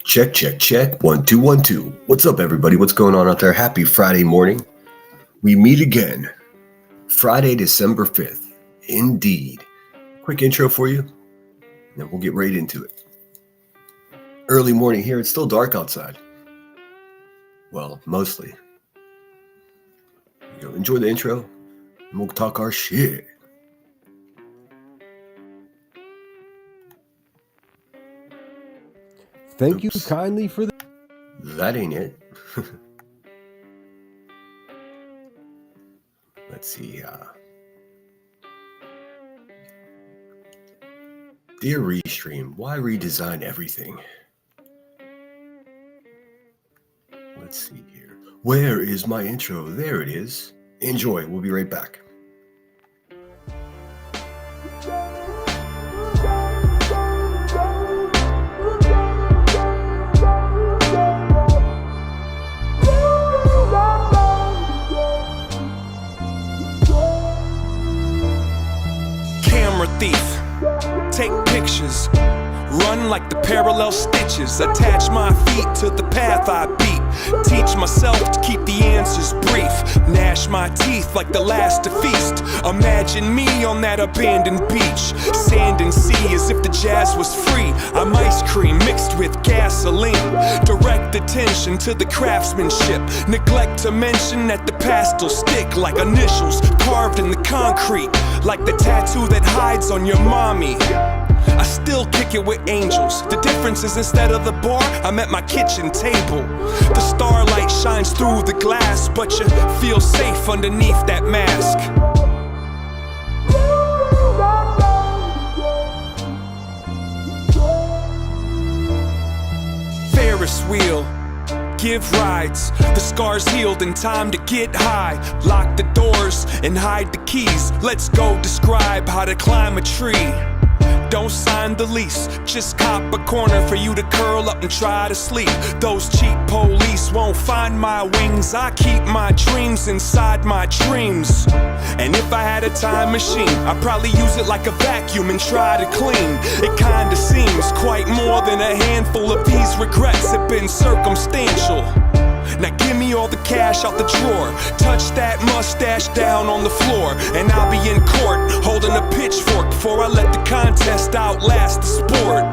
Check, check, check. 1, 2, 1, 2. What's up, everybody? What's going on out there? Happy Friday morning. We meet again. Friday, December 5th. Indeed. Quick intro for you, and then we'll get right into it. Early morning here. It's still dark outside. Well, mostly. Enjoy the intro, and we'll talk our shit. Thank you kindly for the... That ain't it. Let's see. Dear Restream, why redesign everything? Let's see here. Where is my intro? There it is. Enjoy. We'll be right back. Thief, take pictures, run like the parallel stitches, attach my feet to the path I beat, teach myself to keep the answers brief, gnash my teeth like the last to feast, imagine me on that abandoned beach, sand and sea as if the jazz was free, I'm ice cream mixed with gasoline, direct attention to the craftsmanship, neglect to mention that the past will stick like initials carved in the concrete, like the tattoo that hides on your mommy. I still kick it with angels. The difference is instead of the bar, I'm at my kitchen table. The starlight shines through the glass, but you feel safe underneath that mask. Ferris wheel, give rides, the scars healed in time to get high. Lock the doors and hide the keys. Let's go describe how to climb a tree. Don't sign the lease, just cop a corner for you to curl up and try to sleep. Those cheap police won't find my wings. I keep my dreams inside my dreams. And if I had a time machine, I'd probably use it like a vacuum and try to clean. It kinda seems quite more than a handful of these regrets have been circumstantial. Now give me all the cash out the drawer, touch that mustache down on the floor, and I'll be in court holding a pitchfork before I let the contest outlast the sport.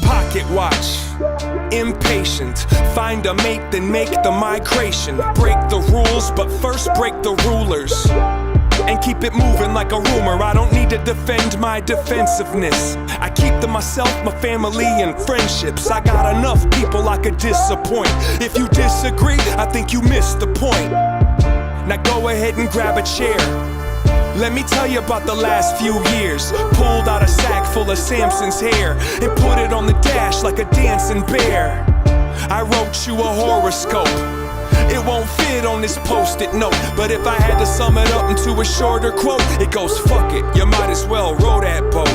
Pocket watch, impatient, find a mate then make the migration. Break the rules but first break the rulers and keep it moving like a rumor. I don't need to defend my defensiveness. I keep to myself, my family, and friendships. I got enough people I could disappoint. If you disagree, I think you missed the point. Now go ahead and grab a chair. Let me tell you about the last few years. Pulled out a sack full of Samson's hair and put it on the dash like a dancing bear. I wrote you a horoscope. It won't fit on this post-it note, but if I had to sum it up into a shorter quote, it goes, fuck it, you might as well row that boat.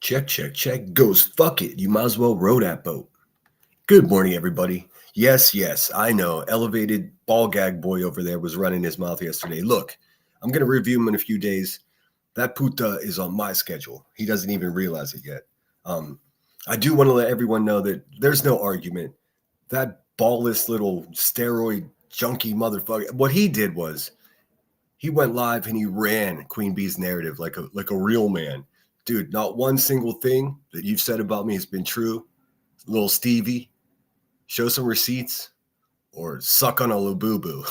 Check, check, check. Goes, fuck it, you might as well row that boat. Good morning, everybody. Yes, I know. Elevated ball gag boy over there was running his mouth yesterday. Look, I'm going to review him in a few days. That puta is on my schedule. He doesn't even realize it yet. I do want to let everyone know that there's no argument. That ballless little steroid junkie motherfucker, what he did was he went live and he ran Queen Bee's narrative like a real man. Dude, not one single thing that you've said about me has been true. Little Stevie. Show some receipts or suck on a Labubu.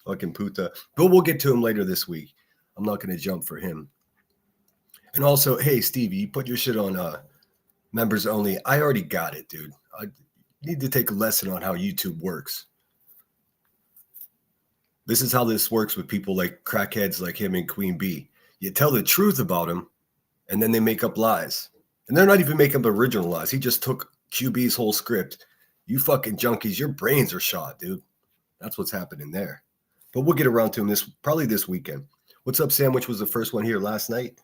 Fucking puta. But we'll get to him later this week. I'm not going to jump for him. And also, hey, Stevie, you put your shit on members only. I already got it, dude. I need to take a lesson on how YouTube works. This is how this works with people like crackheads like him and Queen Bee. You tell the truth about him, and then they make up lies. And they're not even making up original lies. He just took QB's whole script. You fucking junkies, your brains are shot, dude. That's what's happening there. But we'll get around to him probably this weekend. What's up, Sandwich was the first one here last night.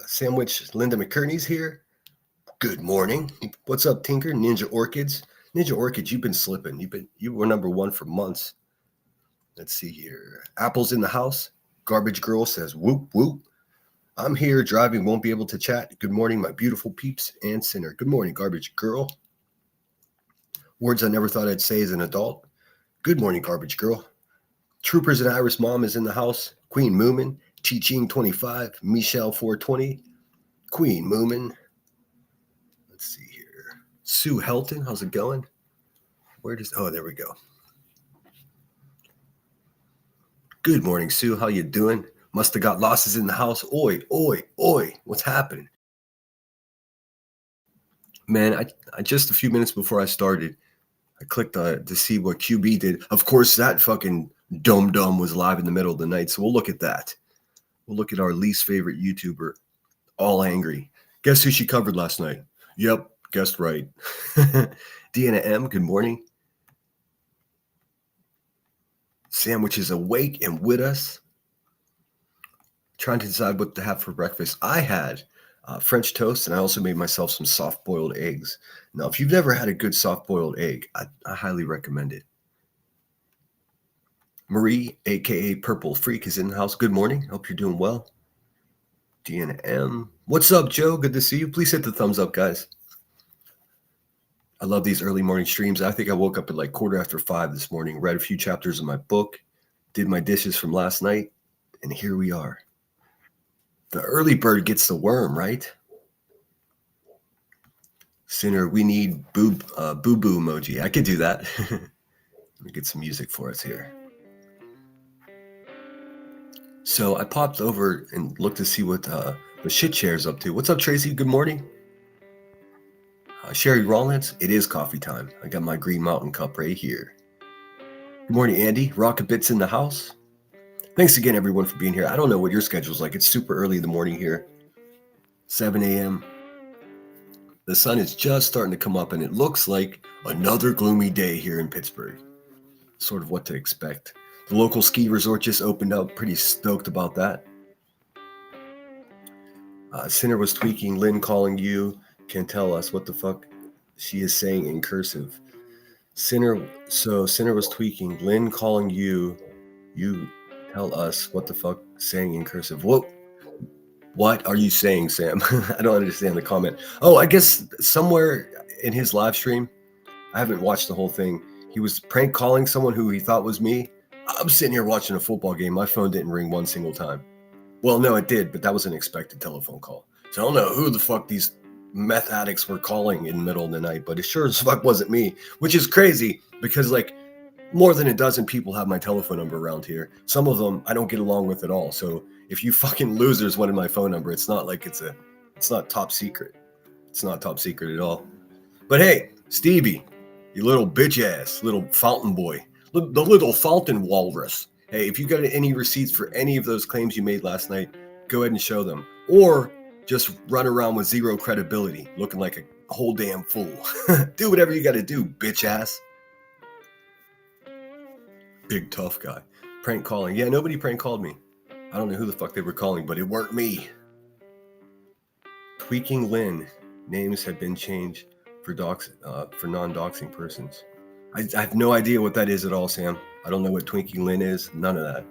Sandwich, Linda McKerney's here. Good morning. What's up, Tinker? Ninja Orchids. Ninja Orchids, you've been slipping. You were number one for months. Let's see here. Apple's in the house. Garbage Girl says, whoop, whoop. I'm here driving, won't be able to chat. Good morning, my beautiful peeps and sinner. Good morning, Garbage Girl. Words I never thought I'd say as an adult. Good morning, Garbage Girl. Troopers and Iris Mom is in the house. Queen Moomin, Chi-Ching 25, Michelle 420, Queen Moomin. Let's see here. Sue Helton, how's it going? Oh, there we go. Good morning, Sue. How you doing? Must have got losses in the house. Oi, oi, oi. What's happening? Man, I just a few minutes before I started, I clicked to see what QB did. Of course, that fucking dum-dum was live in the middle of the night, so we'll look at that. We'll look at our least favorite YouTuber, all angry. Guess who she covered last night? Yep, guessed right. Deanna M, good morning. Sandwich is awake and with us. Trying to decide what to have for breakfast. I had French toast, and I also made myself some soft-boiled eggs. Now, if you've never had a good soft-boiled egg, I highly recommend it. Marie, a.k.a. Purple Freak, is in the house. Good morning. Hope you're doing well. Deanna M. What's up, Joe? Good to see you. Please hit the thumbs up, guys. I love these early morning streams. I think I woke up at like 5:15 this morning, read a few chapters of my book, did my dishes from last night, and here we are. The early bird gets the worm, right? Sinner, we need boo-boo emoji. I could do that. Let me get some music for us here. So I popped over and looked to see what the shit chair's up to. What's up, Tracy? Good morning. Sherry Rollins, it is coffee time. I got my Green Mountain cup right here. Good morning, Andy. Rockabits in the house. Thanks again, everyone, for being here. I don't know what your schedule's like. It's super early in the morning here. 7 a.m. The sun is just starting to come up, and it looks like another gloomy day here in Pittsburgh. Sort of what to expect. The local ski resort just opened up. Pretty stoked about that. Sinner was tweaking. Lynn calling you. Can tell us what the fuck she is saying in cursive. Sinner was tweaking. Lynn calling you. You tell us what the fuck saying in cursive. What are you saying, Sam? I don't understand the comment. Oh, I guess somewhere in his live stream, I haven't watched the whole thing. He was prank calling someone who he thought was me. I'm sitting here watching a football game. My phone didn't ring one single time. Well, no, it did, but that was an expected telephone call. So I don't know who the fuck these meth addicts were calling in the middle of the night, but it sure as fuck wasn't me, which is crazy because like more than a dozen people have my telephone number around here. Some of them I don't get along with at all. So if you fucking losers wanted my phone number, it's not like it's not top secret. It's not top secret at all. But hey, Stevie, you little bitch ass, little fountain boy, the little fountain walrus. Hey, if you got any receipts for any of those claims you made last night, go ahead and show them. Or just run around with zero credibility, looking like a whole damn fool. Do whatever you got to do, bitch ass. Big tough guy. Prank calling. Yeah, nobody prank called me. I don't know who the fuck they were calling, but it weren't me. Tweaking Lynn. Names have been changed for non-doxing persons. I have no idea what that is at all, Sam. I don't know what Tweaking Lynn is. None of that.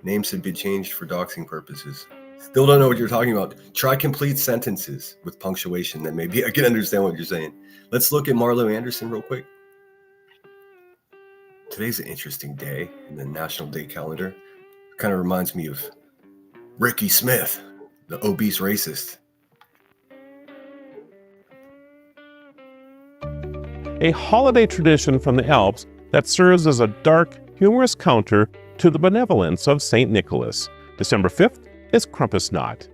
Names have been changed for doxing purposes. Still don't know what you're talking about. Try complete sentences with punctuation, then maybe I can understand what you're saying. Let's look at Marlo Anderson real quick. Today's an interesting day in the National Day calendar. Kind of reminds me of Ricky Smith, the obese racist. A holiday tradition from the Alps that serves as a dark, humorous counter to the benevolence of St. Nicholas. December 5th is Krampusnacht.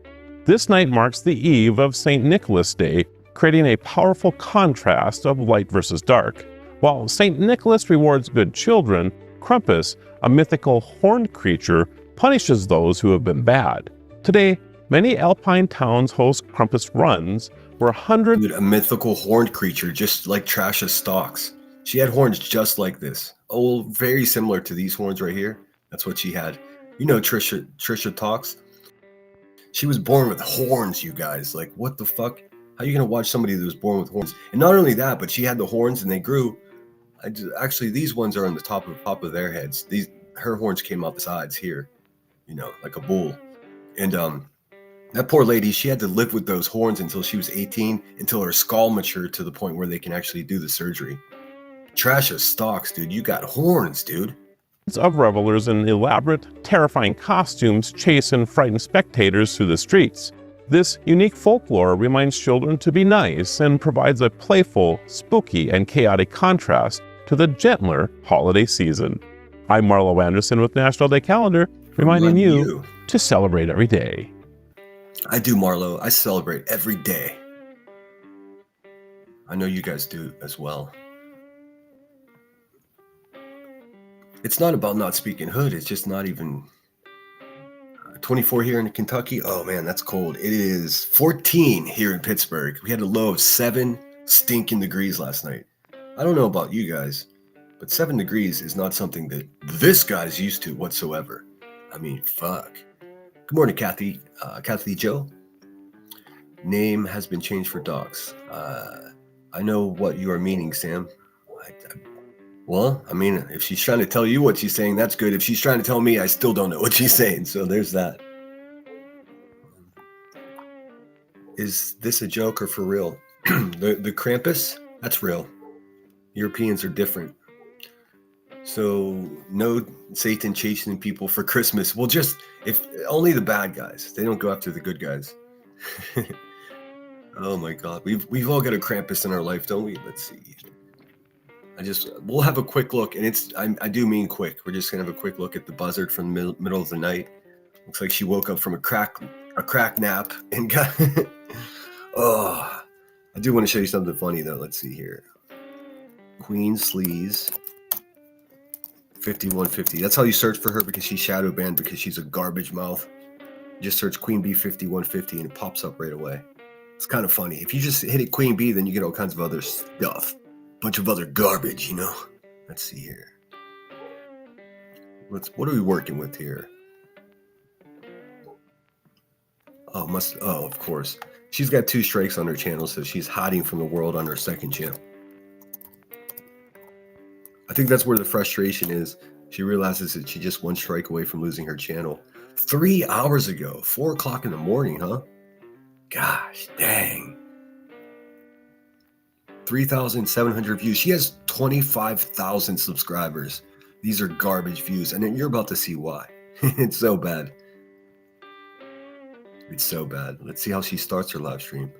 This night marks the eve of St. Nicholas Day, creating a powerful contrast of light versus dark. While St. Nicholas rewards good children, Krampus, a mythical horned creature, punishes those who have been bad. Today, many alpine towns host Krampus runs, where hundreds... Dude, a mythical horned creature, just like Trasha Stalks. She had horns just like this. Oh, very similar to these horns right here. That's what she had. You know Trisha Talks. She was born with horns, you guys. Like, what the fuck? How are you gonna watch somebody that was born with horns? And not only that, but she had the horns and they grew. Actually, these ones are on the top of their heads. Her horns came out the sides here, you know, like a bull. And that poor lady, she had to live with those horns until she was 18, until her skull matured to the point where they can actually do the surgery. Trash of stocks, dude. You got horns, dude. Of revelers in elaborate, terrifying costumes chase and frighten spectators through the streets. This unique folklore reminds children to be nice and provides a playful, spooky, and chaotic contrast to the gentler holiday season. I'm Marlo Anderson with National Day Calendar, reminding you to celebrate every day. I do, Marlo. I celebrate every day. I know you guys do as well. It's not about not speaking hood. It's just not even 24 here in Kentucky. Oh man, that's cold. It is 14 here in Pittsburgh. We had a low of 7 stinking degrees last night. I don't know about you guys, but 7 degrees is not something that this guy's used to whatsoever. I mean, fuck. Good morning, Kathy. Kathy Joe. Name has been changed for dogs. I know what you are meaning, Sam. Well, I mean, if she's trying to tell you what she's saying, that's good. If she's trying to tell me, I still don't know what she's saying. So there's that. Is this a joke or for real? The Krampus, that's real. Europeans are different. So no Satan chasing people for Christmas. Well, just if only the bad guys. They don't go after the good guys. Oh my God, we've all got a Krampus in our life, don't we? Let's see. We'll have a quick look, and I do mean quick. We're just gonna have a quick look at the buzzard from the middle of the night. Looks like she woke up from a crack nap and got. Oh, I do want to show you something funny though. Let's see here. Queen Sleaze 5150. That's how you search for her, because she's shadow banned because she's a garbage mouth. Just search Queen Bee 5150 and it pops up right away. It's kind of funny. If you just hit it Queen Bee, then you get all kinds of other stuff. Bunch of other garbage, you know. Let's see here. What are we working with here? Oh, of course. She's got 2 strikes on her channel, so she's hiding from the world on her second channel. I think that's where the frustration is. She realizes that she just 1 strike away from losing her channel. 3 hours ago, 4 o'clock in the morning, huh? Gosh, dang. 3,700 views. She has 25,000 subscribers. These are garbage views, and then you're about to see why. It's so bad. It's so bad. Let's see how she starts her live stream.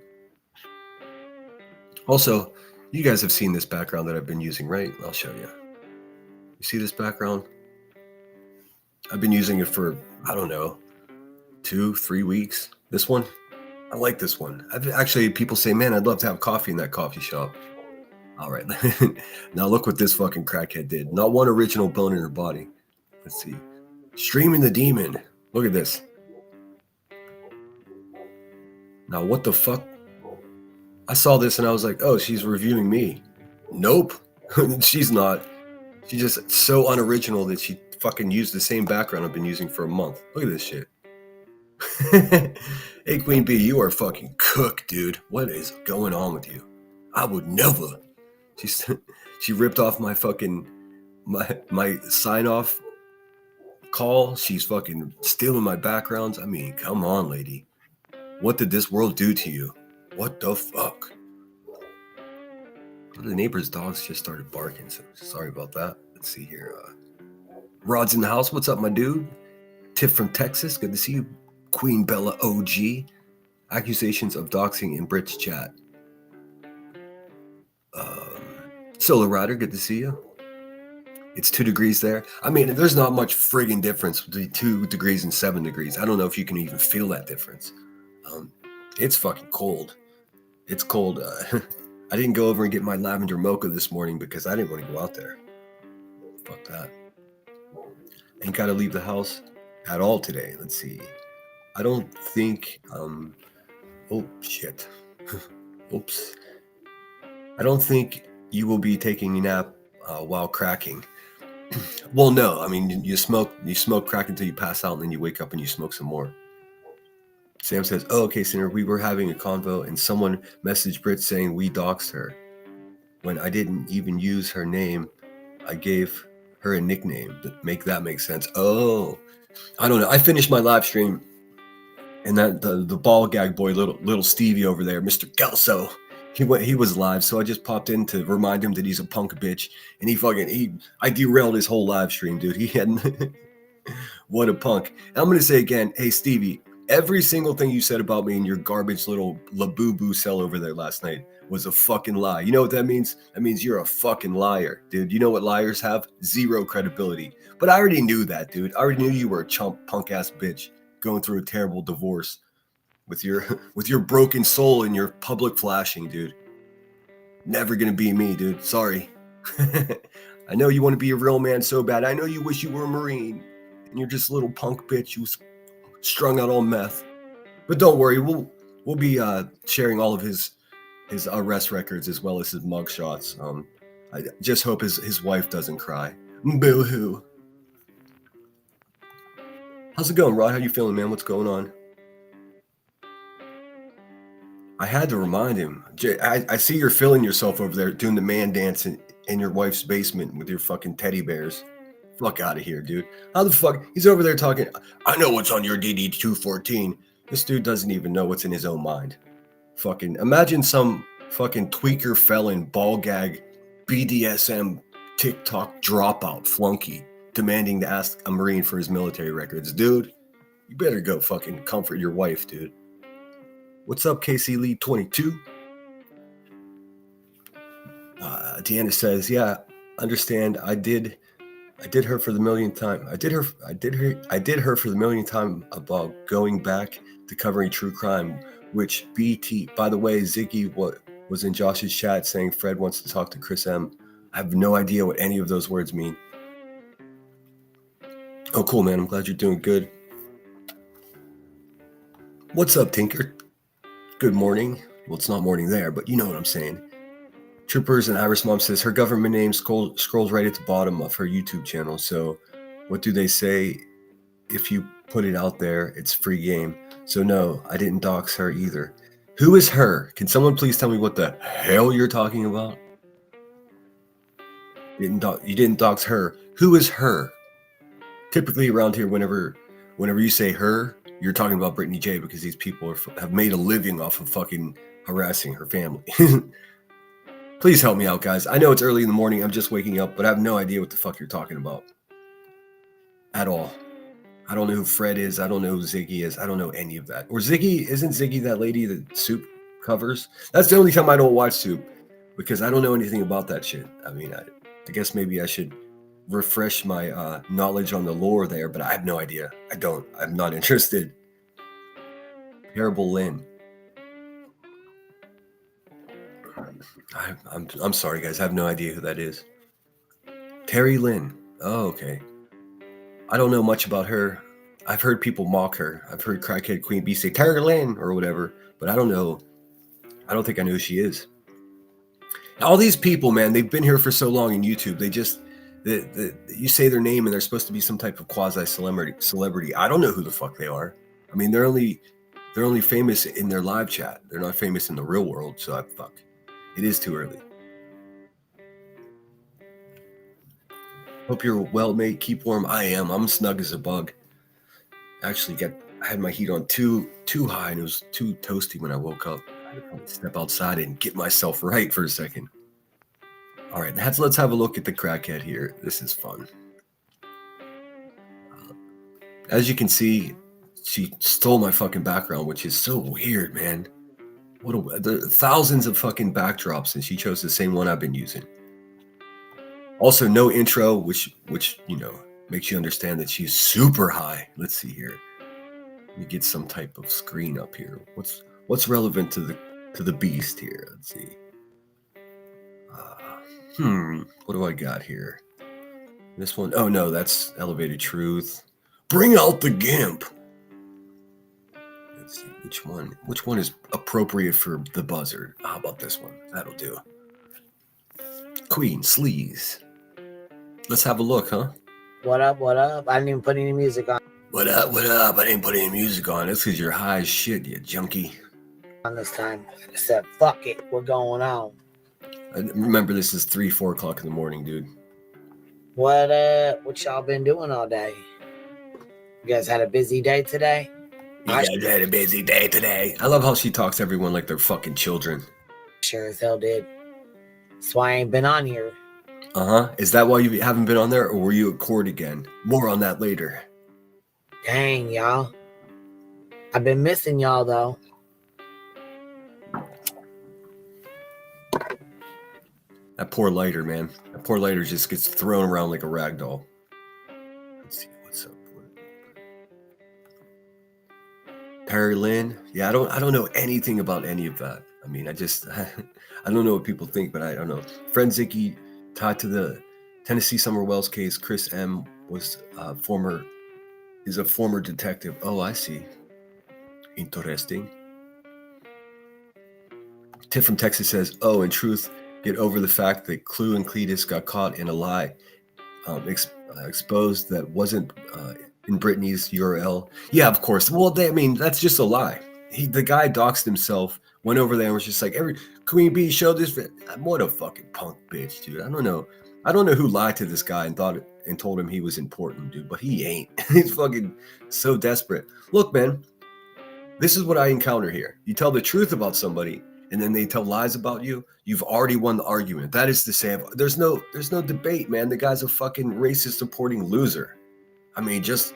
Also, you guys have seen this background that I've been using, right? I'll show you. You see this background? I've been using it for, I don't know, 2-3 weeks. This one? I like this one. I've actually, people say, man, I'd love to have coffee in that coffee shop. All right. Now look what this fucking crackhead did. Not one original bone in her body. Let's see. Streaming the demon. Look at this. Now what the fuck? I saw this and I was like, oh, she's reviewing me. Nope. She's not. She's just so unoriginal that she fucking used the same background I've been using for a month. Look at this shit. Hey, Queen Bee, you are fucking cooked, dude. What is going on with you? I would never. She ripped off my fucking my sign off call. She's fucking stealing my backgrounds. I mean, come on, lady. What did this world do to you? What the fuck? The neighbor's dogs just started barking, so sorry about that. Let's see here. Rod's in the house. What's up, my dude? Tiff from Texas. Good to see you. Queen Bella OG. Accusations of doxing in Brit's chat. Solar Rider, good to see you. It's 2 degrees there. I mean, there's not much friggin' difference between 2 degrees and 7 degrees. I don't know if you can even feel that difference. It's fucking cold. It's cold. I didn't go over and get my lavender mocha this morning because I didn't want to go out there. Fuck that. Ain't gotta leave the house at all today. Let's see. I don't think, oh shit. Oops. I don't think you will be taking a nap while cracking. Well, no, I mean you smoke crack until you pass out, and then you wake up and you smoke some more. Sam says, "Oh, okay, Sinner, we were having a convo, and someone messaged Brit saying we doxed her. When I didn't even use her name, I gave her a nickname. Make that make sense." Oh, I don't know. I finished my live stream, and that the ball gag boy, little Stevie over there, Mr. Kelso, he was live, so I just popped in to remind him that he's a punk bitch, and I derailed his whole live stream, dude. He had what a punk. And I'm gonna say again, hey Stevie, every single thing you said about me in your garbage little Labubu cell over there last night was a fucking lie. You know what that means? That means you're a fucking liar, dude. You know what liars have? Zero credibility. But I already knew that, dude. I already knew you were a chump, punk ass bitch going through a terrible divorce with your broken soul and your public flashing, dude. Never gonna be me, dude. Sorry. I know you want to be a real man so bad. I know you wish you were a Marine, and you're just a little punk bitch who's strung out on meth. But don't worry, we'll be sharing all of his arrest records as well as his mug shots. I just hope his wife doesn't cry. Boo-hoo. How's it going, Rod? How you feeling, man? What's going on? I had to remind him. I see you're feeling yourself over there doing the man dance in your wife's basement with your fucking teddy bears. Fuck out of here, dude. How the fuck? He's over there talking. I know what's on your DD-214. This dude doesn't even know what's in his own mind. Fucking imagine some fucking tweaker felon ball gag BDSM TikTok dropout flunky demanding to ask a Marine for his military records. Dude, you better go fucking comfort your wife, dude. What's up, KC Lee 22? Deanna says, yeah, understand. I did her for the millionth time. I did her for the millionth time about going back to covering true crime, which BT, by the way, Ziggy was in Josh's chat saying Fred wants to talk to Chris M. I have no idea what any of those words mean. Oh, cool, man. I'm glad you're doing good. What's up, Tinker? Good morning. Well, it's not morning there, but you know what I'm saying. Troopers and Iris Mom says her government name scrolls right at the bottom of her YouTube channel. So what do they say? If you put it out there, it's free game. So no, I didn't dox her either. Who is her? Can someone please tell me what the hell you're talking about? You didn't dox her. Who is her? Typically around here, whenever you say her, you're talking about Brittany J, because these people have made a living off of fucking harassing her family. Please help me out, guys. I know it's early in the morning. I'm just waking up, but I have no idea what the fuck you're talking about. At all. I don't know who Fred is. I don't know who Ziggy is. I don't know any of that. Or isn't Ziggy that lady that Soup covers? That's the only time I don't watch Soup, because I don't know anything about that shit. I mean, I guess maybe I should refresh my knowledge on the lore there, but I have no idea. I'm not interested. Terrible Lynn. I'm sorry, guys. I have no idea who that is. Terry Lynn. Oh, okay. I don't know much about her. I've heard people mock her. I've heard Crackhead Queen Bee say Terry Lynn or whatever, but I don't know. I don't think I know who she is. All these people, man, they've been here for so long in YouTube. They just, you say their name and they're supposed to be some type of quasi celebrity. I don't know who the fuck they are. I mean, they're only famous in their live chat. They're not famous in the real world. So fuck. It is too early. Hope you're well, mate. Keep warm. I am. I'm snug as a bug. Actually, I had my heat on too high, and it was too toasty when I woke up. I had to step outside and get myself right for a second. All right, let's have a look at the crackhead here. This is fun. As you can see, she stole my fucking background, which is so weird, man. There are thousands of fucking backdrops, and she chose the same one I've been using. Also, no intro, which makes you understand that she's super high. Let's see here. Let me get some type of screen up here. What's relevant to the beast here? Let's see. What do I got here? This one. Oh no, that's Elevated Truth. Bring out the Gimp. Let's see which one is appropriate for the buzzard. How about this one? That'll do. Queen Sleaze. Let's have a look, huh? What up? What up? I didn't even put any music What up? What up? I didn't put any music on. That's because you're high as shit, you junkie. on this time. I said, fuck it. We're going on. Remember, this is 3, 4 o'clock in the morning, dude. What y'all been doing all day? You guys had a busy day today? You guys had a busy day today. I love how she talks to everyone like they're fucking children. Sure as hell did. That's why I ain't been on here. Uh-huh. Is that why you haven't been on there, or were you at court again? More on that later. Dang, y'all. I've been missing y'all, though. That poor lighter, man. That poor lighter just gets thrown around like a rag doll. Let's see what's up. Perry Lynn. Yeah, I don't know anything about any of that. I mean, I don't know what people think, but I don't know. Friend Zicky tied to the Tennessee Summer Wells case. Chris M was is a former detective. Oh, I see. Interesting. Tiff from Texas says, "Oh, in truth, get over the fact that Clue and Cletus got caught in a lie, exposed that wasn't in Britney's URL." Yeah, of course. Well, that's just a lie. The guy doxed himself, went over there and was just like, Queen Bee showed this. What a fucking punk bitch, dude. I don't know who lied to this guy and told him he was important, dude, but he ain't. He's fucking so desperate. Look, man, this is what I encounter here. You tell the truth about somebody, and then they tell lies about you, you've already won the argument. That is to say, there's no debate, man. The guy's a fucking racist supporting loser. I mean, just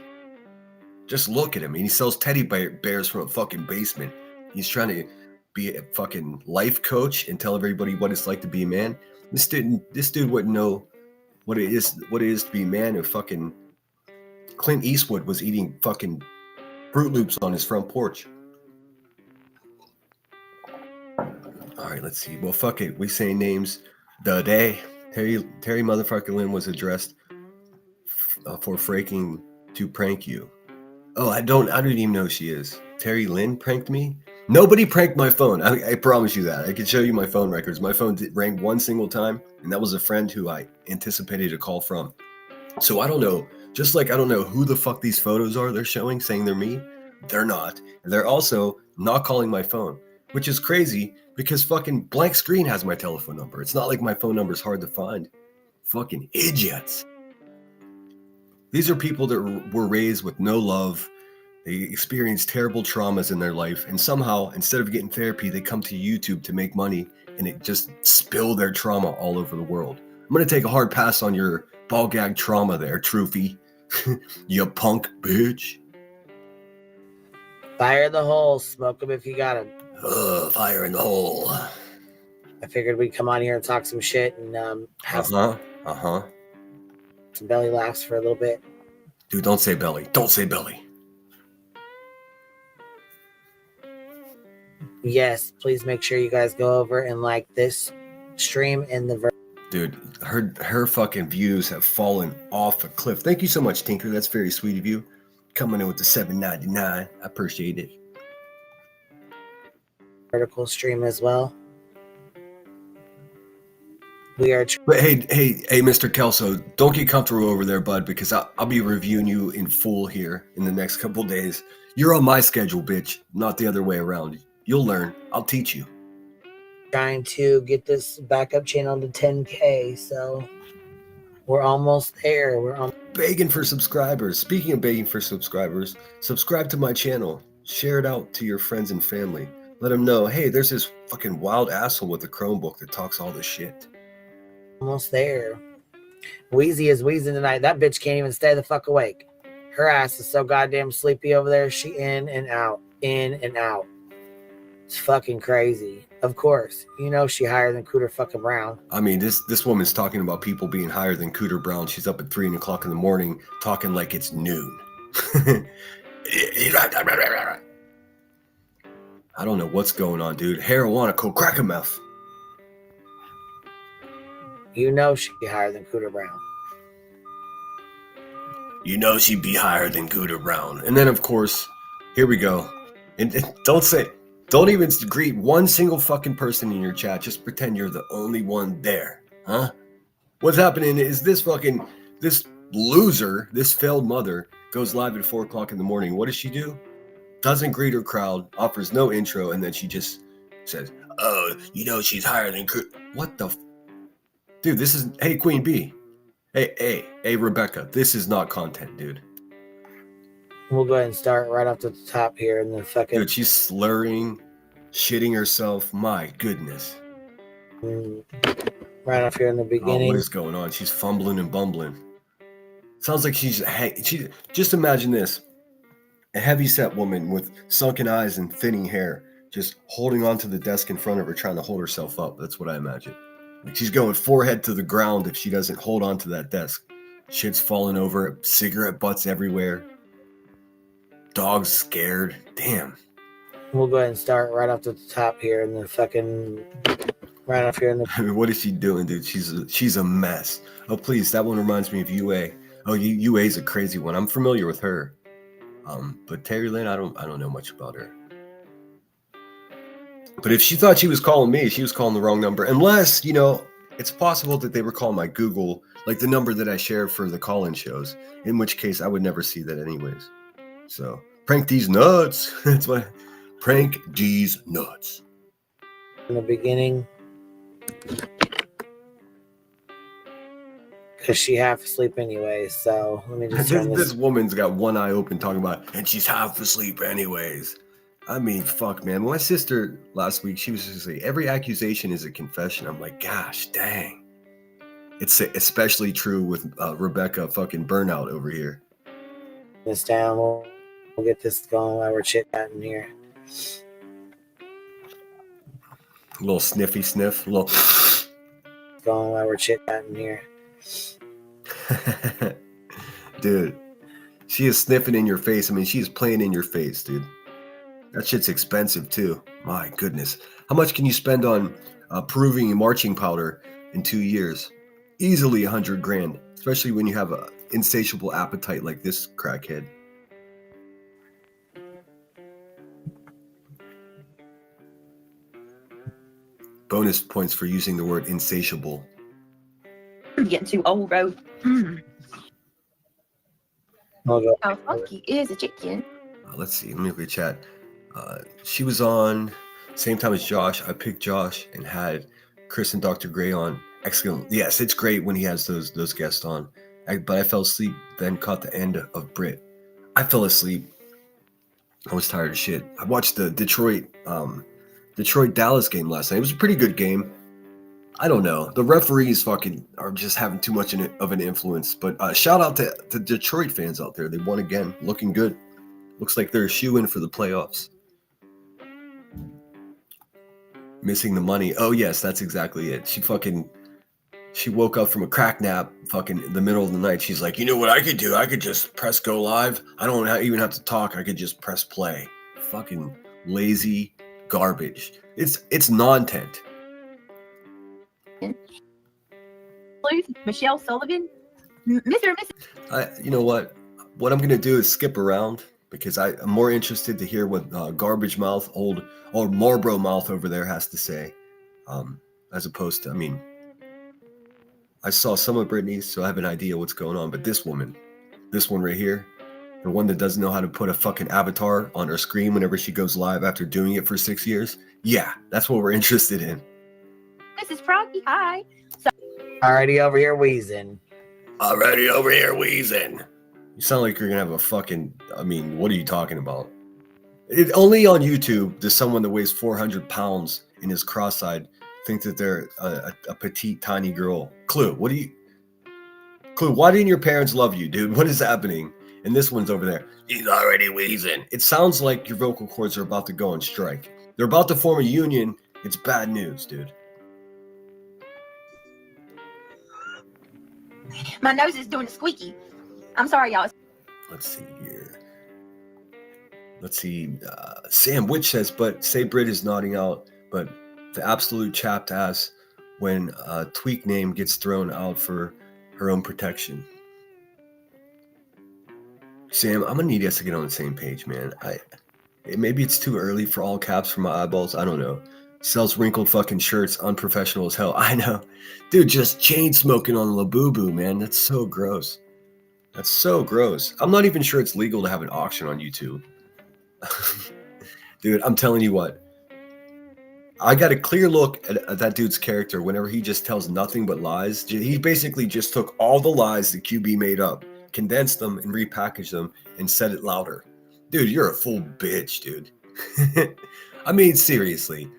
look at him. He sells teddy bears from a fucking basement. He's trying to be a fucking life coach and tell everybody what it's like to be a man. This dude wouldn't know what it is to be a man if fucking Clint Eastwood was eating fucking Fruit Loops on his front porch. All right, let's see. Well, fuck it. We say names. The day Terry motherfucking Lynn was addressed for faking to prank you. Oh, I don't even know who she is. Terry Lynn pranked me? Nobody pranked my phone. I promise you that. I can show you my phone records. My phone rang one single time, and that was a friend who I anticipated a call from. So I don't know. Just like I don't know who the fuck these photos are they're showing, saying they're me. They're not. And they're also not calling my phone, which is crazy because fucking blank screen has my telephone number. It's not like my phone number is hard to find. Fucking idiots. These are people that were raised with no love. They experienced terrible traumas in their life, and somehow, instead of getting therapy, they come to YouTube to make money and it just spill their trauma all over the world. I'm going to take a hard pass on your ball gag trauma there, Troofy. You punk bitch. Fire the hole. Smoke him if you got him. Fire in the hole. I figured we'd come on here and talk some shit and have some belly laughs for a little bit. Dude, don't say belly. Don't say belly. Yes, please make sure you guys go over and like this stream in the Dude, her fucking views have fallen off a cliff. Thank you so much, Tinker. That's very sweet of you. Coming in with the $7.99. I appreciate it. vertical stream as well. We are. But hey, Mr. Kelso, don't get comfortable over there, bud, because I'll be reviewing you in full here in the next couple days. You're on my schedule, bitch, not the other way around. You'll learn. I'll teach you. Trying to get this backup channel to 10K, so we're almost there. Begging for subscribers. Speaking of begging for subscribers, subscribe to my channel. Share it out to your friends and family. Let them know, hey, there's this fucking wild asshole with a Chromebook that talks all this shit. Almost there. Wheezy is wheezing tonight. That bitch can't even stay the fuck awake. Her ass is so goddamn sleepy over there. She in and out. It's fucking crazy. Of course. You know she higher than Cooter fucking Brown. I mean, this woman's talking about people being higher than Cooter Brown. She's up at 3 o'clock in the morning talking like it's noon. I don't know what's going on, dude. Marijuana, crack a meth. You know she higher than Cooter Brown. You know she'd be higher than Cooter Brown. And then, of course, here we go. And don't even greet one single fucking person in your chat. Just pretend you're the only one there. Huh? What's happening is this fucking this loser, this failed mother, goes live at 4 o'clock in the morning. What does she do? Doesn't greet her crowd, offers no intro, and then she just says, "Oh, she's higher than what the dude? This is hey Queen Bee, hey Rebecca. This is not content, dude. We'll go ahead and start right off the top here, and then fucking. Dude, she's slurring, shitting herself. My goodness. Right off here in the Oh, beginning. what is going on? She's fumbling and bumbling. Sounds like she just imagine this. A heavy-set woman with sunken eyes and thinning hair, just holding onto the desk in front of her, trying to hold herself up. That's what I imagine. Like she's going forehead to the ground if she doesn't hold onto that desk. Shit's falling over, cigarette butts everywhere. Dog's scared. Damn. We'll go ahead and start right off the top here, and then fucking right off here in the. I mean, what is she doing, dude? She's a mess. Oh, please, that one reminds me of UA. Oh, UA's a crazy one. I'm familiar with her. But Terry Lynn, I don't know much about her. But if she thought she was calling me, she was calling the wrong number. Unless, it's possible that they were calling my Google, like the number that I share for the call-in shows, in which case I would never see that anyways. So, prank these nuts. That's what prank these nuts. In the beginning. Because she half asleep anyway, so let me just turn This woman's got one eye open talking about, and she's half asleep anyways. I mean, fuck, man. My sister last week, she was just like, every accusation is a confession. I'm like, gosh, dang. It's especially true with Rebecca fucking Burnout over here. this down. We'll get this going while we're chit-chatting here. A little sniffy sniff, a little Going while we're chit-chatting here. Dude, she is sniffing in your face. I mean, she is playing in your face, dude. That shit's expensive too. My goodness. How much can you spend on Peruvian marching powder in 2 years? Easily $100,000, especially when you have an insatiable appetite like this crackhead. Bonus points for using the word insatiable. I'm getting too old, bro. We'll go. How funky is a chicken? Let's see. Let me look at chat. She was on same time as Josh. I picked Josh and had Chris and Dr. Gray on. Excellent. Yes, it's great when he has those guests on. But I fell asleep, then caught the end of Brit. I fell asleep. I was tired of shit. I watched the Detroit Dallas game last night. It was a pretty good game. I don't know. The referees fucking are just having too much of an influence. But shout out to the Detroit fans out there. They won again. Looking good. Looks like they're a shoe-in for the playoffs. Missing the money. Oh, yes, that's exactly it. She woke up from a crack nap fucking in the middle of the night. She's like, you know what I could do? I could just press go live. I don't even have to talk. I could just press play. Fucking lazy garbage. It's non-tent. Michelle Sullivan, Mr. and Mrs. You know what? What I'm gonna do is skip around because I'm more interested to hear what garbage mouth, old Marlboro mouth over there has to say, as opposed to. I mean, I saw some of Britney's, so I have an idea what's going on. But this one right here, the one that doesn't know how to put a fucking avatar on her screen whenever she goes live after doing it for 6 years. Yeah, that's what we're interested in. Mrs. Froggy, hi. Already over here wheezing. Already over here wheezing. You sound like you're gonna have a fucking. I mean, what are you talking about? Only on YouTube does someone that weighs 400 pounds and is cross-eyed think that they're a petite, tiny girl. Clue, why didn't your parents love you, dude? What is happening? And this one's over there. He's already wheezing. It sounds like your vocal cords are about to go on strike. They're about to form a union. It's bad news, dude. My nose is doing a squeaky. I'm sorry, y'all. Let's see here. Let's see. Sam Witch says, but say Brit is nodding out, but the absolute chapped ass when a tweak name gets thrown out for her own protection. Sam, I'm gonna need us to get on the same page, man. Maybe it's too early for all caps for my eyeballs. I don't know, Sells wrinkled fucking shirts, unprofessional as hell. I know. Dude, just chain smoking on Labubu, man. That's so gross. That's so gross. I'm not even sure it's legal to have an auction on YouTube. Dude, I'm telling you what. I got a clear look at that dude's character whenever he just tells nothing but lies. He basically just took all the lies that QB made up, condensed them, and repackaged them and said it louder. Dude, you're a full bitch, dude. I mean, seriously.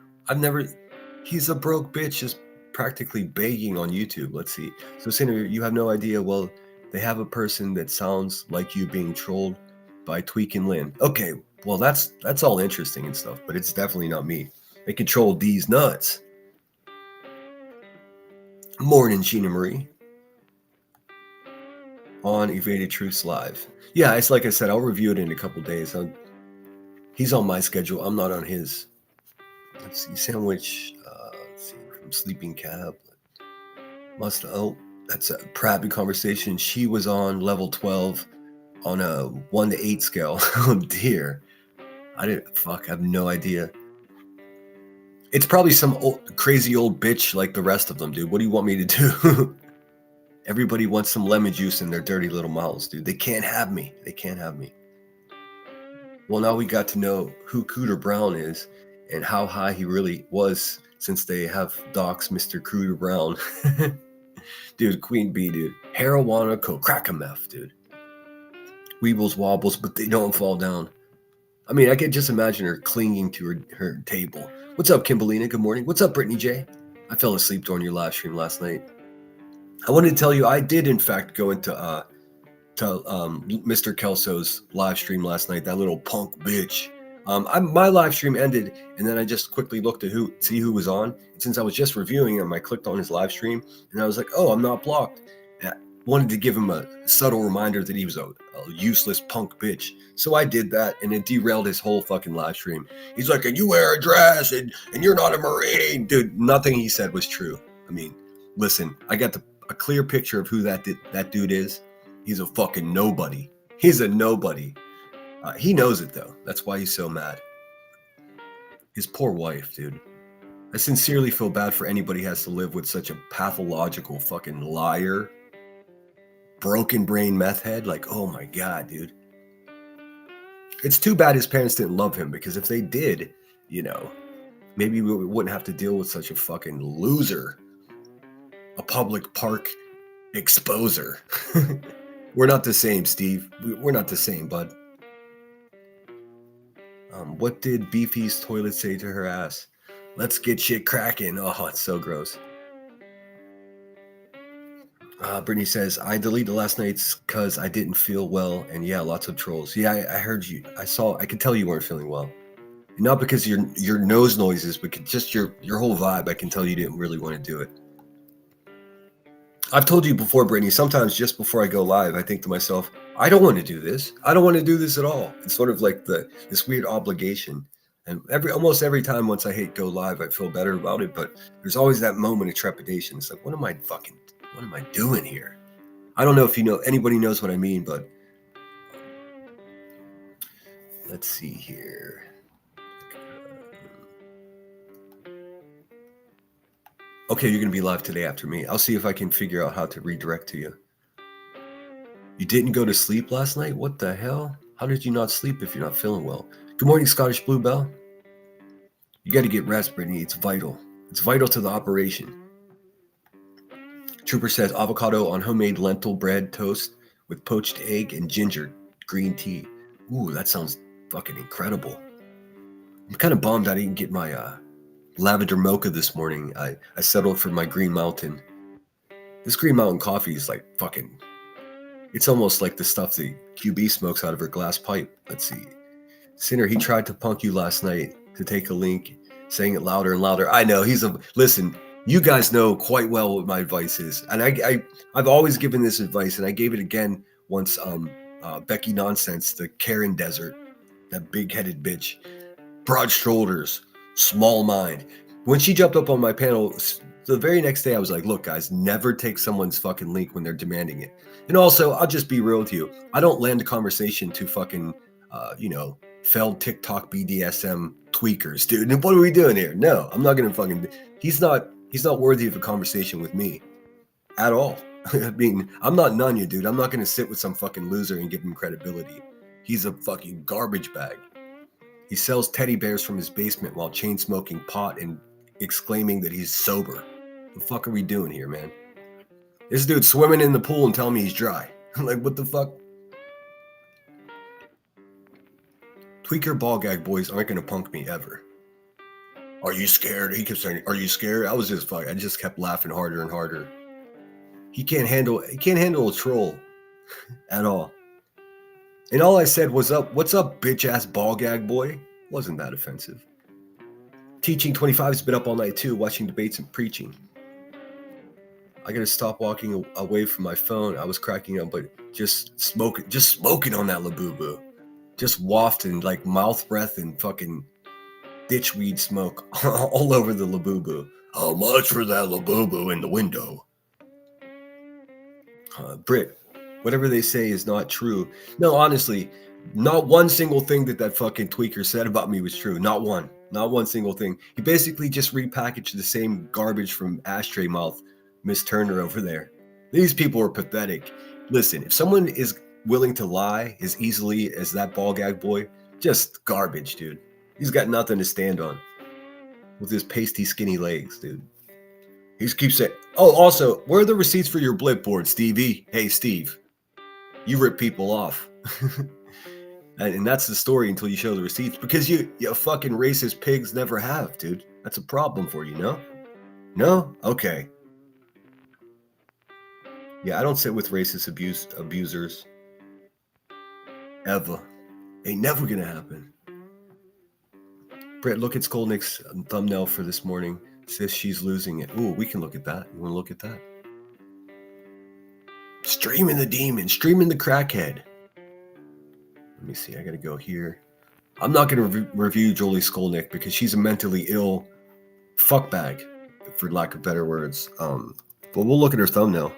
He's a broke bitch just practically begging on YouTube. Let's see. So, Senator, you have no idea. Well, they have a person that sounds like you being trolled by Tweak and Lynn. Okay, well, that's all interesting and stuff, but it's definitely not me. They control these nuts. Morning, Sheena Marie. On Evaded Truths Live. Yeah, it's like I said, I'll review it in a couple days. He's on my schedule. I'm not on his. Let's see, sandwich. Let's see, from Sleeping Cab. That's a Pratt conversation. She was on level 12 on a 1 to 8 scale. Oh dear. I have no idea. It's probably some crazy old bitch like the rest of them, dude. What do you want me to do? Everybody wants some lemon juice in their dirty little mouths, dude. They can't have me. They can't have me. Well, now we got to know who Cooter Brown is and how high he really was since they have docs Mr. Cooter Brown. Dude, Queen Bee, dude. Marijuana, crack a meth, dude. Weebles wobbles, but they don't fall down. I mean, I can just imagine her clinging to her table. What's up, Kimberlina? Good morning. What's up, Brittany J? I fell asleep during your live stream last night. I wanted to tell you, I did, in fact, go into Mr. Kelso's live stream last night. That little punk bitch. My live stream ended, and then I just quickly looked at see who was on. And since I was just reviewing him, I clicked on his live stream, and I was like, oh, I'm not blocked. And I wanted to give him a subtle reminder that he was a useless punk bitch. So I did that, and it derailed his whole fucking live stream. He's like, and you wear a dress, and you're not a Marine. Dude, nothing he said was true. I mean, listen, I got a clear picture of who that dude is. He's a fucking nobody. He's a nobody. He knows it, though. That's why he's so mad. His poor wife, dude. I sincerely feel bad for anybody who has to live with such a pathological fucking liar. Broken brain meth head. Like, oh my God, dude. It's too bad his parents didn't love him, because if they did, maybe we wouldn't have to deal with such a fucking loser. A public park exposer. We're not the same, Steve. We're not the same, bud. What did Beefy's toilet say to her ass? Let's get shit cracking. Oh, it's so gross. Brittany says, I deleted last night's because I didn't feel well, and yeah, lots of trolls. Yeah, I heard you. I could tell you weren't feeling well. And not because your nose noises, but just your whole vibe. I can tell you didn't really want to do it. I've told you before, Brittany, sometimes just before I go live, I think to myself, I don't want to do this. I don't want to do this at all. It's sort of like this weird obligation. And almost every time once I hit go live, I feel better about it. But there's always that moment of trepidation. It's like, what am I doing here? I don't know if anybody knows what I mean, but let's see here. Okay, you're going to be live today after me. I'll see if I can figure out how to redirect to you. You didn't go to sleep last night? What the hell? How did you not sleep if you're not feeling well? Good morning, Scottish Bluebell. You got to get rest, Brittany. It's vital. It's vital to the operation. Trooper says avocado on homemade lentil bread toast with poached egg and ginger green tea. Ooh, that sounds fucking incredible. I'm kind of bummed I didn't get my lavender mocha this morning. I settled for my Green Mountain. This Green Mountain coffee is like fucking, it's almost like the stuff that QB smokes out of her glass pipe. Let's see. Sinner, he tried to punk you last night to take a link, saying it louder and louder. I know, listen, you guys know quite well what my advice is. And I've always given this advice, and I gave it again once, Becky Nonsense, the Karen Desert, that big-headed bitch. Broad shoulders, small mind. When she jumped up on my panel, the very next day I was like, look, guys, never take someone's fucking link when they're demanding it. And also, I'll just be real with you. I don't land a conversation to fucking, failed TikTok BDSM tweakers, dude. And what are we doing here? No, I'm not gonna fucking. He's not worthy of a conversation with me at all. I mean, I'm not Nunya, dude. I'm not gonna sit with some fucking loser and give him credibility. He's a fucking garbage bag. He sells teddy bears from his basement while chain smoking pot and exclaiming that he's sober. The fuck are we doing here, man? This dude's swimming in the pool and telling me he's dry. I'm like, what the fuck? Tweaker ball gag boys aren't gonna punk me ever. Are you scared? He kept saying, "Are you scared?" I was just fuck. I just kept laughing harder and harder. He can't handle a troll at all. And all I said was, what's up, bitch ass ball gag boy? Wasn't that offensive. Teaching 25's been up all night too, watching debates and preaching. I gotta stop walking away from my phone. I was cracking up, but just smoking on that Labubu. Just wafting like mouth breath and fucking ditchweed smoke all over the Labubu. How much for that Labubu in the window? Brit, whatever they say is not true. No, honestly, not one single thing that fucking tweaker said about me was true. Not one single thing. He basically just repackaged the same garbage from Ashtray Mouth, Miss Turner over there. These people are pathetic. Listen, if someone is willing to lie as easily as that ball gag boy, just garbage, dude. He's got nothing to stand on with his pasty skinny legs, dude. He just keeps saying, oh, also, where are the receipts for your blip board, Stevie? Hey, Steve, you rip people off. and that's the story until you show the receipts, because you fucking racist pigs never have, dude. That's a problem for you, no? No? Okay. Yeah, I don't sit with racist abusers. Ever. Ain't never gonna happen. Brett, look at Skolnick's thumbnail for this morning. Says she's losing it. Ooh, we can look at that. You want to look at that? Streaming the demon. Streaming the crackhead. Let me see. I gotta go here. I'm not gonna review Jolie Skolnick because she's a mentally ill fuckbag, for lack of better words. But we'll look at her thumbnail.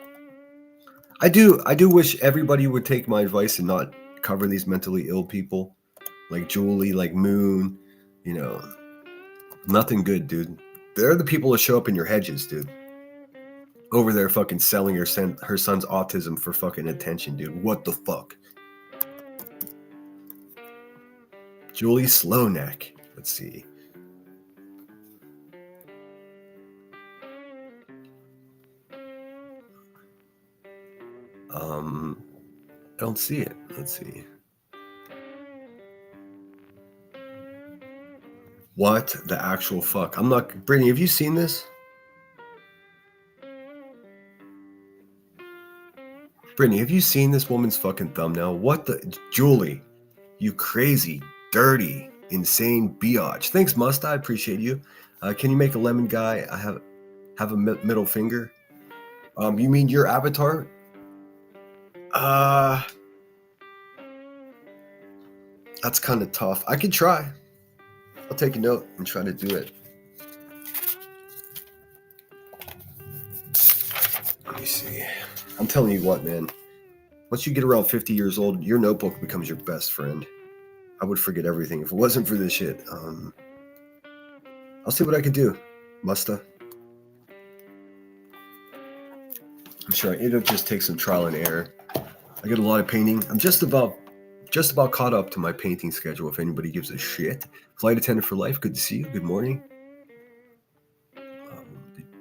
I do wish everybody would take my advice and not cover these mentally ill people like Julie, like Moon. You know, nothing good, dude. They're the people that show up in your hedges, dude. Over there fucking selling her son's autism for fucking attention, dude. What the fuck? Julie Slowneck. Let's see. I don't see it. Let's see. What the actual fuck? I'm not... Brittany, have you seen this? Brittany, have you seen this woman's fucking thumbnail? What the... Julie, you crazy, dirty, insane biatch. Thanks, Must. I appreciate you. Can you make a lemon guy? I have a middle finger. You mean your avatar? That's kind of tough. I could try. I'll take a note and try to do it. Let me see. I'm telling you what, man. Once you get around 50 years old, your notebook becomes your best friend. I would forget everything if it wasn't for this shit. I'll see what I can do. Musta. I'm sure it'll just take some trial and error. I get a lot of painting. I'm just about caught up to my painting schedule, if anybody gives a shit. Flight attendant for life, good to see you. Good morning.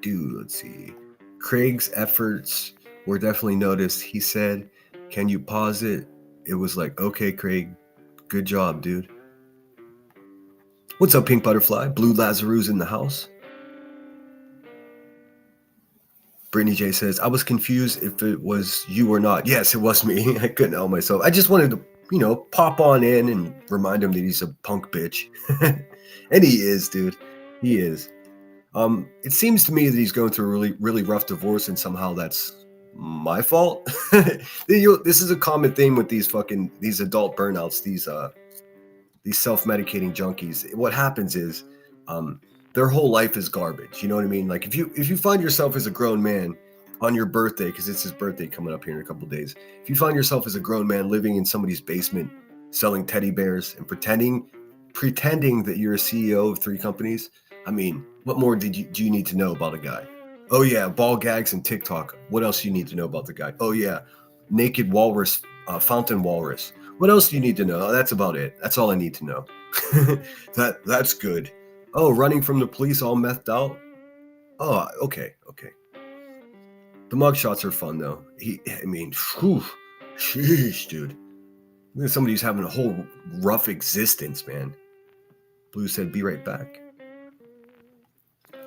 Let's see. Craig's efforts were definitely noticed. He said, can you pause it? It was like, okay, Craig, good job, dude. What's up, Pink Butterfly? Blue Lazarus in the house. Brittany J says, I was confused if it was you or not. Yes, it was me. I couldn't help myself. I just wanted to, pop on in and remind him that he's a punk bitch. And he is, dude. He is. It seems to me that he's going through a really, really rough divorce, and somehow that's my fault. This is a common theme with these adult burnouts, these self-medicating junkies. What happens is their whole life is garbage. You know what I mean? Like if you find yourself as a grown man on your birthday, because it's his birthday coming up here in a couple of days, if you find yourself as a grown man living in somebody's basement, selling teddy bears and pretending pretending that you're a CEO of 3 companies. I mean, what more do you need to know about a guy? Oh yeah, ball gags and TikTok. What else do you need to know about the guy? Oh yeah, naked walrus, fountain walrus. What else do you need to know? That's about it. That's all I need to know. That's good. Oh, running from the police all methed out. Oh, okay. The mugshots are fun though. Sheesh, dude. Look at somebody who's having a whole rough existence, man. Blue said, "Be right back."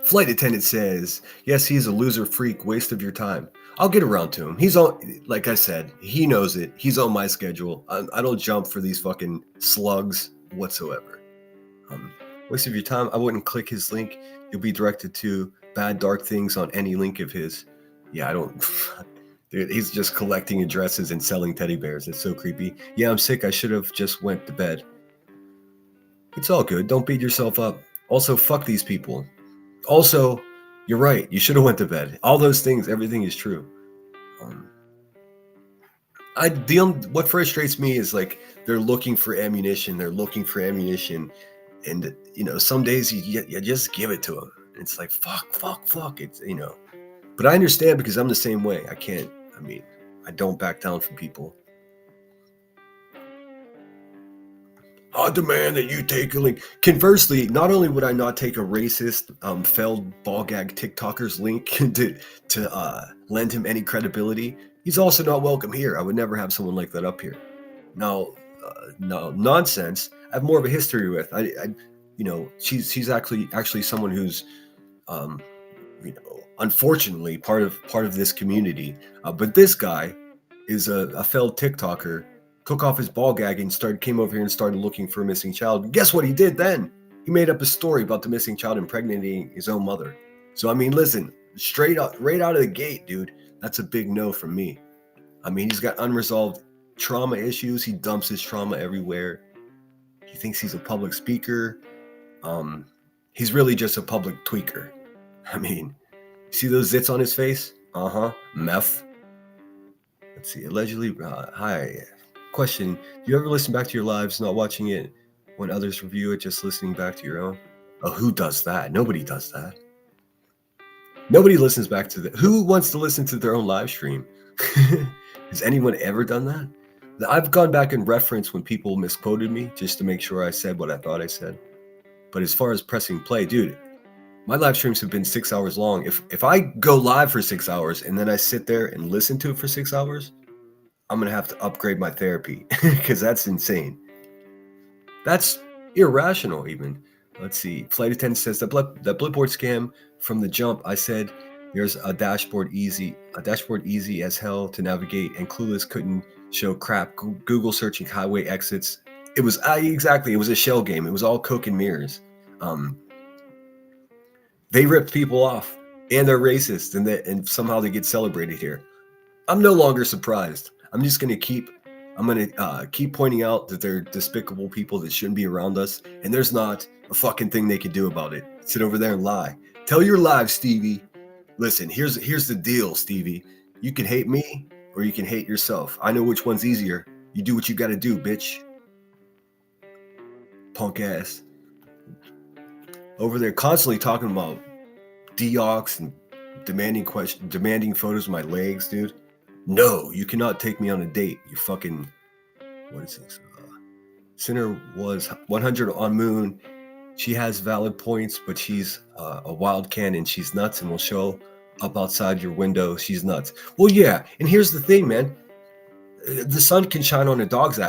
Flight attendant says, "Yes, he's a loser freak, waste of your time." I'll get around to him. He's on, like I said, he knows it. He's on my schedule. I don't jump for these fucking slugs whatsoever. Waste of your time. I wouldn't click his link. You'll be directed to bad, dark things on any link of his. Yeah, I don't. Dude, he's just collecting addresses and selling teddy bears. It's so creepy. Yeah, I'm sick. I should have just went to bed. It's all good. Don't beat yourself up. Also, fuck these people. Also, you're right. You should have went to bed. All those things, everything is true. What frustrates me is like they're looking for ammunition. And some days you just give it to them. It's like fuck. It's But I understand because I'm the same way. I don't back down from people. I demand that you take a link. Conversely, not only would I not take a racist, failed ball gag TikToker's link to lend him any credibility, he's also not welcome here. I would never have someone like that up here. No nonsense. I have more of a history with. She's actually someone who's, unfortunately part of this community. But this guy is a failed TikToker. Took off his ball gag and came over here and started looking for a missing child. Guess what he did then? He made up a story about the missing child impregnating his own mother. So listen, right out of the gate, dude, that's a big no from me. He's got unresolved trauma issues. He dumps his trauma everywhere. He thinks he's a public speaker. He's really just a public tweaker. See those zits on his face? Meth. Let's see. Allegedly, hi. Question, do you ever listen back to your lives, not watching it when others review it, just listening back to your own? Oh, who does that? Nobody does that. Nobody listens back to who wants to listen to their own live stream? Has anyone ever done that? I've gone back and referenced when people misquoted me just to make sure I said what I thought I said. But as far as pressing play, dude, my live streams have been 6 hours long. If I go live for 6 hours and then I sit there and listen to it for 6 hours, I'm going to have to upgrade my therapy because that's insane. That's irrational even. Let's see. Flight attendant says that Blipboard scam from the jump. I said there's a dashboard easy as hell to navigate, and Clueless couldn't show crap. Google searching highway exits. It was exactly. It was a shell game. It was all coke and mirrors. They ripped people off, and they're racist, and somehow they get celebrated here. I'm no longer surprised. I'm going to keep pointing out that they're despicable people that shouldn't be around us, and there's not a fucking thing they can do about it. Sit over there and lie. Tell your lies, Stevie. Listen, here's the deal, Stevie. You can hate me or you can hate yourself. I know which one's easier. You do what you got to do, bitch. Punk ass. Over there constantly talking about deox and demanding photos of my legs, dude. No, you cannot take me on a date. You fucking, what is this? Sinner was 100 on Moon. She has valid points, but she's a wild cannon. She's nuts and will show up outside your window. She's nuts. Well, yeah. And here's the thing, man. The sun can shine on a dog's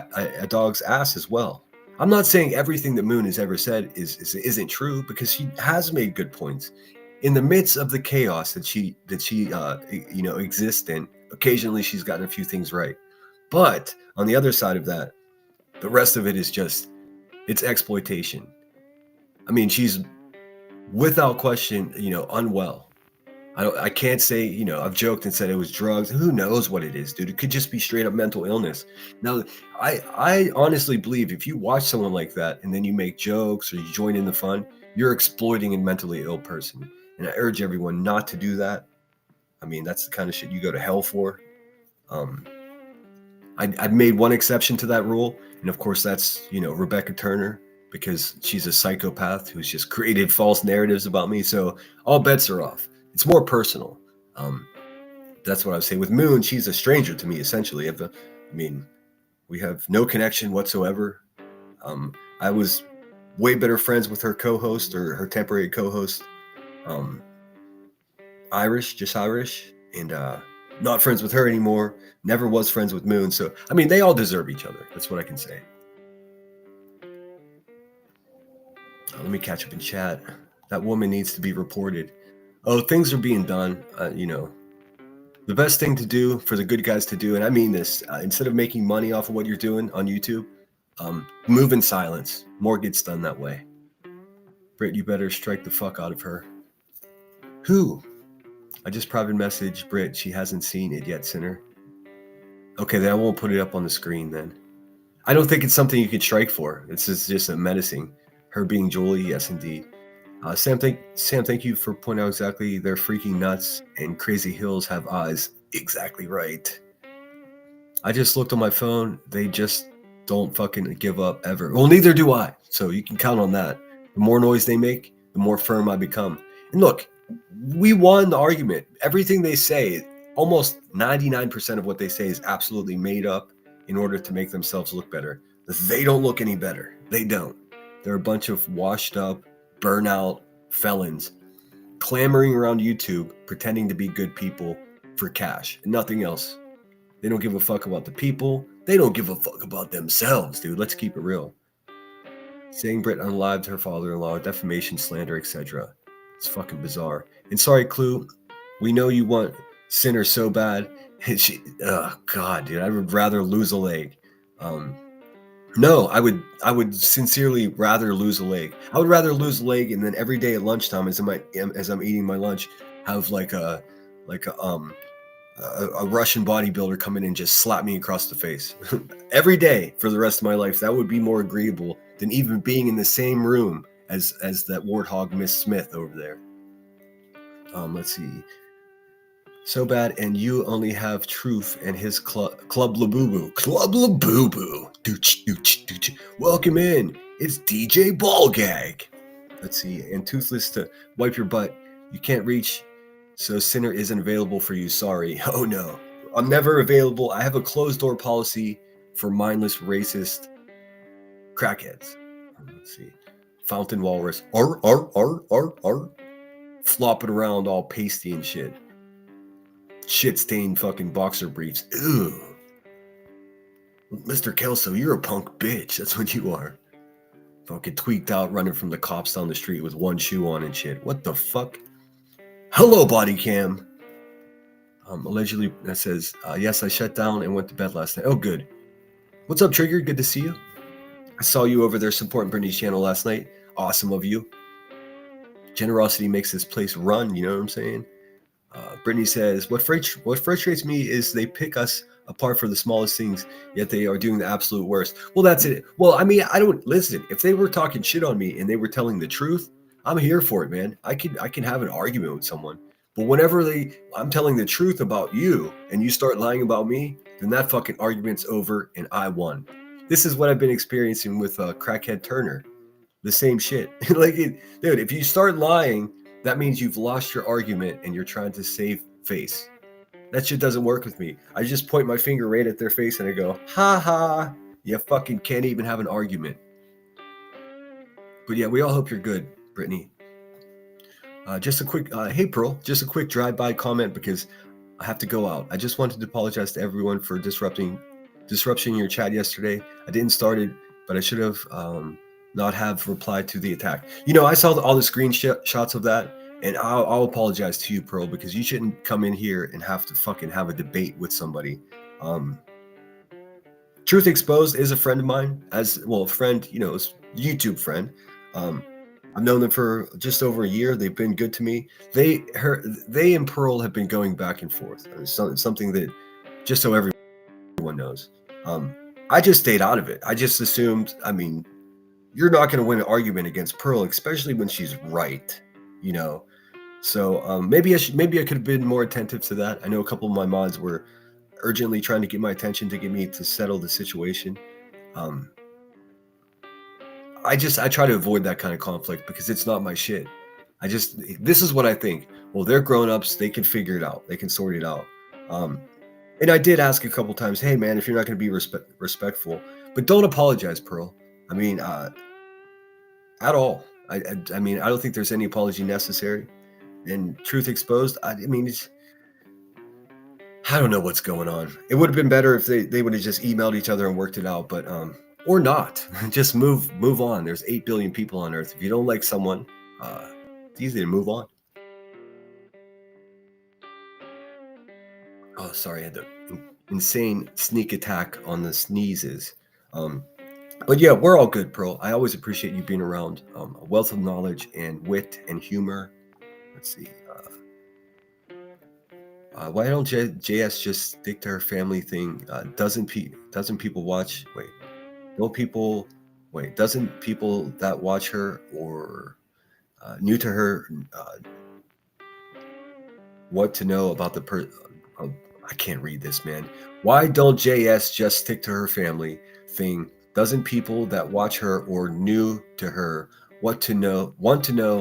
ass as well. I'm not saying everything that Moon has ever said isn't true, because she has made good points. In the midst of the chaos that she exists in, occasionally she's gotten a few things right. But on the other side of that, the rest of it is just, it's exploitation. She's without question, unwell. I can't say, I've joked and said it was drugs. Who knows what it is, dude? It could just be straight up mental illness. Now, I honestly believe if you watch someone like that and then you make jokes or you join in the fun, you're exploiting a mentally ill person. And I urge everyone not to do that. That's the kind of shit you go to hell for. I've made one exception to that rule. And of course, that's, Rebecca Turner. because she's a psychopath who's just created false narratives about me. So all bets are off. It's more personal. That's what I would say. With Moon, she's a stranger to me, essentially. I mean, we have no connection whatsoever. I was way better friends with her co-host, or her temporary co-host, Irish, and not friends with her anymore. Never was friends with Moon. So, I mean, they all deserve each other. That's what I can say. Let me catch up in chat. That woman needs to be reported. Oh, things are being done. The best thing to do for the good guys to do, and I mean this, instead of making money off of what you're doing on YouTube, move in silence. More gets done that way. Britt, you better strike the fuck out of her. Who? I just private messaged Britt. She hasn't seen it yet, Sinner. Okay, then I won't put it up on the screen then. I don't think it's something you can strike for. This is just a menacing. Her being Julie, yes indeed. Sam, thank you for pointing out exactly. They're freaking nuts, and crazy hills have eyes. Exactly right. I just looked on my phone. They just don't fucking give up ever. Well, neither do I. So you can count on that. The more noise they make, the more firm I become. And look, we won the argument. Everything they say, almost 99% of what they say is absolutely made up in order to make themselves look better. They don't look any better. They don't. They're a bunch of washed up, burnout felons clamoring around YouTube, pretending to be good people for cash and nothing else. They don't give a fuck about the people. They don't give a fuck about themselves, dude. Let's keep it real. Saying Britt unalived her father-in-law, defamation, slander, etc. It's fucking bizarre. And sorry, Clue, we know you want Sinner so bad. Oh God, dude, I would rather lose a leg. No, I would sincerely rather lose a leg. I would rather lose a leg, and then every day at lunchtime, as I'm eating my lunch, have like a Russian bodybuilder come in and just slap me across the face every day for the rest of my life. That would be more agreeable than even being in the same room as that warthog Miss Smith over there. Let's see. So bad, and you only have Truth and his Club Labubu. Club Labubu. Dooch, dooch, dooch. Welcome in. It's DJ Ballgag. Let's see. And Toothless to wipe your butt. You can't reach, so Sinner isn't available for you. Sorry. Oh no. I'm never available. I have a closed door policy for mindless, racist crackheads. Let's see. Fountain Walrus. Flopping around all pasty and shit. Shit-stained fucking boxer briefs. Ew. Mr. Kelso, you're a punk bitch. That's what you are. Fucking tweaked out, running from the cops down the street with one shoe on and shit. What the fuck? Hello, body cam. Allegedly, that says, yes, I shut down and went to bed last night. Oh, good. What's up, Trigger? Good to see you. I saw you over there supporting Brittany's channel last night. Awesome of you. Generosity makes this place run, you know what I'm saying? Brittany says, what frustrates me is they pick us apart for the smallest things, yet they are doing the absolute worst. Well, that's it. Well, I mean, I don't listen. If they were talking shit on me and they were telling the truth, I'm here for it, man. I can have an argument with someone. But whenever I'm telling the truth about you and you start lying about me, then that fucking argument's over and I won. This is what I've been experiencing with Crackhead Turner. The same shit. Dude, if you start lying, that means you've lost your argument and you're trying to save face. That shit doesn't work with me. I just point my finger right at their face and I go, ha ha, you fucking can't even have an argument. But yeah, we all hope you're good, Brittany. Just a quick, hey Pearl, just a quick drive-by comment because I have to go out. I just wanted to apologize to everyone for disrupting your chat yesterday. I didn't start it, but I should have not have replied to the attack. You know, I saw all the screenshots of that, and I'll apologize to you, Pearl, because you shouldn't come in here and have to fucking have a debate with somebody. Truth Exposed is a friend of mine, as well, a friend, you know, a YouTube friend. I've known them for just over a year. They've been good to me. They and Pearl have been going back and forth. It's something that, just so everyone knows. I just stayed out of it. I just assumed, I mean, you're not going to win an argument against Pearl, especially when she's right, you know. So maybe I could have been more attentive to that. I know a couple of my mods were urgently trying to get my attention to get me to settle the situation. I try to avoid that kind of conflict because it's not my shit. This is what I think. Well, they're grown-ups, they can figure it out, they can sort it out. And I did ask a couple times, hey man, if you're not going to be respectful, but don't apologize, Pearl. I mean, at all. I mean, I don't think there's any apology necessary. And truth exposed, I mean, I don't know what's going on. It would have been better if they would have just emailed each other and worked it out, but or not. Just move on. There's 8 billion people on Earth. If you don't like someone, it's easy to move on. Oh, sorry, I had the insane sneak attack on the sneezes. But yeah, we're all good, Pearl. I always appreciate you being around. A wealth of knowledge and wit and humor. Let's see. Why don't JS just stick to her family thing? Doesn't people watch? Doesn't people that watch her or new to her what to know about the I can't read this, man. Why don't JS just stick to her family thing? Doesn't people that watch her or new to her want to know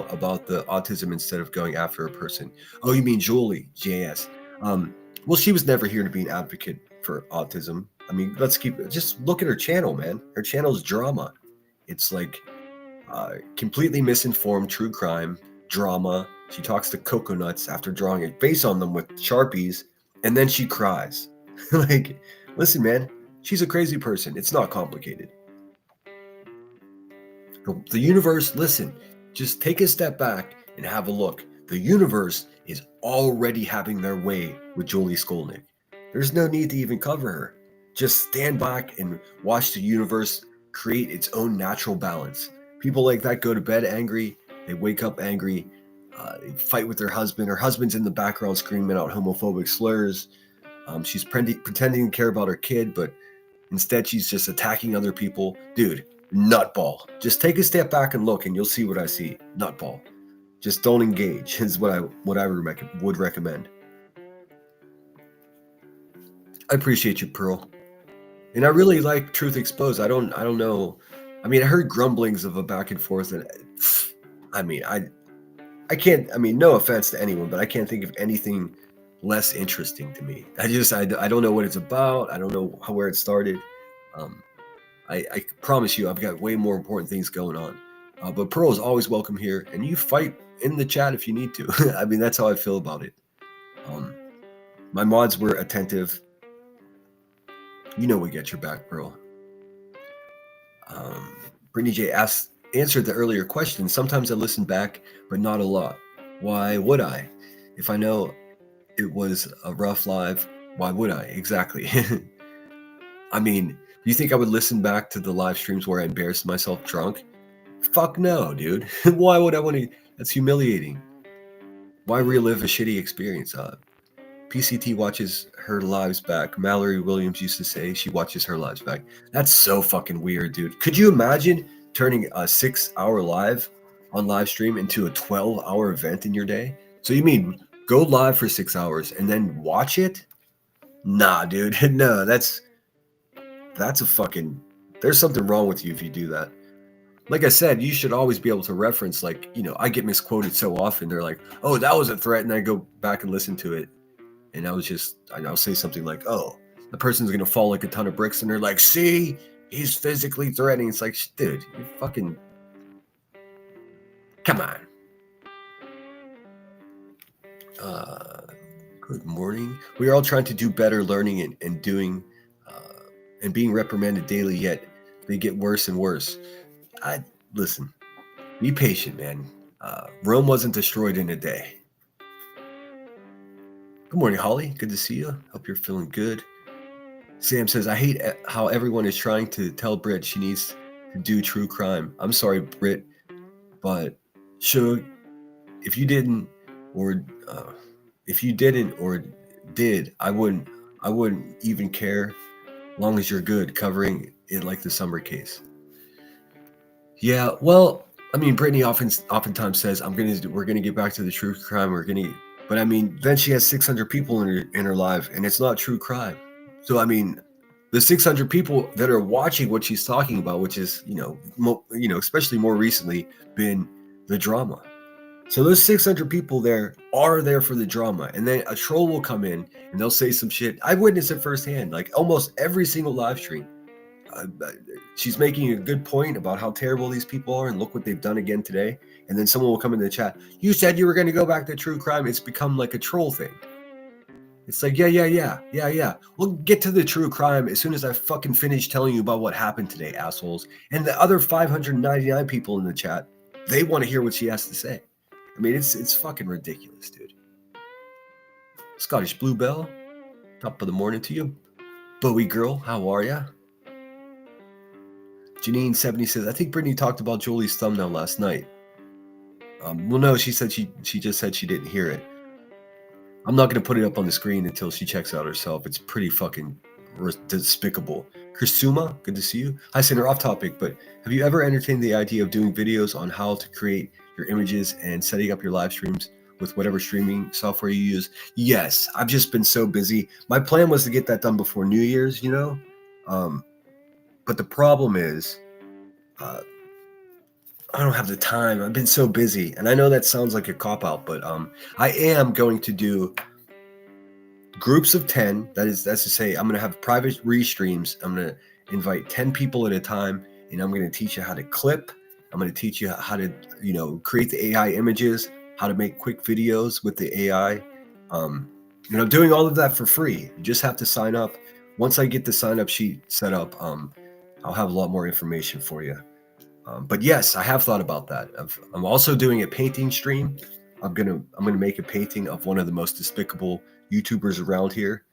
about the autism instead of going after a person? Oh, you mean Julie, JS? Well, she was never here to be an advocate for autism. I mean, just look at her channel, man. Her channel's drama. It's like completely misinformed true crime drama. She talks to coconuts after drawing a face on them with Sharpies, and then she cries. Like, listen, man, she's a crazy person. It's not complicated. The universe, listen, just take a step back and have a look. The universe is already having their way with Julie Skolnick. There's no need to even cover her. Just stand back and watch the universe create its own natural balance. People like that go to bed angry. They wake up angry. They fight with their husband. Her husband's in the background screaming out homophobic slurs. She's pretending to care about her kid, but instead she's just attacking other people. Dude, nutball. Just take a step back and look, and you'll see what I see. Nutball. Just don't engage is what I would recommend. I appreciate you, Pearl. And I really like Truth Exposed. I don't know. I mean, I heard grumblings of a back and forth, and I mean, I can't, I mean, no offense to anyone, but I can't think of anything less interesting to me. I don't know what it's about. I don't know where it started. I promise you, I've got way more important things going on. But Pearl is always welcome here, and you fight in the chat if you need to. I mean, that's how I feel about it. My mods were attentive. You know we get your back, Pearl. Brittany J answered the earlier question. Sometimes I listen back, but not a lot. Why would I? If I know it was a rough live, why would I? Exactly. I mean, do you think I would listen back to the live streams where I embarrassed myself drunk? Fuck no, dude. Why would I want to? That's humiliating. Why relive a shitty experience? PCT watches her lives back. Mallory Williams used to say she watches her lives back. That's so fucking weird, dude. Could you imagine turning a 6-hour live on live stream into a 12-hour event in your day? So you mean go live for 6 hours and then watch it? Nah, dude. No, that's a fucking, there's something wrong with you if you do that. Like I said, you should always be able to reference, like, you know, I get misquoted so often. They're like, oh, that was a threat. And I go back and listen to it. And I'll say something like, oh, the person's going to fall like a ton of bricks. And they're like, see, he's physically threatening. It's like, dude, you fucking, come on. Good morning. We are all trying to do better learning and doing and being reprimanded daily, yet they get worse and worse. Listen, be patient, man. Rome wasn't destroyed in a day. Good morning, Holly. Good to see you. Hope you're feeling good. Sam says, I hate how everyone is trying to tell Britt she needs to do true crime. I'm sorry, Britt, but if you didn't or did, I wouldn't even care, long as you're good covering it like the Summer case. Yeah, well, I mean, Brittany oftentimes says, we're gonna get back to the true crime. But I mean, then she has 600 people in her live, and it's not true crime. So I mean, the 600 people that are watching what she's talking about, which is, especially more recently been the drama. So those 600 people there are there for the drama. And then a troll will come in and they'll say some shit. I've witnessed it firsthand, like almost every single live stream. She's making a good point about how terrible these people are and look what they've done again today. And then someone will come in the chat. You said you were going to go back to true crime. It's become like a troll thing. It's like, yeah. We'll get to the true crime as soon as I fucking finish telling you about what happened today, assholes. And the other 599 people in the chat, they want to hear what she has to say. I mean, it's fucking ridiculous, dude. Scottish Bluebell, top of the morning to you. Bowie girl, how are ya? Janine70 says, I think Brittany talked about Jolie's thumbnail last night. Well, no, she said she just said she didn't hear it. I'm not going to put it up on the screen until she checks out herself. It's pretty fucking despicable. Kursuma, good to see you. Hi, Senator, off topic, but have you ever entertained the idea of doing videos on how to create your images and setting up your live streams with whatever streaming software you use? Yes, I've just been so busy. My plan was to get that done before New Year's, but the problem is I don't have the time. I've been so busy, and I know that sounds like a cop-out, but I am going to do groups of 10. That's to say, I'm going to have private restreams. I'm going to invite 10 people at a time, and I'm going to teach you how to clip. I'm going to teach you how to, create the AI images, how to make quick videos with the AI. Doing all of that for free. You just have to sign up. Once I get the sign-up sheet set up, I'll have a lot more information for you. But yes, I have thought about that. I'm also doing a painting stream. I'm gonna make a painting of one of the most despicable YouTubers around here.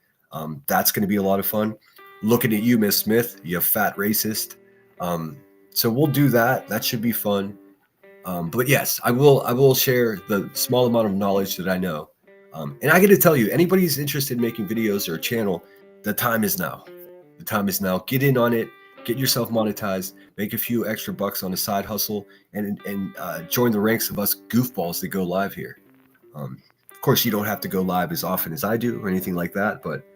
That's gonna be a lot of fun. Looking at you, Miss Smith, you fat racist. So we'll do that. That should be fun. But yes, I will share the small amount of knowledge that I know. And I got to tell you, anybody who's interested in making videos or a channel, the time is now. The time is now. Get in on it. Get yourself monetized. Make a few extra bucks on a side hustle, and join the ranks of us goofballs that go live here. Of course, you don't have to go live as often as I do or anything like that, but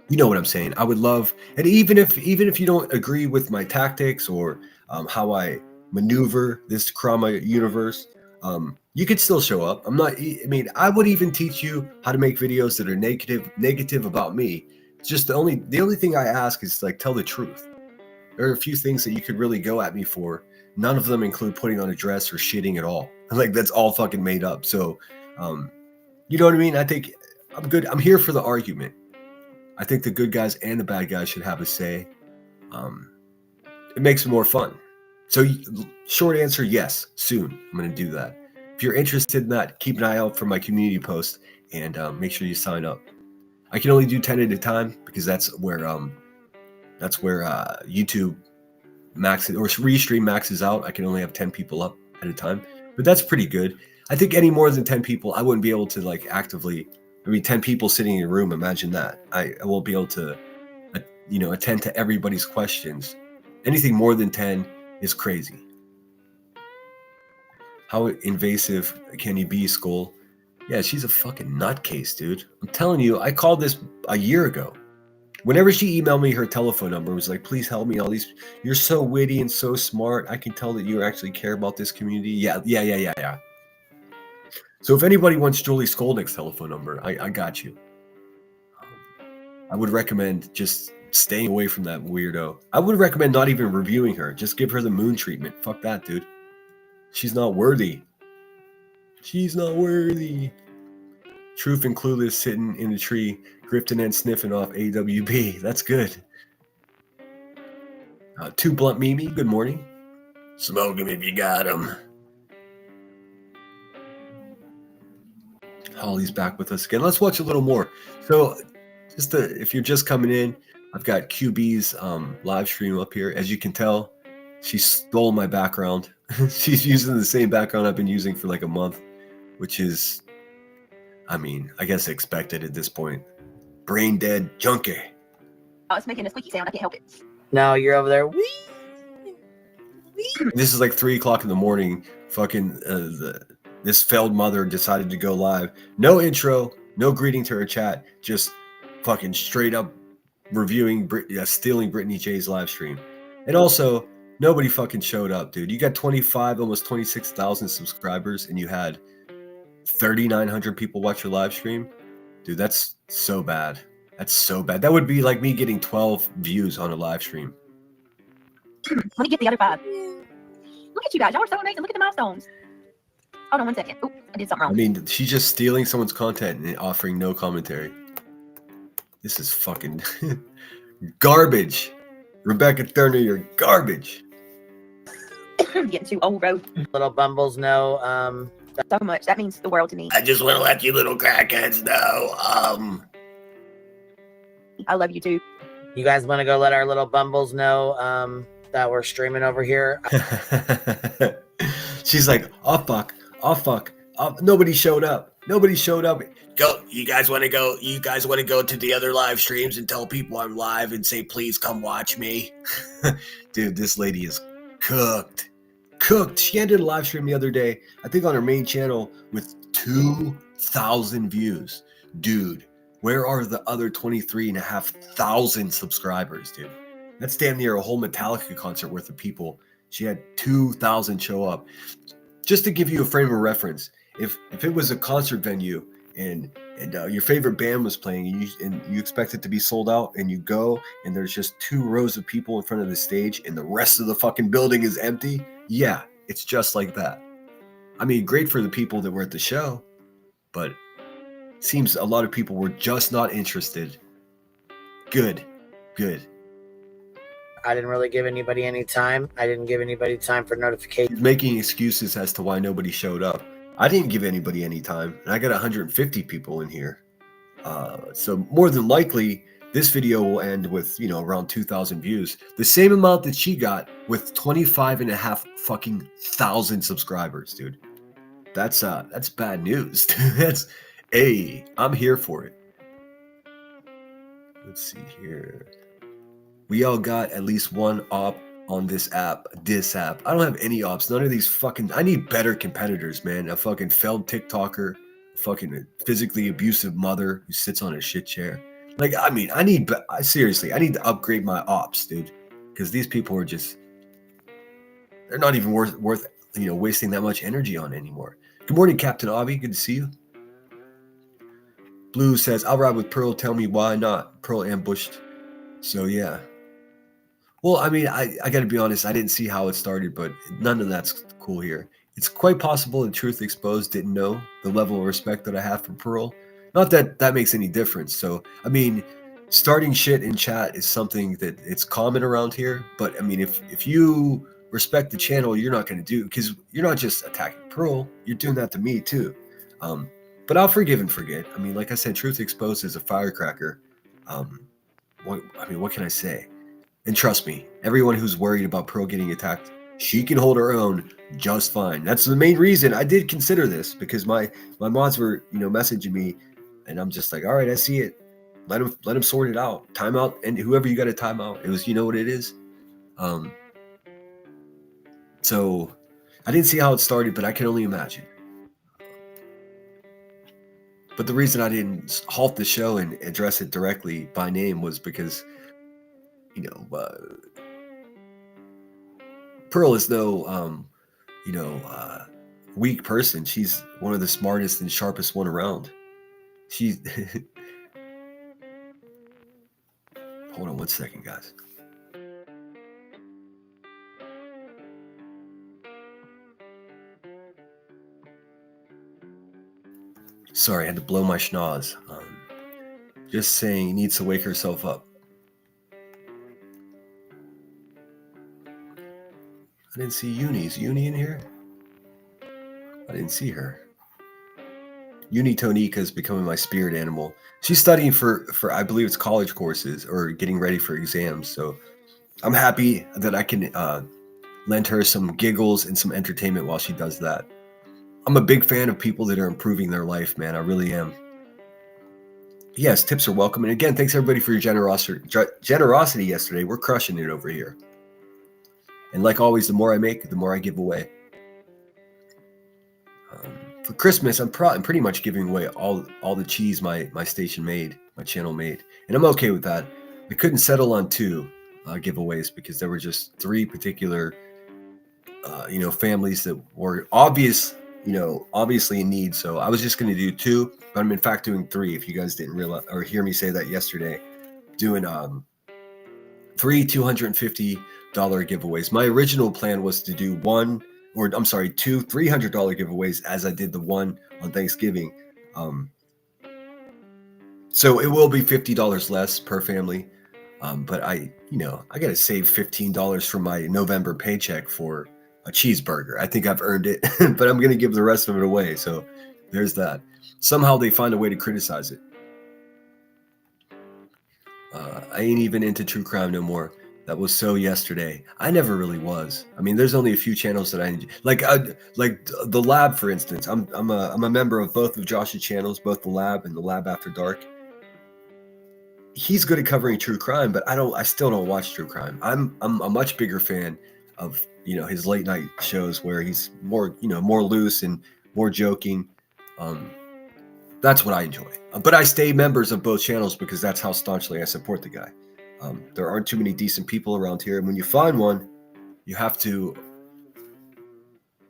you know what I'm saying. I would love, and even if you don't agree with my tactics or how I maneuver this Krama universe, you could still show up. I would even teach you how to make videos that are negative about me. It's just the only thing I ask is like, tell the truth. There are a few things that you could really go at me for. None of them include putting on a dress or shitting at all. Like, that's all fucking made up. So, you know what I mean? I think I'm good. I'm here for the argument. I think the good guys and the bad guys should have a say. It makes it more fun. So short answer, yes, soon. I'm going to do that. If you're interested in that, keep an eye out for my community post and make sure you sign up. I can only do 10 at a time because that's where YouTube maxes or Restream maxes out. I can only have 10 people up at a time, but that's pretty good. I think any more than 10 people, I wouldn't be able to like actively. 10 people sitting in a room. Imagine that. I won't be able to, attend to everybody's questions. Anything more than 10 is crazy. How invasive can you be, Skull? Yeah, she's a fucking nutcase, dude. I'm telling you, I called this a year ago. Whenever she emailed me her telephone number, it was like, please help me. You're so witty and so smart. I can tell that you actually care about this community. Yeah. So if anybody wants Julie Skolnick's telephone number, I got you. I would recommend just staying away from that weirdo. I would recommend not even reviewing her. Just give her the moon treatment. Fuck that, dude. She's not worthy. She's not worthy. Truth and Clueless sitting in the tree, grifting and sniffing off AWB. That's good. Too Blunt Mimi, good morning. Smoke him if you got him. Holly's back with us again. Let's watch a little more. So, if you're just coming in, I've got QB's live stream up here. As you can tell, she stole my background. She's using the same background I've been using for like a month, which is, I guess expected at this point. Brain dead junkie. Oh, it's making a squeaky sound. I can't help it. No, you're over there. This is like 3:00 in the morning. Fucking this failed mother decided to go live. No intro, no greeting to her chat. Just fucking straight up reviewing, stealing Brittany J's live stream. And also, nobody fucking showed up, dude. You got 25, almost 26,000 subscribers, and you had 3,900 people watch your live stream. Dude, that's so bad. That's so bad. That would be like me getting 12 views on a live stream. Let me get the other 5. Look at you guys. Y'all are so amazing. Look at the milestones. Hold on 1 second. Oh, I did something I wrong. mean, she's just stealing someone's content and offering no commentary. This is fucking garbage. Rebecca Thurner, you're garbage. I'm getting too old, bro. Little bumbles know. So much. That means the world to me. I just want to let you little crackheads know. I love you too. You guys want to go let our little bumbles know that we're streaming over here? She's like, oh fuck, nobody showed up. Go, you guys want to go to the other live streams and tell people I'm live and say, please come watch me. Dude, this lady is cooked. She ended a live stream the other day, I think on her main channel, with 2,000 views. Dude, where are the other 23,500 subscribers, dude? That's damn near a whole Metallica concert worth of people. She had 2,000 show up. Just to give you a frame of reference, if it was a concert venue and your favorite band was playing and you expect it to be sold out, and you go and there's just 2 rows of people in front of the stage and the rest of the fucking building is empty, yeah, it's just like that. I mean, great for the people that were at the show, but seems a lot of people were just not interested. Good. I didn't really give anybody any time. I didn't give anybody time for notifications. He's making excuses as to why nobody showed up. I didn't give anybody any time, and I got 150 people in here. So more than likely, this video will end with, around 2,000 views. The same amount that she got with 25,500 fucking subscribers, dude. That's bad news. I'm here for it. Let's see here. We all got at least one op on this app. I don't have any ops. None of these fucking... I need better competitors, man. A fucking failed TikToker, a fucking physically abusive mother who sits on a shit chair. Like, I mean, I need to upgrade my ops, dude. Because these people are just... They're not even worth wasting that much energy on anymore. Good morning, Captain Avi. Good to see you. Blue says, I'll ride with Pearl. Tell me why not. Pearl ambushed. So, yeah. Well, I mean, I got to be honest. I didn't see how it started, but none of that's cool here. It's quite possible that Truth Exposed didn't know the level of respect that I have for Pearl. Not that that makes any difference. So, I mean, starting shit in chat is something that it's common around here. But, I mean, if you respect the channel, you're not going to do... Because you're not just attacking Pearl. You're doing that to me, too. But I'll forgive and forget. I mean, like I said, Truth Exposed is a firecracker. What can I say? And trust me, everyone who's worried about Pearl getting attacked, she can hold her own just fine. That's the main reason I did consider this, because my mods were, messaging me, and I'm just like, all right, I see it. Let him sort it out. Timeout, and whoever you got to time out. It was, what it is. So I didn't see how it started, but I can only imagine. But the reason I didn't halt the show and address it directly by name was because, Pearl is no, weak person. She's one of the smartest and sharpest one around. She's... Hold on 1 second, guys. Sorry, I had to blow my schnoz. Just saying, needs to wake herself up. I didn't see Uni. Is Uni in here? I didn't see her. Uni Tonika is becoming my spirit animal. She's studying for I believe it's college courses or getting ready for exams. So I'm happy that I can lend her some giggles and some entertainment while she does that. I'm a big fan of people that are improving their life, man. I really am. Yes, tips are welcome. And again, thanks everybody for your generosity yesterday. We're crushing it over here. And like always, the more I make, the more I give away. For Christmas, I'm pretty much giving away all the cheese my station made, my channel made. And I'm okay with that. I couldn't settle on 2 giveaways because there were just 3 particular, families that were obviously in need. So I was just going to do 2, but I'm in fact doing 3. If you guys didn't realize or hear me say that yesterday, doing 3 $250 giveaways. My original plan was to do 2 $300 giveaways, as I did the one on Thanksgiving. So it will be $50 less per family. But I got to save $15 from my November paycheck for a cheeseburger. I think I've earned it, but I'm going to give the rest of it away. So there's that. Somehow they find a way to criticize it. I ain't even into true crime no more. That was so yesterday. I never really was. I mean, there's only a few channels that I enjoy. Like the Lab, for instance. I'm a member of both of Josh's channels, both the Lab and the Lab After Dark. He's good at covering true crime, but I still don't watch true crime. I'm a much bigger fan of his late night shows where he's more loose and more joking. That's what I enjoy. But I stay members of both channels because that's how staunchly I support the guy. There aren't too many decent people around here, and when you find one, you have to.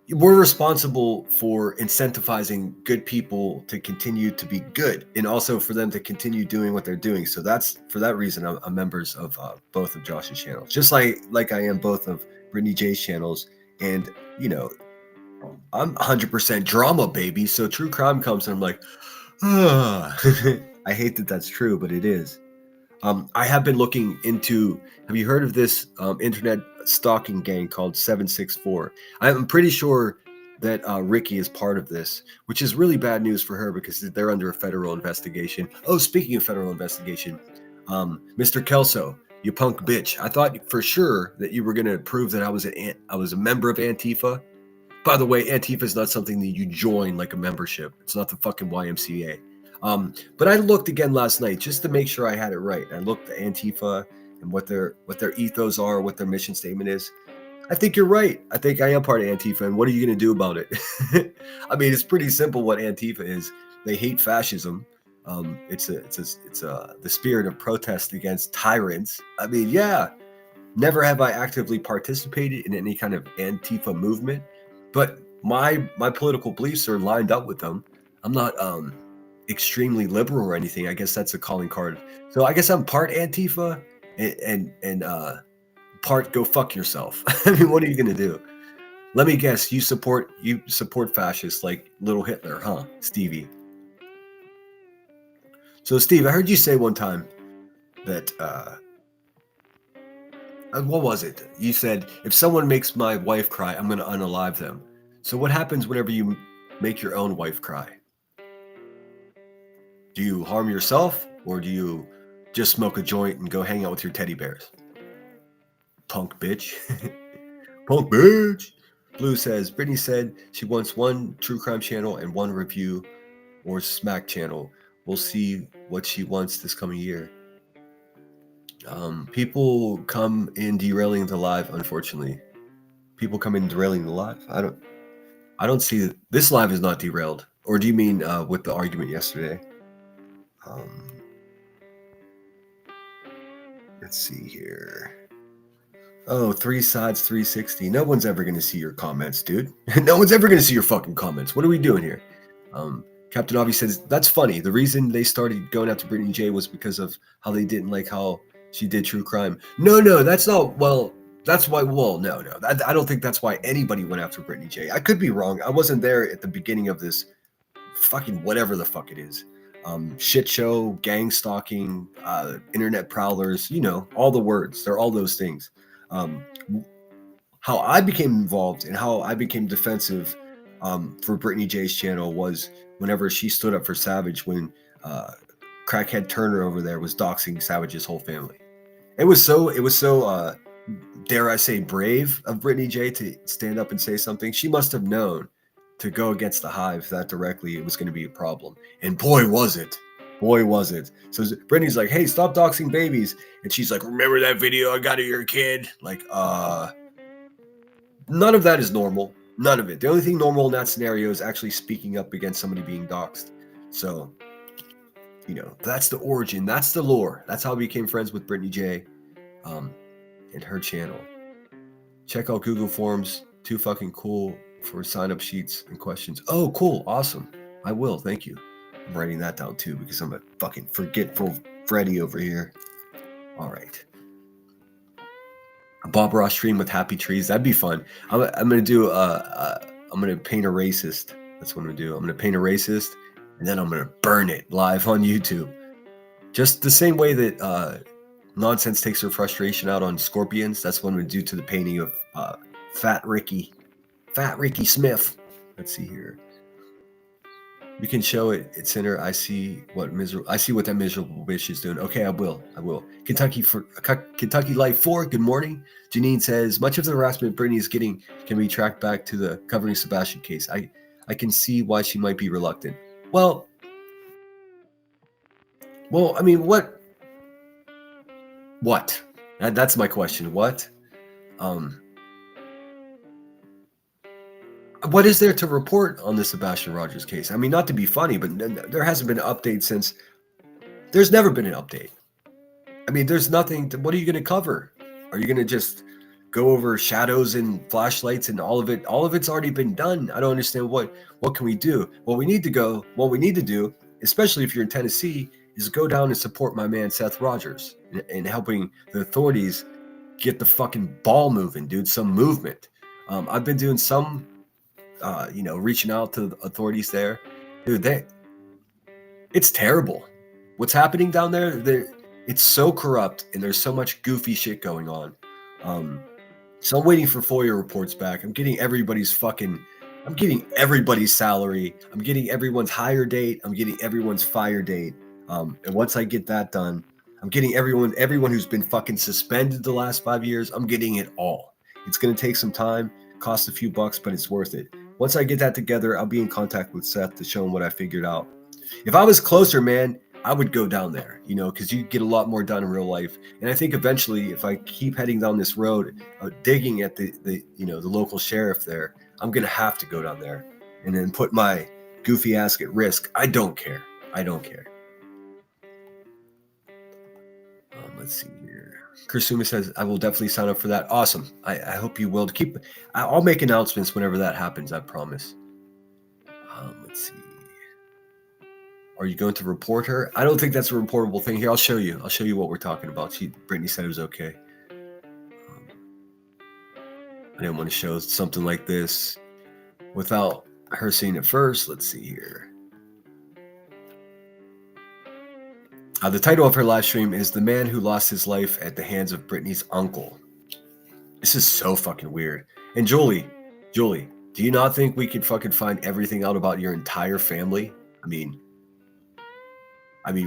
We're responsible for incentivizing good people to continue to be good, and also for them to continue doing what they're doing. So that's for that reason I'm members of both of Josh's channels, just like I am both of Brittany J's channels. And I'm 100% drama, baby. So true crime comes, and I'm like, I hate that that's true, but it is. I have been looking into. Have you heard of this internet stalking gang called 764? I'm pretty sure that Ricky is part of this, which is really bad news for her because they're under a federal investigation. Oh, speaking of federal investigation, Mr. Kelso, you punk bitch! I thought for sure that you were going to prove that I was a member of Antifa. By the way, Antifa is not something that you join like a membership. It's not the fucking YMCA. But I looked again last night just to make sure I had it right. I looked at Antifa and what their ethos are, what their mission statement is. I think you're right. I think I am part of Antifa. And what are you going to do about it? I mean, it's pretty simple what Antifa is. They hate fascism. It's the spirit of protest against tyrants. I mean, yeah, never have I actively participated in any kind of Antifa movement, but my political beliefs are lined up with them. I'm not extremely liberal or anything. I guess that's a calling card. So I guess I'm part Antifa and part go fuck yourself. I mean, what are you gonna do? Let me guess, you support fascists like little Hitler, huh, Stevie? So Steve, I heard you say one time that what was it? You said, if someone makes my wife cry, I'm gonna unalive them. So what happens whenever you make your own wife cry? Do you harm yourself, or do you just smoke a joint and go hang out with your teddy bears? Punk bitch. Punk bitch. Blue says, Brittany said she wants one true crime channel and one review or smack channel. We'll see what she wants this coming year. People come in derailing the live, unfortunately. People come in derailing the live. I don't see that. This live is not derailed. Or do you mean with the argument yesterday? Let's see here. Oh, 3 sides, 360. No one's ever going to see your comments, dude. No one's ever going to see your fucking comments. What are we doing here? Captain Avi says, that's funny. The reason they started going after Brittany J was because of how they didn't like how she did true crime. No, that's not. Well, that's why. Well, no. I don't think that's why anybody went after Brittany J. I could be wrong. I wasn't there at the beginning of this fucking whatever the fuck it is. Shit show, gang stalking, internet prowlers, all the words. They're all those things. How I became involved and how I became defensive for Brittany J's channel was whenever she stood up for Savage when crackhead Turner over there was doxing Savage's whole family. It was so dare I say brave of Brittany J to stand up and say something. She must have known to go against the hive that directly it was going to be a problem. And boy was it. So Brittany's like, hey, stop doxing babies. And she's like, remember that video I got of your kid? Like, none of that is normal. None of it. The only thing normal in that scenario is actually speaking up against somebody being doxed. So you know, that's the origin, that's the lore. That's how I became friends with Brittany J. And her channel. Check out Google Forms, too fucking cool for sign-up sheets and questions. Oh, cool, awesome. I will, thank you. I'm writing that down too because I'm a fucking forgetful Freddy over here. All right. A Bob Ross stream with happy trees. That'd be fun. I'm gonna do I'm gonna paint a racist. That's what I'm gonna do. I'm gonna paint a racist and then I'm gonna burn it live on YouTube. Just the same way that Nonsense takes her frustration out on scorpions. That's what I'm gonna do to the painting of Fat Ricky Smith. Let's see here. You can show it. It's in her. I see what that miserable bitch is doing. Okay, I will. Kentucky Life 4. Good morning. Janine says much of the harassment Brittany is getting can be tracked back to the covering Sebastian case. I can see why she might be reluctant. Well, I mean, what? That's my question. What? What is there to report on the Sebastian Rogers case? I mean, not to be funny, but there hasn't been an update since. There's never been an update. I mean, there's nothing. What are you going to cover? Are you going to just go over shadows and flashlights and all of it? All of it's already been done. I don't understand what can we do? What we need to do, especially if you're in Tennessee, is go down and support my man Seth Rogers in helping the authorities get the fucking ball moving, dude. Some movement. I've been doing some. Reaching out to the authorities there, dude. It's terrible. What's happening down there? It's so corrupt, and there's so much goofy shit going on. So I'm waiting for FOIA reports back. I'm getting everybody's salary. I'm getting everyone's hire date. I'm getting everyone's fire date. And once I get that done, I'm getting everyone who's been fucking suspended the last 5 years. I'm getting it all. It's gonna take some time, cost a few bucks, but it's worth it. Once I get that together, I'll be in contact with Seth to show him what I figured out. If I was closer, man, I would go down there, because you get a lot more done in real life. And I think eventually, if I keep heading down this road, digging at the local sheriff there, I'm gonna have to go down there and then put my goofy ass at risk. I don't care. Let's see here. Kursuma says, I will definitely sign up for that. Awesome. I hope you will. I'll make announcements whenever that happens. I promise. Let's see. Are you going to report her? I don't think that's a reportable thing. Here, I'll show you. I'll show you what we're talking about. Brittany said it was okay. I didn't want to show something like this without her seeing it first. Let's see here. The title of her live stream is The Man Who Lost His Life at the Hands of Brittany's Uncle. This is so fucking weird. And Julie, do you not think we could fucking find everything out about your entire family? I mean,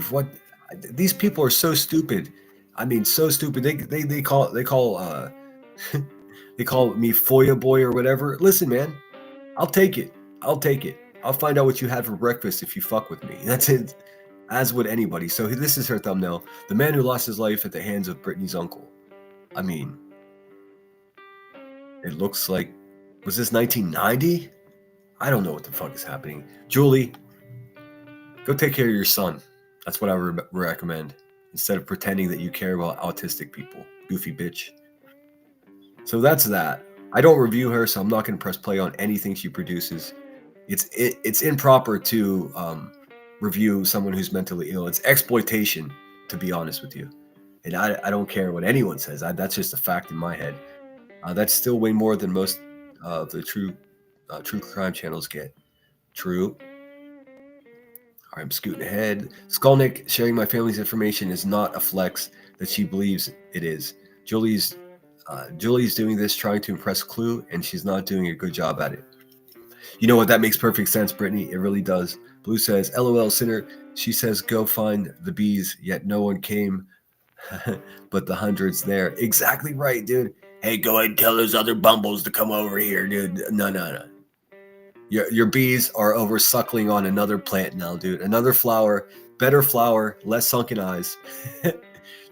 what? These people are so stupid. I mean, so stupid. They call they call me FOIA boy or whatever. Listen, man, I'll take it. I'll find out what you had for breakfast if you fuck with me. That's it. As would anybody. So this is her thumbnail. The man who lost his life at the hands of Brittany's uncle. I mean, it looks like, was this 1990? I don't know what the fuck is happening. Julie, go take care of your son. That's what I recommend. Instead of pretending that you care about autistic people. Goofy bitch. So that's that. I don't review her, so I'm not going to press play on anything she produces. It's improper to review someone who's mentally ill. It's exploitation, to be honest with you. And I don't care what anyone says. That's just a fact in my head. That's still way more than most of the true crime channels get. True. All right, I'm scooting ahead. Skolnick, sharing my family's information is not a flex that she believes it is. Julie's doing this trying to impress Clue, and she's not doing a good job at it. You know what? That makes perfect sense, Brittany. It really does. Blue says, LOL, sinner. She says, go find the bees, yet no one came, but the hundreds there. Exactly right, dude. Hey, go ahead and tell those other bumbles to come over here, dude. No. Your bees are over suckling on another plant now, dude. Another flower, better flower, less sunken eyes.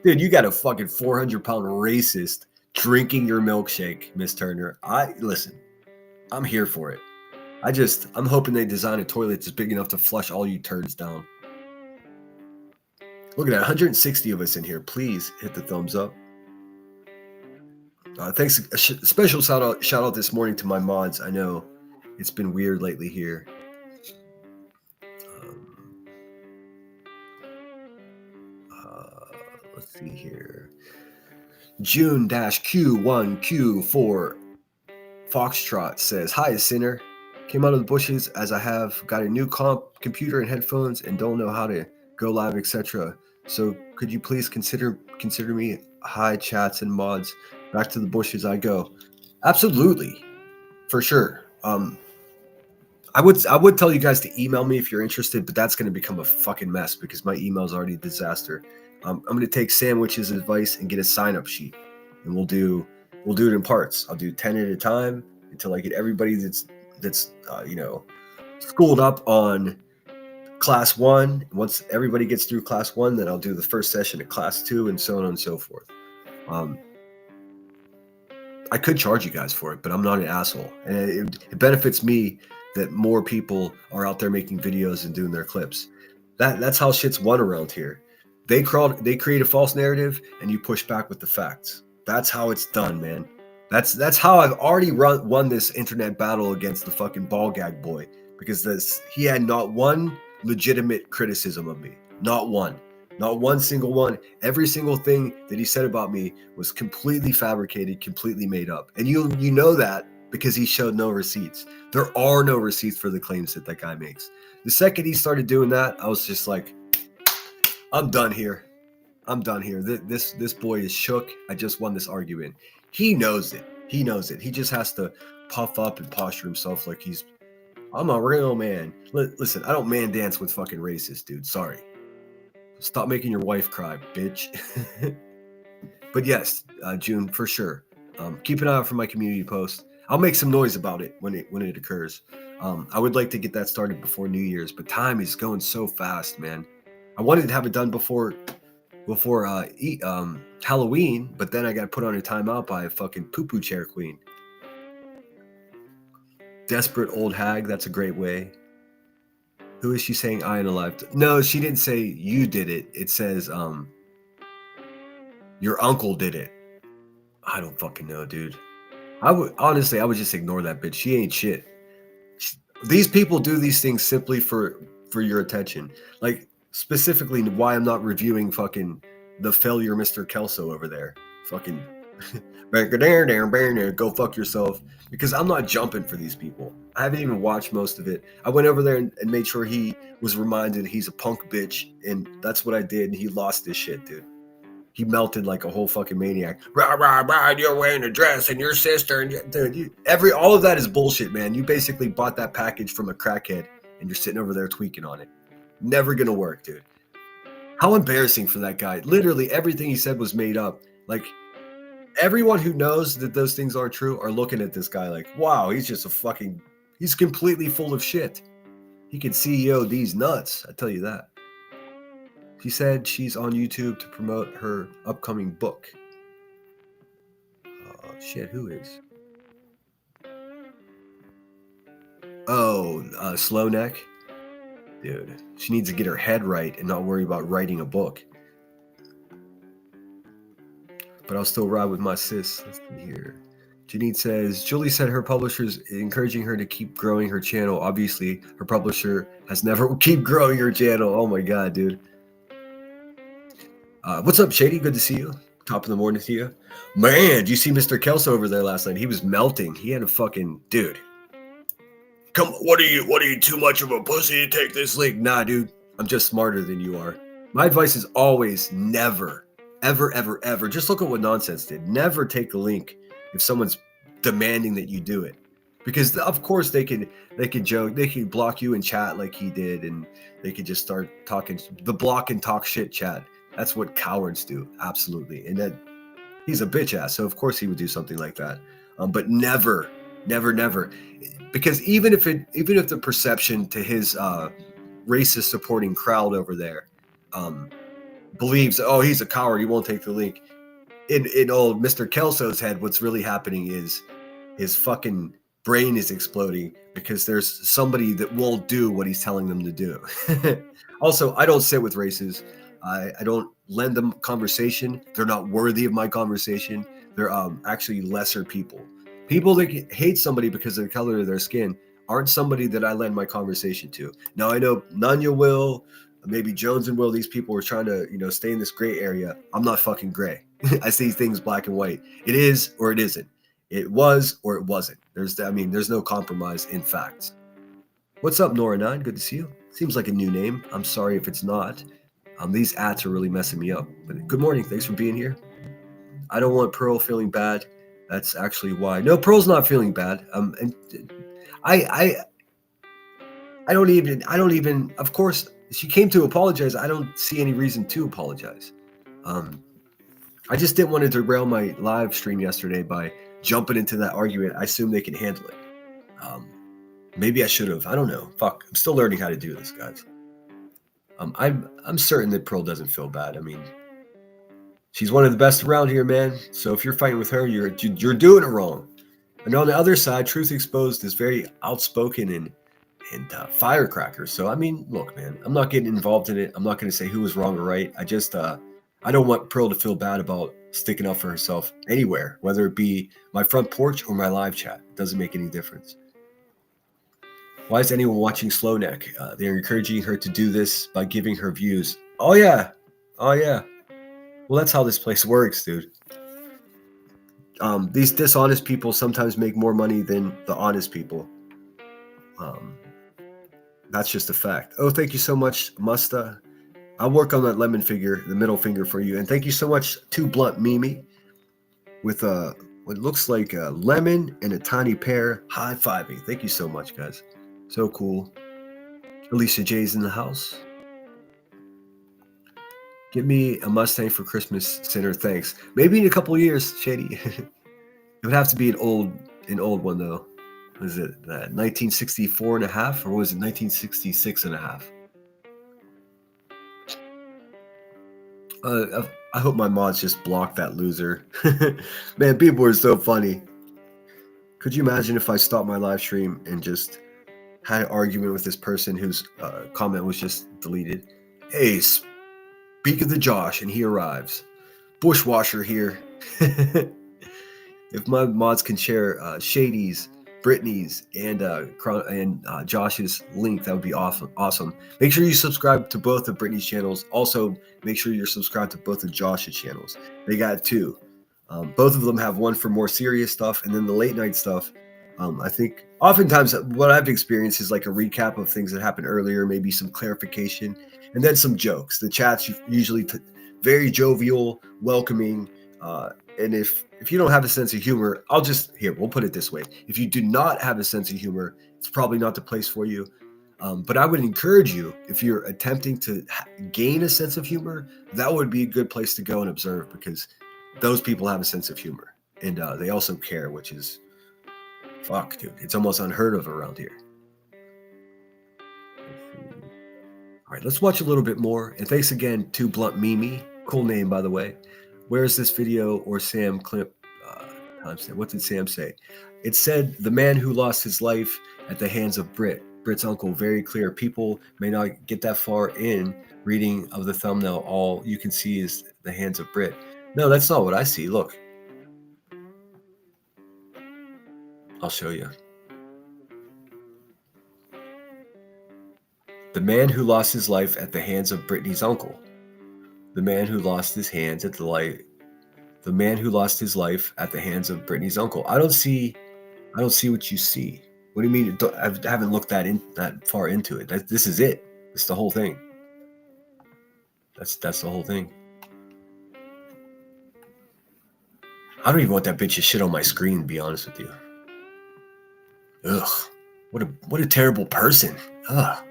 Dude, you got a fucking 400-pound racist drinking your milkshake, Miss Turner. Listen, I'm here for it. I'm hoping they design a toilet that's big enough to flush all you turds down. Look at that, 160 of us in here. Please hit the thumbs up. Thanks. A special shout out this morning to my mods. I know it's been weird lately here. Let's see here. June-Q1Q4 Foxtrot says, "Hi, Sinner. Came out of the bushes as I have got a new computer and headphones and don't know how to go live, etc. So could you please consider me? Hi, chats and mods. Back to the bushes I go." Absolutely, for sure. I would tell you guys to email me if you're interested, but that's going to become a fucking mess because my email is already a disaster. I'm going to take Sandwich's advice and get a sign-up sheet, and we'll do it in parts. I'll do 10 at a time until I get everybody that's schooled up on class 1. Once everybody gets through class 1, then I'll do the first session at class 2, and so on and so forth. I could charge you guys for it, but I'm not an asshole, and it benefits me that more people are out there making videos and doing their clips. That's how shit's won around here. They create a false narrative, and you push back with the facts. That's how it's done, man. That's how I've already won this internet battle against the fucking ball gag boy, because he had not one legitimate criticism of me. Not one single one. Every single thing that he said about me was completely fabricated, completely made up. And you know that because he showed no receipts. There are no receipts for the claims that guy makes. The second he started doing that, I was just like, I'm done here. This boy is shook. I just won this argument. He knows it. He just has to puff up and posture himself like I'm a real man. Listen, I don't man dance with fucking racists, dude. Sorry. Stop making your wife cry, bitch. But yes, June, for sure. Keep an eye out for my community post. I'll make some noise about it when it occurs. I would like to get that started before New Year's, but time is going so fast, man. I wanted to have it done before Halloween, but then I got put on a timeout by a fucking poo-poo chair queen. Desperate old hag, that's a great way. Who is she saying I am alive to? No, she didn't say you did it. It says your uncle did it. I don't fucking know, dude. I would just ignore that bitch. She ain't shit. These people do these things simply for your attention. Like, specifically why I'm not reviewing fucking the failure Mr. Kelso over there. Fucking go fuck yourself. Because I'm not jumping for these people. I haven't even watched most of it. I went over there and made sure he was reminded he's a punk bitch, and that's what I did, and he lost his shit, dude. He melted like a whole fucking maniac. Rah, rah, rah, you're wearing a dress, and your sister, and dude, all of that is bullshit, man. You basically bought that package from a crackhead, and you're sitting over there tweaking on it. Never gonna work, dude. How embarrassing for that guy. Literally everything he said was made up. Like, everyone who knows that those things aren't true are looking at this guy like, wow, he's just he's completely full of shit. He could CEO these nuts, I tell you that. She said she's on YouTube to promote her upcoming book. Oh, shit, who is? Oh, Slow Neck. Dude, she needs to get her head right and not worry about writing a book. But I'll still ride with my sis. Let's see here. Janine says, Julie said her publisher's encouraging her to keep growing her channel. Obviously, her publisher has never keep growing her channel. Oh my God, dude. What's up, Shady? Good to see you. Top of the morning to you. Man, did you see Mr. Kelso over there last night? He was melting. He had a fucking dude. Come, what are you too much of a pussy to take this link? Nah, dude. I'm just smarter than you are. My advice is always never, ever, ever, ever. Just look at what Nonsense did. Never take the link if someone's demanding that you do it. Because of course they can joke, they can block you in chat like he did, and they could just start talking the block and talk shit chat. That's what cowards do, absolutely. And that he's a bitch ass, so of course he would do something like that. But never, never, never. Because even if the perception to his racist supporting crowd over there believes, oh, he's a coward, he won't take the link. In old Mr. Kelso's head, what's really happening is his fucking brain is exploding because there's somebody that won't do what he's telling them to do. Also, I don't sit with races. I don't lend them conversation. They're not worthy of my conversation. They're actually lesser people. People that hate somebody because of the color of their skin aren't somebody that I lend my conversation to. Now, I know Nanya will, maybe Jones and Will, these people are trying to, stay in this gray area. I'm not fucking gray. I see things black and white. It is or it isn't. It was or it wasn't. There's no compromise in facts. What's up, Nora9? Good to see you. Seems like a new name. I'm sorry if it's not. These ads are really messing me up. But good morning. Thanks for being here. I don't want Pearl feeling bad. That's actually why. No, Pearl's not feeling bad. And I don't even, of course, she came to apologize. I don't see any reason to apologize. I just didn't want to derail my live stream yesterday by jumping into that argument. I assume they can handle it. Maybe I should have. I don't know. Fuck. I'm still learning how to do this, guys. I'm certain that Pearl doesn't feel bad. I mean, she's one of the best around here, man. So if you're fighting with her, you're doing it wrong. And on the other side, Truth Exposed is very outspoken and firecracker. So I mean, look, man, I'm not getting involved in it. I'm not going to say who was wrong or right. I just I don't want Pearl to feel bad about sticking up for herself anywhere, whether it be my front porch or my live chat. It doesn't make any difference. Why is anyone watching Slowneck? They're encouraging her to do this by giving her views. Oh yeah. Well, that's how this place works, dude. These dishonest people sometimes make more money than the honest people. That's just a fact. Oh, thank you so much, Musta. I'll work on that lemon finger, the middle finger for you. And thank you so much to Blunt Mimi with what looks like a lemon and a tiny pear high-fiving. Thank you so much, guys. So cool. Alicia J's in the house. Give me a Mustang for Christmas, Sinner. Thanks. Maybe in a couple of years, Shady. It would have to be an old one though. Was it 1964 and a half, or was it 1966 and a half? I hope my mods just blocked that loser. Man, people are so funny. Could you imagine if I stopped my live stream and just had an argument with this person whose comment was just deleted? Hey, speak of the Josh, and he arrives. Bushwasher here. If my mods can share Shady's, Brittany's, and Josh's link, that would be awesome. Make sure you subscribe to both of Brittany's channels. Also, make sure you're subscribed to both of Josh's channels. They got two. Both of them have one for more serious stuff, and then the late night stuff. I think oftentimes what I've experienced is like a recap of things that happened earlier, maybe some clarification, and then some jokes. The chat's usually very jovial, welcoming, and if you don't have a sense of humor, we'll put it this way. If you do not have a sense of humor, it's probably not the place for you. But I would encourage you, if you're attempting to gain a sense of humor, that would be a good place to go and observe, because those people have a sense of humor, and they also care, which is, fuck, dude, it's almost unheard of around here. All right, let's watch a little bit more. And thanks again to Blunt Mimi. Cool name, by the way. Where is this video or Sam clip? What did Sam say? It said, the man who lost his life at the hands of Brit's uncle. Very clear. People may not get that far in reading of the thumbnail. All you can see is the hands of Brit. No, that's not what I see. Look. I'll show you. The man who lost his life at the hands of Brittany's uncle. The man who lost his hands at the man who lost his life at the hands of Brittany's uncle. I don't see what you see. What do you mean? I haven't looked that far into it. This is it. It's the whole thing. That's the whole thing. I don't even want that bitch's shit on my screen, to be honest with you. Ugh. What a terrible person. Ugh.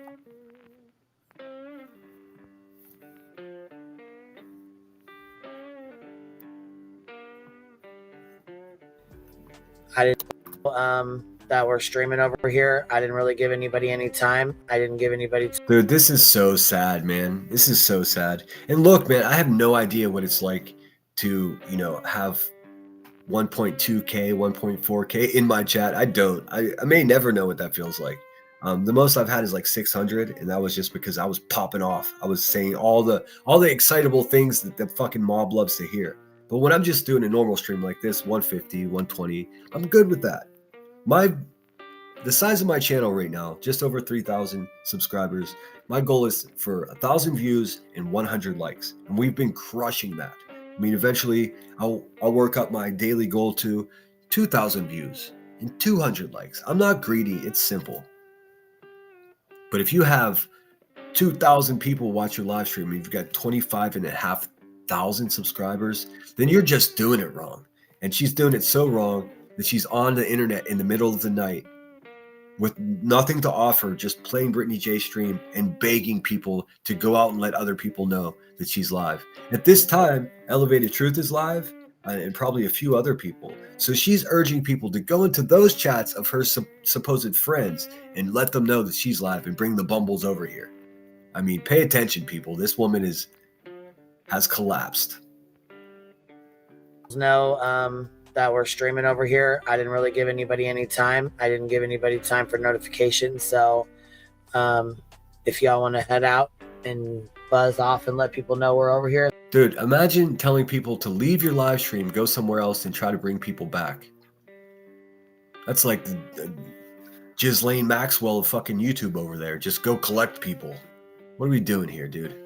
I didn't that we're streaming over here. I didn't really give anybody any time. I didn't give anybody Dude, this is so sad, man. This is so sad. And look, man, I have no idea what it's like to, have 1.2K, 1.4K in my chat. I don't. I may never know what that feels like. The most I've had is like 600, and that was just because I was popping off. I was saying all the excitable things that the fucking mob loves to hear. But when I'm just doing a normal stream like this, 150, 120, I'm good with that. The size of my channel right now, just over 3,000 subscribers. My goal is for 1,000 views and 100 likes, and we've been crushing that. I mean, eventually I'll work up my daily goal to 2,000 views and 200 likes. I'm not greedy, it's simple. But if you have 2,000 people watch your live stream and you've got 25,500 subscribers, then you're just doing it wrong. And she's doing it so wrong that she's on the internet in the middle of the night with nothing to offer, just playing Brittany J stream and begging people to go out and let other people know that she's live. At this time, Elevated Truth is live, and probably a few other people. So she's urging people to go into those chats of her supposed friends and let them know that she's live and bring the bumbles over here. I mean, pay attention, people. This woman has collapsed. Know that we're streaming over here. I didn't really give anybody any time. I didn't give anybody time for notifications. So if y'all want to head out and buzz off and let people know we're over here. Dude, imagine telling people to leave your live stream, go somewhere else, and try to bring people back. That's like the Ghislaine Maxwell of fucking YouTube over there. Just go collect people. What are we doing here, dude?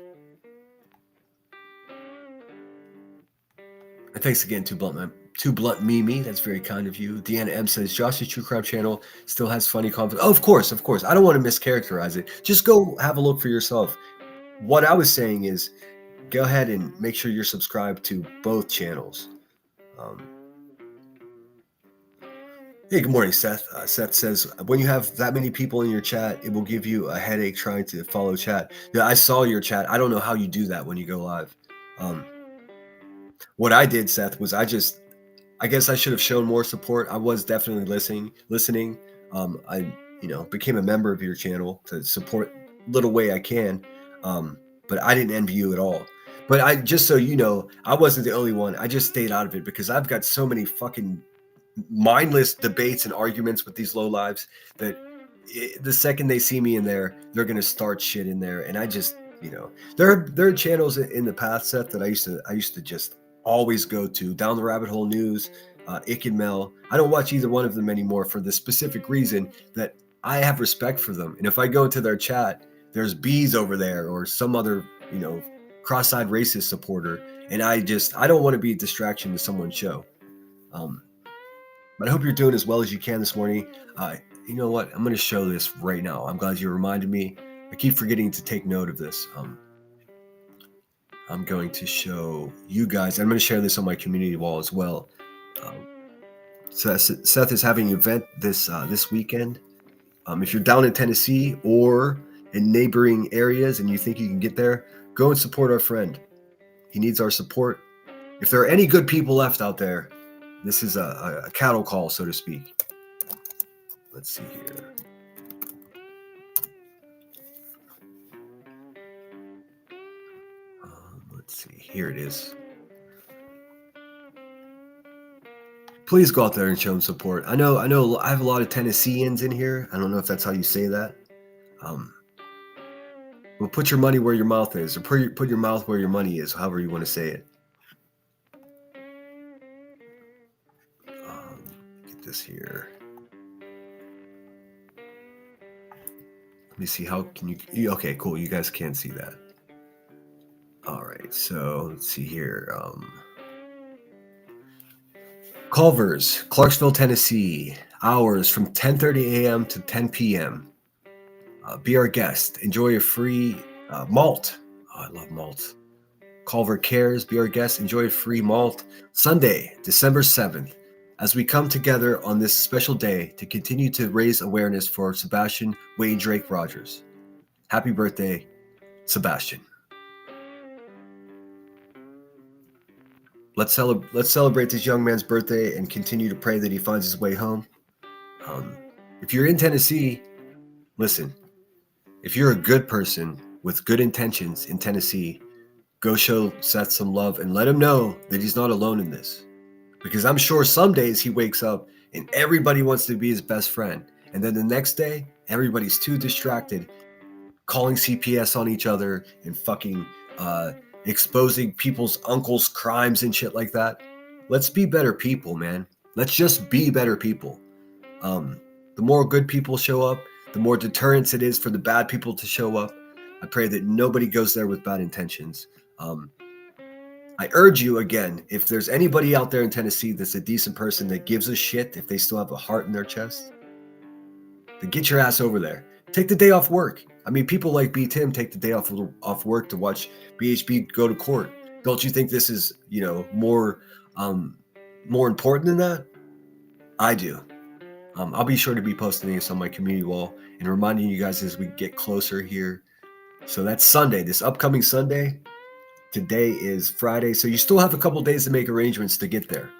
And thanks again to Blunt Mimi. That's very kind of you. Deanna M says Josh's True Crime channel still has funny comments. Oh, of course. I don't want to mischaracterize it. Just go have a look for yourself. What I was saying is, go ahead and make sure you're subscribed to both channels. Hey, good morning, Seth. Seth says, when you have that many people in your chat, it will give you a headache trying to follow chat. Yeah, I saw your chat. I don't know how you do that when you go live. What I did, Seth, was I guess I should have shown more support. I was definitely listening. I became a member of your channel to support little way I can. But I didn't envy you at all. But just so you know, I wasn't the only one. I just stayed out of it because I've got so many fucking mindless debates and arguments with these lowlives that the second they see me in there, they're gonna start shit in there. And I just, there are channels in the past, Seth, that I used to just always go to. Down the Rabbit Hole News, Ick and Mel. I don't watch either one of them anymore for the specific reason that I have respect for them. And if I go into their chat, there's bees over there or some other, cross-eyed racist supporter. And I don't want to be a distraction to someone's show. But I hope you're doing as well as you can this morning. You know what? I'm going to show this right now. I'm glad you reminded me. I keep forgetting to take note of this. I'm going to show you guys. I'm going to share this on my community wall as well. Seth is having an event this weekend. If you're down in Tennessee or in neighboring areas and you think you can get there, go and support our friend. He needs our support. If there are any good people left out there, this is a cattle call, so to speak. Let's see here. Let's see. Here it is. Please go out there and show them support. I know. I have a lot of Tennesseans in here. I don't know if that's how you say that. Well, put your money where your mouth is, or put your mouth where your money is, however you want to say it. Get this here. Let me see. How can you? Okay, cool. You guys can't see that. All right. So let's see here. Culver's, Clarksville, Tennessee. Hours from 10:30 a.m. to 10 p.m. Be our guest. Enjoy a free malt. Oh, I love malt. Culver Cares. Be our guest. Enjoy a free malt. Sunday, December 7th, as we come together on this special day to continue to raise awareness for Sebastian Wayne Drake Rogers. Happy birthday, Sebastian. Let's celebrate this young man's birthday and continue to pray that he finds his way home. If you're in Tennessee, listen. If you're a good person with good intentions in Tennessee, go show Seth some love and let him know that he's not alone in this. Because I'm sure some days he wakes up and everybody wants to be his best friend. And then the next day, Everybody's too distracted, calling CPS on each other and fucking exposing people's uncles' crimes and shit like that. Let's be better people, man. Let's just be better people. The more good people show up, the more deterrence it is for the bad people to show up. I pray that nobody goes there with bad intentions. I urge you again, if there's anybody out there in Tennessee that's a decent person that gives a shit, if they still have a heart in their chest, then get your ass over there. Take the day off work. I mean, people like B. Tim take the day off work to watch BHB go to court. Don't you think this is, more important than that? I do. I'll be sure to be posting this on my community wall and reminding you guys as we get closer here. So that's Sunday, this upcoming Sunday. Today is Friday, so you still have a couple days to make arrangements to get there.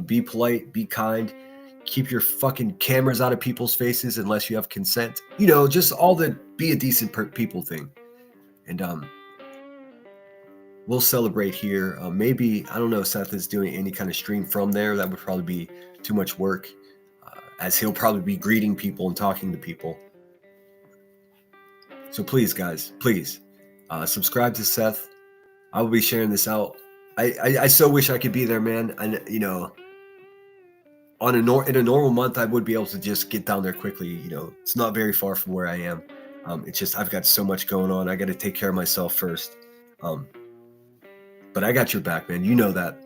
Be polite, be kind, keep your fucking cameras out of people's faces unless you have consent. Just all the be a decent people thing. And we'll celebrate here. Maybe, I don't know if Seth is doing any kind of stream from there. That would probably be too much work, as he'll probably be greeting people and talking to people. So please, guys, please subscribe to Seth. I will be sharing this out. I so wish I could be there, man. And in a normal month, I would be able to just get down there quickly. It's not very far from where I am. It's just I've got so much going on. I got to take care of myself first. But I got your back, man. You know that.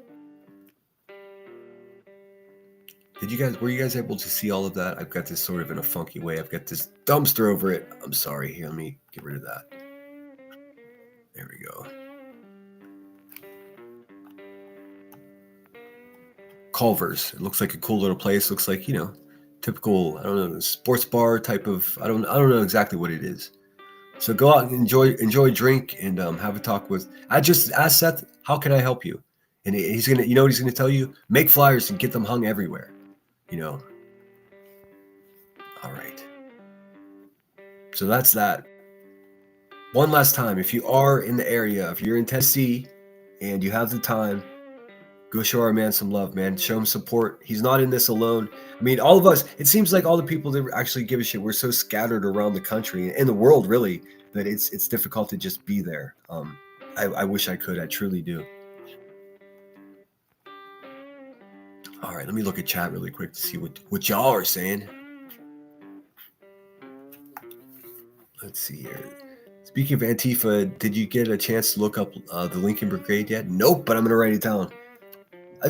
Were you guys able to see all of that? I've got this sort of in a funky way. I've got this dumpster over it. I'm sorry. Here, let me get rid of that. There we go. Culver's. It looks like a cool little place. Looks like, typical, I don't know, sports bar type of, I don't know exactly what it is. So go out and enjoy drink and have a talk with, I just asked Seth, how can I help you? And he's going to, what he's going to tell you? Make flyers and get them hung everywhere. All right. So that's that. One last time, if you are in the area, if you're in Tennessee and you have the time, go show our man some love, man. Show him support. He's not in this alone. I mean, all of us, it seems like all the people that actually give a shit, we're so scattered around the country and the world, really, that it's difficult to just be there. I wish I could. I truly do. All right, let me look at chat really quick to see what y'all are saying. Let's see here. Speaking of Antifa, did you get a chance to look up the Lincoln Brigade yet? Nope, but I'm going to write it down.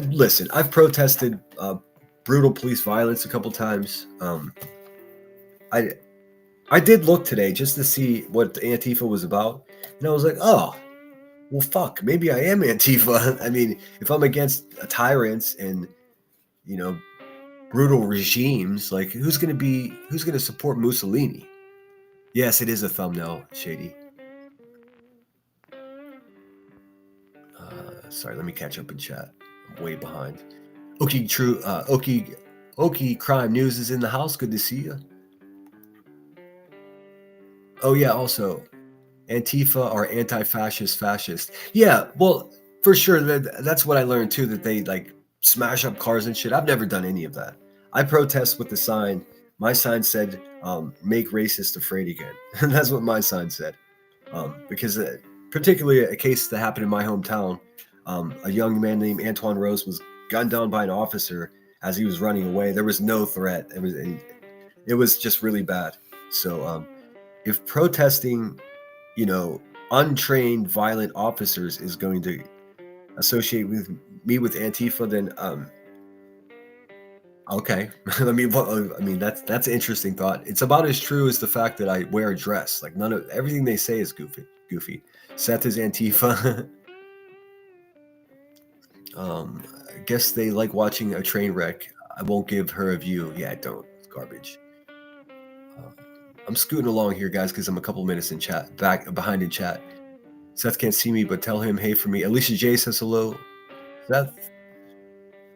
Listen, I've protested brutal police violence a couple times. I did look today just to see what Antifa was about, and I was like, oh, well, fuck, maybe I am Antifa. I mean, if I'm against tyrants and brutal regimes, like who's gonna support Mussolini? Yes, it is a thumbnail, Shady. Sorry, let me catch up in chat. I'm way behind. Okie Crime News is in the house. Good to see you. Oh yeah, also, Antifa are anti-fascist fascist. Yeah, well, for sure. That's what I learned too, that they like smash up cars and shit. I've never done any of that. I protest with the sign. My sign said, make racists afraid again. That's what my sign said. Because particularly a case that happened in my hometown, a young man named Antoine Rose was gunned down by an officer as he was running away. There was no threat. It was just really bad. So if protesting, untrained violent officers is going to associate with me with Antifa, then okay. I mean that's an interesting thought. It's about as true as the fact that I wear a dress. Like everything they say is goofy. Seth is Antifa. I guess they like watching a train wreck. I won't give her a view. Yeah, I don't. It's garbage. I'm scooting along here, guys, because I'm a couple minutes in chat, behind in chat. Seth can't see me, but tell him hey for me. Alicia J says hello. Seth,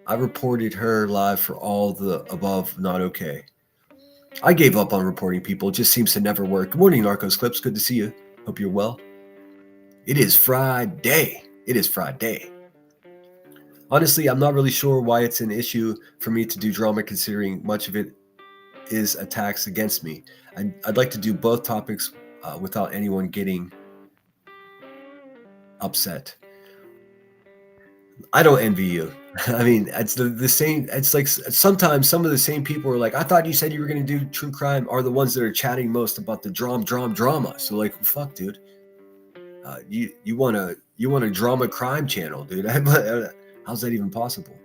I reported her live for all the above. Not okay. I gave up on reporting people. It just seems to never work. Good morning, Narcos Clips. Good to see you. Hope you're well. It is Friday. Honestly, I'm not really sure why it's an issue for me to do drama, considering much of it is attacks against me. I'd like to do both topics without anyone getting upset. I don't envy you. I mean, it's the same. It's like sometimes some of the same people are like, I thought you said you were going to do true crime, are the ones that are chatting most about the drama. So like, fuck, dude. You want a drama crime channel, dude? How's that even possible?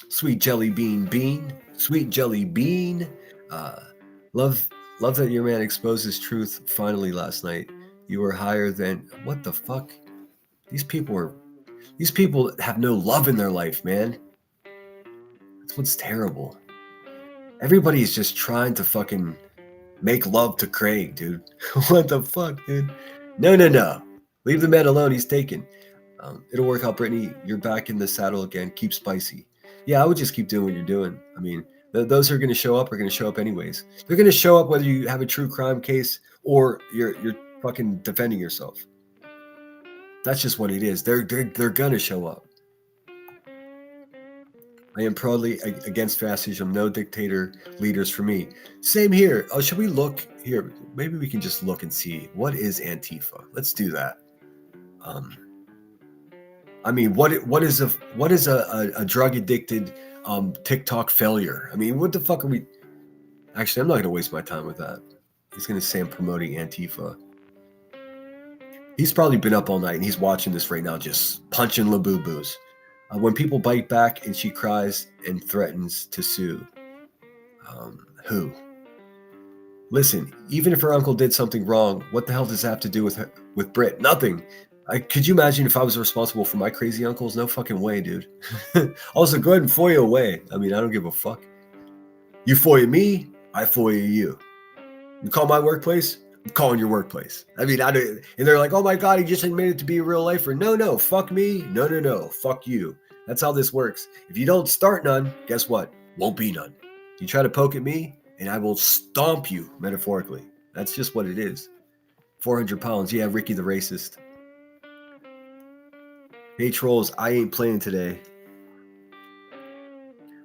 Sweet jelly bean, sweet jelly bean. Love that your man exposed his truth finally last night. You were higher than what the fuck? These people have no love in their life, man. That's what's terrible. Everybody's just trying to fucking make love to Craig, dude. What the fuck, dude? No. Leave the man alone. He's taken. It'll work out, Brittany. You're back in the saddle again. Keep spicy. Yeah, I would just keep doing what you're doing. I mean, those who are going to show up are going to show up anyways. They're going to show up whether you have a true crime case or you're fucking defending yourself. That's just what it is. They're going to show up. I am proudly against fascism. No dictator leaders for me. Same here. Oh, should we look here? Maybe we can just look and see what is Antifa. Let's do that. I mean, what is a drug addicted TikTok failure? I mean, what the fuck are we? Actually, I'm not going to waste my time with that. He's going to say I'm promoting Antifa. He's probably been up all night and he's watching this right now, just punching Labubu's. When people bite back and she cries and threatens to sue. Who? Listen, even if her uncle did something wrong, what the hell does that have to do with Brit? Nothing. Could you imagine if I was responsible for my crazy uncles? No fucking way, dude. Also, go ahead and FOIA away. I mean, I don't give a fuck. You FOIA me, I FOIA you. You call my workplace, I'm calling your workplace. I mean, and they're like, oh my God, he just admitted to be a real lifer. No, fuck me. No, fuck you. That's how this works. If you don't start none, guess what? Won't be none. You try to poke at me, and I will stomp you, metaphorically. That's just what it is. 400 pounds. Yeah, Ricky the racist. Hey, trolls, I ain't playing today.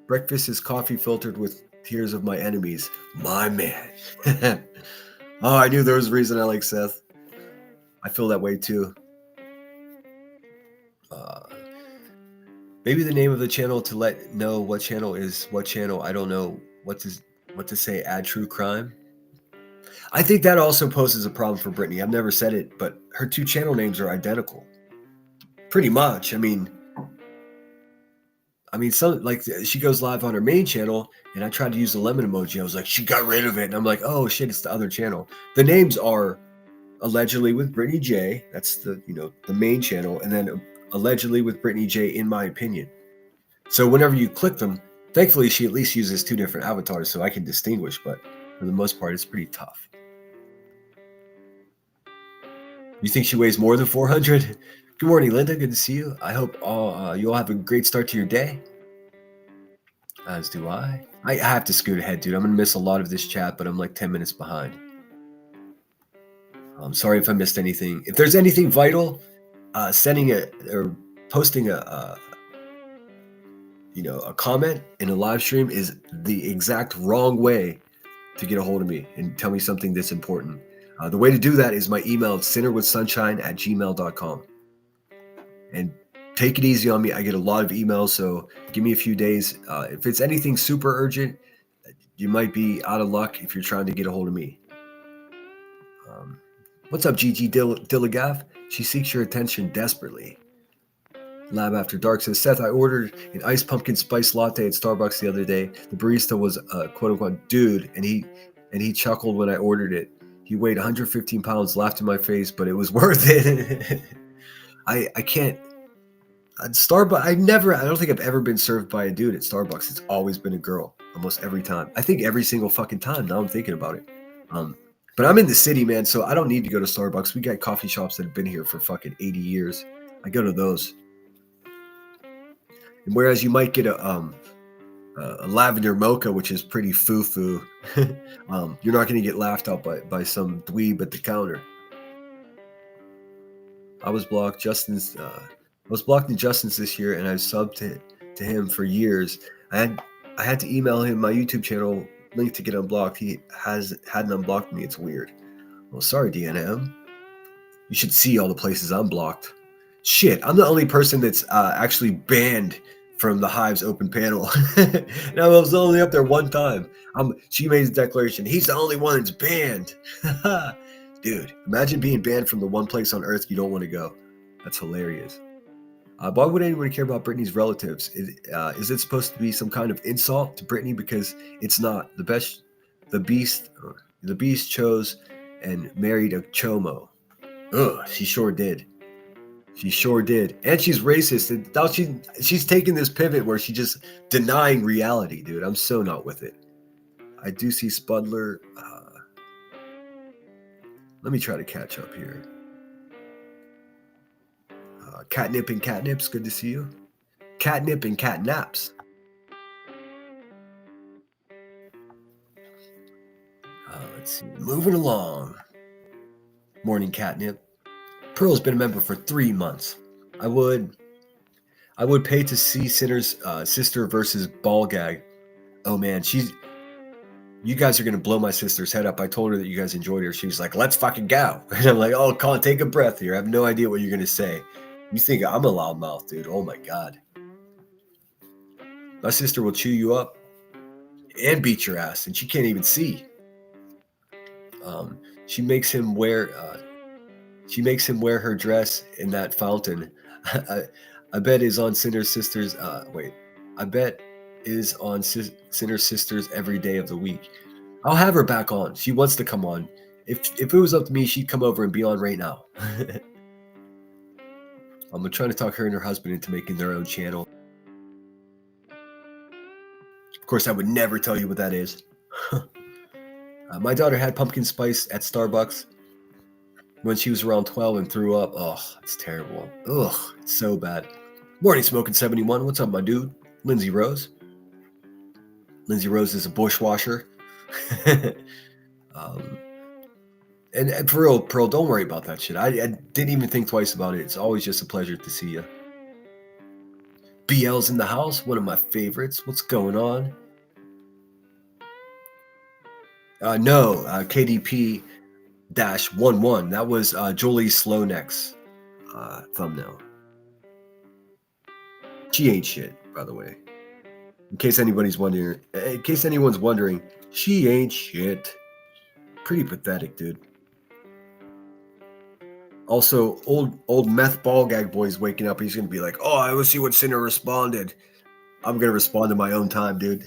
Breakfast is coffee filtered with tears of my enemies. My man. Oh, I knew there was a reason I like Seth. I feel that way too. Maybe the name of the channel to let know what channel is what channel. I don't know what to say. Add true crime. I think that also poses a problem for Brittany. I've never said it, but her two channel names are identical. Pretty much. I mean, some like she goes live on her main channel, and I tried to use the lemon emoji. I was like, she got rid of it, and I'm like, oh shit, it's the other channel. The names are allegedly with Brittany J. That's the main channel, and then allegedly with Brittany J. In my opinion. So whenever you click them, thankfully she at least uses two different avatars, so I can distinguish. But for the most part, it's pretty tough. You think she weighs more than 400? Good morning, Linda. Good to see you. I hope you all have a great start to your day. As do I. I have to scoot ahead, dude. I'm going to miss a lot of this chat, but I'm like 10 minutes behind. I'm sorry if I missed anything. If there's anything vital, sending or posting a comment in a live stream is the exact wrong way to get a hold of me and tell me something that's important. The way to do that is my email, sinnerwithsunshine@gmail.com. And take it easy on me. I get a lot of emails, so give me a few days. If it's anything super urgent, you might be out of luck if you're trying to get a hold of me. What's up, Gigi Dillagaff? She seeks your attention desperately. Lab After Dark says, Seth, I ordered an iced pumpkin spice latte at Starbucks the other day. The barista was a quote-unquote dude, and he chuckled when I ordered it. He weighed 115 pounds, laughed in my face, but it was worth it. I can't. At Starbucks, I don't think I've ever been served by a dude at Starbucks. It's always been a girl, almost every time. I think every single fucking time. Now I'm thinking about it. But I'm in the city, man, so I don't need to go to Starbucks. We got coffee shops that have been here for fucking 80 years. I go to those. And whereas you might get a lavender mocha, which is pretty foo-foo, you're not going to get laughed out by some dweeb at the counter. I was blocked in Justin's this year, and I've subbed to him for years. I had to email him my YouTube channel link to get unblocked. He hadn't unblocked me. It's weird. Well, sorry, DNM. You should see all the places I'm blocked. Shit, I'm the only person that's actually banned from the Hive's open panel. And I was only up there one time. She made a declaration. He's the only one that's banned. Dude, imagine being banned from the one place on Earth you don't want to go. That's hilarious. Why would anyone care about Britney's relatives? Is it supposed to be some kind of insult to Britney? Because it's not. The Beast chose and married a chomo. Ugh, she sure did. She sure did. And she's racist. And now she's taking this pivot where she's just denying reality, dude. I'm so not with it. I do see Spudler. Let me try to catch up here. Catnip and Catnips, good to see you. Catnip and Catnaps. Let's see. Moving along. Morning, Catnip. Pearl's been a member for 3 months. I would pay to see Sinner's sister versus Ballgag. Oh man, you guys are gonna blow my sister's head up. I told her that you guys enjoyed her. She was like, let's fucking go. And I'm like, oh, Colin, take a breath here. I have no idea what you're gonna say. You think I'm a loudmouth, dude? Oh my god. My sister will chew you up and beat your ass, and she can't even see. She makes him wear her dress in that fountain. I bet is on Sinner's Sisters. I bet is on Sinner's Sisters every day of the week. I'll have her back on. She wants to come on. If it was up to me, she'd come over and be on right now. I'm trying to talk her and her husband into making their own channel. Of course, I would never tell you what that is. My daughter had pumpkin spice at Starbucks when she was around 12 and threw up. Oh, it's terrible. Ugh, it's so bad. Morning, Smoking 71. What's up, my dude? Lindsay Rose. Lindsay Rose is a bushwasher. And for real, Pearl, don't worry about that shit. I didn't even think twice about it. It's always just a pleasure to see you. BL's in the house, one of my favorites. What's going on? No, KDP-11. That was Jolie Slowneck's thumbnail. She ain't shit, by the way. In case anyone's wondering, she ain't shit. Pretty pathetic, dude. Also, old meth ball gag boy's waking up. He's gonna be like, "Oh, I will see what Sinner responded." I'm gonna respond in my own time, dude.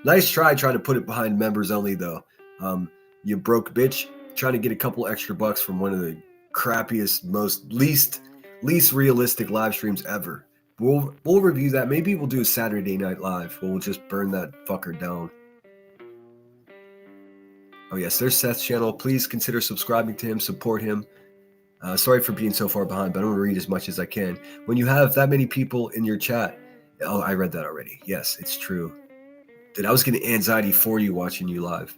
Nice try trying to put it behind members only, though. You broke bitch, trying to get a couple extra bucks from one of the crappiest, least realistic live streams ever. We'll review that. Maybe we'll do a Saturday Night Live where we'll just burn that fucker down. Oh yes, there's Seth's channel. Please consider subscribing to him, support him. Sorry for being so far behind, but I'm gonna read as much as I can. When you have that many people in your chat, oh, I read that already. Yes, it's true. Dude, I was getting anxiety for you watching you live.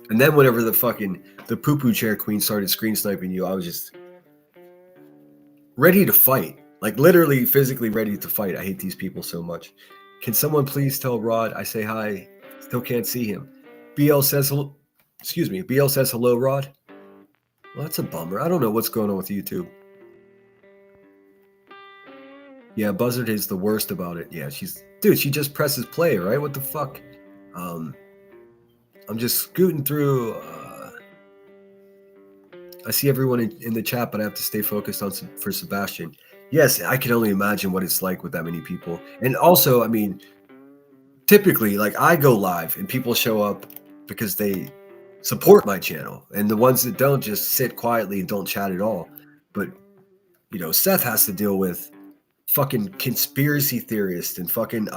And then whenever the poo-poo chair queen started screen sniping you, I was just ready to fight. Like literally physically ready to fight. I hate these people so much. Can someone please tell Rod I say hi? Still can't see him. BL says hello. Excuse me. BL says hello, Rod. Well, that's a bummer. I don't know what's going on with YouTube. Yeah, Buzzard is the worst about it. Yeah, she just presses play, right? What the fuck? I'm just scooting through. I see everyone in the chat, but I have to stay focused for Sebastian. Yes, I can only imagine what it's like with that many people. And also, I mean, typically, like I go live and people show up because they support my channel, and the ones that don't just sit quietly and don't chat at all. But Seth has to deal with fucking conspiracy theorists and fucking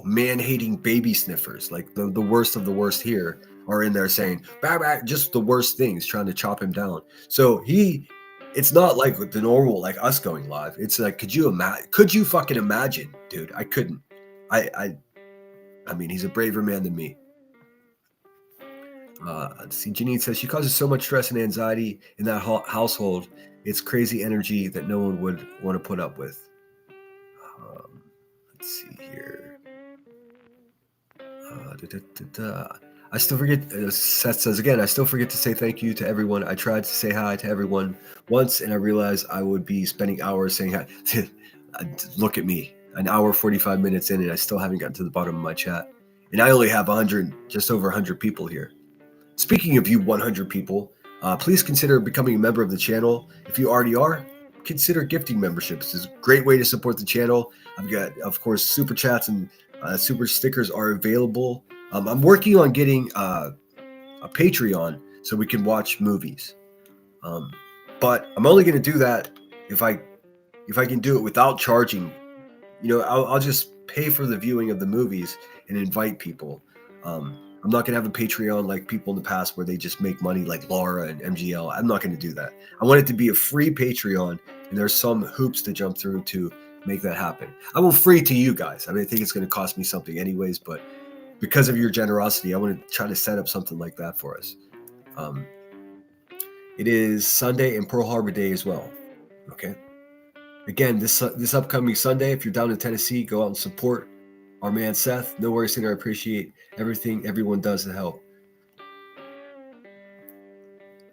man-hating baby sniffers. Like the worst of the worst here are in there saying bah, bah, just the worst things, trying to chop him down. So it's not like the normal like us going live. It's like, could you fucking imagine, dude? I couldn't. I mean, he's a braver man than me. Let's see, Janine says she causes so much stress and anxiety in that household. It's crazy energy that no one would want to put up with. Let's see here. I still forget. Seth says again, I still forget to say thank you to everyone. I tried to say hi to everyone once, and I realized I would be spending hours saying hi. Look at me, an hour 45 minutes in, and I still haven't gotten to the bottom of my chat. And I only have just over 100 people here. Speaking of you 100 people, please consider becoming a member of the channel. If you already are, consider gifting memberships. It's a great way to support the channel. I've got, of course, super chats and super stickers are available. I'm working on getting a Patreon so we can watch movies. But I'm only going to do that if I can do it without charging. You know, I'll just pay for the viewing of the movies and invite people. I'm not going to have a Patreon like people in the past where they just make money like Laura and MGL. I'm not going to do that. I want it to be a free Patreon, and there's some hoops to jump through to make that happen. I will free to you guys. I mean, I think it's going to cost me something anyways, but because of your generosity, I want to try to set up something like that for us. It is Sunday and Pearl Harbor Day as well. Okay. Again, this upcoming Sunday, if you're down in Tennessee, go out and support our man Seth. No worries, Singer. I appreciate everything everyone does to help.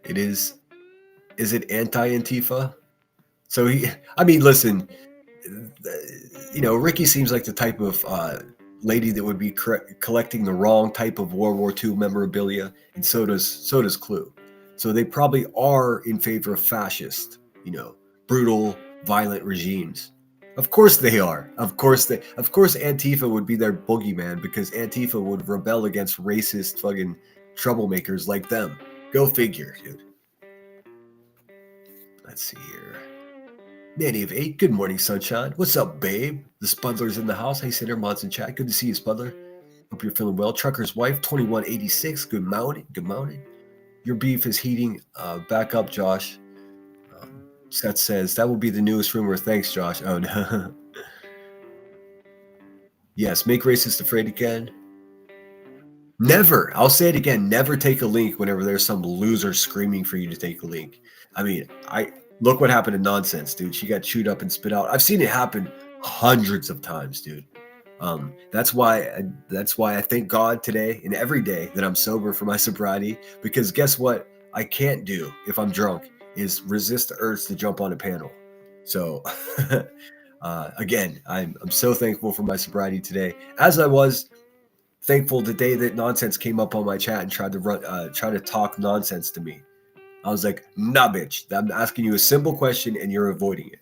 Is it anti-Antifa? So listen, you know, Ricky seems like the type of lady that would be collecting the wrong type of World War II memorabilia, and so does Clue. So they probably are in favor of fascist, you know, brutal, violent regimes. Of course they are. Of course Antifa would be their boogeyman, because Antifa would rebel against racist fucking troublemakers like them. Go figure, dude. Let's see here. Nanny of 8, good morning, sunshine. What's up, babe? The Spudler's in the house. Hey, Cinder, mods in chat. Good to see you, Spudler. Hope you're feeling well. Trucker's wife, 2186. Good morning. Good morning. Your beef is heating back up, Josh. Seth says, that will be the newest rumor. Thanks, Josh. Oh, no. Yes, make racists afraid again. Never. I'll say it again. Never take a link whenever there's some loser screaming for you to take a link. I mean, look what happened to Nonsense, dude. She got chewed up and spit out. I've seen it happen hundreds of times, dude. That's why I thank God today and every day that I'm sober for my sobriety, because guess what I can't do if I'm drunk is resist the urge to jump on a panel. So again, I'm so thankful for my sobriety today, as I was thankful the day that Nonsense came up on my chat and tried to talk nonsense to me. I was like, nah, bitch, I'm asking you a simple question and you're avoiding it.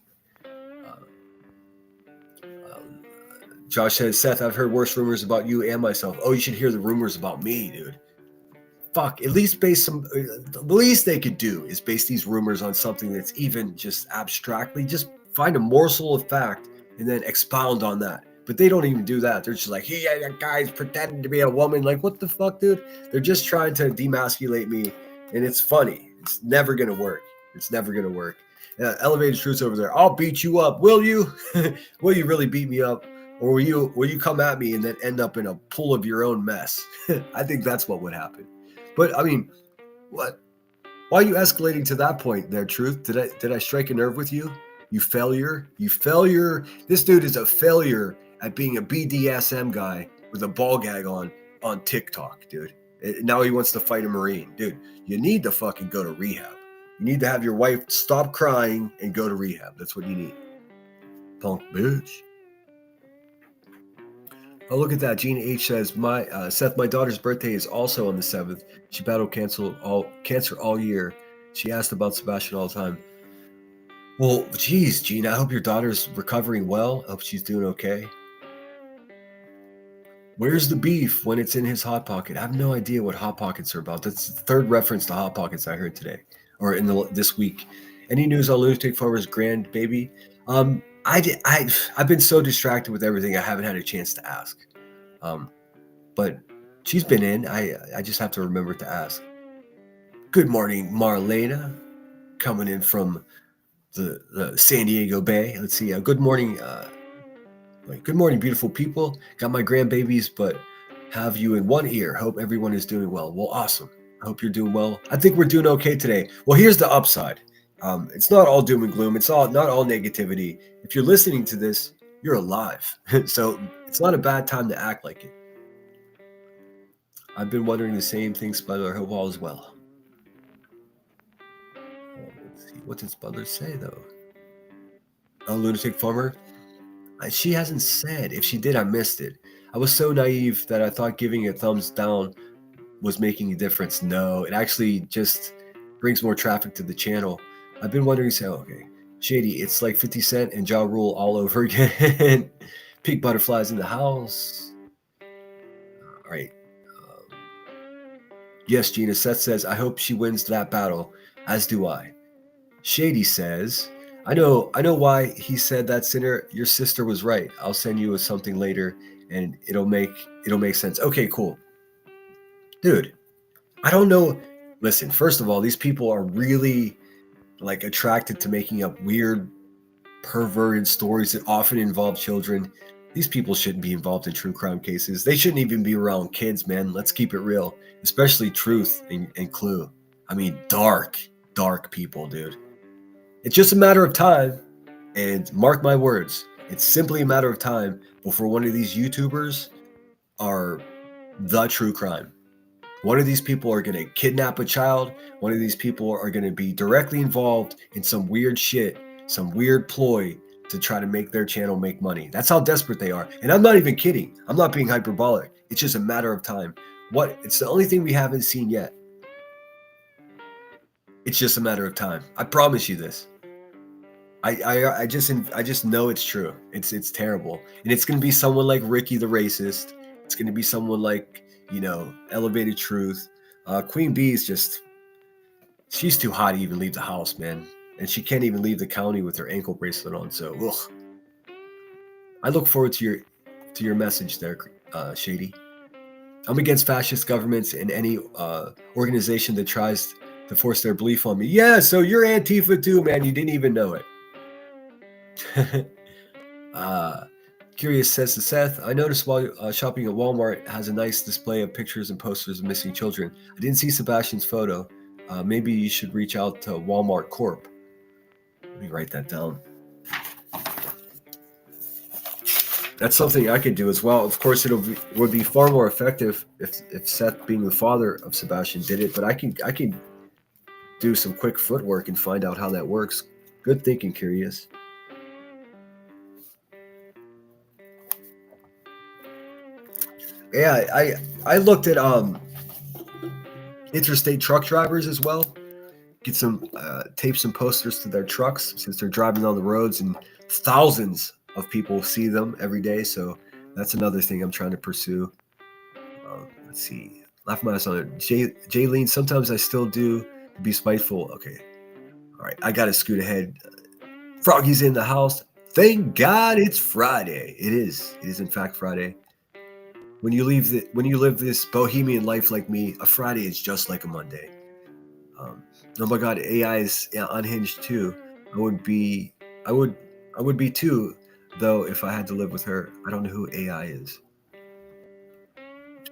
Josh says, Seth, I've heard worse rumors about you and myself. Oh, you should hear the rumors about me, dude. Fuck, at least the least they could do is base these rumors on something that's even just abstractly, just find a morsel of fact and then expound on that. But they don't even do that. They're just like, hey, that guy's pretending to be a woman. Like, what the fuck, dude? They're just trying to demasculate me, and it's funny. It's never going to work. It's never going to work. Elevated Truths over there. I'll beat you up. Will you? Will you really beat me up? Or will you come at me and then end up in a pool of your own mess? I think that's what would happen. But I mean, what? Why are you escalating to that point there, Truth? Did I strike a nerve with you? You failure? You failure? This dude is a failure at being a BDSM guy with a ball gag on TikTok, dude. Now he wants to fight a Marine. Dude, you need to fucking go to rehab. You need to have your wife stop crying and go to rehab. That's what you need. Punk bitch. Oh, look at that. Gina H says, Seth, my daughter's birthday is also on the 7th. She battled cancer all year. She asked about Sebastian all the time. Well, geez, Gina, I hope your daughter's recovering well. I hope she's doing okay. Where's the beef when it's in his Hot Pocket? I have no idea what Hot Pockets are about. That's the third reference to Hot Pockets I heard today, or this week. Any news on Lunatic Farmer's grandbaby? I've been so distracted with everything, I haven't had a chance to ask. But she's been in. I just have to remember to ask. Good morning, Marlena, coming in from the San Diego Bay. Let's see. Good morning. Good morning, beautiful people. Got my grandbabies, but have you in one ear. Hope everyone is doing well. Well, awesome. I hope you're doing well. I think we're doing okay today. Well, here's the upside. It's not all doom and gloom. It's not all negativity. If you're listening to this, you're alive. So it's not a bad time to act like it. I've been wondering the same thing, Spudler. Hope all is well. Let's see. What did Spudler say, though? Oh, Lunatic Farmer? She hasn't said. If she did, I missed it. I was so naive that I thought giving a thumbs down was making a difference. No, it actually just brings more traffic to the channel. I've been wondering, so, okay. Shady, it's like 50 Cent and Ja Rule all over again. Pink butterflies in the house. All right. Yes, Gina. Seth says, I hope she wins that battle, as do I. Shady says, I know why he said that, Sinner. Your sister was right. I'll send you something later and it'll make sense. Okay, cool. Dude, I don't know. Listen, first of all, these people are really like attracted to making up weird, perverted stories that often involve children. These people shouldn't be involved in true crime cases. They shouldn't even be around kids, man. Let's keep it real, especially Truth and Clue. I mean, dark people, dude. It's just a matter of time, and mark my words, it's simply a matter of time before one of these YouTubers are the true crime. One of these people are going to kidnap a child. One of these people are going to be directly involved in some weird shit, some weird ploy to try to make their channel make money. That's how desperate they are. And I'm not even kidding. I'm not being hyperbolic. It's just a matter of time. It's the only thing we haven't seen yet. It's just a matter of time. I promise you this. I just know it's true. It's terrible. And it's going to be someone like Ricky the Racist. It's going to be someone like, Elevated Truth. Queen Bee is just, she's too hot to even leave the house, man. And she can't even leave the county with her ankle bracelet on. So, ugh. I look forward to your message there, Shady. I'm against fascist governments and any organization that tries to force their belief on me. Yeah, so you're Antifa too, man. You didn't even know it. Curious says to Seth, I noticed while shopping at Walmart has a nice display of pictures and posters of missing children. I didn't see Sebastian's photo. Maybe you should reach out to Walmart Corp. Let me write that down. That's something I could do as well. Of course, would be far more effective if Seth, being the father of Sebastian, did it. But I can do some quick footwork and find out how that works. Good thinking, Curious. Yeah, I looked at interstate truck drivers as well. Get some tape some posters to their trucks since they're driving on the roads, and thousands of people see them every day. So that's another thing I'm trying to pursue. Let's see. Laugh my ass on it. Jaylene, sometimes I still do be spiteful. Okay. All right. I got to scoot ahead. Froggy's in the house. Thank God it's Friday. It is. It is in fact Friday. When you live this bohemian life like me, a Friday is just like a Monday. Oh my God, AI is unhinged too. I would be too, though, if I had to live with her. I don't know who AI is.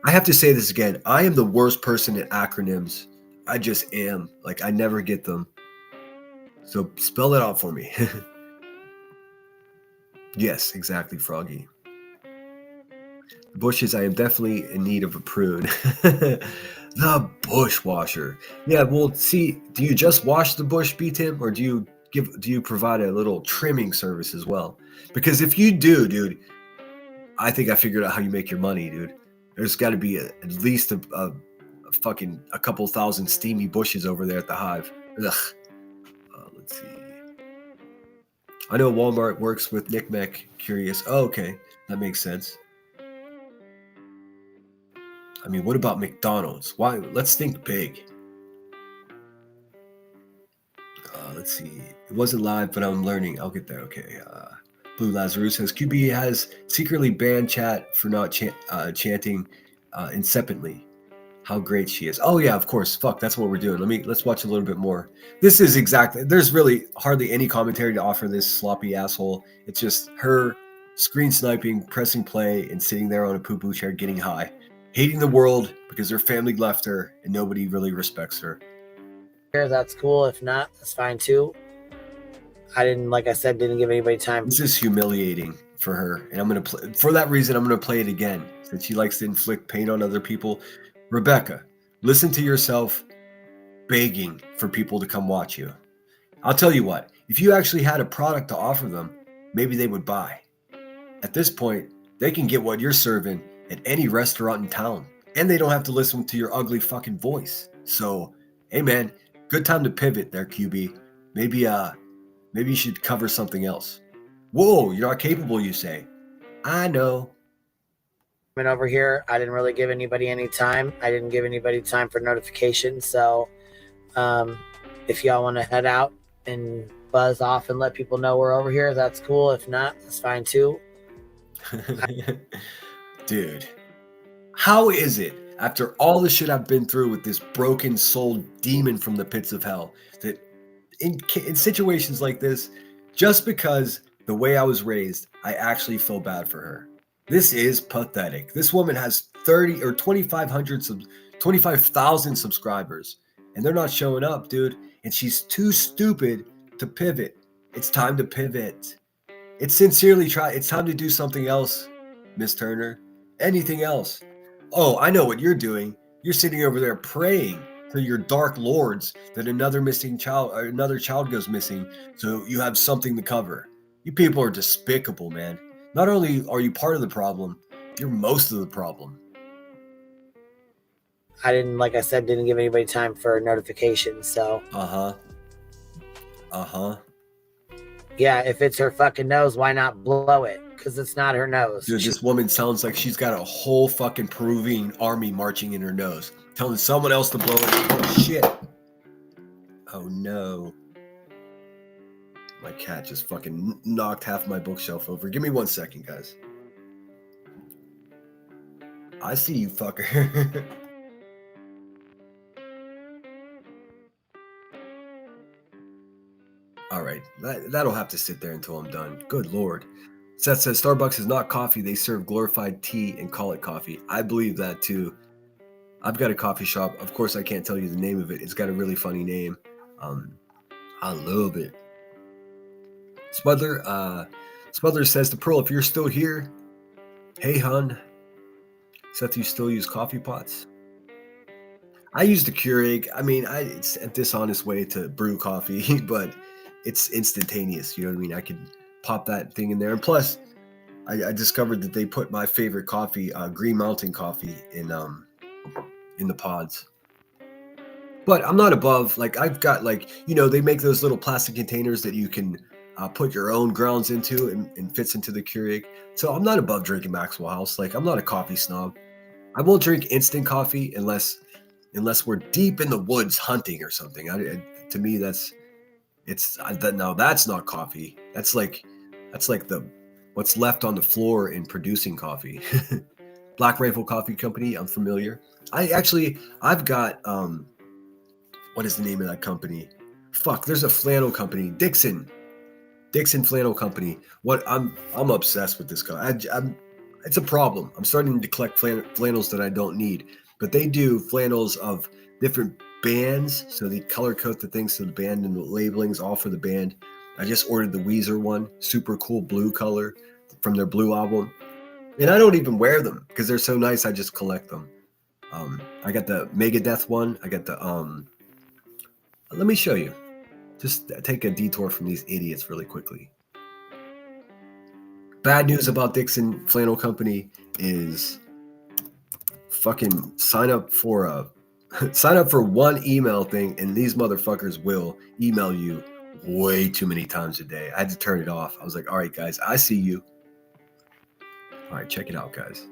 I have to say this again. I am the worst person at acronyms. I just am. Like, I never get them. So spell it out for me. Yes, exactly, Froggy. Bushes, I am definitely in need of a prune. The bushwasher. Yeah, well, see, do you just wash the bush, B-Tim, or do you provide a little trimming service as well? Because if you do, dude, I think I figured out how you make your money, dude. There's got to be at least a couple thousand steamy bushes over there at the hive. Ugh. Let's see. I know Walmart works with NCMEC. Curious. Oh, okay, that makes sense. I mean, what about McDonald's? Why? Let's think big. Let's see. It wasn't live, but I'm learning. I'll get there. Okay. Blue Lazarus says QB has secretly banned chat for not chanting incessantly how great she is. Oh yeah, of course. Fuck, that's what we're doing. Let's watch a little bit more. This is exactly. There's really hardly any commentary to offer this sloppy asshole. It's just her screen sniping, pressing play, and sitting there on a poo-poo chair getting high. Hating the world because her family left her and nobody really respects her. That's cool. If not, that's fine too. I didn't give anybody time. This is humiliating for her, and I'm gonna play for that reason. I'm gonna play it again. Since she likes to inflict pain on other people. Rebecca, listen to yourself begging for people to come watch you. I'll tell you what, if you actually had a product to offer them, maybe they would buy. At this point, they can get what you're serving at any restaurant in town, and they don't have to listen to your ugly fucking voice. So, hey man, good time to pivot there, QB. Maybe you should cover something else. Whoa, you're not capable, you say. I know. Over here, I didn't really give anybody any time. I didn't give anybody time for notifications. So if y'all want to head out and buzz off and let people know we're over here, that's cool. If not, that's fine too. Dude, how is it after all the shit I've been through with this broken soul demon from the pits of hell that in situations like this, just because the way I was raised, I actually feel bad for her. This is pathetic. This woman has 30 or 25,000 subscribers, and they're not showing up, dude. And she's too stupid to pivot. It's time to pivot. It's time to do something else, Miss Turner. Anything else. Oh, I know what you're doing. You're sitting over there praying to your dark lords that another child goes missing, so you have something to cover. You people are despicable, man. Not only are you part of the problem, you're most of the problem. I didn't give anybody time for notifications. So yeah, if it's her fucking nose, why not blow it? Because it's not her nose. Dude, this woman sounds like she's got a whole fucking Peruvian army marching in her nose, telling someone else to blow it. Oh shit. Oh no. My cat just fucking knocked half my bookshelf over. Give me 1 second, guys. I see you, fucker. All right, that'll have to sit there until I'm done. Good Lord. Seth says Starbucks is not coffee. They serve glorified tea and call it coffee. I believe that too. I've got a coffee shop. Of course, I can't tell you the name of it. It's got a really funny name. I love it. Smudler says to Pearl, if you're still here, hey hun. Seth, you still use coffee pots? I use the Keurig. I mean, it's a dishonest way to brew coffee, but it's instantaneous. You know what I mean? I can pop that thing in there. And plus, I discovered that they put my favorite coffee, Green Mountain coffee, in the pods. But I'm not above, like, I've got, like, they make those little plastic containers that you can put your own grounds into and fits into the Keurig. So I'm not above drinking Maxwell House. Like, I'm not a coffee snob. I won't drink instant coffee unless we're deep in the woods hunting or something. To me, that's not coffee. That's like what's left on the floor in producing coffee. Black Rifle Coffee Company, I'm familiar. I've got what is the name of that company? Fuck, there's a flannel company, Dixon Flannel Company. I'm obsessed with this guy. It's a problem. I'm starting to collect flannels that I don't need, but they do flannels of different bands, so they color code the things to the band and the labelings all for the band. I just ordered the Weezer one, super cool blue color from their Blue album, and I don't even wear them because they're so nice. I just collect them. I got the Megadeth one. I got the let me show you. Just take a detour from these idiots really quickly. Bad news about Dixon Flannel Company is fucking sign up for one email thing, and these motherfuckers will email you way too many times a day. I had to turn it off. I was like, all right, guys, I see you. All right, check it out, guys.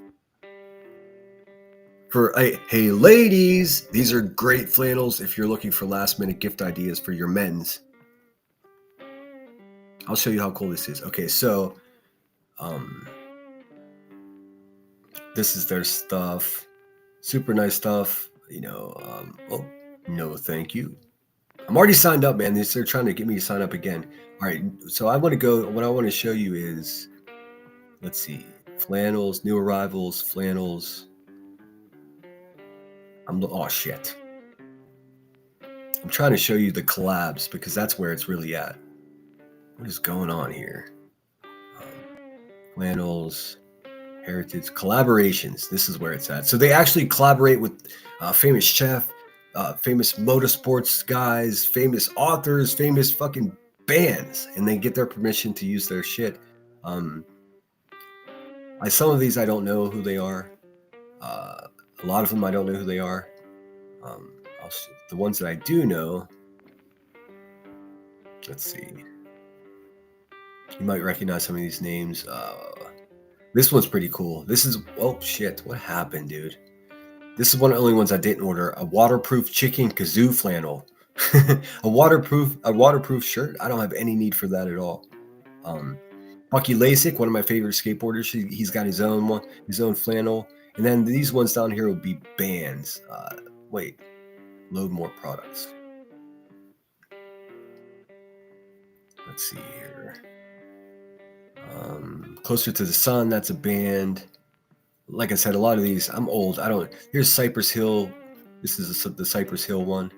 Hey, ladies, these are great flannels if you're looking for last minute gift ideas for your men's. I'll show you how cool this is. Okay, so this is their stuff. Super nice stuff. No, thank you. I'm already signed up, man. They're trying to get me to sign up again. All right, so what I want to show you is, let's see, flannels, new arrivals, flannels. Oh shit. I'm trying to show you the collabs because that's where it's really at. What is going on here? Flannels. Heritage collaborations. This is where it's at. So they actually collaborate with famous chef, famous motorsports guys, famous authors, famous fucking bands, and they get their permission to use their shit. Some of these I don't know who they are. A lot of them I don't know who they are. The ones that I do know, let's see. You might recognize some of these names. This one's pretty cool. This is, oh shit, what happened, dude? This is one of the only ones I didn't order. A waterproof chicken kazoo flannel. a waterproof shirt. I don't have any need for that at all. Bucky Lasik, one of my favorite skateboarders. He's got his own one, his own flannel. And then these ones down here would be bands. Wait, load more products. Let's see here. Closer to the Sun, that's a band. Like I said, a lot of these, I'm old. Here's Cypress Hill. This is the Cypress Hill one.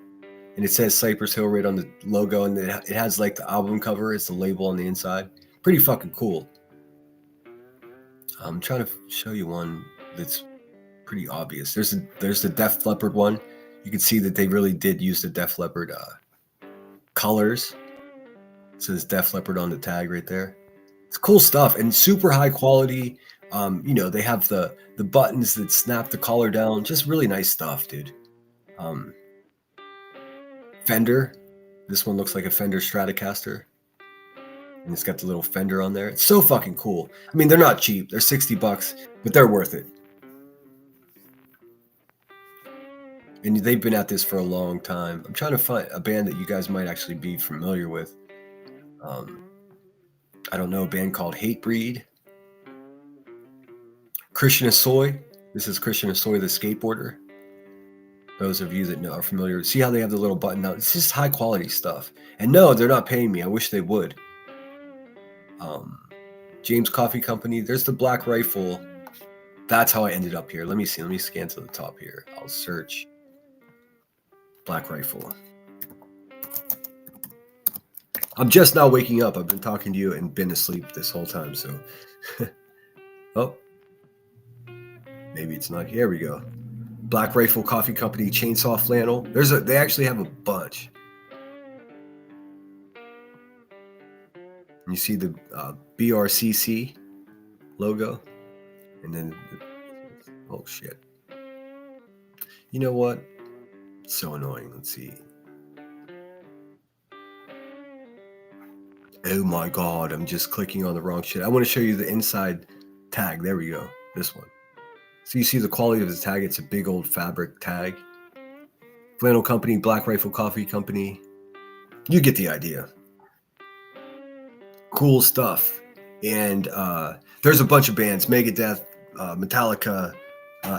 And it says Cypress Hill right on the logo. And it has like the album cover. It's the label on the inside. Pretty fucking cool. I'm trying to show you one that's pretty obvious. There's the Def Leppard one. You can see that they really did use the Def Leppard colors. It says Def Leppard on the tag right there. It's cool stuff and super high quality. They have the buttons that snap the collar down. Just really nice stuff, dude. Fender. This one looks like a Fender Stratocaster. And it's got the little Fender on there. It's so fucking cool. I mean, they're not cheap. They're $60, but they're worth it. And they've been at this for a long time. I'm trying to find a band that you guys might actually be familiar with. I don't know, a band called Hatebreed. Christian Asoy. This is Christian Asoy, the skateboarder. Those of you that are familiar, see how they have the little button now? It's just high quality stuff. And no, they're not paying me. I wish they would. James Coffee Company. There's the Black Rifle. That's how I ended up here. Let me see. Let me scan to the top here. I'll search Black Rifle. I'm just now waking up. I've been talking to you and been asleep this whole time. So, oh, maybe it's not. Here we go. Black Rifle Coffee Company Chainsaw Flannel. They actually have a bunch. And you see the BRCC logo, and then oh shit. You know what? It's so annoying. Let's see. Oh my god, I'm just clicking on the wrong shit. I want to show you the inside tag. There we go. This one. So you see the quality of the tag. It's a big old fabric tag. Flannel Company, Black Rifle Coffee Company. You get the idea. Cool stuff. And there's a bunch of bands. Megadeth, Metallica,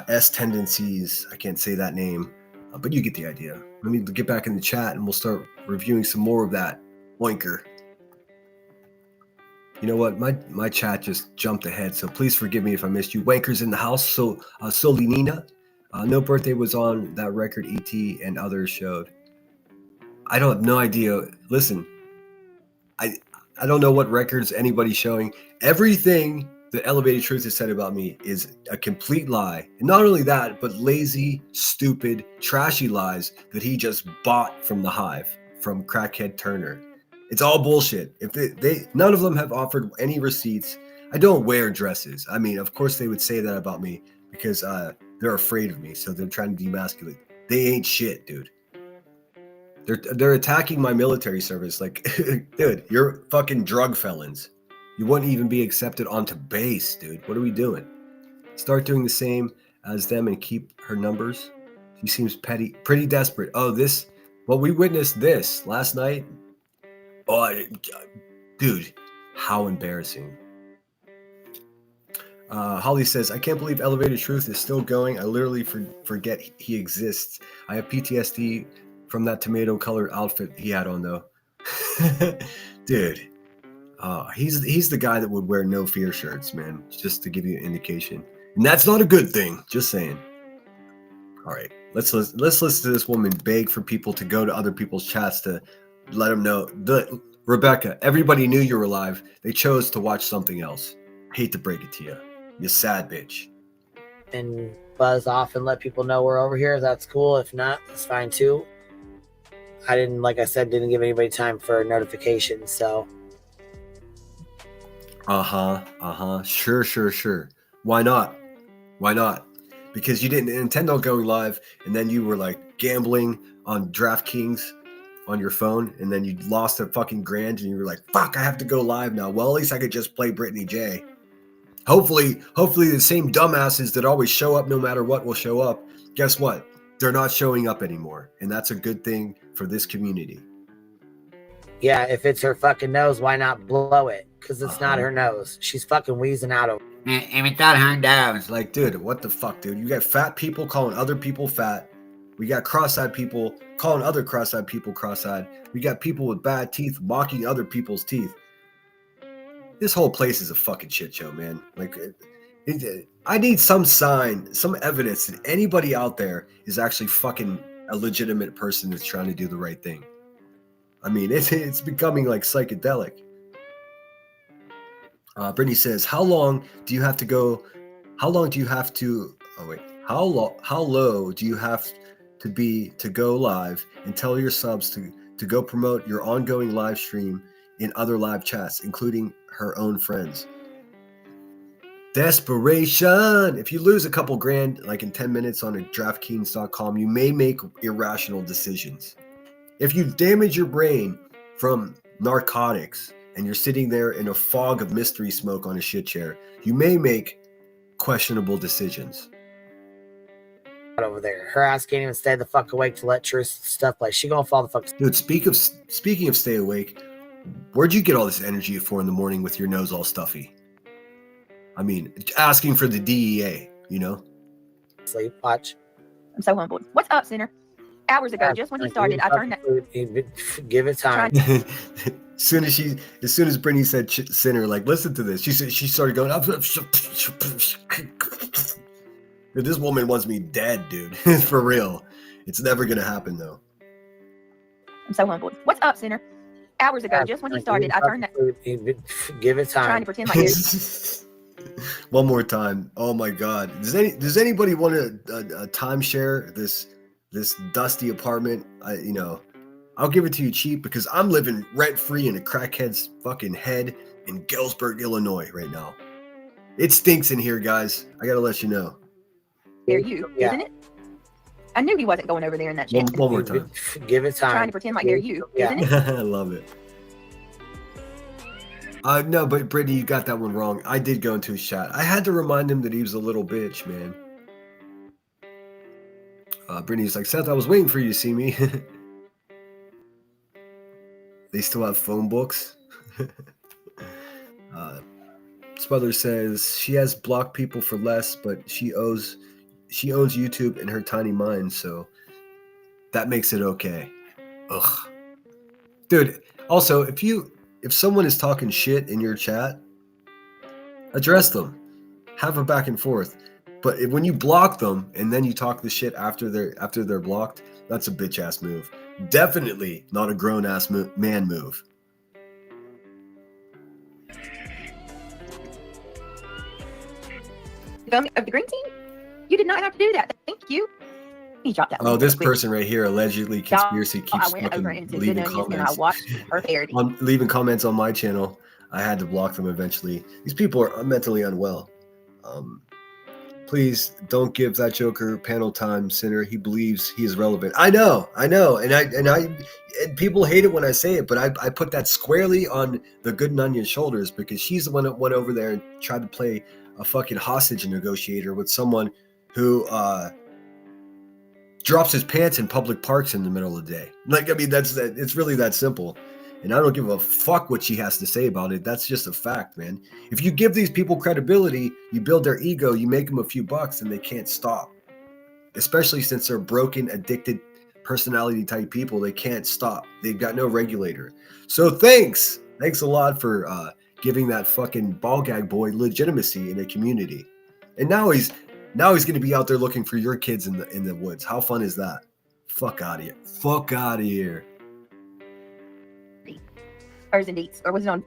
S Tendencies. I can't say that name. But you get the idea. Let me get back in the chat and we'll start reviewing some more of that oinker. You know what? My chat just jumped ahead, so please forgive me if I missed you. Wankers in the house. So Solinina. No Birthday was on that record. E.T. and others showed. I don't have no idea. Listen, I don't know what records anybody's showing. Everything that Elevated Truth has said about me is a complete lie. And not only that, but lazy, stupid, trashy lies that he just bought from the Hive, from Crackhead Turner. It's all bullshit. If they none of them have offered any receipts. I don't wear dresses. I mean, of course they would say that about me because they're afraid of me, so they're trying to demasculate. They ain't shit, dude. They're attacking my military service. Like, dude, you're fucking drug felons. You wouldn't even be accepted onto base, dude. What are we doing? Start doing the same as them and keep her numbers. She seems pretty desperate. Oh, well, we witnessed this last night. Oh, dude, how embarrassing. Holly says, I can't believe Elevated Truth is still going. I literally forget he exists. I have PTSD from that tomato-colored outfit he had on, though. Dude, he's the guy that would wear no fear shirts, man, just to give you an indication. And that's not a good thing, just saying. All right, let's listen to this woman beg for people to go to other people's chats to let them know. Rebecca, everybody knew you were alive. They chose to watch something else. Hate to break it to you. You sad bitch. and buzz off and let people know we're over here. That's cool. If not, it's fine too. I didn't, like I said, didn't give anybody time for notifications. So Sure. Why not? Because you didn't Nintendo going live, and then you were like gambling on DraftKings on your phone, and then you lost a fucking grand, and you were like, fuck, I have to go live now. Well, at least I could just play Brittany J. Hopefully the same dumbasses that always show up no matter what will show up. Guess what? They're not showing up anymore. And that's a good thing for this community. yeah, if it's her fucking nose, why not blow it? Because it's not her nose. She's fucking wheezing out of. And without her nose. Like, dude, what the fuck, dude? You got fat people calling other people fat. We got cross-eyed people calling other cross-eyed people cross-eyed. We got people with bad teeth mocking other people's teeth. This whole place is a fucking shit show, man. Like, I need some sign, some evidence that anybody out there is actually fucking a legitimate person that's trying to do the right thing. I mean, it's becoming like psychedelic. Brittany says, how low do you have to? Oh wait, how low do you have to be to go live and tell your subs to go promote your ongoing live stream in other live chats, including her own friends? Desperation. If you lose a couple grand, like in 10 minutes on a DraftKings.com, you may make irrational decisions. If you damage your brain from narcotics and you're sitting there in a fog of mystery smoke on a shit chair, you may make questionable decisions. Over there, her ass can't even stay the fuck awake to let Truth stuff play. She gonna fall the fuck. Dude, speaking of stay awake, where'd you get all this energy at 4 a.m. with your nose all stuffy? I mean, asking for the DEA, you know? Sleep, watch. I'm so humbled. What's up, Sinner? Hours ago, just when he started, I turned that. Give it time. as soon as Brittany said sinner, like, listen to this. She started going up. This woman wants me dead, dude. For real. It's never gonna happen though. I'm so humbled. What's up, Sinner? Hours ago, just when he started, I turned that. Give it Trying time. to pretend like One more time. Oh my God. Does anybody want a timeshare this dusty apartment? I'll give it to you cheap because I'm living rent free in a crackhead's fucking head in Galesburg, Illinois right now. It stinks in here, guys. I gotta let you know. they're you, Yeah. isn't it? I knew he wasn't going over there in that shit. One more time. Give it time. Trying to pretend like they're you, Yeah. isn't it? I love it. No, but Brittany, you got that one wrong. I did go into his chat. I had to remind him that he was a little bitch, man. Brittany's like, Seth, I was waiting for you to see me. They still have phone books. Smother says she has blocked people for less, but she owns YouTube in her tiny mind, so that makes it okay. Ugh. Dude, also, if someone is talking shit in your chat, address them. Have a back and forth. But when you block them and then you talk the shit after they're blocked, that's a bitch ass move. Definitely not a grown ass man move. Of the green team? You did not have to do that. Thank you. He dropped that. Oh, one this quick. person right here allegedly conspiracy I keeps went over fucking into leaving Good Onions and I comments. watched her parody. On leaving comments on my channel. I had to block them eventually. These people are mentally unwell. Please don't give that Joker panel time, Sinner. He believes he is relevant. I know, and people hate it when I say it, but I put that squarely on the Good and Onion shoulders because she's the one that went over there and tried to play a fucking hostage negotiator with someone who drops his pants in public parks in the middle of the day. Like, I mean, it's really that simple. And I don't give a fuck what she has to say about it. That's just a fact, man. If you give these people credibility, you build their ego, you make them a few bucks, and they can't stop. Especially since they're broken, addicted, personality type people. They can't stop. They've got no regulator. So thanks a lot for giving that fucking ball gag boy legitimacy in a community. And now he's going to be out there looking for your kids in the woods. How fun is that? Fuck out of here. Fuck out of here. Hers and Deets. Or was it on?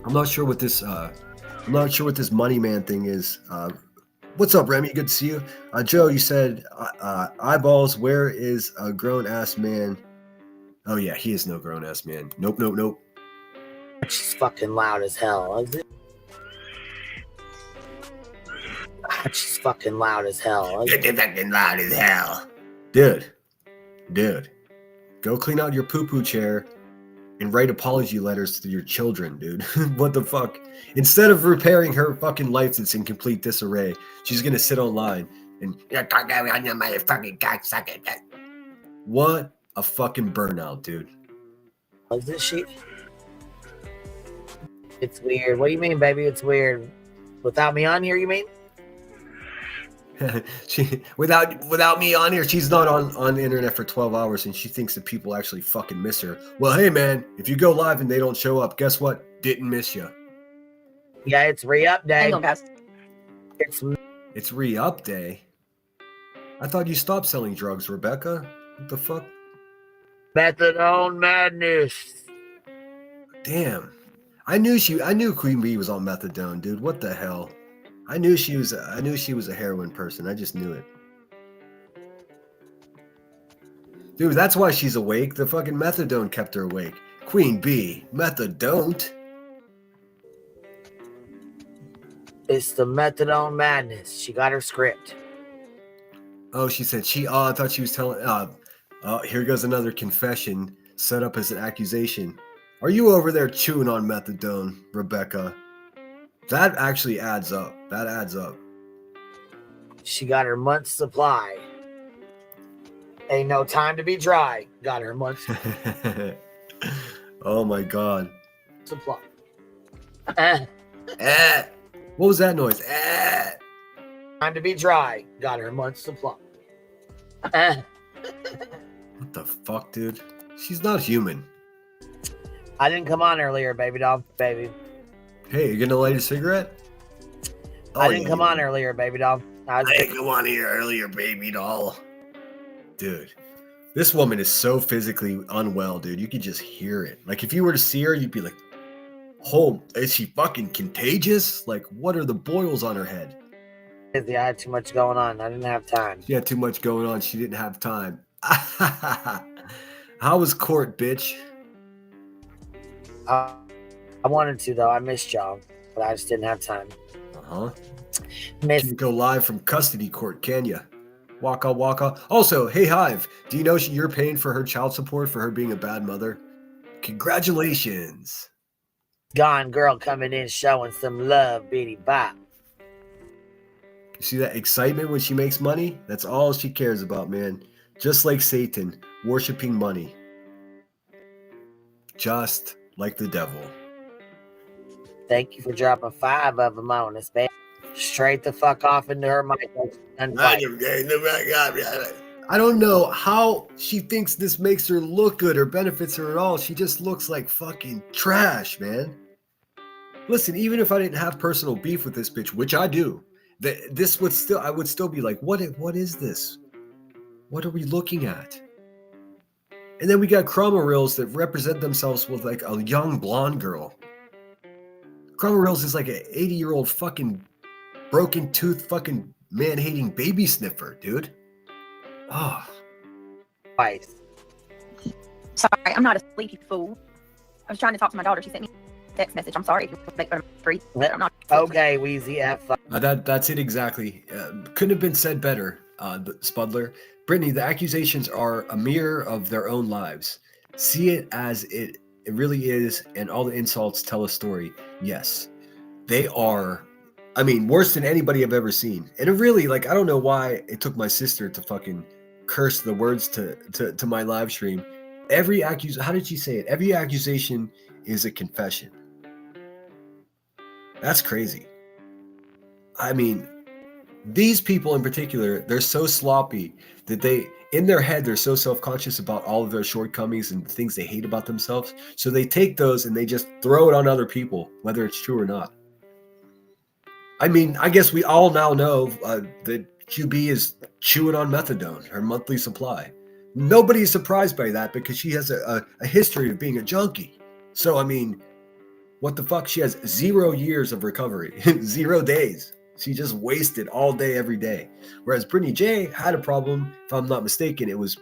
I'm not sure what this money man thing is. What's up, Remy? Good to see you. Joe, you said eyeballs. Where is a grown ass man? Oh yeah, he is no grown ass man. Nope. She's fucking loud as hell. Is it? She's fucking loud as hell. You're fucking loud as hell. Dude, go clean out your poo-poo chair and write apology letters to your children, dude. What the fuck? Instead of repairing her fucking life that's in complete disarray, she's gonna sit online and You're talking on your motherfucking cocksucker. what a fucking burnout, dude. Is this shit? It's weird. What do you mean, baby? It's weird. Without me on here, you mean? She without me on here, she's not on the internet for 12 hours and she thinks that people actually fucking miss her. Well, hey man, if you go live and they don't show up, guess what? Didn't miss you. Yeah, it's re-up day. Hang on, guys. It's re-up day. I thought you stopped selling drugs, Rebecca. What the fuck? methadone madness. Damn. I knew Queen Bee was on methadone, dude. What the hell? I knew she was a heroin person. I just knew it. Dude, that's why she's awake. The fucking methadone kept her awake. Queen Bee, methadone. It's the methadone madness. She got her script. Oh, she said I thought she was telling here goes another confession set up as an accusation. Are you over there chewing on methadone, Rebecca? That actually adds up. That adds up. She got her month's supply. Ain't no time to be dry. Got her month's Oh my god. supply. What was that noise? Time to be dry. Got her month's supply. What the fuck, dude? She's not human. I didn't come on earlier, baby doll. Baby. Hey, you gonna light a cigarette? I didn't come on earlier, baby doll. I didn't come on here earlier, baby doll. Dude, this woman is so physically unwell, dude. You could just hear it. Like, if you were to see her, you'd be like, oh, is she fucking contagious? Like, what are the boils on her head? busy. I had too much going on. I didn't have time. She had too much going on. She didn't have time. How was court, bitch? I wanted to, though. I missed y'all, but I just didn't have time. Uh-huh. Miss. Can't go live from custody court, can ya? Waka waka. Also, hey Hive, do you know you're paying for her child support for her being a bad mother? Congratulations. Gone girl coming in showing some love, bitty bop. You see that excitement when she makes money? That's all she cares about, man. Just like Satan, worshiping money. Just like the devil. Thank you for dropping 5 of them on us, babe. Straight the fuck off into her mic. I don't know how she thinks this makes her look good or benefits her at all. She just looks like fucking trash, man. Listen, even if I didn't have personal beef with this bitch, which I do, I would still be like, what is this? What are we looking at? And then we got Chromarills that represent themselves with like a young blonde girl. Chromarills is like an 80-year-old fucking broken tooth fucking man-hating baby sniffer, dude. Oh. Twice. Sorry, I'm not a sleepy fool. I was trying to talk to my daughter. She sent me a text message. I'm sorry if you make fun of free. I'm not. Okay, Wheezy F. That's it exactly. Couldn't have been said better, Spudler. Brittany, the accusations are a mirror of their own lives. See it as it really is, and all the insults tell a story. Yes, they are. I mean, worse than anybody I've ever seen. And it really, like, I don't know why it took my sister to fucking curse the words to my live stream. How did she say it? Every accusation is a confession. That's crazy. I mean, these people in particular, they're so sloppy that in their head, they're so self-conscious about all of their shortcomings and things they hate about themselves. So they take those and they just throw it on other people, whether it's true or not. I mean, I guess we all now know that QB is chewing on methadone, her monthly supply. Nobody's surprised by that because she has a history of being a junkie. So, I mean, What the fuck? She has 0 years of recovery, 0 days. She just wasted all day, every day. Whereas Brittany J had a problem, if I'm not mistaken, it was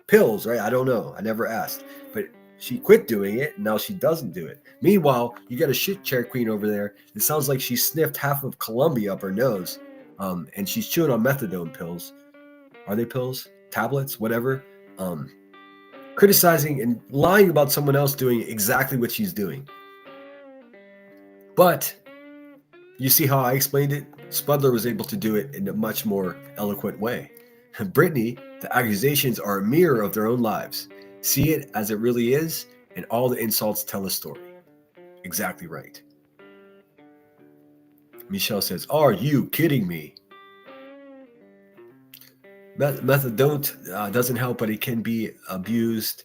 pills, right? I don't know. I never asked. But she quit doing it, and now she doesn't do it. Meanwhile, you got a shit chair queen over there. It sounds like she sniffed half of Colombia up her nose, and she's chewing on methadone pills. Are they pills? Tablets? Whatever. Criticizing and lying about someone else doing exactly what she's doing. But you see how I explained it? Spudler was able to do it in a much more eloquent way. Brittany, the accusations are a mirror of their own lives. See it as it really is, and all the insults tell a story. Exactly right. Michelle says, "Are you kidding me?" Methadone doesn't help, but it can be abused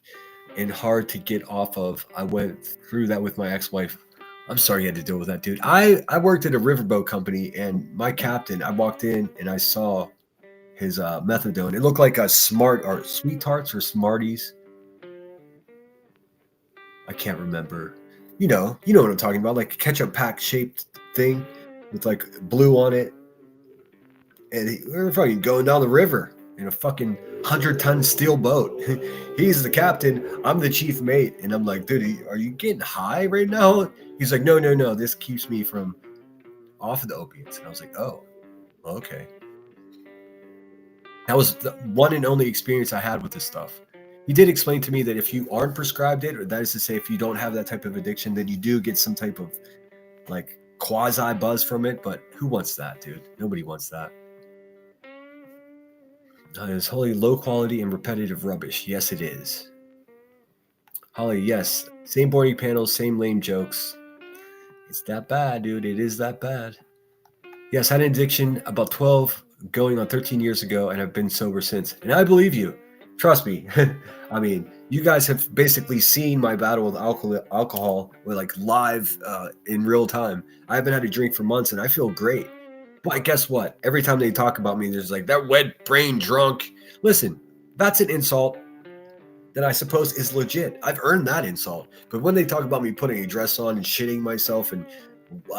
and hard to get off of. I went through that with my ex-wife. I'm sorry you had to deal with that, dude. I worked at a riverboat company, and my captain, I walked in and I saw his methadone. It looked like a Sweet Tarts or Smarties. I can't remember. You know what I'm talking about, like a ketchup pack shaped thing with like blue on it. And we were fucking going down the river in a fucking 100-ton steel boat. He's the captain. I'm the chief mate. And I'm like, dude, are you getting high right now? He's like, no. This keeps me from off of the opiates. And I was like, oh, okay. That was the one and only experience I had with this stuff. He did explain to me that if you aren't prescribed it, or that is to say, if you don't have that type of addiction, then you do get some type of like quasi buzz from it. But who wants that, dude? Nobody wants that. It's wholly low quality and repetitive rubbish. Yes, it is. Holly, yes. Same boring panels, same lame jokes. It's that bad, dude. It is that bad. Yes, I had an addiction about 12 going on 13 years ago, and I've been sober since. And I believe you. Trust me. I mean, you guys have basically seen my battle with alcohol with like live in real time. I haven't had a drink for months, and I feel great. But guess what? Every time they talk about me, there's like that wet brain drunk. Listen, that's an insult that I suppose is legit. I've earned that insult. But when they talk about me putting a dress on and shitting myself and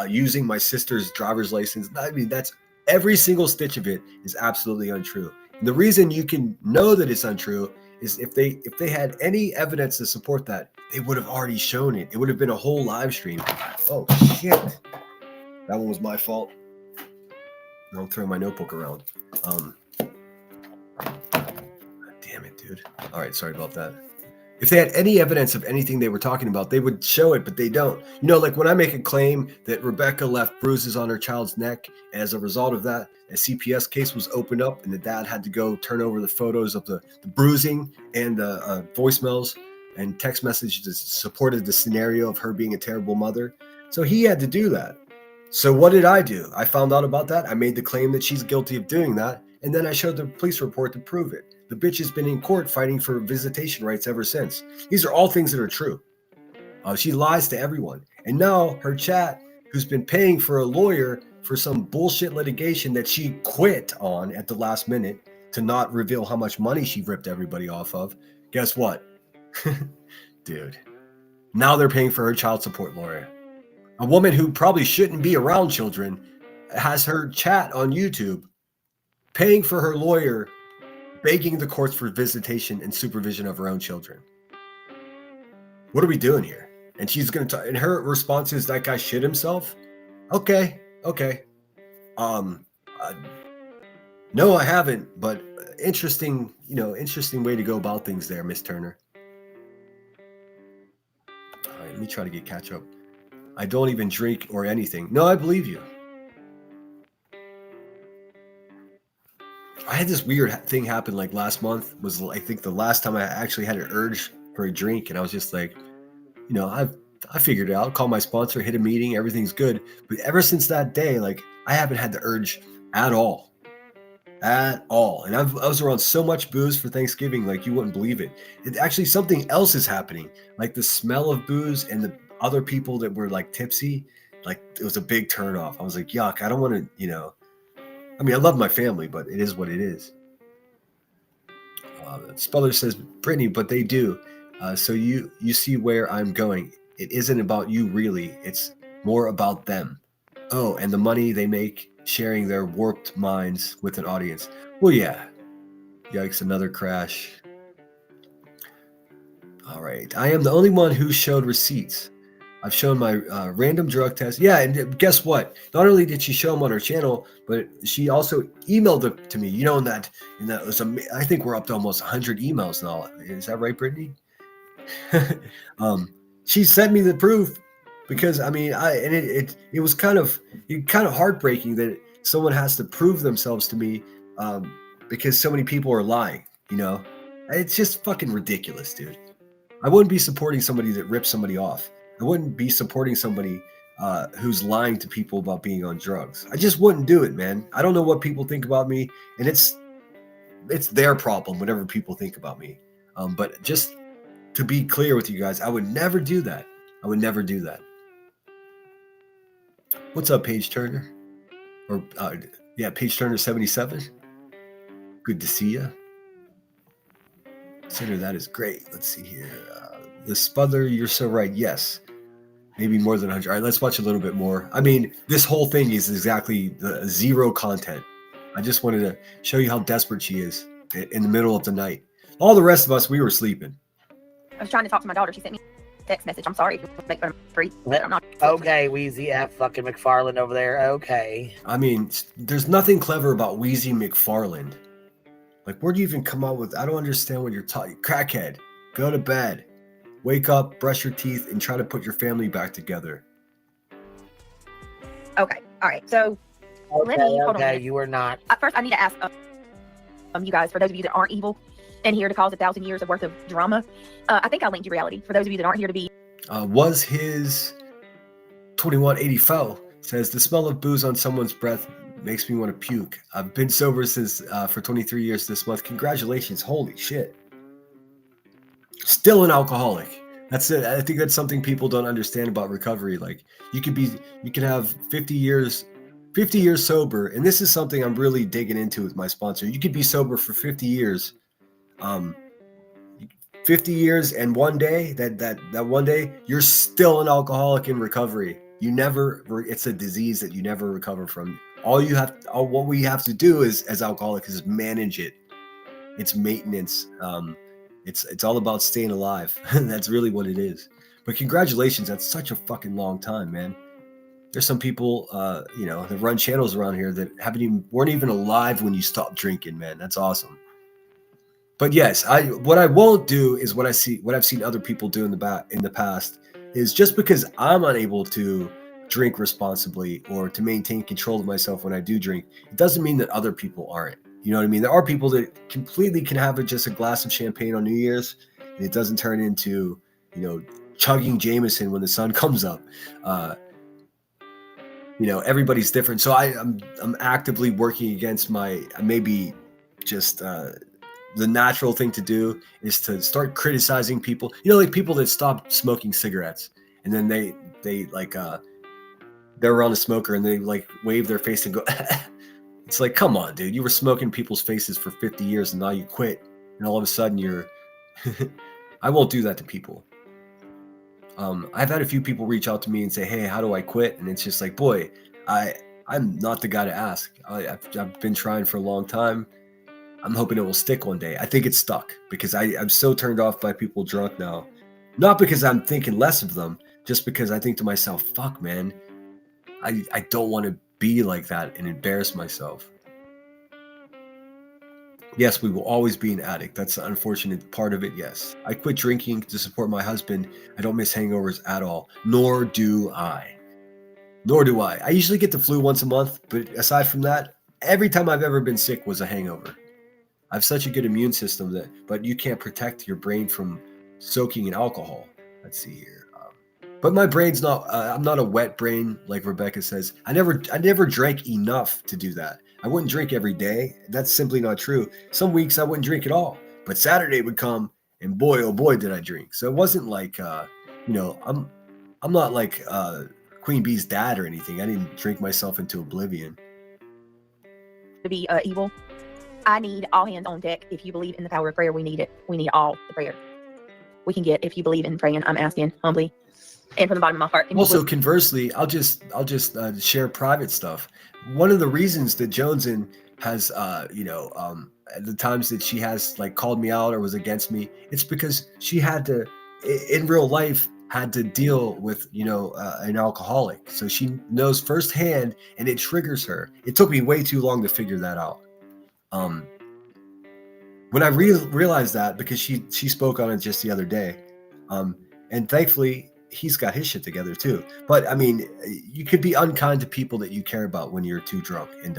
using my sister's driver's license, I mean, that's every single stitch of it is absolutely untrue. And the reason you can know that it's untrue is if they had any evidence to support that, they would have already shown it. It would have been a whole live stream. Oh shit. That one was my fault. I'll throw my notebook around. Damn it, dude. All right, sorry about that. If they had any evidence of anything they were talking about, they would show it, but they don't. You know, like when I make a claim that Rebecca left bruises on her child's neck, and as a result of that, a CPS case was opened up, and the dad had to go turn over the photos of the bruising and the voicemails and text messages that supported the scenario of her being a terrible mother. So he had to do that. So what did I do? I found out about that. I made the claim that she's guilty of doing that. And then I showed the police report to prove it. The bitch has been in court fighting for visitation rights ever since. These are all things that are true. She lies to everyone. And now her chat, who's been paying for a lawyer for some bullshit litigation that she quit on at the last minute to not reveal how much money she ripped everybody off of. Guess what? Dude. Now they're paying for her child support lawyer. A woman who probably shouldn't be around children has her chat on YouTube paying for her lawyer, begging the courts for visitation and supervision of her own children. What are we doing here? And she's going to, and her response is, that guy shit himself? Okay. No, I haven't, but interesting way to go about things there, Miss Turner. All right, let me try to get catch up. I don't even drink or anything. No, I believe you. I had this weird thing happen like last month. Was I think the last time I actually had an urge for a drink, and I was just like, I figured it out. Call my sponsor, hit a meeting, everything's good. But ever since that day, like I haven't had the urge at all. And I was around so much booze for Thanksgiving, like you wouldn't believe it. It actually something else is happening. Like the smell of booze and the other people that were like tipsy, like it was a big turn off. I was like, yuck, I don't want to, I mean, I love my family, but it is what it is. Speller says, Brittany, but they do. So you see where I'm going. it isn't about you really. It's more about them. Oh, and the money they make sharing their warped minds with an audience. Well, yeah. Yikes, another crash. All right. I am the only one who showed receipts. I've shown my random drug test. Yeah, and guess what? Not only did she show them on her channel, but she also emailed them to me. You know, that was I think we're up to almost 100 emails now. Is that right, Brittany? She sent me the proof because I mean, it was kind of heartbreaking that someone has to prove themselves to me because so many people are lying. You know, it's just fucking ridiculous, dude. I wouldn't be supporting somebody that rips somebody off. I wouldn't be supporting somebody who's lying to people about being on drugs. I just wouldn't do it, man. I don't know what people think about me, and it's their problem, whatever people think about me. But just to be clear with you guys, I would never do that. I would never do that. What's up, Paige Turner? Or yeah, Paige Turner 77. Good to see you. Consider that is great. Let's see here. The Spudler, you're so right. Yes. Maybe more than 100. All right, let's watch a little bit more. I mean, this whole thing is exactly the zero content. I just wanted to show you how desperate she is in the middle of the night. All the rest of us, we were sleeping. I was trying to talk to my daughter. She sent me a text message. I'm sorry if you make fun of free. I'm not. Okay, Wheezy F. fucking McFarland over there. Okay. I mean, there's nothing clever about Wheezy McFarland. Like, where do you even come up with? I don't understand what you're talking. Crackhead, go to bed. Wake up, brush your teeth, and try to put your family back together. Okay. All right. So Okay, let me hold on a okay, minute. you are not. First, I need to ask you guys, for those of you that aren't evil and here to cause 1,000 years of worth of drama, I think I linked you reality. For those of you that aren't here to be. Was his 2184 says the smell of booze on someone's breath makes me want to puke. I've been sober since for 23 years this month. Congratulations. Holy shit. Still an alcoholic. That's it. I think that's something people don't understand about recovery. Like you can have 50 years sober. And this is something I'm really digging into with my sponsor. You could be sober for 50 years. 50 years and one day, that one day, you're still an alcoholic in recovery. It's a disease that you never recover from. What we have to do as alcoholics is manage it. It's maintenance. It's all about staying alive. That's really what it is. But congratulations, that's such a fucking long time, man. There's some people, that run channels around here that weren't even alive when you stopped drinking, man. That's awesome. But yes, what I won't do is what I've seen other people do in the past is just because I'm unable to drink responsibly or to maintain control of myself when I do drink, it doesn't mean that other people aren't. You know what I mean? There are people that completely can have just a glass of champagne on New Year's and it doesn't turn into, chugging Jameson when the sun comes up. Everybody's different. So I'm actively working against maybe just the natural thing to do is to start criticizing people. Like people that stop smoking cigarettes and then they like they're around a smoker and they like wave their face and go. It's like, come on, dude. You were smoking people's faces for 50 years and now you quit. And all of a sudden you're... I won't do that to people. I've had a few people reach out to me and say, hey, how do I quit? And it's just like, boy, I'm not the guy to ask. I've been trying for a long time. I'm hoping it will stick one day. I think it's stuck because I'm so turned off by people drunk now. Not because I'm thinking less of them, just because I think to myself, fuck, man, I don't want to be like that and embarrass myself. Yes, we will always be an addict. That's the unfortunate part of it, yes. I quit drinking to support my husband. I don't miss hangovers at all. Nor do I. I usually get the flu once a month, but aside from that, every time I've ever been sick was a hangover. I have such a good immune system but you can't protect your brain from soaking in alcohol. Let's see here. But my brain's not, I'm not a wet brain like Rebecca says. I never drank enough to do that. I wouldn't drink every day. That's simply not true. Some weeks I wouldn't drink at all. But Saturday would come and boy, oh boy, did I drink. So it wasn't like, I'm not like Queen Bee's dad or anything. I didn't drink myself into oblivion. To be evil, I need all hands on deck. If you believe in the power of prayer, we need it. We need all the prayer. we can get if you believe in praying. I'm asking humbly and from the bottom of my heart. And Also, conversely, I'll just share private stuff. One of the reasons that Jonesin has, at the times that she has like called me out or was against me, it's because she had to, in real life, had to deal with, an alcoholic. So she knows firsthand, and it triggers her. It took me way too long to figure that out. When I realized that, because she spoke on it just the other day, and thankfully he's got his shit together too. But I mean, you could be unkind to people that you care about when you're too drunk, and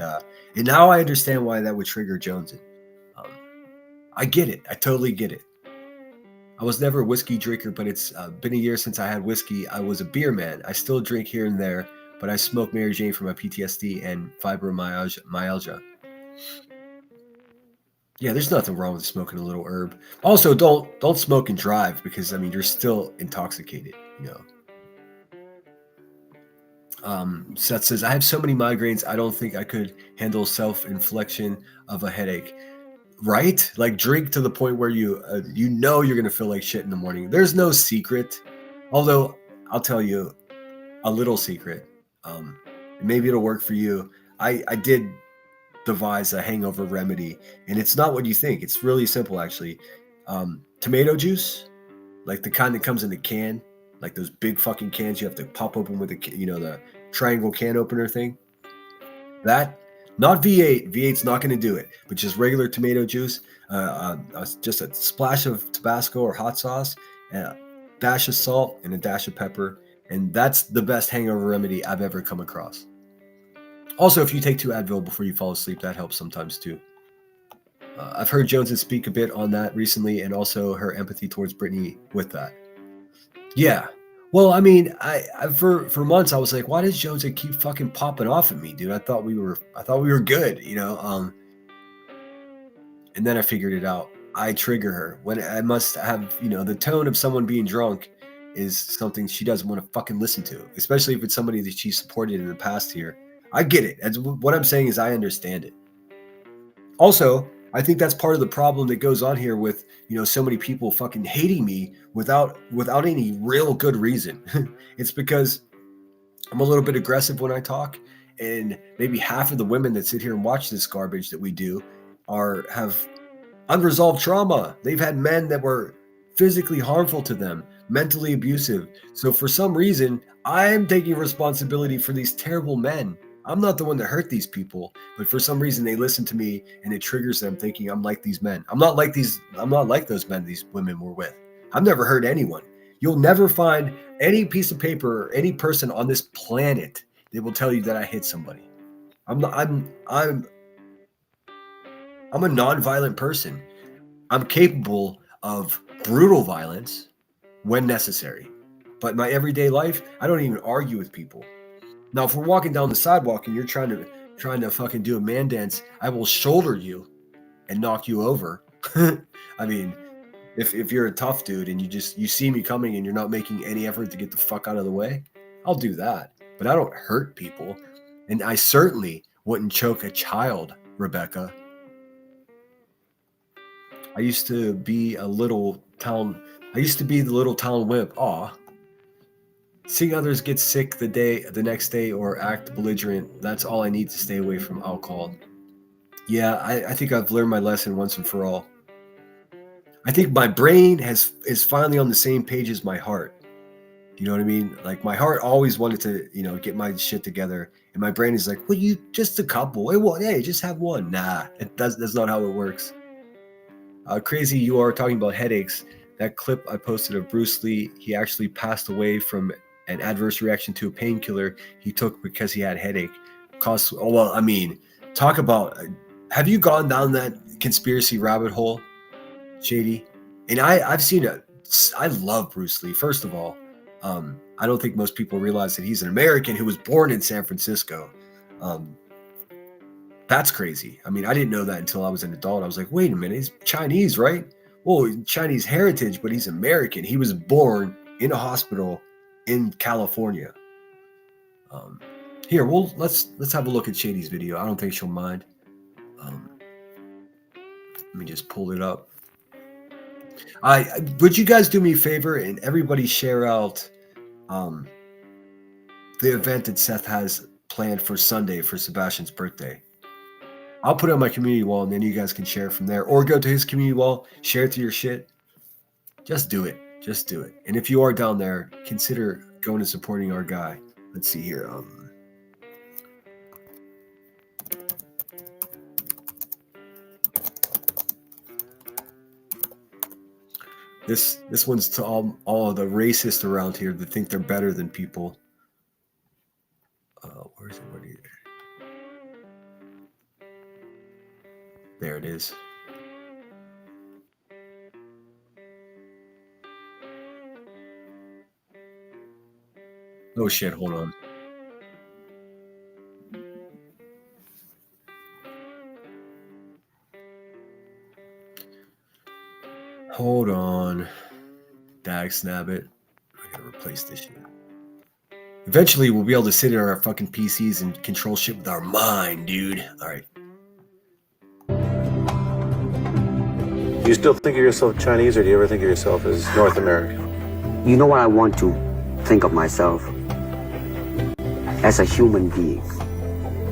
now I understand why that would trigger Jonesin. I get it. I totally get it. I was never a whiskey drinker, but it's been a year since I had whiskey. I was a beer man. I still drink here and there, but I smoke Mary Jane for my PTSD and fibromyalgia. Yeah, there's nothing wrong with smoking a little herb. Also, don't smoke and drive, because I mean you're still intoxicated, Seth says, I have so many migraines, I don't think I could handle self-infliction of a headache. Right? Like, drink to the point where you're gonna feel like shit in the morning. There's no secret. Although I'll tell you a little secret. Maybe it'll work for you. I did devise a hangover remedy, and it's not what you think. It's really simple, actually. Tomato juice, like the kind that comes in a can, like those big fucking cans you have to pop open with the triangle can opener thing. That, not V8. V8's not going to do it, but just regular tomato juice, just a splash of Tabasco or hot sauce, and a dash of salt and a dash of pepper, and that's the best hangover remedy I've ever come across. Also, if you take 2 Advil before you fall asleep, that helps sometimes too. I've heard Jonesin speak a bit on that recently, and also her empathy towards Brittany with that. Yeah. Well, I mean, I for months I was like, why does Jonesin keep fucking popping off at me, dude? I thought we were good, And then I figured it out. I trigger her when I must have, the tone of someone being drunk is something she doesn't want to fucking listen to, especially if it's somebody that she supported in the past here. I get it. That's what I'm saying, is I understand it. Also, I think that's part of the problem that goes on here with, so many people fucking hating me without any real good reason. It's because I'm a little bit aggressive when I talk, and maybe half of the women that sit here and watch this garbage that we do have unresolved trauma. They've had men that were physically harmful to them, mentally abusive. So for some reason, I'm taking responsibility for these terrible men. I'm not the one that hurt these people, but for some reason they listen to me and it triggers them, thinking I'm like these men. I'm not like those men these women were with. I've never hurt anyone. You'll never find any piece of paper or any person on this planet that will tell you that I hit somebody. I'm a non-violent person. I'm capable of brutal violence when necessary. But in my everyday life, I don't even argue with people. Now, if we're walking down the sidewalk and you're trying to fucking do a man dance, I will shoulder you and knock you over. I mean, if you're a tough dude and you see me coming and you're not making any effort to get the fuck out of the way, I'll do that. But I don't hurt people. And I certainly wouldn't choke a child, Rebecca. I used to be the little town wimp. Aw. Seeing others get sick the next day or act belligerent, that's all I need to stay away from alcohol. Yeah, I think I've learned my lesson once and for all. I think my brain is finally on the same page as my heart. You know what I mean? Like, my heart always wanted to, get my shit together. And my brain is like, well, you just a couple. Hey, just have one. Nah, that's not how it works. Crazy, you are talking about headaches. That clip I posted of Bruce Lee, he actually passed away from an adverse reaction to a painkiller he took because he had a headache. Talk about, have you gone down that conspiracy rabbit hole, Shady? And I've seen it. I love Bruce Lee. First of all, I don't think most people realize that he's an American who was born in San Francisco. That's crazy. I mean, I didn't know that until I was an adult. I was like, wait a minute, he's Chinese, right? Well, Chinese heritage, but he's American. He was born in a hospital in California. Here, let's have a look at Shady's video. I don't think she'll mind. Let me just pull it up. Would you guys do me a favor and everybody share out the event that Seth has planned for Sunday for Sebastian's birthday? I'll put it on my community wall and then you guys can share from there, or go to his community wall, share it to your shit. Just do it. Just do it. And if you are down there, consider going and supporting our guy. Let's see here. This one's to all of the racists around here that think they're better than people. Where is it? What are you? There it is. Oh shit, hold on. Hold on. Dag snabbit. I gotta replace this shit. Eventually we'll be able to sit in our fucking PCs and control shit with our mind, dude. Alright. Do you still think of yourself Chinese, or do you ever think of yourself as North American? You know what I want to think of myself? As a human being.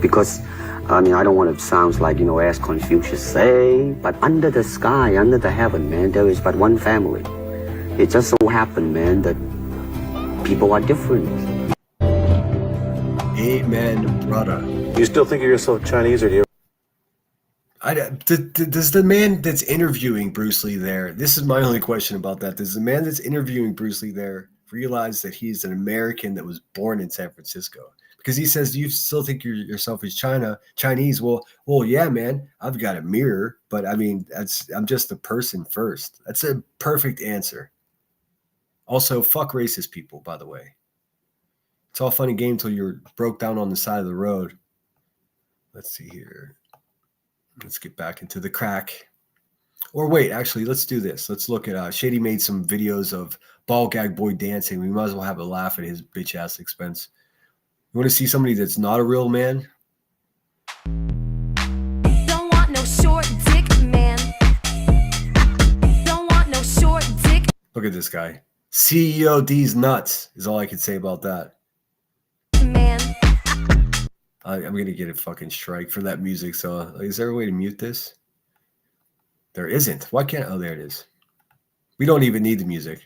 Because, I mean, I don't want to sound like, as Confucius say, but under the sky, under the heaven, man, there is but one family. It just so happened, man, that people are different. Amen, brother. Do you still think of yourself Chinese, or do you does the man that's interviewing Bruce Lee there, this is my only question about that, does the man that's interviewing Bruce Lee there realize that he's an American that was born in San Francisco? Because he says, do you still think yourself as Chinese? Well, yeah, man, I've got a mirror, but I mean, I'm just a person first. That's a perfect answer. Also, fuck racist people, by the way. It's all fun and game until you're broke down on the side of the road. Let's see here. Let's get back into the crack. Or wait, actually, let's do this. Let's look at Shady made some videos of Ball Gag Boy dancing. We might as well have a laugh at his bitch ass expense. You want to see somebody that's not a real man? Don't want no short dick, man. Don't want no short dick. Look at this guy. CEO D's nuts is all I can say about that. Man. I'm going to get a fucking strike for that music. So is there a way to mute this? There isn't. Why can't? Oh, there it is. We don't even need the music.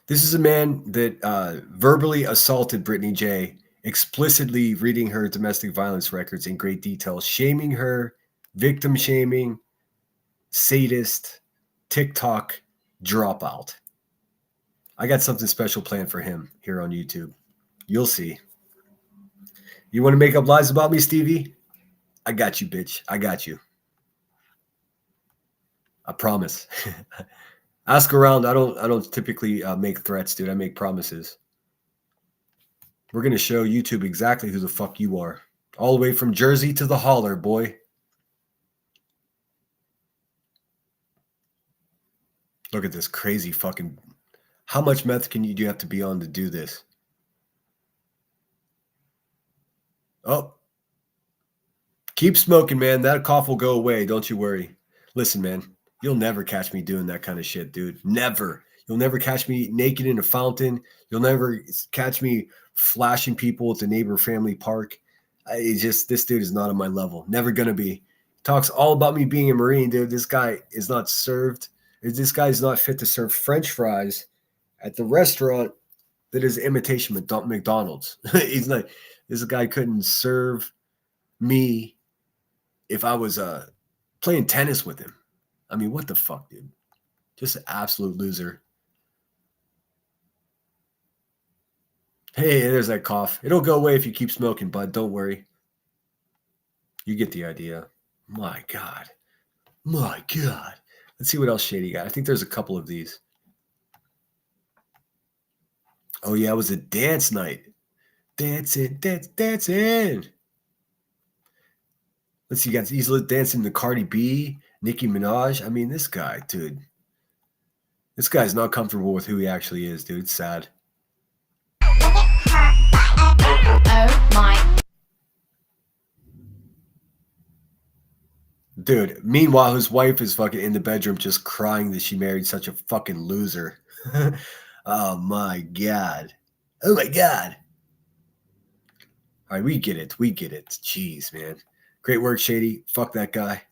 This is a man that verbally assaulted Brittany J, explicitly reading her domestic violence records in great detail, shaming her, victim shaming, sadist, TikTok dropout. I got something special planned for him here on YouTube. You'll see. You want to make up lies about me, Stevie? I got you, bitch. I got you. I promise. Ask around. I don't typically make threats, dude. I make promises. We're going to show YouTube exactly who the fuck you are. All the way from Jersey to the holler, boy. Look at this crazy fucking... How much meth do you have to be on to do this? Oh. Keep smoking, man. That cough will go away. Don't you worry. Listen, man. You'll never catch me doing that kind of shit, dude. Never. You'll never catch me naked in a fountain. You'll never catch me flashing people at the neighbor family park. This dude is not on my level. Never gonna be. Talks all about me being a Marine, dude. This guy is not served. This guy is not fit to serve French fries at the restaurant that is imitation McDonald's. He's like, this guy couldn't serve me if I was playing tennis with him. I mean, what the fuck, dude? Just an absolute loser. Hey, there's that cough. It'll go away if you keep smoking, bud. Don't worry. You get the idea. My God. My God. Let's see what else Shady got. I think there's a couple of these. Oh, yeah, it was a dance night. Dancing. Let's see, guys. He's dancing to Cardi B, Nicki Minaj. I mean, this guy, dude. This guy's not comfortable with who he actually is, dude. It's sad. Oh my. Dude, meanwhile, his wife is fucking in the bedroom just crying that she married such a fucking loser. Oh my God. Oh my God. All right, we get it. We get it. Jeez, man. Great work, Shady. Fuck that guy.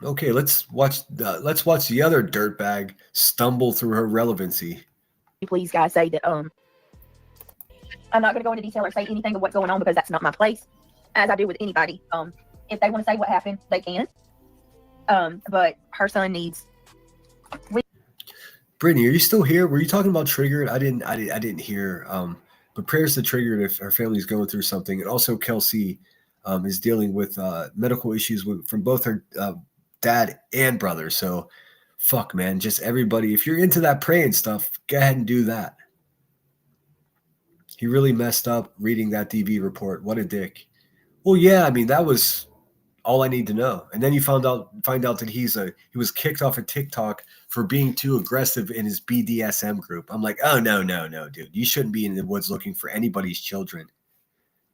Okay, let's watch the other dirtbag stumble through her relevancy. Please, guys, say that I'm not going to go into detail or say anything of what's going on because that's not my place, as I do with anybody. If they want to say what happened, they can. But her son needs. Brittany, are you still here? Were you talking about Triggered? I didn't hear. But prayers to Triggered if her family's going through something, and also Kelsey is dealing with medical issues from both her dad and brother. So, fuck, man, just everybody. If you're into that praying stuff, go ahead and do that. He really messed up reading that DV report. What a dick. Well, yeah, I mean, that was all I need to know. And then you find out that he was kicked off of TikTok for being too aggressive in his BDSM group. I'm like, oh, no, dude. You shouldn't be in the woods looking for anybody's children.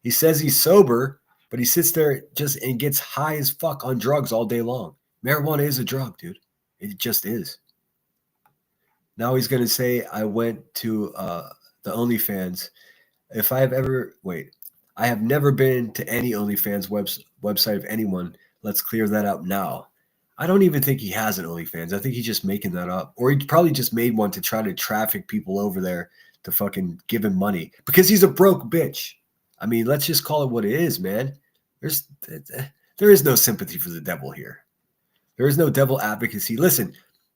He says he's sober, but he sits there just and gets high as fuck on drugs all day long. Marijuana is a drug, dude. It just is. Now he's going to say, I went to the OnlyFans. I have never been to any OnlyFans website of anyone. Let's clear that up now. I don't even think he has an OnlyFans. I think he's just making that up. Or he probably just made one to try to traffic people over there to fucking give him money. Because he's a broke bitch. I mean, let's just call it what it is, man. There is no sympathy for the devil here. There is no devil advocacy. Listen,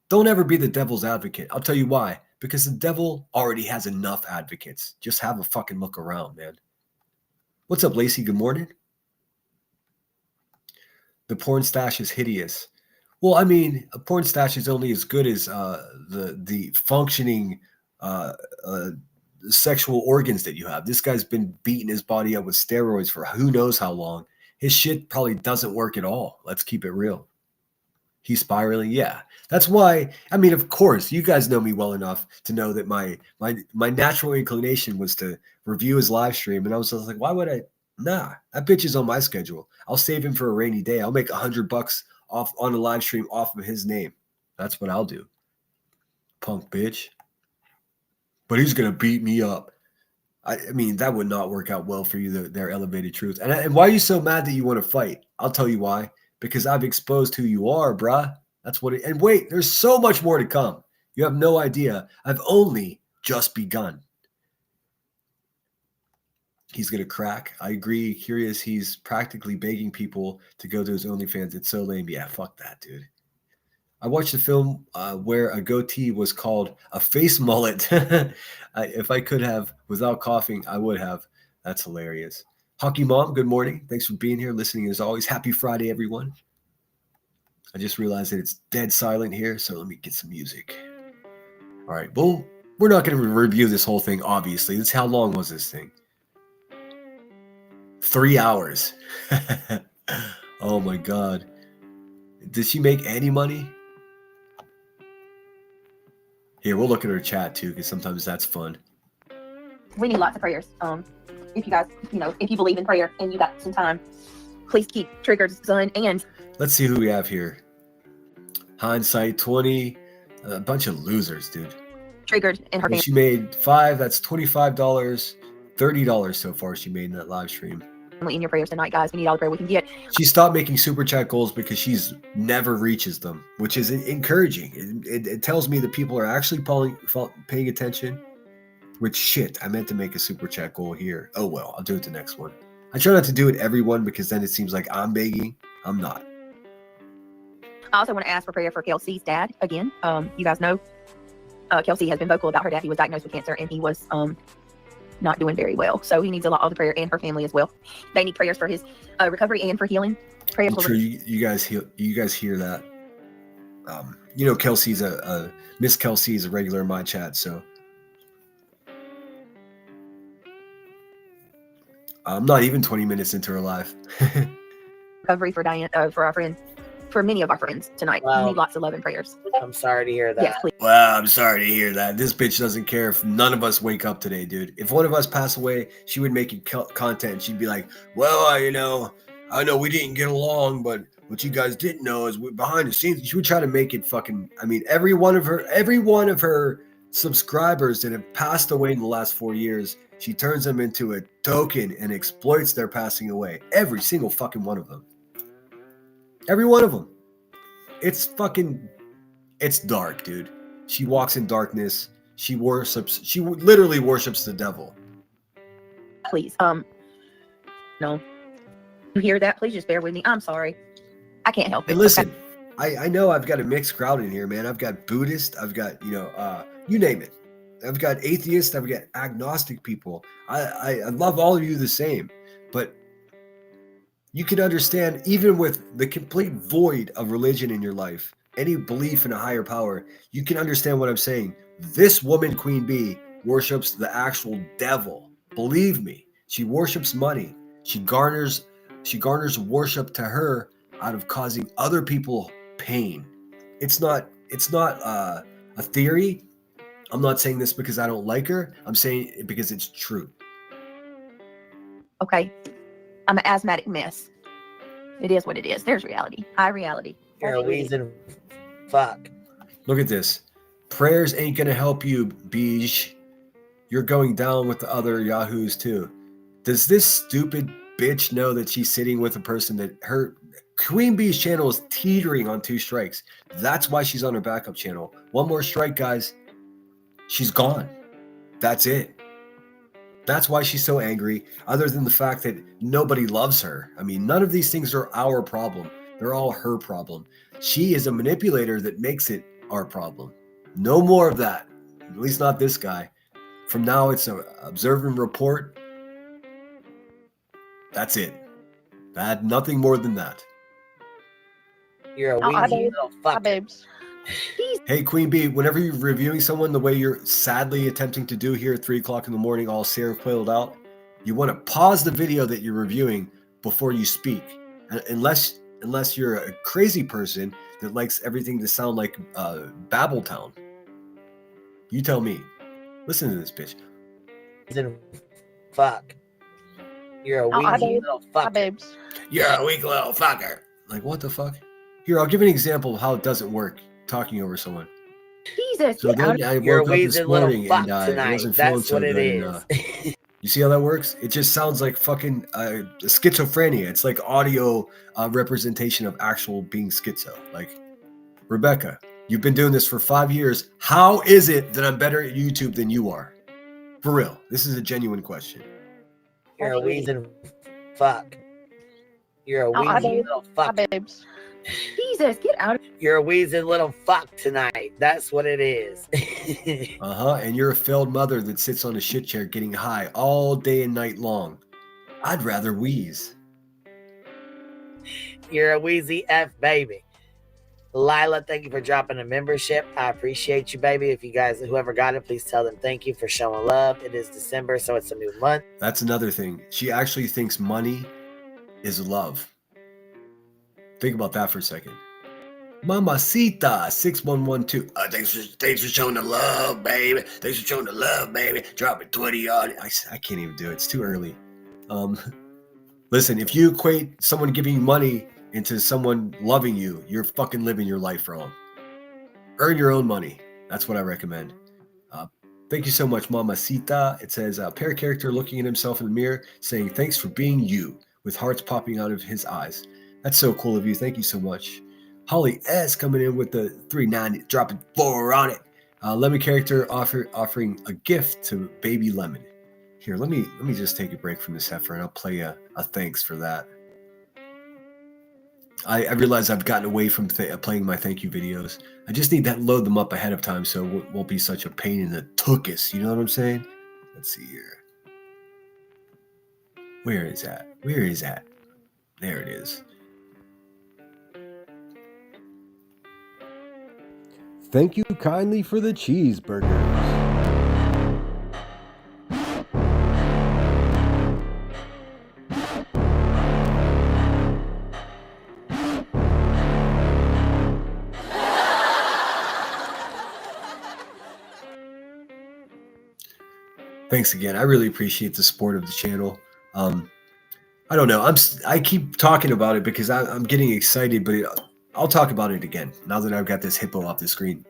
don't ever be the devil's advocate. I'll tell you why. Because the devil already has enough advocates. Just have a fucking look around, man. What's up, Lacey? Good morning. The porn stash is hideous. Well, I mean, a porn stash is only as good as the functioning sexual organs that you have. This guy's been beating his body up with steroids for who knows how long. His shit probably doesn't work at all. Let's keep it real. He's spiraling. Yeah. That's why, I mean, of course, you guys know me well enough to know that my natural inclination was to review his live stream. And I was just like, why would I? Nah, that bitch is on my schedule. I'll save him for a rainy day. I'll make $100 off on a live stream off of his name. That's what I'll do. Punk bitch. But he's going to beat me up. I mean, that would not work out well for you, their elevated truth. And why are you so mad that you want to fight? I'll tell you why. Because I've exposed who you are, bruh. That's what it. And wait, there's so much more to come. You have no idea. I've only just begun. He's going to crack. I agree. Curious. He's practically begging people to go to his OnlyFans. It's so lame. Yeah, fuck that, dude. I watched a film where a goatee was called a face mullet. If I could have, without coughing, I would have. That's hilarious. Hockey Mom, good morning. Thanks for being here, listening as always. Happy Friday, everyone. I just realized that it's dead silent here, so let me get some music. All right, well, we're not going to review this whole thing, obviously. How long was this thing? 3 hours. Oh, my God. Did she make any money? Here, we'll look at her chat, too, because sometimes that's fun. We need lots of prayers. If you guys, if you believe in prayer and you got some time, please keep Triggered's son and. Let's see who we have here. Hindsight 20. A bunch of losers, dude. Triggered and her family. She made $5. That's $25. $30 so far she made in that live stream. In your prayers tonight, guys. We need all the prayer we can get. She stopped making super chat goals because she's never reaches them, which is encouraging. It tells me that people are actually paying attention. Which shit, I meant to make a super chat goal here. Oh well, I'll do it the next one. I try not to do it every one because then it seems like I'm begging. I'm not. I also want to ask for prayer for Kelsey's dad again. You guys know Kelsey has been vocal about her dad. He was diagnosed with cancer and he was not doing very well. So he needs a lot of the prayer, and her family as well. They need prayers for his recovery and for healing. Prayers I'm sure you guys hear that. Kelsey's Miss Kelsey is a regular in my chat, so I'm not even 20 minutes into her live. Recovery for Diane, for our friends, for many of our friends tonight. Wow. We need lots of love and prayers. I'm sorry to hear that. Yes, please. Well, I'm sorry to hear that. This bitch doesn't care if none of us wake up today, dude. If one of us pass away, she would make content. She'd be like, well, I know we didn't get along, but what you guys didn't know is behind the scenes, she would try to make it fucking. I mean, every one of her subscribers that have passed away in the last 4 years, she turns them into a token and exploits their passing away. Every single fucking one of them. Every one of them. It's dark, dude. She walks in darkness. She literally worships the devil. Please, no. You hear that? Please just bear with me. I'm sorry. I can't help it. And listen, I know I've got a mixed crowd in here, man. I've got Buddhist, I've got, you name it. I've got atheists, I've got agnostic people. I love all of you the same. But you can understand, even with the complete void of religion in your life, any belief in a higher power, you can understand what I'm saying. This woman, Queen Bee, worships the actual devil. Believe me, she worships money. She garners worship to her out of causing other people pain. It's not a theory. I'm not saying this because I don't like her. I'm saying it because it's true. Okay. I'm an asthmatic mess. It is what it is. There's reality. Reality. You're a wheezing fuck. Look at this. Prayers ain't gonna help you, Beej. You're going down with the other yahoos too. Does this stupid bitch know that she's sitting with a person that her Queen Bee's channel is teetering on 2 strikes? That's why she's on her backup channel. 1 more strike, guys. She's gone. That's it. That's why she's so angry, other than the fact that nobody loves her. I mean, none of these things are our problem. They're all her problem. She is a manipulator that makes it our problem. No more of that. At least not this guy. From now, it's an observe and report. That's it. Nothing more than that. You're a wheezy little fuck. babes. Hey, Queen Bee, whenever you're reviewing someone the way you're sadly attempting to do here at 3 o'clock in the morning, all Sarah quailed out, you want to pause the video that you're reviewing before you speak. Unless you're a crazy person that likes everything to sound like Babbletown. You tell me. Listen to this bitch. Fuck. You're a wheezy little fuck. babes. You're a weak little fucker. Like, what the fuck? Here, I'll give you an example of how it doesn't work talking over someone. Jesus. So Get out then of I You're a woke up this wheezing little morning fuck and I tonight. wasn't feeling That's so what it good. is. You see how that works? It just sounds like fucking schizophrenia. It's like audio representation of actual being schizo. Like, Rebecca, you've been doing this for 5 years. How is it that I'm better at YouTube than you are? For real. This is a genuine question. You're a wheezing fuck. You're a wheezing little fuck. babes. Jesus, get out of You're a wheezing little fuck tonight. That's what it is. And you're a failed mother that sits on a shit chair getting high all day and night long. I'd rather wheeze. You're a wheezy F baby. Lila, thank you for dropping a membership. I appreciate you, baby. If you guys, whoever got it, please tell them thank you for showing love. It is December, so it's a new month. That's another thing. She actually thinks money is love. Think about that for a second. Mamacita 6112. Thanks for showing the love, baby. Thanks for showing the love, baby. Dropping 20 on it. I can't even do it. It's too early. Listen, if you equate someone giving you money into someone loving you, you're fucking living your life wrong. Earn your own money. That's what I recommend. Thank you so much, Mamacita. It says, pair character looking at himself in the mirror, saying, thanks for being you, with hearts popping out of his eyes. That's so cool of you. Thank you so much. Holly S coming in with the 390, dropping 4 on it. Lemon character offering a gift to Baby Lemon. Here, let me just take a break from this heifer and I'll play a thanks for that. I realize I've gotten away from playing my thank you videos. I just need to load them up ahead of time so it won't be such a pain in the tuchus. You know what I'm saying? Let's see here. Where is that? Where is that? There it is. Thank you kindly for the cheeseburgers. Thanks again. I really appreciate the support of the channel. I don't know. I keep talking about it because I'm getting excited, but I'll talk about it again now that I've got this hippo off the screen.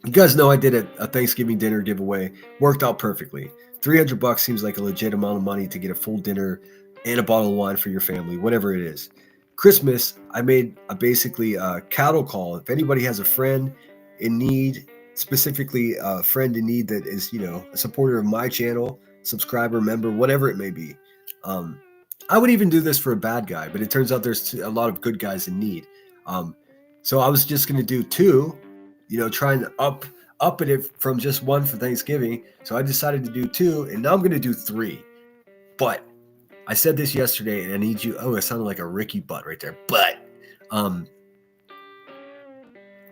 You guys know I did a Thanksgiving dinner giveaway. Worked out perfectly. $300 seems like a legit amount of money to get a full dinner and a bottle of wine for your family, whatever it is. Christmas, I made basically a cattle call. If anybody has a friend in need, specifically a friend in need that is, a supporter of my channel, subscriber, member, whatever it may be. I would even do this for a bad guy, but it turns out there's a lot of good guys in need. So I was just going to do 2, trying to up it from just 1 for Thanksgiving. So I decided to do 2, and now I'm going to do 3. But I said this yesterday, and I need you. Oh, it sounded like a Ricky butt right there. But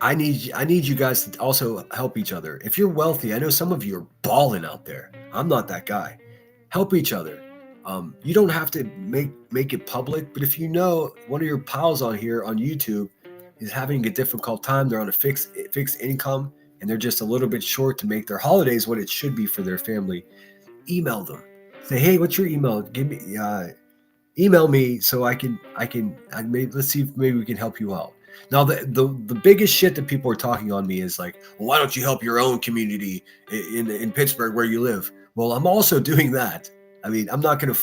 I need you guys to also help each other. If you're wealthy, I know some of you are balling out there. I'm not that guy. Help each other. You don't have to make it public, but if you know one of your pals on here on YouTube is having a difficult time, they're on a fixed income, and they're just a little bit short to make their holidays what it should be for their family, email them. Say, hey, what's your email? Give me email me so let's see if maybe we can help you out. Now, the biggest shit that people are talking on me is like, well, why don't you help your own community in Pittsburgh where you live? Well, I'm also doing that. I mean, I'm not gonna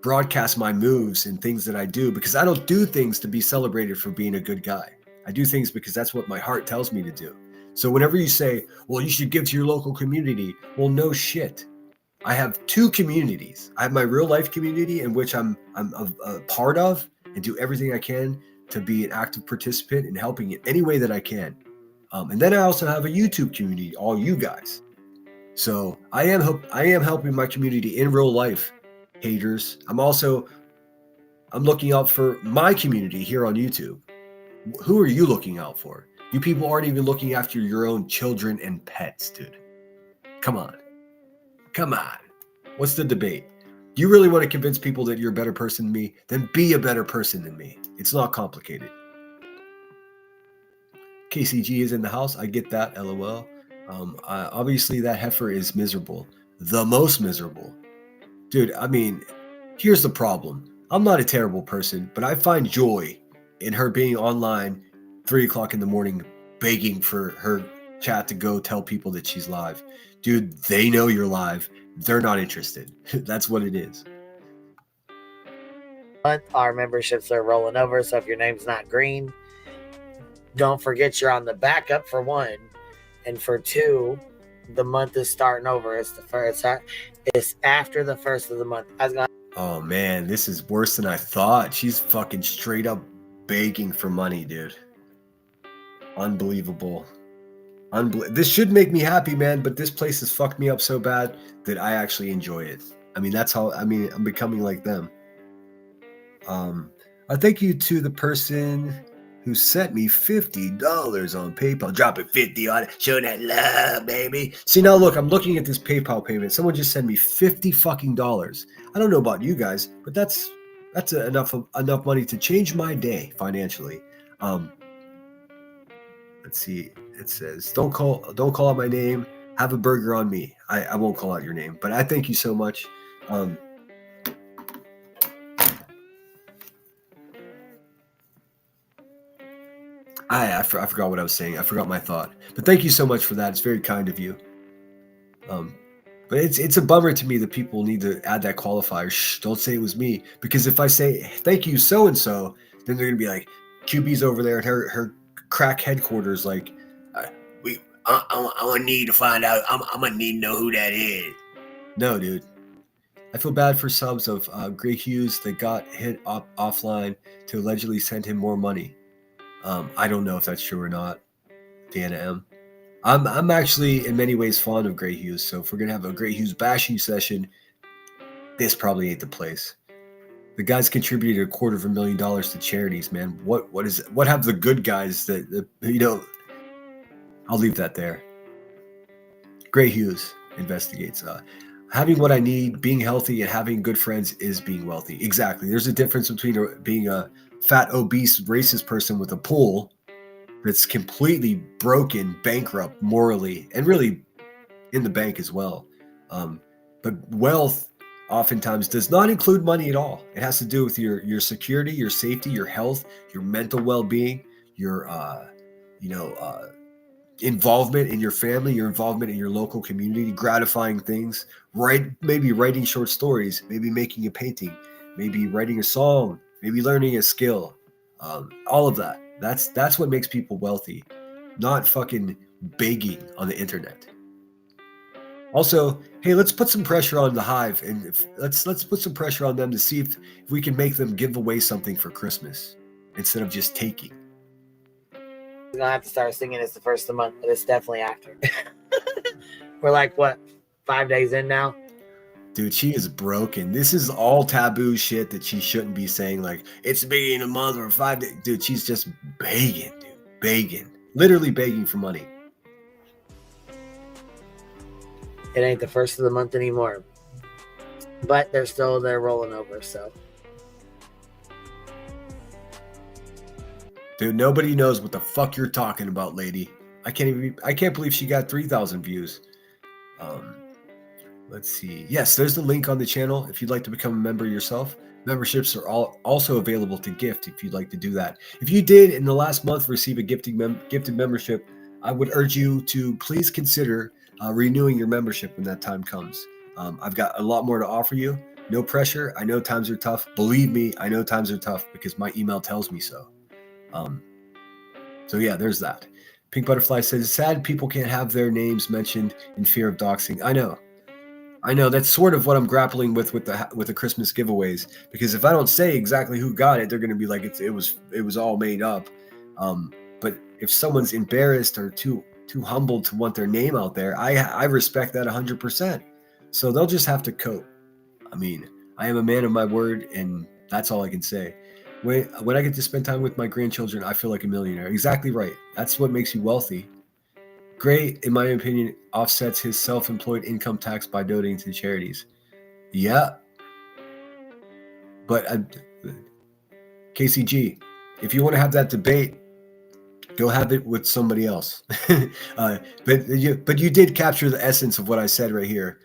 broadcast my moves and things that I do, because I don't do things to be celebrated for being a good guy. I do things because that's what my heart tells me to do. So whenever you say, well, you should give to your local community, well, no shit. I have 2 communities. I have my real life community, in which I'm a part of, and do everything I can to be an active participant in helping in any way that I can. And then I also have a YouTube community, all you guys. So I am helping my community in real life, haters. I'm looking out for my community here on YouTube. Who are you looking out for? You people aren't even looking after your own children and pets, dude. Come on. What's the debate? Do you really want to convince people that you're a better person than me? Then be a better person than me. It's not complicated. KCG is in the house. I get that, LOL. Obviously that heifer is miserable. The most miserable. Dude, I mean, here's the problem. I'm not a terrible person, but I find joy in her being online 3 o'clock in the morning begging for her chat to go tell people that she's live. Dude, they know you're live. They're not interested. That's what it is. Our memberships are rolling over, so if your name's not green, don't forget you're on the backup for 1. And for 2, the month is starting over. It's after the first of the month. Oh man, this is worse than I thought. She's fucking straight up begging for money, dude. Unbelievable. This should make me happy, man, but this place has fucked me up so bad that I actually enjoy it. I mean, I'm becoming like them. I thank you to the person who sent me $50 on PayPal. Dropping 50 on it. Show that love, baby. See, now look, I'm looking at this PayPal payment. Someone just sent me $50 fucking dollars. I don't know about you guys, but that's enough money to change my day financially. Let's see. It says, don't call out my name. Have a burger on me. I won't call out your name, but I thank you so much. I forgot what I was saying. I forgot my thought. But thank you so much for that. It's very kind of you. But it's a bummer to me that people need to add that qualifier. Shh, don't say it was me. Because if I say thank you so and so, then they're gonna be like, QB's over there at her crack headquarters. Like, I need to find out. I'm gonna need to know who that is. No, dude. I feel bad for subs of Greg Hughes that got hit offline to allegedly send him more money. I don't know if that's true or not. Dana M. I'm actually in many ways fond of Greg Hughes, so if we're gonna have a Greg Hughes bashing session, this probably ain't the place. The guy's contributed $250,000 to charities, man. What have the good guys that I'll leave that there. Greg Hughes investigates. Having what I need, being healthy, and having good friends is being wealthy. Exactly. There's a difference between being a fat, obese, racist person with a pool that's completely broken, bankrupt morally, and really in the bank as well. But wealth oftentimes does not include money at all. It has to do with your security, your safety, your health, your mental well-being, your involvement in your family, your involvement in your local community, gratifying things, maybe writing short stories, maybe making a painting, maybe writing a song, maybe learning a skill. All of that. That's what makes people wealthy, not fucking begging on the internet. Also, hey, let's put some pressure on the Hive, and let's put some pressure on them to see if we can make them give away something for Christmas instead of just taking. We're gonna have to start singing it's the first of the month, but it's definitely after. We're like, what, 5 days in now? Dude, she is broken. This is all taboo shit that she shouldn't be saying. Like, it's the beginning of the month or 5 days. Dude, she's just begging, begging. Literally begging for money. It ain't the first of the month anymore. But they're rolling over, so. Dude, nobody knows what the fuck you're talking about, lady. I can't believe she got 3,000 views. Let's see. Yes, there's the link on the channel if you'd like to become a member yourself. Memberships are also available to gift if you'd like to do that. If you did in the last month receive a gifted membership, I would urge you to please consider renewing your membership when that time comes. I've got a lot more to offer you. No pressure. I know times are tough. Believe me, I know times are tough because my email tells me so. So yeah, there's that. Pink Butterfly says, it's sad people can't have their names mentioned in fear of doxing. I know that's sort of what I'm grappling with the Christmas giveaways, because if I don't say exactly who got it, they're going to be like it was all made up. But if someone's embarrassed or too humbled to want their name out there, I respect that 100%. So they'll just have to cope. I mean, I am a man of my word, and that's all I can say. When I get to spend time with my grandchildren, I feel like a millionaire. Exactly right. That's what makes you wealthy. Gray, in my opinion, offsets his self-employed income tax by donating to charities. Yeah. But KCG, if you want to have that debate, go have it with somebody else. But you did capture the essence of what I said right here.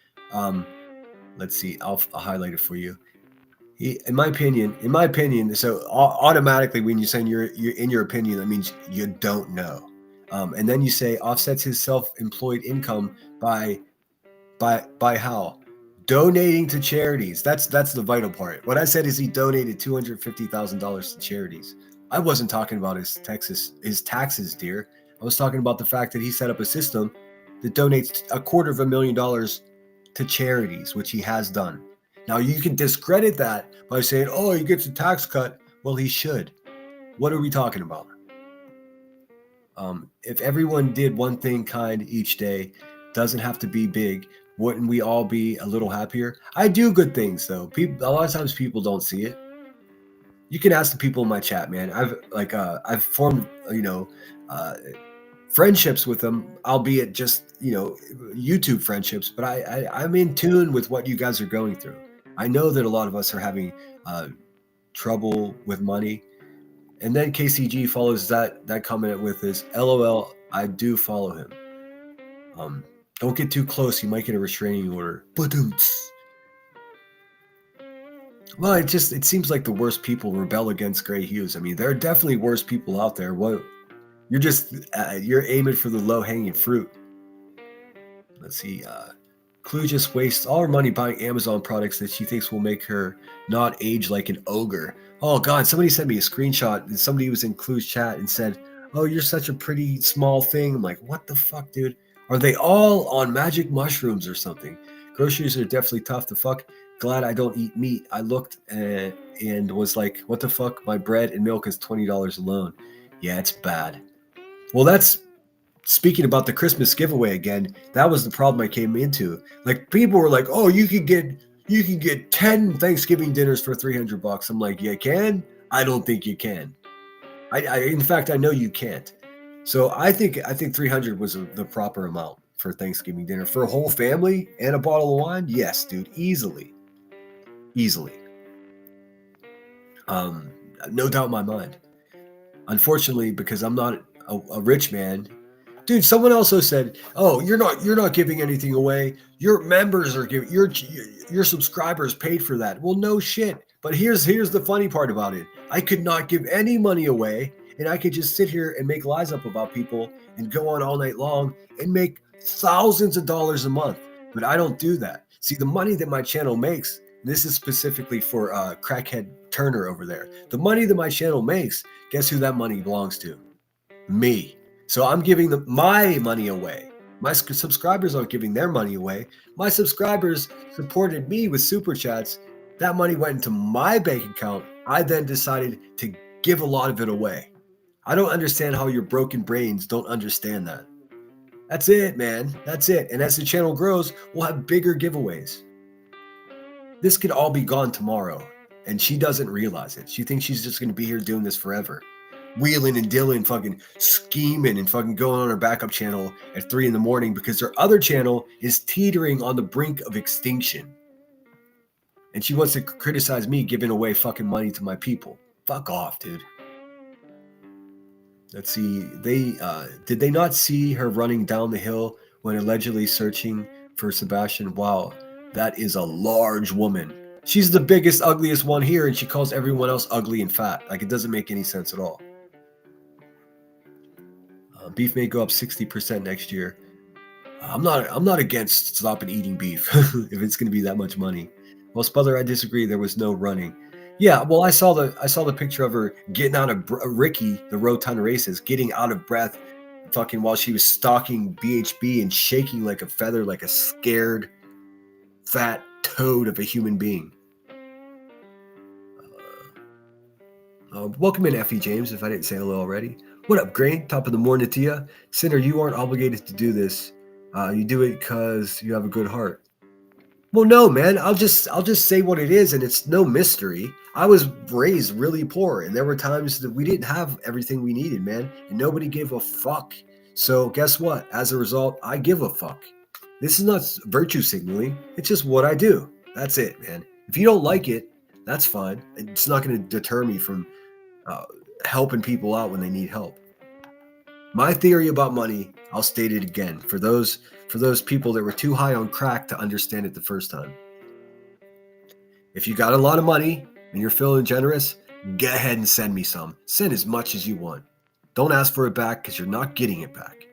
Let's see. I'll highlight it for you. In my opinion, so automatically when you're saying you're in your opinion, that means you don't know. And then you say offsets his self-employed income by how? Donating to charities. That's the vital part. What I said is he donated $250,000 to charities. I wasn't talking about his taxes, dear. I was talking about the fact that he set up a system that donates $250,000 to charities, which he has done. Now you can discredit that by saying, oh, he gets a tax cut. Well, he should. What are we talking about? If everyone did one thing kind each day, doesn't have to be big, wouldn't we all be a little happier? I do good things though. A lot of times people don't see it. You can ask the people in my chat, man. I've formed, friendships with them, albeit just, YouTube friendships, but I'm in tune with what you guys are going through. I know that a lot of us are having trouble with money. And then KCG follows that comment with his LOL, I do follow him. Don't get too close, you might get a restraining order. Well, it seems like the worst people rebel against Gray Hughes. I mean, there are definitely worse people out there. You're aiming for the low-hanging fruit. Let's see. Clue just wastes all her money buying Amazon products that she thinks will make her not age like an ogre. Oh God, somebody sent me a screenshot and somebody was in Clue's chat and said, oh, you're such a pretty small thing. I'm like, what the fuck, dude? Are they all on magic mushrooms or something? Groceries are definitely tough to fuck. Glad I don't eat meat. I looked and was like, what the fuck? My bread and milk is $20 alone. Yeah, it's bad. Well, that's speaking about the Christmas giveaway again. That was the problem I came into. Like, people were like, oh, you can get 10 Thanksgiving dinners for $300. I'm like, you can? I don't think you can. In fact, I know you can't. So I think 300 was the proper amount for Thanksgiving dinner for a whole family and a bottle of wine. Yes, dude, easily. No doubt in my mind. Unfortunately, because I'm not a rich man, Dude, someone also said, "Oh, you're not giving anything away. Your members are giving your subscribers paid for that." Well, no shit. But here's the funny part about it. I could not give any money away, and I could just sit here and make lies up about people and go on all night long and make thousands of dollars a month. But I don't do that. See, the money that my channel makes, this is specifically for crackhead Turner over there. The money that my channel makes, guess who that money belongs to? Me. So I'm giving my money away. My subscribers aren't giving their money away. My subscribers supported me with super chats. That money went into my bank account. I then decided to give a lot of it away. I don't understand how your broken brains don't understand that. That's it, man. That's it. And as the channel grows, we'll have bigger giveaways. This could all be gone tomorrow, and she doesn't realize it. She thinks she's just going to be here doing this forever. Wheeling and dealing, fucking scheming and fucking going on her backup channel at 3 a.m. because her other channel is teetering on the brink of extinction. And she wants to criticize me giving away fucking money to my people. Fuck off, dude. Let's see. Did they not see her running down the hill when allegedly searching for Sebastian? Wow, that is a large woman. She's the biggest, ugliest one here, and she calls everyone else ugly and fat. Like, it doesn't make any sense at all. Beef may go up 60% next year. I'm not against stopping eating beef if it's going to be that much money. Well, Spudler, I disagree. There was no running. Yeah, well, I saw the picture of her getting out of Ricky, the Road Ton Races, getting out of breath, fucking while she was stalking BHB and shaking like a feather, like a scared, fat toad of a human being. Welcome in, Effie James, if I didn't say hello already. What up, Grain? Top of the morning to you. Sinner, you aren't obligated to do this. You do it because you have a good heart. Well, no, man. I'll just say what it is, and it's no mystery. I was raised really poor, and there were times that we didn't have everything we needed, man, and nobody gave a fuck. So guess what? As a result, I give a fuck. This is not virtue signaling. It's just what I do. That's it, man. If you don't like it, that's fine. It's not going to deter me from helping people out when they need help. My theory about money, I'll state it again for those people that were too high on crack to understand it the first time. If you got a lot of money and you're feeling generous, go ahead and send me some. Send as much as you want. Don't ask for it back because you're not getting it back.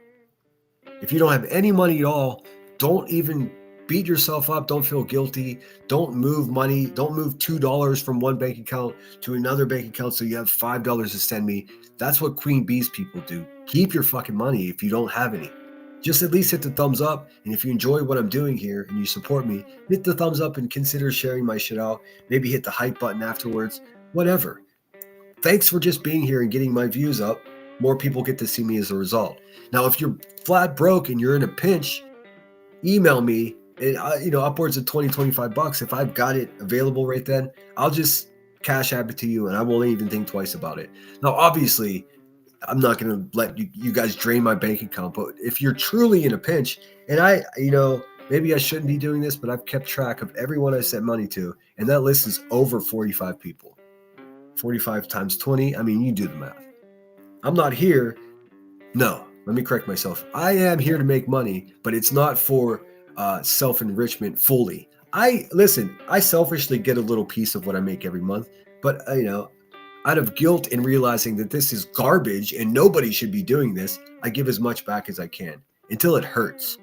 If you don't have any money at all, don't even beat yourself up. Don't feel guilty. Don't move money. Don't move $2 from one bank account to another bank account so you have $5 to send me. That's what Queen Bee's people do. Keep your fucking money if you don't have any. Just at least hit the thumbs up. And if you enjoy what I'm doing here and you support me, hit the thumbs up and consider sharing my shit out. Maybe hit the hype button afterwards. Whatever. Thanks for just being here and getting my views up. More people get to see me as a result. Now, if you're flat broke and you're in a pinch, email me. And upwards of $20-25. If I've got it available right then, I'll just cash app it to you, and I won't even think twice about it. Now, obviously, I'm not going to let you guys drain my bank account. But if you're truly in a pinch, and maybe I shouldn't be doing this, but I've kept track of everyone I sent money to, and that list is over 45 people. 45 times 20. I mean, you do the math. I'm not here. No, let me correct myself. I am here to make money, but it's not for self-enrichment fully. I selfishly get a little piece of what I make every month, but out of guilt and realizing that this is garbage and nobody should be doing this, I give as much back as I can until it hurts.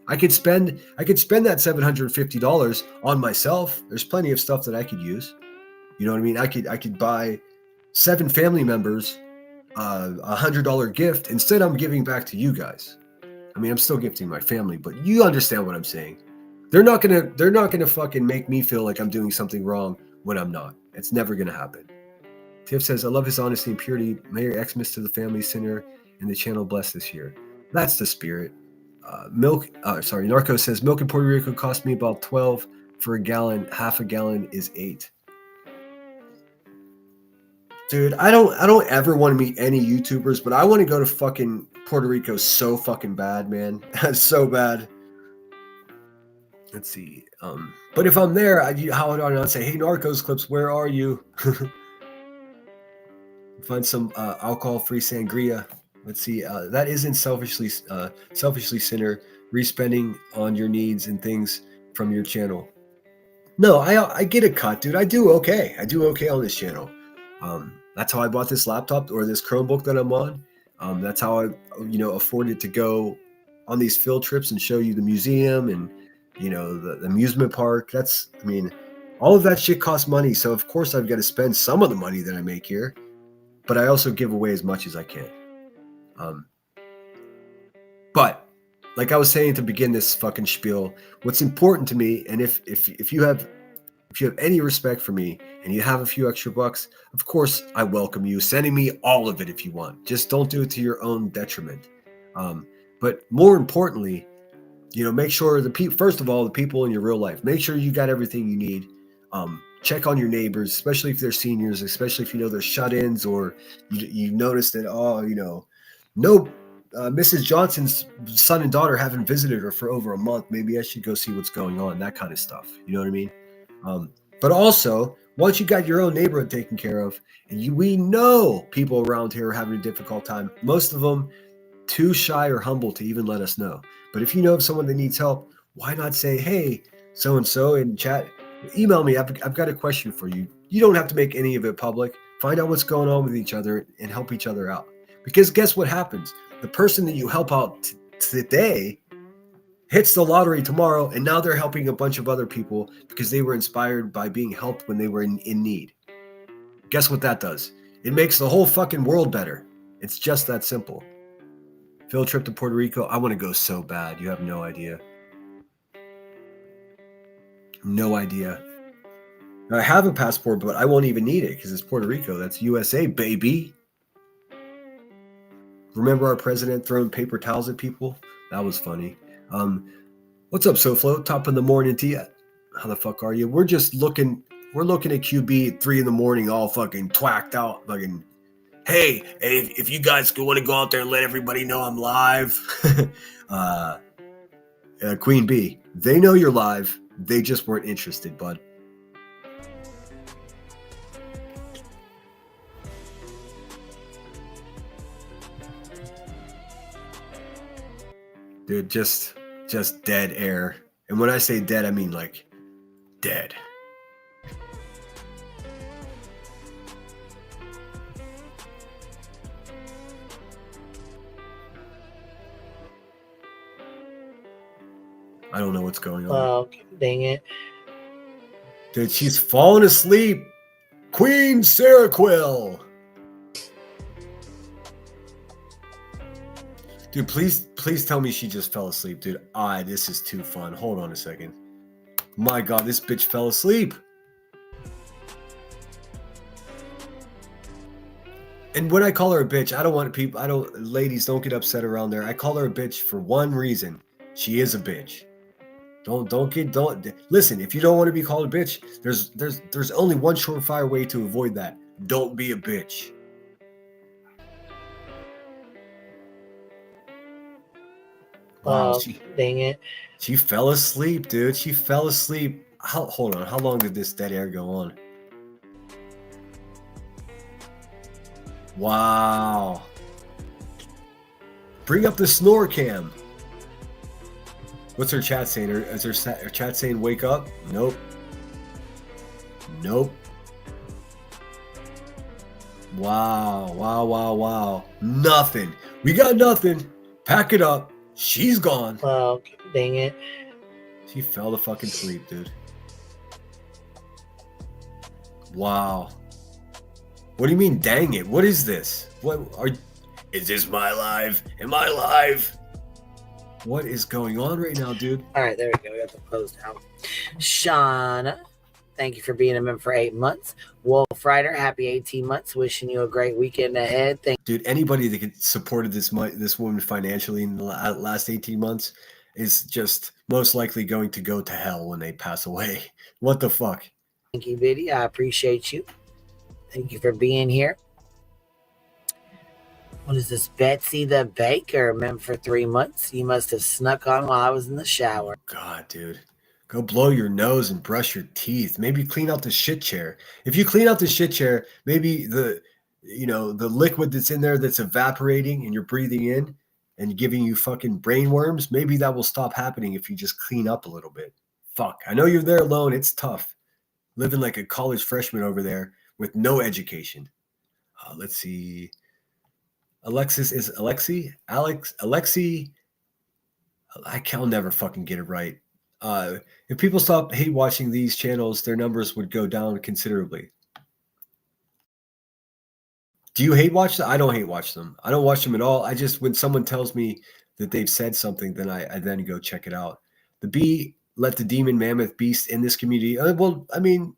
I could spend that $750 on myself. There's plenty of stuff that I could use. You know what I mean? I could buy 7 family members $100 gift. Instead, I'm giving back to you guys. I mean, I'm still gifting my family, but you understand what I'm saying. They're not gonna fucking make me feel like I'm doing something wrong when I'm not. It's never gonna happen. Tiff says, I love his honesty and purity. Merry Xmas to the family, Sinner, and the channel blessed this year. That's the spirit. Narco says, milk in Puerto Rico cost me about 12 for a gallon. Half a gallon is 8. Dude, I don't ever want to meet any YouTubers, but I want to go to fucking Puerto Rico so fucking bad, man. So bad. Let's see. But if I'm there, how would I not say, hey, Narcos Clips, where are you? Find some alcohol-free sangria. Let's see. That isn't selfishly sinner respending on your needs and things from your channel. No, I get a cut, dude. I do okay. I do okay on this channel. That's how I bought this laptop or this Chromebook that I'm on. That's how I, afforded to go on these field trips and show you the museum and, the amusement park. All of that shit costs money. So of course I've got to spend some of the money that I make here, but I also give away as much as I can. But like I was saying to begin this fucking spiel, what's important to me, and if you have any respect for me and you have a few extra bucks, of course I welcome you sending me all of it if you want. Just don't do it to your own detriment. But more importantly, make sure first of all, the people in your real life, make sure you got everything you need. Check on your neighbors, especially if they're seniors, especially if they're shut-ins or you notice that, Mrs. Johnson's son and daughter haven't visited her for over a month. Maybe I should go see what's going on, that kind of stuff. You know what I mean? But also, once you got your own neighborhood taken care of, we know people around here are having a difficult time. Most of them too shy or humble to even let us know. But if you know of someone that needs help, why not say, hey, so-and-so in chat, email me. I've got a question for you. You don't have to make any of it public. Find out what's going on with each other and help each other out. Because guess what happens? The person that you help out today hits the lottery tomorrow, and now they're helping a bunch of other people because they were inspired by being helped when they were in need. Guess what that does? It makes the whole fucking world better. It's just that simple. Field trip to Puerto Rico. I want to go so bad. You have no idea. No idea. I have a passport, but I won't even need it because it's Puerto Rico. That's USA, baby. Remember our president throwing paper towels at people? That was funny. What's up, SoFlo? Top of the morning to you. How the fuck are you? We're looking at QB at 3 a.m, all fucking twacked out, fucking. Hey, if you guys want to go out there and let everybody know I'm live. Queen Bee, they know you're live. They just weren't interested, bud. Dude, just dead air. And when I say dead, I mean like dead. I don't know what's going on. Oh, dang it. Dude, she's falling asleep. Queen Sarah Quill. Dude, please tell me she just fell asleep, dude. This is too fun. Hold on a second. My God, this bitch fell asleep. And when I call her a bitch, ladies, don't get upset around there. I call her a bitch for one reason. She is a bitch. Don't listen, if you don't want to be called a bitch, there's only one surefire way to avoid that. Don't be a bitch. Wow, Oh, dang it. She fell asleep, dude. She fell asleep. Hold on. How long did this dead air go on? Wow. Bring up the snore cam. What's her chat saying? Is her chat saying wake up? Nope. Wow. Nothing. We got nothing. Pack it up. She's gone. Oh, dang it. She fell to fucking sleep, dude. Wow. What do you mean, dang it? What is this? Is this my live? Am I live? What is going on right now, dude? All right, there we go. We got the post out. Shauna, thank you for being a member for 8 months. Wolf Rider, happy 18 months. Wishing you a great weekend ahead. Dude, anybody that supported this woman financially in the last 18 months is just most likely going to go to hell when they pass away. What the fuck? Thank you, Biddy. I appreciate you. Thank you for being here. What is this? Betsy the Baker, member for 3 months. You must have snuck on while I was in the shower. God, dude. Go blow your nose and brush your teeth. Maybe clean out the shit chair. If you clean out the shit chair, maybe the liquid that's in there that's evaporating and you're breathing in and giving you fucking brain worms, maybe that will stop happening if you just clean up a little bit. Fuck. I know you're there alone. It's tough living like a college freshman over there with no education. Let's see. Alexi? I'll never fucking get it right. If people stopped hate watching these channels, their numbers would go down considerably. Do you hate watch them? I don't hate watch them. I don't watch them at all. I just, when someone tells me that they've said something, then I then go check it out. The bee let the demon mammoth beast in this community. Well, I mean,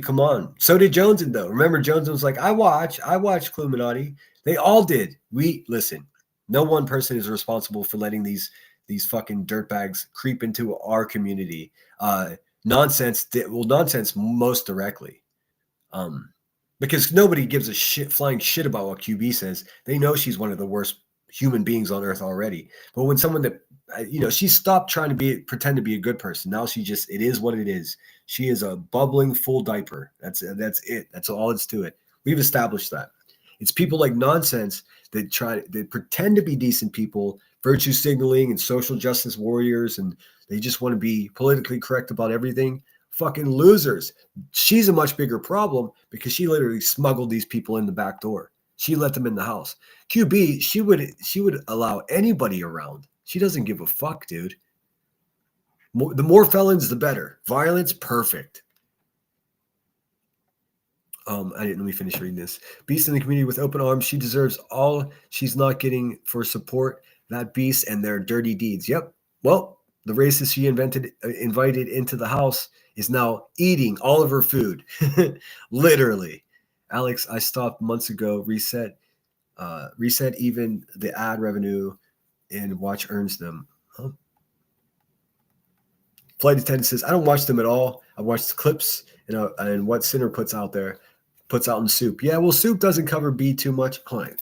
come on. So did Joneson, though. Remember, Joneson was like, I watch Cluminati. They all did. Listen, no one person is responsible for letting these fucking dirtbags creep into our community. Nonsense most directly. Because nobody gives a flying shit about what QB says. They know she's one of the worst human beings on earth already. But when someone that, she stopped trying to pretend to be a good person. Now it is what it is. She is a bubbling full diaper. That's it. That's all it's to it. We've established that. It's people like Nonsense that pretend to be decent people, virtue signaling and social justice warriors, and they just want to be politically correct about everything. Fucking losers. She's a much bigger problem because she literally smuggled these people in the back door. She let them in the house. QB, she would allow anybody around. She doesn't give a fuck, dude. The more felons, the better. Violence, perfect. Let me finish reading this. Beast in the community with open arms. She deserves all she's not getting for support. That beast and their dirty deeds. Yep. Well, the racist she invited into the house is now eating all of her food. Literally. Alex, I stopped months ago. Reset even the ad revenue and watch earns them. Huh? Flight attendant says, I don't watch them at all. I watch the clips and what Sinner puts out in Soup. Yeah, well, Soup doesn't cover B too much. Hold on.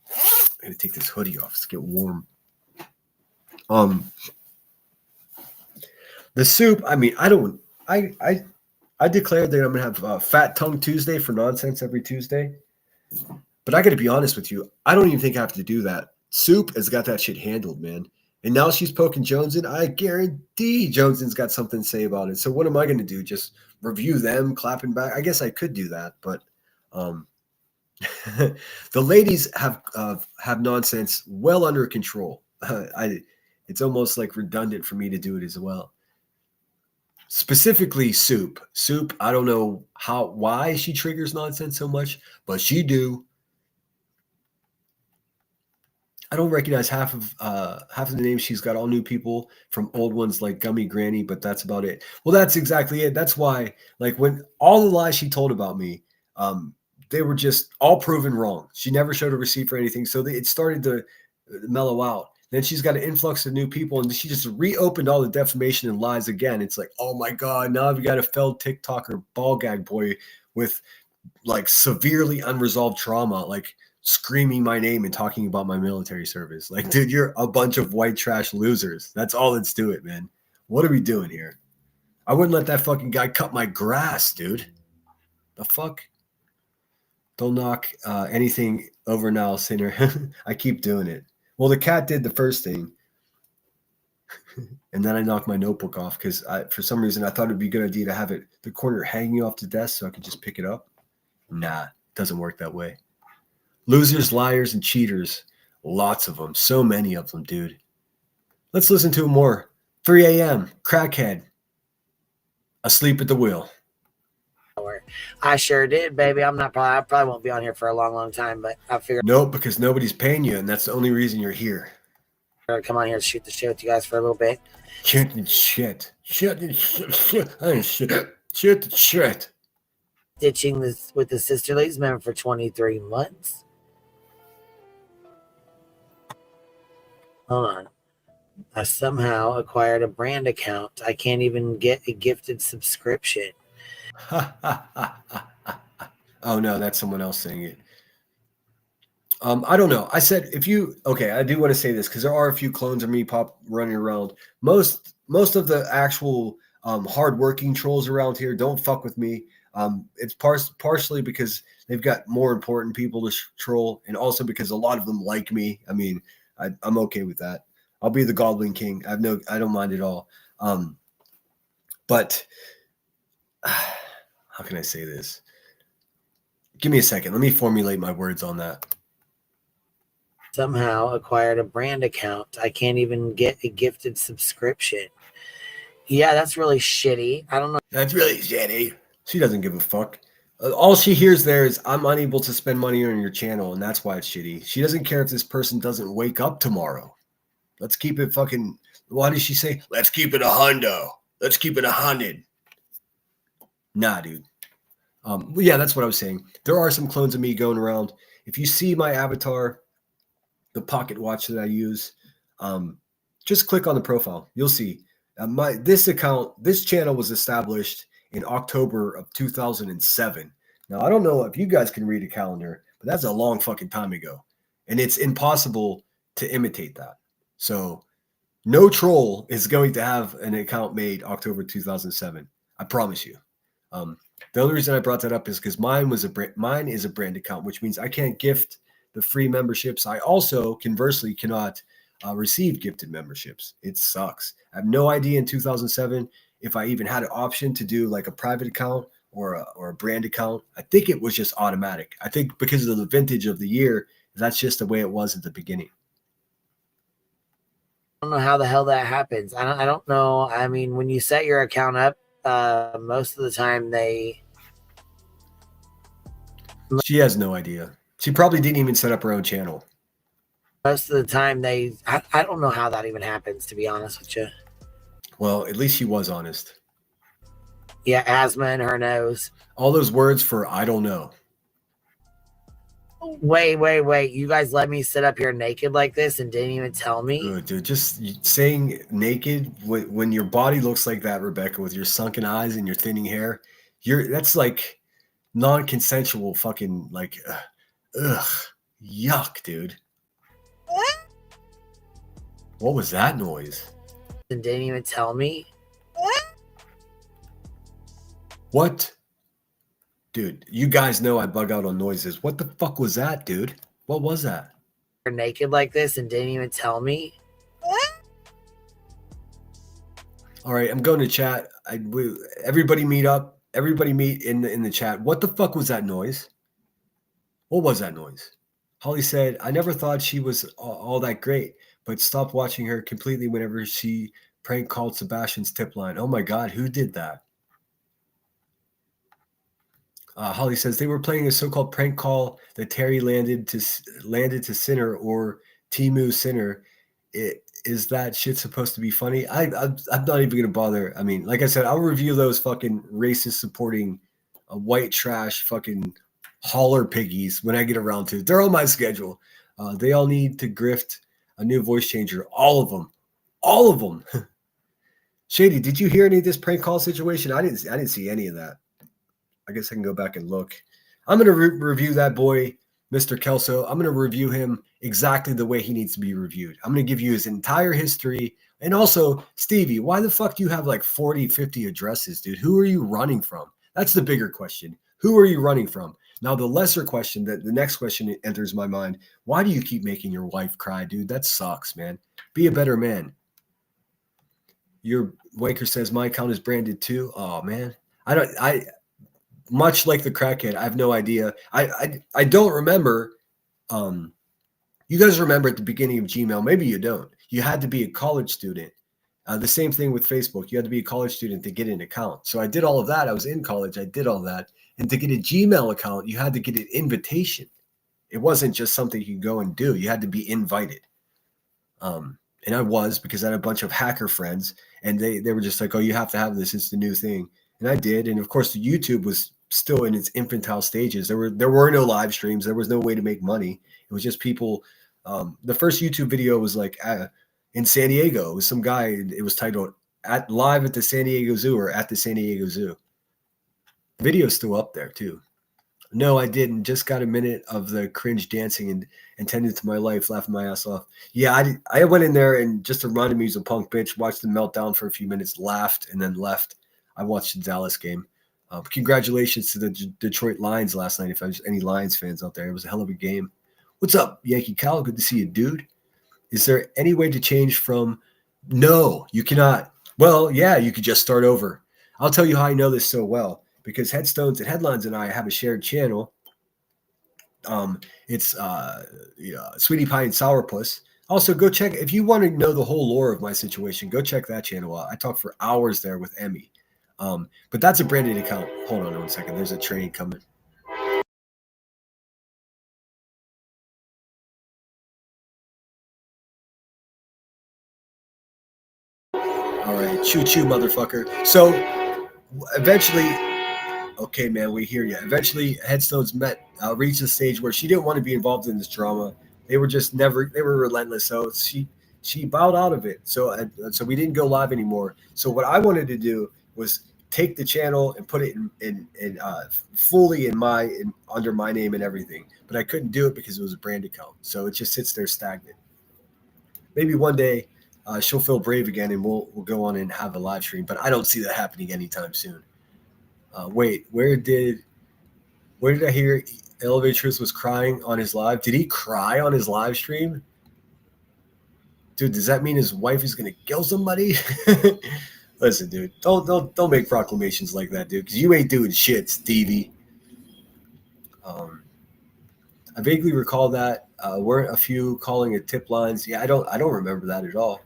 I gotta take this hoodie off. It's get warm. The Soup, I mean, I declared that I'm gonna have Fat Tongue Tuesday for Nonsense every Tuesday. But I gotta be honest with you, I don't even think I have to do that. Soup has got that shit handled, man. And now she's poking Joneson. I guarantee Joneson's got something to say about it. So what am I going to do? Just review them clapping back? I guess I could do that, but the ladies have Nonsense well under control. It's almost like redundant for me to do it as well. Specifically, Soup. Soup, I don't know why she triggers Nonsense so much, but she do. I don't recognize half of the names. She's got all new people from old ones like Gummy Granny, but that's about it. Well, that's exactly it. That's why, like, when all the lies she told about me, they were just all proven wrong. She never showed a receipt for anything, so it started to mellow out. Then she's got an influx of new people, and she just reopened all the defamation and lies again. It's like, oh my God, now I've got a failed TikToker ball gag boy with like severely unresolved trauma, like screaming my name and talking about my military service. Like, dude, you're a bunch of white trash losers. That's all that's to it, man. What are we doing here? I wouldn't let that fucking guy cut my grass, dude. The fuck? Don't knock anything over now, Sinner. I keep doing it. Well, the cat did the first thing. And then I knocked my notebook off because for some reason I thought it'd be a good idea to have the corner hanging off the desk so I could just pick it up. Nah, it doesn't work that way. Losers, liars, and cheaters. Lots of them. So many of them, dude. Let's listen to more. 3 a.m. Crackhead. Asleep at the wheel. I sure did, baby. I probably won't be on here for a long, long time, but I figured. Nope, because nobody's paying you, and that's the only reason you're here. I'd come on here to shoot the shit with you guys for a little bit. Shoot the shit. Shoot the shit. Shoot the shit. Ditching this with the Sister Ladies member for 23 months. Hold on. I somehow acquired a brand account. I can't even get a gifted subscription. Oh no, that's someone else saying it. I don't know. I said I do want to say this because there are a few clones of me running around. Most of the actual hardworking trolls around here don't fuck with me. It's partially because they've got more important people to troll, and also because a lot of them like me. I mean, I'm okay with that. I'll be the Goblin King. I don't mind at all. But how can I say this? Give me a second. Let me formulate my words on that. Somehow acquired a brand account. I can't even get a gifted subscription. Yeah, that's really shitty. I don't know. That's really shitty. She doesn't give a fuck. All she hears there is, I'm unable to spend money on your channel, and that's why it's shitty. She doesn't care if this person doesn't wake up tomorrow. Let's keep it fucking... Why did she say, Let's keep it a hundo. Let's keep it 100. nah, dude? Well, yeah, that's what I was saying. There are some clones of me going around. If you see my avatar, the pocket watch that I use, just click on the profile. You'll see. This channel was established in October of 2007. Now, I don't know if you guys can read a calendar, but that's a long fucking time ago. And it's impossible to imitate that. So no troll is going to have an account made October 2007. I promise you. The only reason I brought that up is because mine is a brand account, which means I can't gift the free memberships. I also conversely cannot receive gifted memberships. It sucks. I have no idea in 2007 if I even had an option to do like a private account or a brand account. I think it was just automatic. I think because of the vintage of the year, that's just the way it was at the beginning. I don't know how the hell that happens. I don't know. I mean, when you set your account up, most of the time She has no idea. She probably didn't even set up her own channel. Most of the time I don't know how that even happens, to be honest with you. Well, at least she was honest. Yeah, asthma in her nose. All those words for I don't know. Wait. You guys let me sit up here naked like this and didn't even tell me? Good, dude. Just saying naked when your body looks like that, Rebecca, with your sunken eyes and your thinning hair, that's like non-consensual fucking like, yuck, dude. What was that noise? And didn't even tell me? What? Dude, you guys know I bug out on noises. What the fuck was that, dude? What was that? You're naked like this and didn't even tell me? All right, I'm going to chat. Everybody meet up. Everybody meet in the chat. What the fuck was that noise? What was that noise? Holly said, I never thought she was all that great, but stopped watching her completely whenever she prank called Sebastian's tip line. Oh my God, who did that? Holly says they were playing a so-called prank call that Terry landed to Sinner or Timu Sinner. Is that shit supposed to be funny? I'm not even gonna bother. I mean, like I said, I'll review those fucking racist supporting white trash fucking holler piggies when I get around to it. They're on my schedule. They all need to grift a new voice changer. All of them. Shady, did you hear any of this prank call situation? I didn't see any of that. I guess I can go back and look. I'm going to review that boy, Mr. Kelso. I'm going to review him exactly the way he needs to be reviewed. I'm going to give you his entire history. And also, Stevie, why the fuck do you have like 40, 50 addresses, dude? Who are you running from? That's the bigger question. Who are you running from? Now, the lesser question, the next question enters my mind. Why do you keep making your wife cry, dude? That sucks, man. Be a better man. Your wanker says my account is branded too. Oh, man. Much like the crackhead, I have no idea. I don't remember. You guys remember at the beginning of Gmail? Maybe you don't. You had to be a college student. The same thing with Facebook. You had to be a college student to get an account. So I did all of that. I was in college. I did all that. And to get a Gmail account, you had to get an invitation. It wasn't just something you could go and do. You had to be invited. And I was, because I had a bunch of hacker friends, and they were just like, oh, you have to have this. It's the new thing. And I did. And of course, the YouTube was still in its infantile stages. There were no live streams. There was no way to make money. It was just people. The first YouTube video was like in San Diego. It was some guy. It was titled "Live at the San Diego Zoo" or "At the San Diego Zoo." The video's still up there too. No, I didn't. Just got a minute of the cringe dancing and tended to my life, laughing my ass off. Yeah, I went in there and just reminded me as a punk bitch. Watched the meltdown for a few minutes, laughed, and then left. I watched the Dallas game. Congratulations to the Detroit Lions last night. If there's any Lions fans out there, it was a hell of a game. What's up, Yankee Cal? Good to see you, dude. Is there any way to change from? No, you cannot. Well, yeah, you could just start over. I'll tell you how I know this so well, because Headstones and Headlines and I have a shared channel. It's Sweetie Pie and Sourpuss. Also, go check, if you want to know the whole lore of my situation, go check that channel out. I talk for hours there with Emmy. But that's a branded account. Hold on 1 second. There's a train coming. All right, choo-choo, motherfucker. So eventually, okay, man, we hear you. Eventually, Headstones reached a stage where she didn't want to be involved in this drama. They were just never, they were relentless. So she bowed out of it. So we didn't go live anymore. So what I wanted to do was take the channel and put it in fully under my name and everything. But I couldn't do it because it was a brand account. So it just sits there stagnant. Maybe one day she'll feel brave again and we'll go on and have a live stream. But I don't see that happening anytime soon. Wait, where did I hear Elevatrix was crying on his live? Did he cry on his live stream? Dude, does that mean his wife is gonna kill somebody? Listen, dude, don't make proclamations like that, dude, because you ain't doing shit, Stevie. I vaguely recall that. Weren't a few calling it tip lines? Yeah, I don't remember that at all.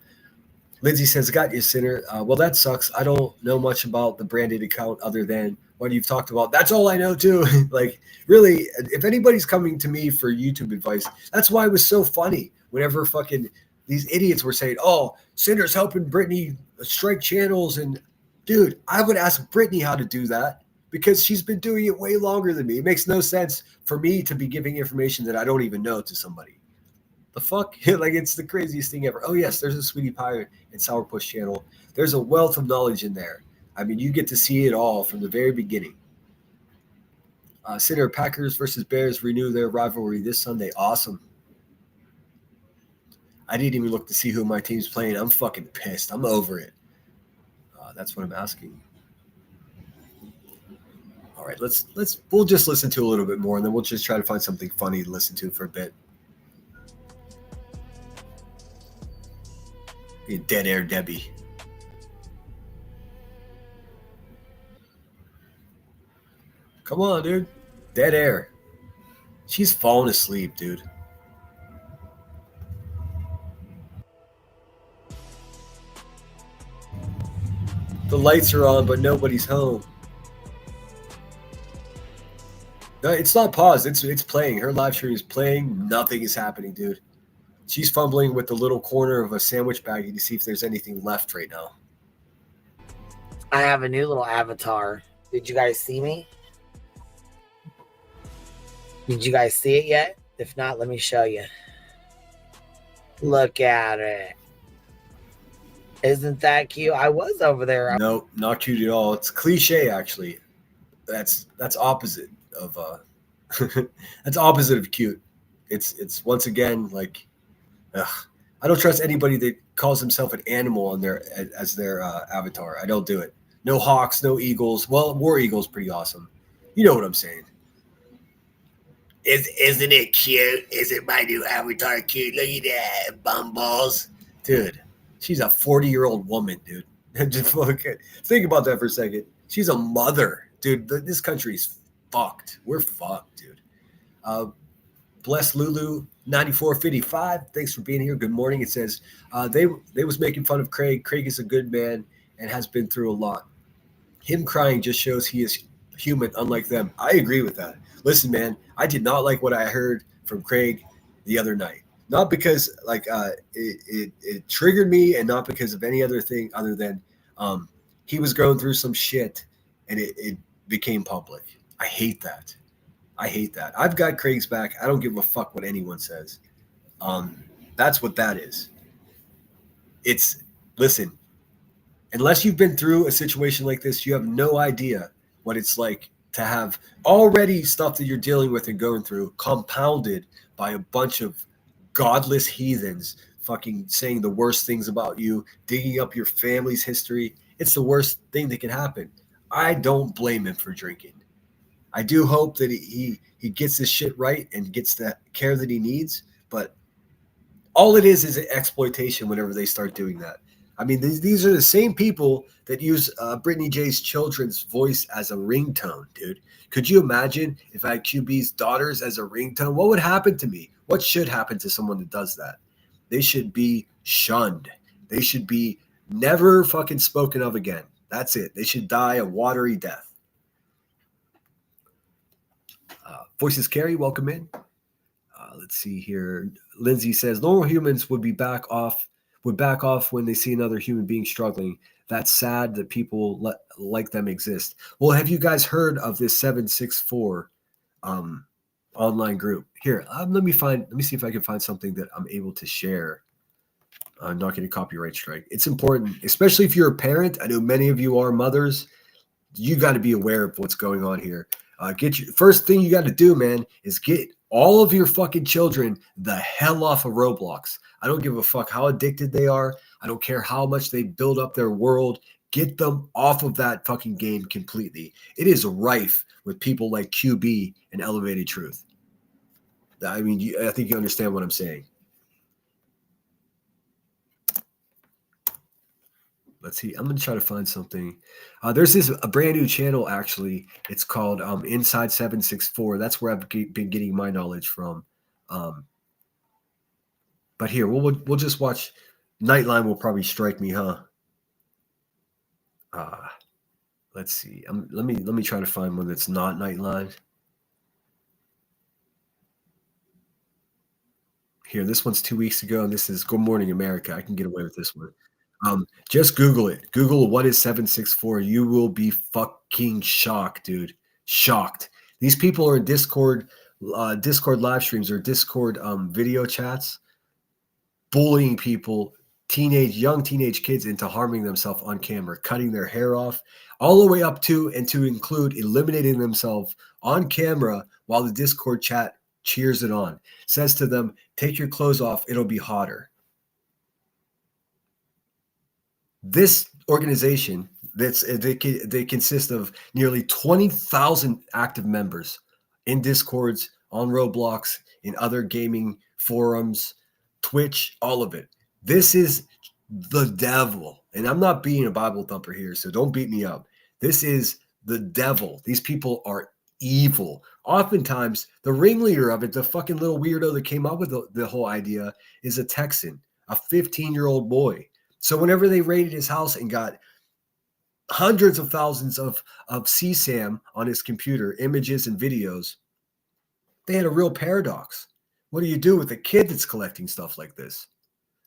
Lindsay says, got you, Sinner. Well, that sucks. I don't know much about the branded account other than what you've talked about. That's all I know, too. Like, really, if anybody's coming to me for YouTube advice, that's why it was so funny whenever fucking these idiots were saying, oh, Sinner's helping Brittany strike channels. And, dude, I would ask Brittany how to do that because she's been doing it way longer than me. It makes no sense for me to be giving information that I don't even know to somebody. The fuck? Like, it's the craziest thing ever. Oh, yes, there's a Sweetie Pie and Sourpuss channel. There's a wealth of knowledge in there. I mean, you get to see it all from the very beginning. Sinner, Packers versus Bears renew their rivalry this Sunday. Awesome. I didn't even look to see who my team's playing. I'm fucking pissed. I'm over it. That's what I'm asking. All right, we'll just listen to a little bit more, and then we'll just try to find something funny to listen to for a bit. You dead air Debbie. Come on, dude. Dead air. She's falling asleep, dude. The lights are on, but nobody's home. No, it's not paused. It's playing. Her live stream is playing. Nothing is happening, dude. She's fumbling with the little corner of a sandwich baggie to see if there's anything left right now. I have a new little avatar. Did you guys see me? Did you guys see it yet? If not, let me show you. Look at it. Isn't that cute? I was over there. No, not cute at all. It's cliche, actually. That's opposite of that's opposite of cute. It's once again like, I don't trust anybody that calls himself an animal on as their avatar. I don't do it. No hawks, no eagles. Well, War Eagle's pretty awesome. You know what I'm saying? Isn't it cute? Isn't my new avatar cute? Look at that, bum balls. Dude, she's a 40-year-old woman, dude. Just think about that for a second. She's a mother. Dude, this country's fucked. We're fucked, dude. Bless Lulu 9455. Thanks for being here. Good morning. It says they was making fun of Craig. Craig is a good man and has been through a lot. Him crying just shows he is human, unlike them. I agree with that. Listen, man, I did not like what I heard from Craig the other night. Not because it triggered me, and not because of any other thing other than he was going through some shit and it became public. I hate that. I've got Craig's back. I don't give a fuck what anyone says. That's what that is. Listen, unless you've been through a situation like this, you have no idea what it's like to have already stuff that you're dealing with and going through compounded by a bunch of godless heathens fucking saying the worst things about you, digging up your family's history. It's the worst thing that can happen. I don't blame him for drinking. I do hope that he gets this shit right and gets the care that he needs. But all it is exploitation whenever they start doing that. I mean, these are the same people that use Brittany J's children's voice as a ringtone, dude. Could you imagine if I had QB's daughters as a ringtone? What would happen to me? What should happen to someone that does that? They should be shunned. They should be never fucking spoken of again. That's it. They should die a watery death. Voices Carry, welcome in. Let's see here. Lindsay says normal humans would back off when they see another human being struggling. That's sad that people like them exist. Well, have you guys heard of this 764 online group? Here, let me see if I can find something that I'm able to share. I'm not getting a copyright strike. It's important, especially if you're a parent. I know many of you are mothers. You got to be aware of what's going on here. First thing you got to do, man, is get all of your fucking children the hell off of Roblox. I don't give a fuck how addicted they are. I don't care how much they build up their world. Get them off of that fucking game completely. It is rife with people like QB and Elevated Truth. I mean, I think you understand what I'm saying. Let's see. I'm going to try to find something. There's a brand new channel, actually. It's called Inside 764. That's where I've been getting my knowledge from. But here, we'll just watch. Nightline will probably strike me, huh? Let's see. Let me try to find one that's not Nightline. Here, this one's 2 weeks ago, and this is Good Morning America. I can get away with this one. Just Google it. Google what is 764. You will be fucking shocked, dude. Shocked. These people are in Discord live streams or Discord video chats, bullying people, young teenage kids into harming themselves on camera, cutting their hair off, all the way up to and to include eliminating themselves on camera while the Discord chat cheers it on. Says to them, take your clothes off, it'll be hotter. This organization, they consist of nearly 20,000 active members in Discords, on Roblox, in other gaming forums, Twitch, all of it. This is the devil. And I'm not being a Bible thumper here, so don't beat me up. This is the devil. These people are evil. Oftentimes, the ringleader of it, the fucking little weirdo that came up with the whole idea, is a Texan, a 15-year-old boy. So whenever they raided his house and got hundreds of thousands of CSAM on his computer, images and videos, they had a real paradox. What do you do with a kid that's collecting stuff like this?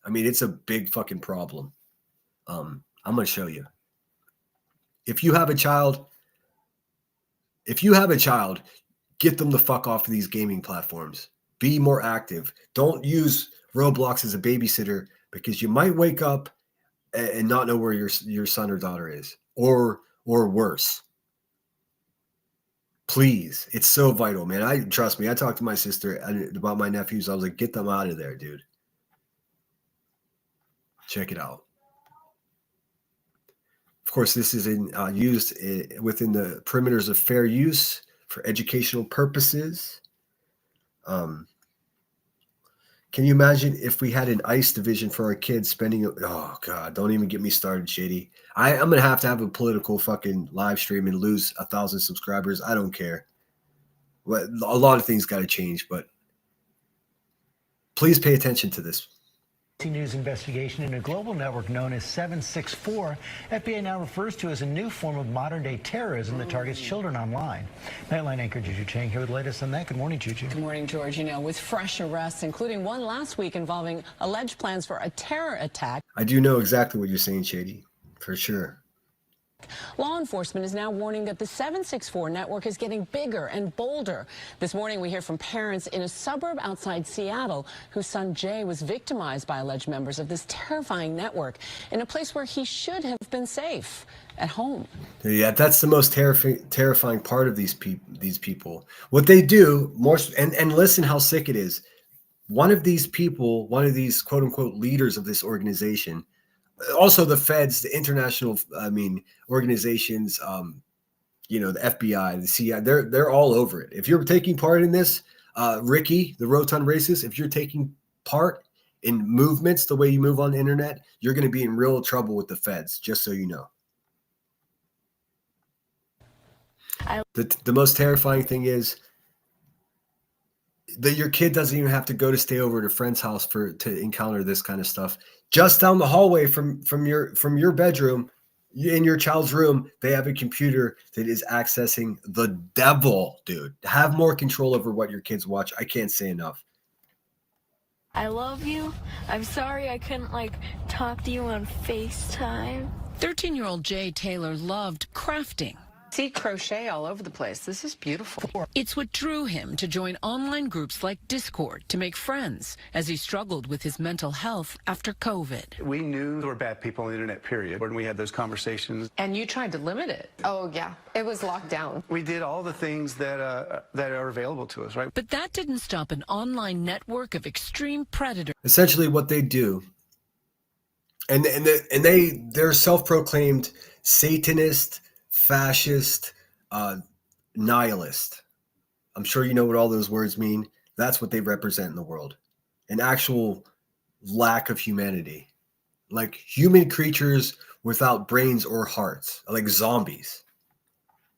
I mean, it's a big fucking problem. I'm going to show you. If you have a child, get them the fuck off of these gaming platforms. Be more active. Don't use Roblox as a babysitter because you might wake up and not know where your son or daughter is, or worse. Please, it's so vital, man. Trust me. I talked to my sister about my nephews. I was like, get them out of there, dude. Check it out. Of course, this is used within the perimeters of fair use for educational purposes. Can you imagine if we had an ICE division for our kids spending? Oh God, don't even get me started, Shady. I'm gonna have to have a political fucking live stream and lose 1,000 subscribers. I don't care. A lot of things got to change, but please pay attention to this. News investigation in a global network known as 764, FBI now refers to as a new form of modern-day terrorism that targets children online. Nightline anchor Juju Chang here with the latest on that. Good morning, Juju. Good morning, George. You know, with fresh arrests, including one last week involving alleged plans for a terror attack. I do know exactly what you're saying, Shady, for sure. Law enforcement is now warning that the 764 network is getting bigger and bolder. This morning, we hear from parents in a suburb outside Seattle whose son Jay was victimized by alleged members of this terrifying network in a place where he should have been safe, at home. Yeah, that's the most terrifying part of these people. What they do, and listen how sick it is. One of these people, one of these quote unquote leaders of this organization, also the feds, the international, organizations, you know, the FBI, the CIA, they're all over it. If you're taking part in this, Ricky, the rotund racist, if you're taking part in movements the way you move on the internet, you're going to be in real trouble with the feds, just so you know. The most terrifying thing is that your kid doesn't even have to go to stay over at a friend's house to encounter this kind of stuff. Just down the hallway from your bedroom, in your child's room, they have a computer that is accessing the devil, dude. Have more control over what your kids watch. I can't say enough. I love you. I'm sorry I couldn't talk to you on FaceTime. 13-year-old Jay Taylor loved crafting. See crochet all over the place. This is beautiful. It's what drew him to join online groups like Discord to make friends as he struggled with his mental health after COVID. We knew there were bad people on the internet, period, when we had those conversations. And you tried to limit it. Oh, yeah. It was locked down. We did all the things that are available to us, right? But that didn't stop an online network of extreme predators. Essentially what they do, and they're self-proclaimed Satanist, fascist, nihilist. I'm sure you know what all those words mean. That's what they represent in the world. An actual lack of humanity. Like human creatures without brains or hearts, like zombies.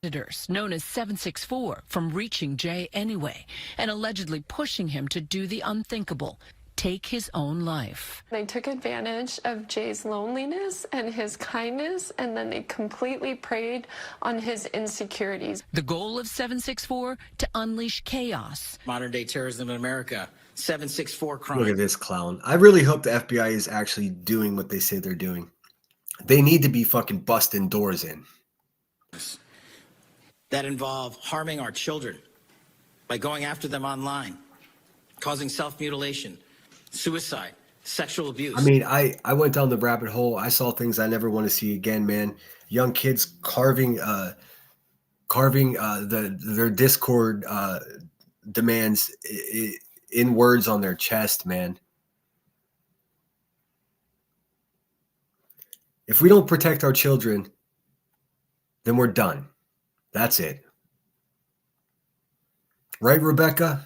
Predators known as 764 from reaching Jay anyway and allegedly pushing him to do the unthinkable. Take his own life. They took advantage of Jay's loneliness and his kindness, and then they completely preyed on his insecurities. The goal of 764 to unleash chaos. Modern day terrorism in America. 764 crime. Look at this clown. I really hope the FBI is actually doing what they say they're doing. They need to be fucking busting doors in. That involve harming our children by going after them online, causing self-mutilation, suicide, sexual abuse. I mean, I went down the rabbit hole. I saw things I never want to see again, man. Young kids carving their Discord demands in words on their chest, man. If we don't protect our children, then we're done. That's it. Right, Rebecca?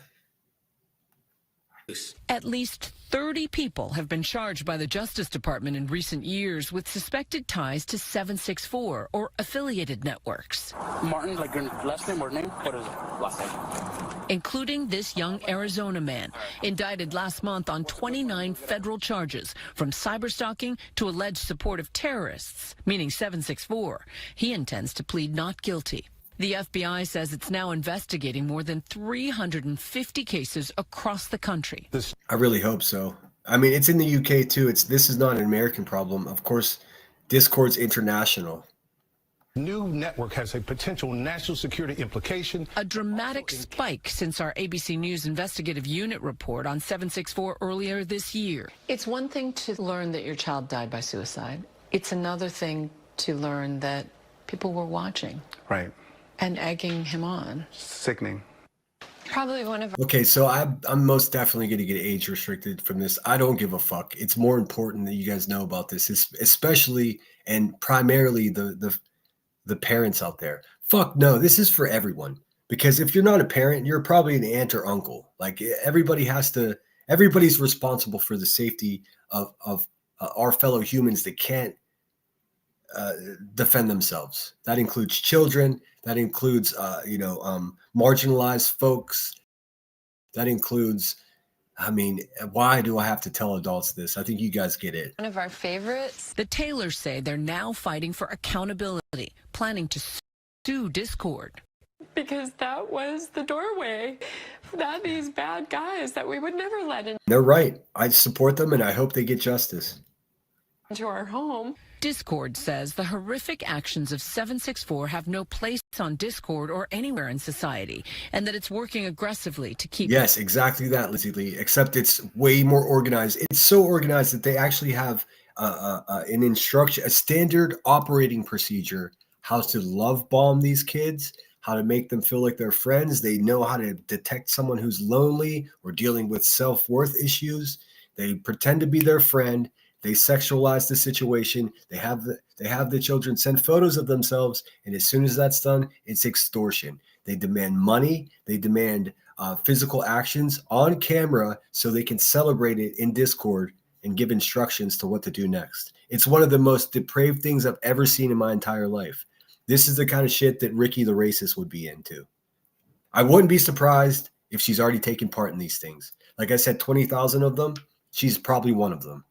At least 30 people have been charged by the Justice Department in recent years with suspected ties to 764 or affiliated networks. Martin, like your last name or name? What is it? Last name. Including this young Arizona man, indicted last month on 29 federal charges, from cyberstalking to alleged support of terrorists, meaning 764. He intends to plead not guilty. The FBI says it's now investigating more than 350 cases across the country. I really hope so. I mean, it's in the UK too. This is not an American problem. Of course, Discord's international. New network has a potential national security implication. A dramatic spike since our ABC News investigative unit report on 764 earlier this year. It's one thing to learn that your child died by suicide. It's another thing to learn that people were watching. Right. And egging him on. Sickening. Probably one of Okay, so I'm most definitely going to get age restricted from this. I don't give a fuck. It's more important that you guys know about this, especially and primarily the parents out there. Fuck no, this is for everyone. Because if you're not a parent, you're probably an aunt or uncle. Like everybody's responsible for the safety of our fellow humans that can't defend themselves. That includes children. That includes, marginalized folks. That includes, I mean, why do I have to tell adults this? I think you guys get it. one of our favorites. The Taylors say they're now fighting for accountability, planning to sue Discord. Because that was the doorway that these bad guys that we would never let They're right. I support them and I hope they get justice. into our home. Discord says the horrific actions of 764 have no place on Discord or anywhere in society, and that it's working aggressively to keep... Yes, exactly that, Lizzie Lee, except it's way more organized. It's so organized that they actually have an instruction, a standard operating procedure, how to love bomb these kids, how to make them feel like they're friends. They know how to detect someone who's lonely or dealing with self-worth issues. They pretend to be their friend. They sexualize the situation. They have the children send photos of themselves, and as soon as that's done, it's extortion. They demand money. They demand physical actions on camera so they can celebrate it in Discord and give instructions to what to do next. It's one of the most depraved things I've ever seen in my entire life. This is the kind of shit that Ricky the racist would be into. I wouldn't be surprised if she's already taken part in these things. Like I said, 20,000 of them. She's probably one of them.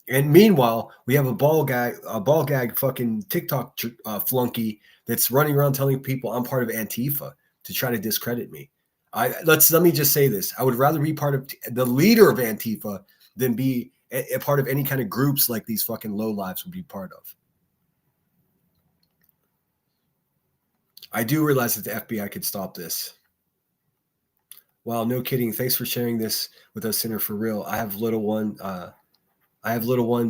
And meanwhile, we have a ball gag fucking TikTok flunky that's running around telling people I'm part of Antifa to try to discredit me. Let me just say this. I would rather be part of the leader of Antifa than be a part of any kind of groups like these fucking lowlives would be part of. I do realize that the FBI could stop this. Wow, no kidding. Thanks for sharing this with us, Sinner, for real. I have little ones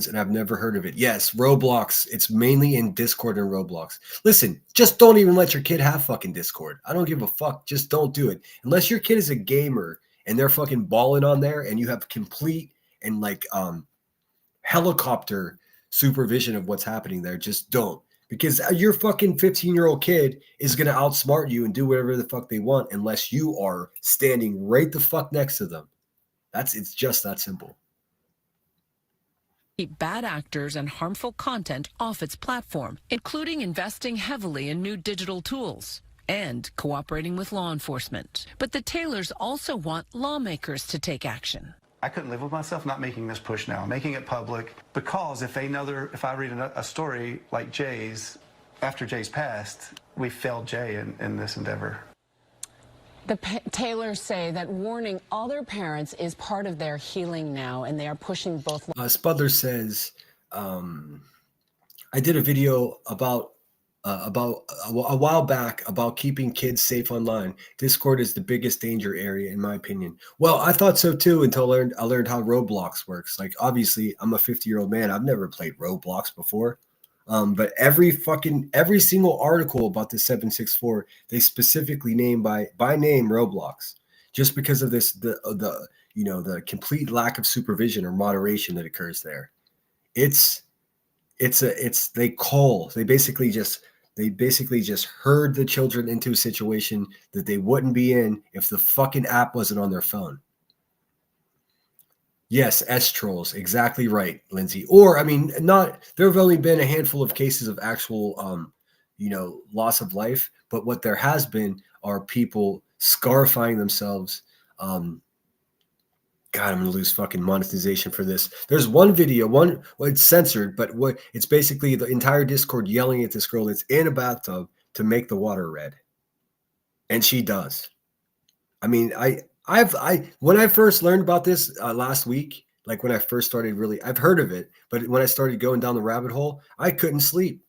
and I've never heard of it. Yes, Roblox. It's mainly in Discord and Roblox. Listen, just don't even let your kid have fucking Discord. I don't give a fuck. Just don't do it. Unless your kid is a gamer and they're fucking balling on there and you have complete and like helicopter supervision of what's happening there, just don't. Because your fucking 15-year-old kid is going to outsmart you and do whatever the fuck they want unless you are standing right the fuck next to them. It's just that simple. Keep bad actors and harmful content off its platform, including investing heavily in new digital tools and cooperating with law enforcement. But the Taylors also want lawmakers to take action. I couldn't live with myself not making this push now, making it public, because if I read a story like Jay's, after Jay's passed, we failed Jay in this endeavor. The Taylors say that warning other parents is part of their healing now, and they are pushing both. Spudler says, I did a video about a while back about keeping kids safe online. Discord is the biggest danger area, in my opinion. Well, I thought so too until I learned how Roblox works. Like, obviously, I'm a 50-year-old man. I've never played Roblox before. But every single article about the 764, they specifically name by name Roblox, just because of this the complete lack of supervision or moderation that occurs there. They basically just herd the children into a situation that they wouldn't be in if the fucking app wasn't on their phone. Yes, S-trolls, exactly right, Lindsay. Or, I mean, there have only been a handful of cases of actual, loss of life. But what there has been are people scarifying themselves. God, I'm going to lose fucking monetization for this. There's one video, it's censored, but it's basically the entire Discord yelling at this girl that's in a bathtub to make the water red. And she does. I mean, when I first learned about this last week, like when I first started I've heard of it, but when I started going down the rabbit hole, I couldn't sleep.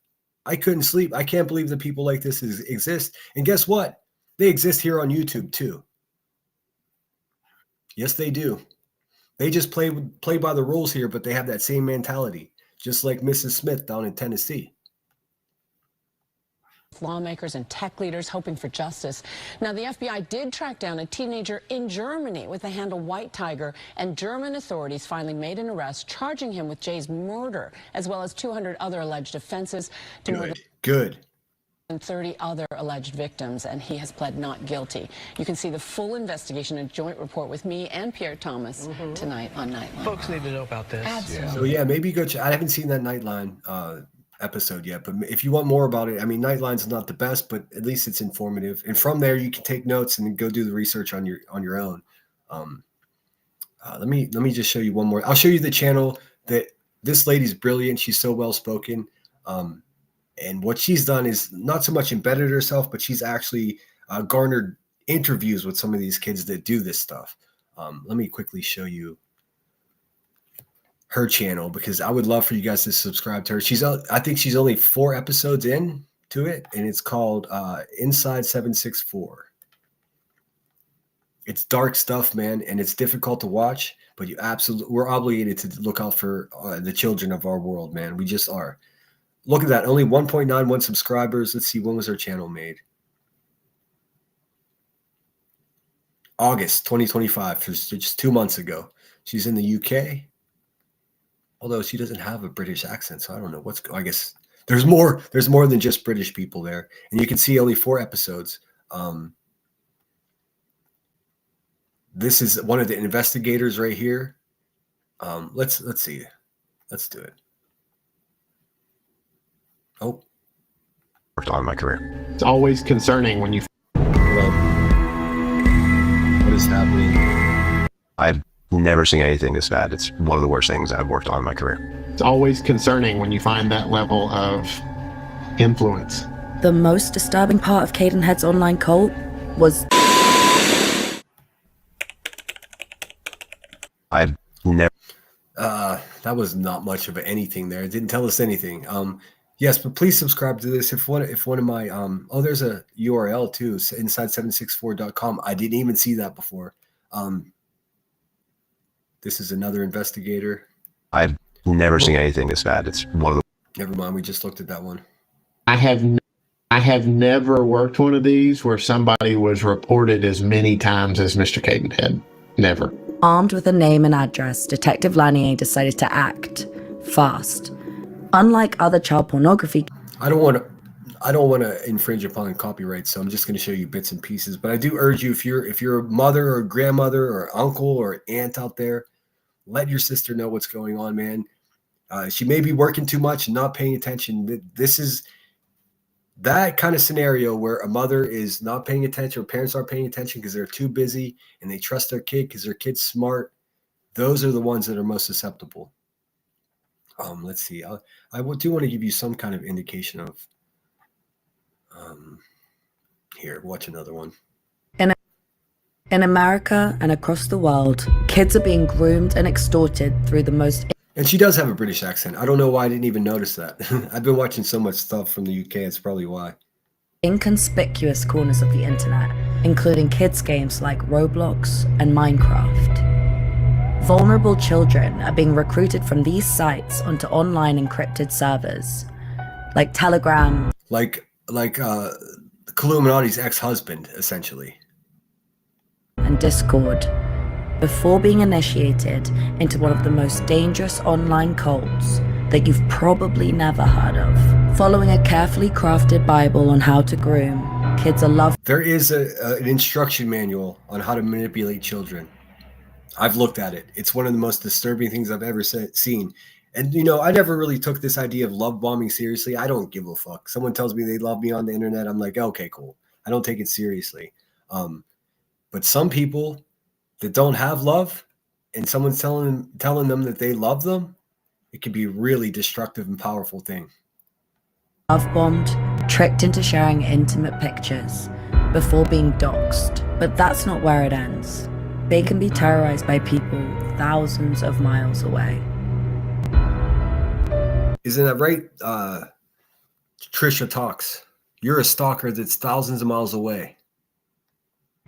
I can't believe that people like this exist. And guess what? They exist here on YouTube too. Yes, they do. They just play by the rules here, but they have that same mentality, just like Mrs. Smith down in Tennessee. Lawmakers and tech leaders hoping for justice. Now, the FBI did track down a teenager in Germany with the handle White Tiger, and German authorities finally made an arrest, charging him with Jay's murder, as well as 200 other alleged offenses to more than 30 other alleged victims, and he has pled not guilty. You can see the full investigation and joint report with me and Pierre Thomas tonight on Nightline. Folks need to know about this. Absolutely. So yeah, maybe go check. I haven't seen that Nightline episode yet, but if you want more about it, I mean, Nightline's not the best, but at least it's informative, and from there you can take notes and go do the research on your own. Let me just show you one more. I'll show you the channel that this lady's brilliant. She's so well spoken. And what she's done is not so much embedded herself, but she's actually garnered interviews with some of these kids that do this stuff. Let me quickly show you her channel, because I would love for you guys to subscribe to her. I think she's only 4 episodes in to it, and it's called Inside 764. It's dark stuff, man, and it's difficult to watch, but we're obligated to look out for the children of our world, man. We just are. Look at that. Only 1.91 subscribers. Let's see. When was her channel made? August 2025. Just 2 months ago. She's in the UK. Although she doesn't have a British accent, so I don't know I guess there's more than just British people there. And you can see only 4 episodes. This is one of the investigators right here. Let's see. Let's do it. Oh. Worked on in my career. It's always concerning when you. What is happening? I've never seen anything this bad. It's one of the worst things I've worked on in my career. It's always concerning when you find that level of influence. The most disturbing part of Caden Head's online cult was. I've never. That was not much of anything there. It didn't tell us anything. Yes, but please subscribe to this. If one of my there's a URL too, inside764.com. I didn't even see that before. This is another investigator. I've never seen anything this bad. It's one of the. Never mind. We just looked at that one. I have never worked one of these where somebody was reported as many times as Mr. Caden Head. Never. Armed with a name and address, Detective Lanier decided to act fast. Unlike other child pornography, I don't want to infringe upon copyright, so I'm just going to show you bits and pieces. But I do urge you, if you're a mother or a grandmother or uncle or aunt out there, let your sister know what's going on, man. She may be working too much and not paying attention. This is that kind of scenario where a mother is not paying attention or parents aren't paying attention because they're too busy and they trust their kid because their kid's smart. Those are the ones that are most susceptible. Let's see. I do want to give you some kind of indication of. Here, watch another one. In America and across the world, kids are being groomed and extorted through the most. And she does have a British accent. I don't know why I didn't even notice that. I've been watching so much stuff from the UK. It's probably why. Inconspicuous corners of the internet, including kids' games like Roblox and Minecraft. Vulnerable children are being recruited from these sites onto online encrypted servers, like Telegram. Like Illuminati's ex-husband, essentially. And Discord, before being initiated into one of the most dangerous online cults that you've probably never heard of. Following a carefully crafted Bible on how to groom, kids are loved. There is an instruction manual on how to manipulate children. I've looked at it. It's one of the most disturbing things I've ever seen. And, I never really took this idea of love bombing seriously. I don't give a fuck. Someone tells me they love me on the internet. I'm like, okay, cool. I don't take it seriously. But some people that don't have love and someone's telling them that they love them, it can be a really destructive and powerful thing. Love bombed, tricked into sharing intimate pictures before being doxxed. But that's not where it ends. They can be terrorized by people thousands of miles away. Isn't that right? Trisha talks. You're a stalker that's thousands of miles away.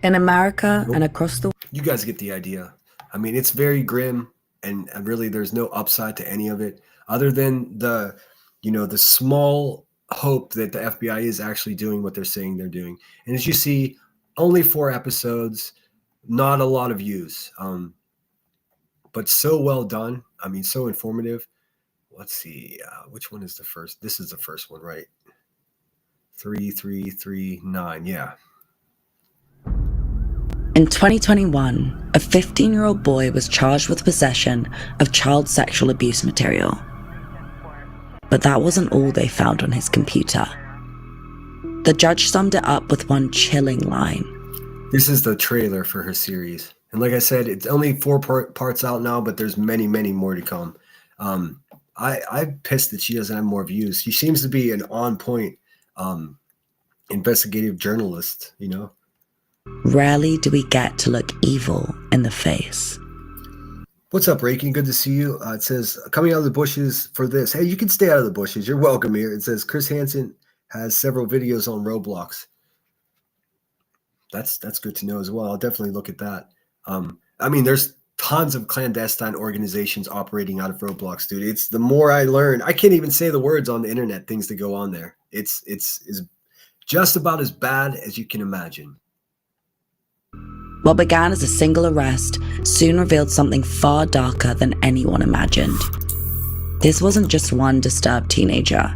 In America and across the... You guys get the idea. I mean, it's very grim, and really there's no upside to any of it other than the small hope that the FBI is actually doing what they're saying they're doing. And as you see, only 4 episodes, not a lot of views, but so well done. I mean, so informative. Let's see, which one is the first? This is the first one, right? 3339, yeah. In 2021, a 15-year-old boy was charged with possession of child sexual abuse material. But that wasn't all they found on his computer. The judge summed it up with one chilling line. This is the trailer for her series. And like I said, it's only 4 parts out now, but there's many, many more to come. I'm pissed that she doesn't have more views. She seems to be an on-point investigative journalist, Rarely do we get to look evil in the face. What's up, Reiki? Good to see you. It says, coming out of the bushes for this. Hey, you can stay out of the bushes. You're welcome here. It says, Chris Hansen has several videos on Roblox. That's good to know as well. I'll definitely look at that. I mean, there's tons of clandestine organizations operating out of Roblox, dude. It's the more I learn, I can't even say the words on the internet, things that go on there. It's just about as bad as you can imagine. What began as a single arrest soon revealed something far darker than anyone imagined. This wasn't just one disturbed teenager.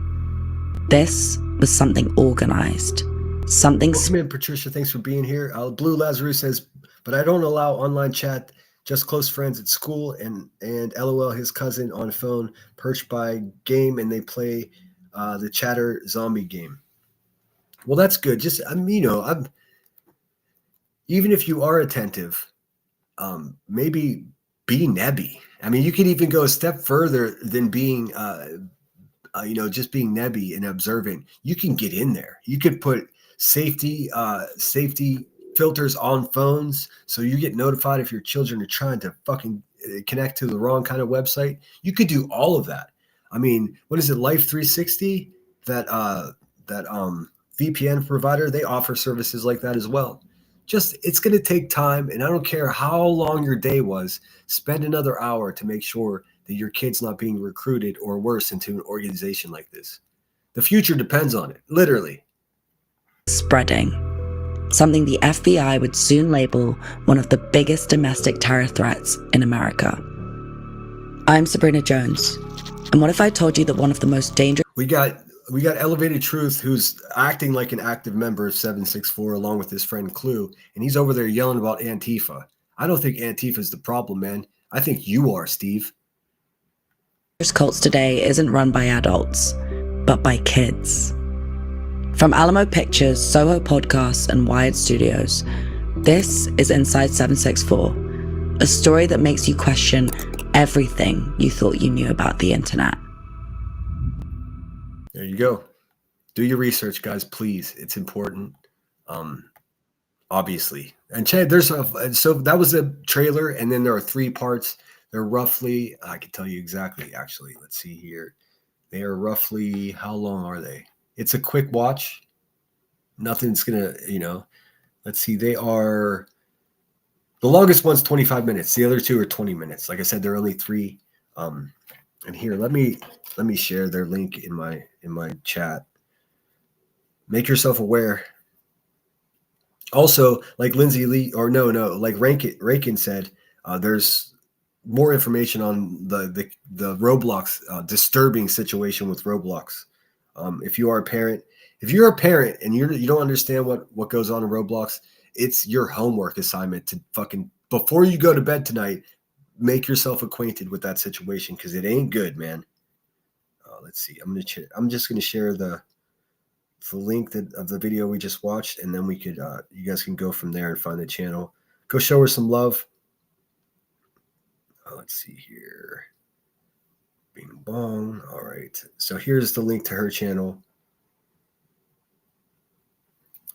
This was something organized. Something. Welcome in, Patricia. Thanks for being here. Blue Lazarus says, but I don't allow online chat, just close friends at school, and LOL, his cousin on phone perched by game, and they play the chatter zombie game. Well, that's good. Just, even if you are attentive, maybe be nebby. I mean, you could even go a step further than being, just being nebby and observant. You can get in there. You could put safety filters on phones, so you get notified if your children are trying to fucking connect to the wrong kind of website. You could do all of that. I mean, what is it, Life 360? That VPN provider, they offer services like that as well. Just, it's going to take time, and I don't care how long your day was, spend another hour to make sure that your kid's not being recruited or worse into an organization like this. The future depends on it, literally. Spreading. Something the FBI would soon label one of the biggest domestic terror threats in America. I'm Sabrina Jones, and what if I told you that one of the most dangerous... We got Elevated Truth, who's acting like an active member of 764 along with his friend Clue, and he's over there yelling about Antifa. I don't think Antifa's the problem, man. I think you are, Steve. Cults today isn't run by adults, but by kids. From Alamo Pictures, Soho Podcasts, and Wired Studios, this is Inside 764, a story that makes you question everything you thought you knew about the internet. There you go. Do your research, guys, please. It's important. Obviously. And Chad, so that was a trailer, and then there are 3 parts. They're roughly, I can tell you exactly, actually. Let's see here. They are roughly, how long are they? It's a quick watch. Nothing's going to, let's see. They are, the longest one's 25 minutes. The other 2 are 20 minutes. Like I said, there are only 3. And here, let me share their link in my chat. Make yourself aware. Also, like Lindsay Lee, or like Rankin said, there's more information on the Roblox disturbing situation with Roblox. If you're a parent and you don't understand what goes on in Roblox, it's your homework assignment to fucking, before you go to bed tonight, make yourself acquainted with that situation, because it ain't good, man. Let's see. I'm just gonna share the link of the video we just watched, and then we could you guys can go from there and find the channel. Go show her some love. Let's see here. Bing bong. All right. So here's the link to her channel.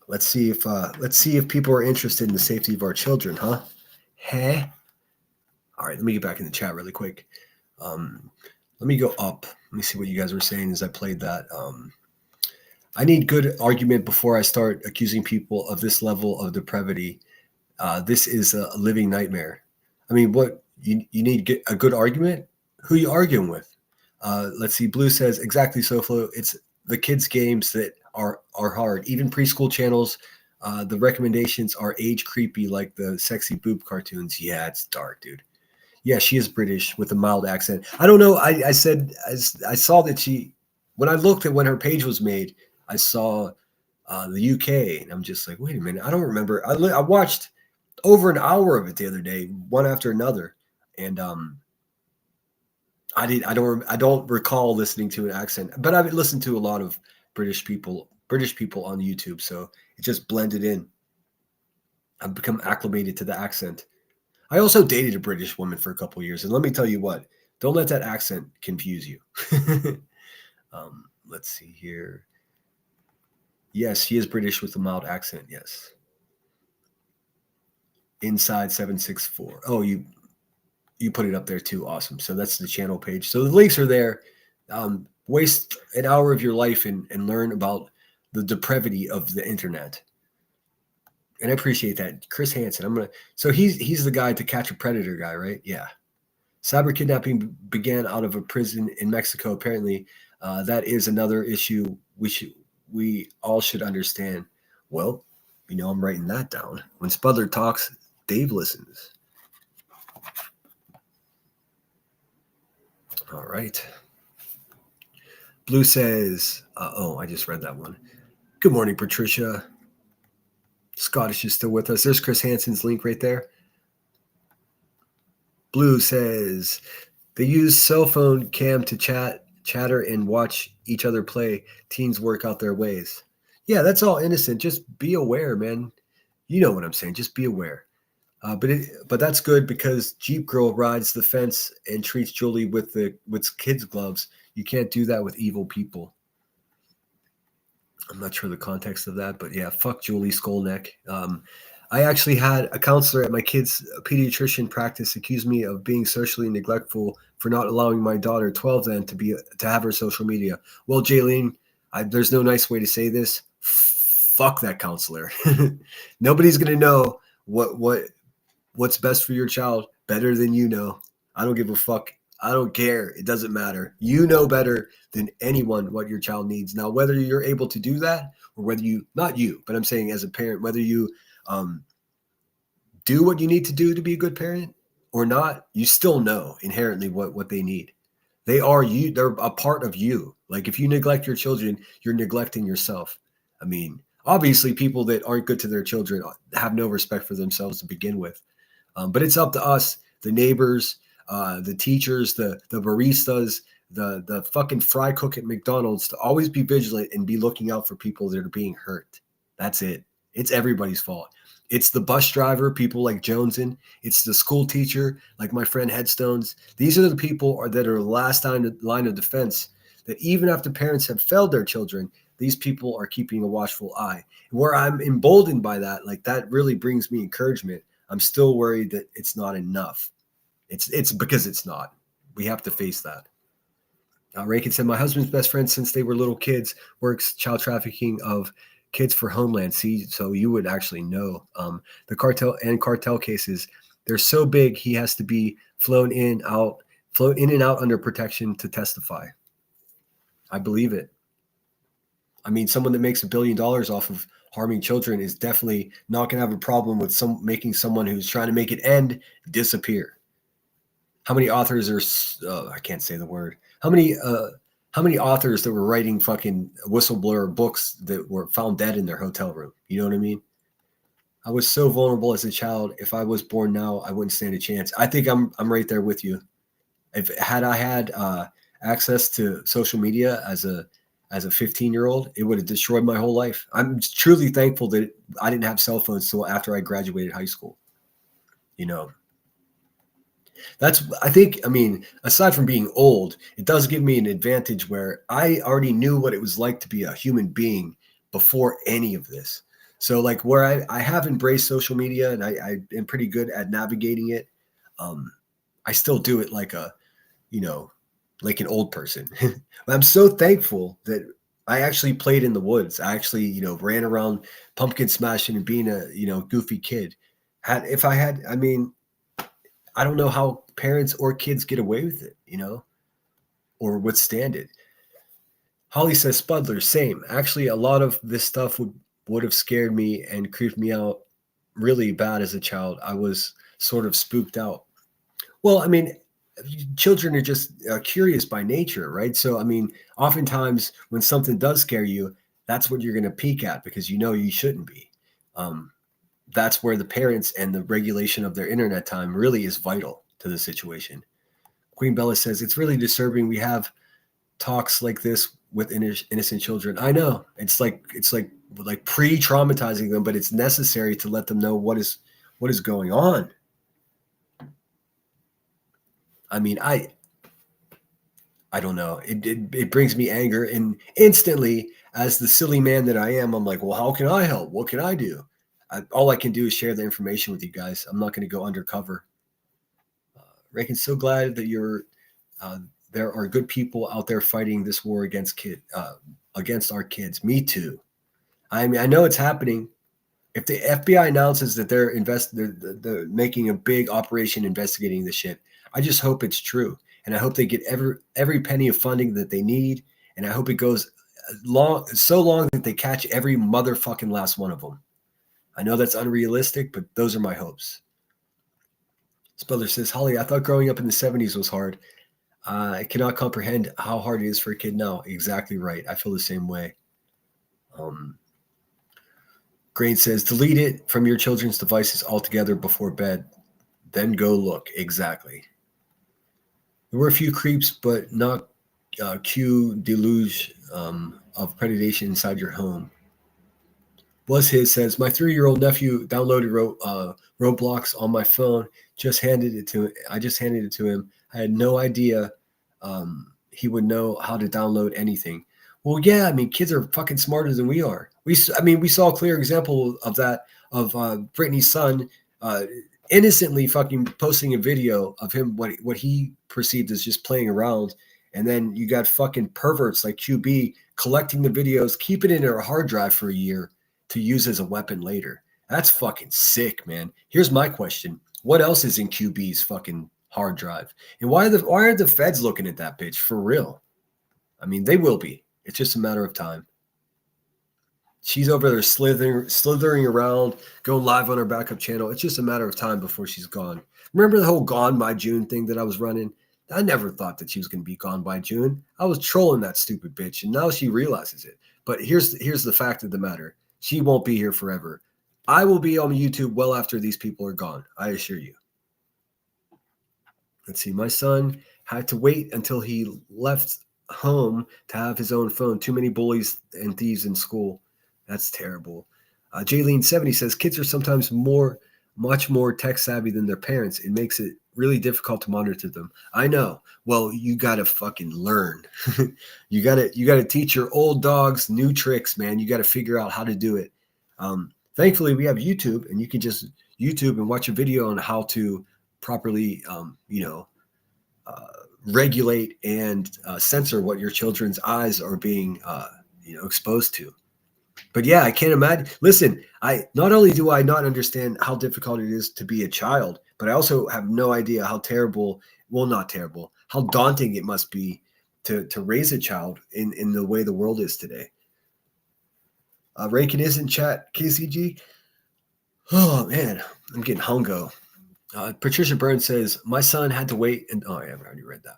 Let's see if people are interested in the safety of our children, huh? Hey. All right, let me get back in the chat really quick. Let me go up. Let me see what you guys were saying as I played that. I need good argument before I start accusing people of this level of depravity. This is a living nightmare. I mean, what you need a good argument? Who are you arguing with? Let's see. Blue says, exactly, SoFlo. It's the kids' games that are hard. Even preschool channels, the recommendations are age creepy, like the sexy boob cartoons. Yeah, it's dark, dude. Yeah, she is British with a mild accent. I don't know. I saw that when I looked at when her page was made, I saw the UK, and I'm just like, wait a minute. I don't remember. I watched over an hour of it the other day, one after another, and I don't recall listening to an accent, but I've listened to a lot of British people on YouTube, so it just blended in. I've become acclimated to the accent. I also dated a British woman for a couple of years, and let me tell you what, don't let that accent confuse you. Let's see here. Yes, she is British with a mild accent, yes. Inside 764. Oh, you put it up there too. Awesome. So that's the channel page. So the links are there. Waste an hour of your life and learn about the depravity of the internet. And I appreciate that. Chris Hansen. So he's the guy to Catch a Predator guy, right? Yeah. Cyber kidnapping began out of a prison in Mexico. Apparently, that is another issue we all should understand. Well, I'm writing that down. When Spudler talks, Dave listens. All right. Blue says, I just read that one. Good morning, Patricia. Scottish is still with us. There's Chris Hansen's link right there. Blue says, they use cell phone cam to chatter and watch each other play. Teens work out their ways. Yeah, that's all innocent. Just be aware, man. You know what I'm saying. Just be aware. But that's good because Jeep Girl rides the fence and treats Julie with kids' gloves. You can't do that with evil people. I'm not sure the context of that, but yeah, fuck Julie Skolnick. I actually had a counselor at my kid's pediatrician practice accuse me of being socially neglectful for not allowing my daughter, 12 then, to have her social media. Well, Jaylene, there's no nice way to say this. Fuck that counselor. Nobody's gonna know what's best for your child better than you know. I don't give a fuck. I don't care. It doesn't matter. You know better than anyone what your child needs. Now, whether you're able to do that or whether you, not you, but I'm saying as a parent, whether you do what you need to do to be a good parent or not, you still know inherently what they need. They are you. They're a part of you. Like if you neglect your children, you're neglecting yourself. I mean, obviously people that aren't good to their children have no respect for themselves to begin with. But it's up to us, the neighbors, the teachers, the baristas, the fucking fry cook at McDonald's to always be vigilant and be looking out for people that are being hurt. That's it. It's everybody's fault. It's the bus driver, people like Joneson. It's the school teacher, like my friend Headstones. These are the people that are the last line of defense that even after parents have failed their children, these people are keeping a watchful eye. And where I'm emboldened by that, like that really brings me encouragement. I'm still worried that it's not enough. It's because it's not. We have to face that. Rankin said, my husband's best friend since they were little kids works child trafficking of kids for Homeland. See, so you would actually know. The cartel cases, they're so big he has to be flown in and out under protection to testify. I believe it. I mean, someone that makes $1 billion off of harming children is definitely not going to have a problem with making someone who's trying to make it end disappear. How many authors are? I can't say the word. How many authors that were writing fucking whistleblower books that were found dead in their hotel room? You know what I mean? I was so vulnerable as a child. If I was born now, I wouldn't stand a chance. I think I'm right there with you. Had I had access to social media as a 15-year-old, it would have destroyed my whole life. I'm truly thankful that I didn't have cell phones until after I graduated high school. You know, I mean, aside from being old, it does give me an advantage where I already knew what it was like to be a human being before any of this. So like where I have embraced social media and I am pretty good at navigating it. I still do it like like an old person. But I'm so thankful that I actually played in the woods. I actually, ran around pumpkin smashing and being a, goofy kid. I don't know how parents or kids get away with it, or withstand it. Holly says, Spudler, same. Actually, a lot of this stuff would have scared me and creeped me out really bad as a child. I was sort of spooked out. Well, I mean, children are just curious by nature, right? So, I mean, oftentimes when something does scare you, that's what you're going to peek at because you shouldn't be. That's where the parents and the regulation of their internet time really is vital to the situation. Queen Bella says, it's really disturbing. We have talks like this with innocent children. I know it's like pre-traumatizing them, but it's necessary to let them know what is going on. I mean, I don't know. It brings me anger, and instantly, as the silly man that I am, I'm like, well, how can I help? What can I do? All I can do is share the information with you guys. I'm not going to go undercover. Reagan's so glad that there are good people out there fighting this war against our kids. Me too. I mean, I know it's happening. If the FBI announces that they're making a big operation investigating this shit, I just hope it's true. And I hope they get every penny of funding that they need. And I hope it goes so long that they catch every motherfucking last one of them. I know that's unrealistic, but those are my hopes. Spudler says, Holly, I thought growing up in the 70s was hard. I cannot comprehend how hard it is for a kid now. Exactly right. I feel the same way. Grain says, delete it from your children's devices altogether before bed. Then go look. Exactly. There were a few creeps, but not Q deluge of predation inside your home. Was his says, my 3-year-old nephew downloaded Roblox on my phone. I just handed it to him. I had no idea he would know how to download anything. Well, yeah, I mean, kids are fucking smarter than we are. We saw a clear example of that, of Brittany's son innocently fucking posting a video of him, what he perceived as just playing around. And then you got fucking perverts like QB collecting the videos, keep it in their hard drive for a year to use as a weapon later. That's fucking sick, man. Here's my question. What else is in QB's fucking hard drive? And why aren't the feds looking at that bitch for real? I mean, they will be. It's just a matter of time. She's over there slithering around, going live on her backup channel. It's just a matter of time before she's gone. Remember the whole Gone by June thing that I was running? I never thought that she was going to be gone by June. I was trolling that stupid bitch, and now she realizes it. But here's the fact of the matter. She won't be here forever. I will be on YouTube well after these people are gone. I assure you. Let's see. My son had to wait until he left home to have his own phone. Too many bullies and thieves in school. That's terrible. Jaylene70 says kids are sometimes much more tech savvy than their parents. It makes it really difficult to monitor them. I know. Well, you gotta fucking learn. you gotta teach your old dogs new tricks, man. You gotta figure out how to do it. Thankfully, we have YouTube, and you can just YouTube and watch a video on how to properly, regulate and censor what your children's eyes are being, exposed to. But yeah, I can't imagine. Listen, not only do I not understand how difficult it is to be a child, but I also have no idea how terrible, well, not terrible, how daunting it must be to raise a child in the way the world is today. Rankin is in chat, KCG. Oh, man, I'm getting hungo. Patricia Burns says, my son had to wait. And oh, yeah, I've already read that.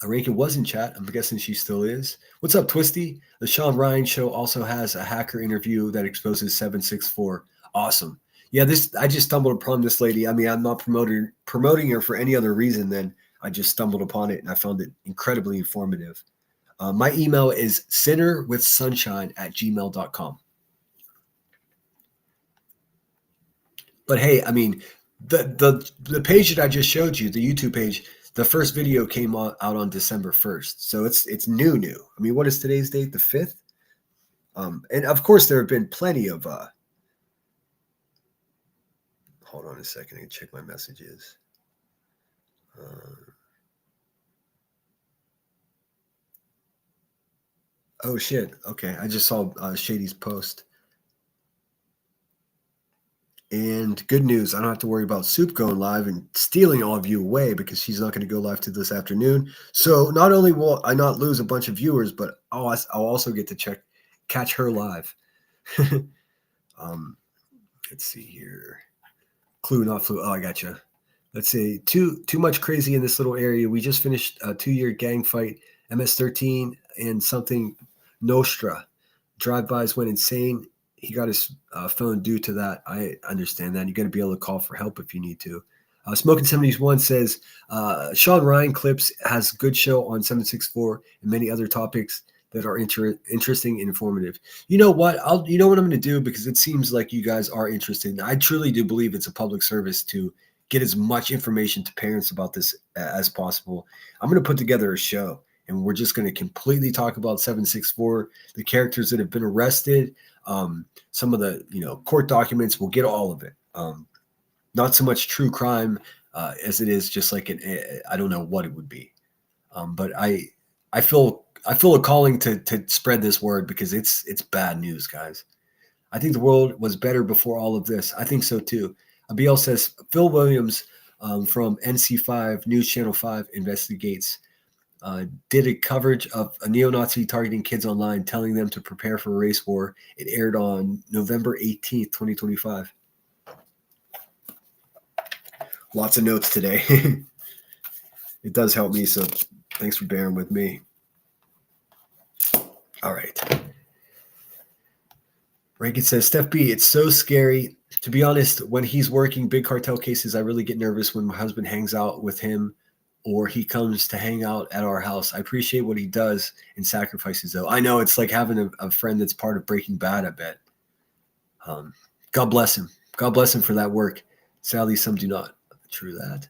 Rankin was in chat. I'm guessing she still is. What's up, Twisty? The Sean Ryan show also has a hacker interview that exposes 764. Awesome. Yeah, I just stumbled upon this lady. I mean, I'm not promoting her for any other reason than I just stumbled upon it, and I found it incredibly informative. My email is sinnerwithsunshine@gmail.com. But hey, I mean, the page that I just showed you, the YouTube page, the first video came out on December 1st. So it's new. I mean, what is today's date? The 5th? And of course, there have been plenty of hold on a second, I can check my messages. Oh shit. Okay. I just saw Shady's post. And good news, I don't have to worry about Soup going live and stealing all of you away because she's not going to go live to this afternoon. So not only will I not lose a bunch of viewers, but I'll also get to catch her live. Let's see here. Clue, not flu. Oh, I gotcha. Let's see. Too much crazy in this little area. We just finished a 2-year gang fight. MS-13 and something Nostra. Drive-bys went insane. He got his phone due to that. I understand that. You got to be able to call for help if you need to. Smoking71 says, Sean Ryan Clips has a good show on 764 and many other topics that are interesting and informative. You know what? You know what I'm going to do, because it seems like you guys are interested. And I truly do believe it's a public service to get as much information to parents about this as possible. I'm going to put together a show, and we're just going to completely talk about 764, the characters that have been arrested, some of the court documents. We'll get all of it. Not so much true crime as it is just like I don't know what it would be. But I feel a calling to spread this word, because it's bad news, guys. I think the world was better before all of this. I think so too. Abiel says Phil Williams from NC5 News Channel 5 investigates. Did a coverage of a neo-Nazi targeting kids online, telling them to prepare for a race war. It aired on November 18th, 2025. Lots of notes today. It does help me, so thanks for bearing with me. All right. Rankin says, Steph B, it's so scary. To be honest, when he's working big cartel cases, I really get nervous when my husband hangs out with him or he comes to hang out at our house. I appreciate what he does and sacrifices, though. I know it's like having a friend that's part of Breaking Bad, I bet. God bless him. God bless him for that work. Sadly, some do not. True that.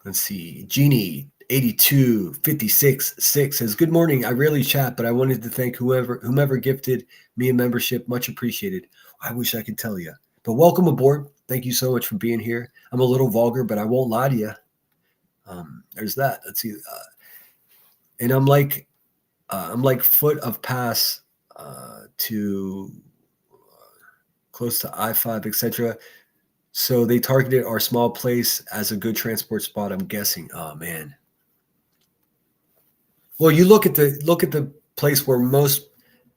Let's see. Jeannie, 8256.6 says, good morning. I rarely chat, but I wanted to thank whomever gifted me a membership. Much appreciated. I wish I could tell you. But welcome aboard. Thank you so much for being here. I'm a little vulgar, but I won't lie to you. There's that. Let's see. And I'm like foot of pass to close to I-5, etc. So they targeted our small place as a good transport spot, I'm guessing. Oh man. Well, you look at the place where most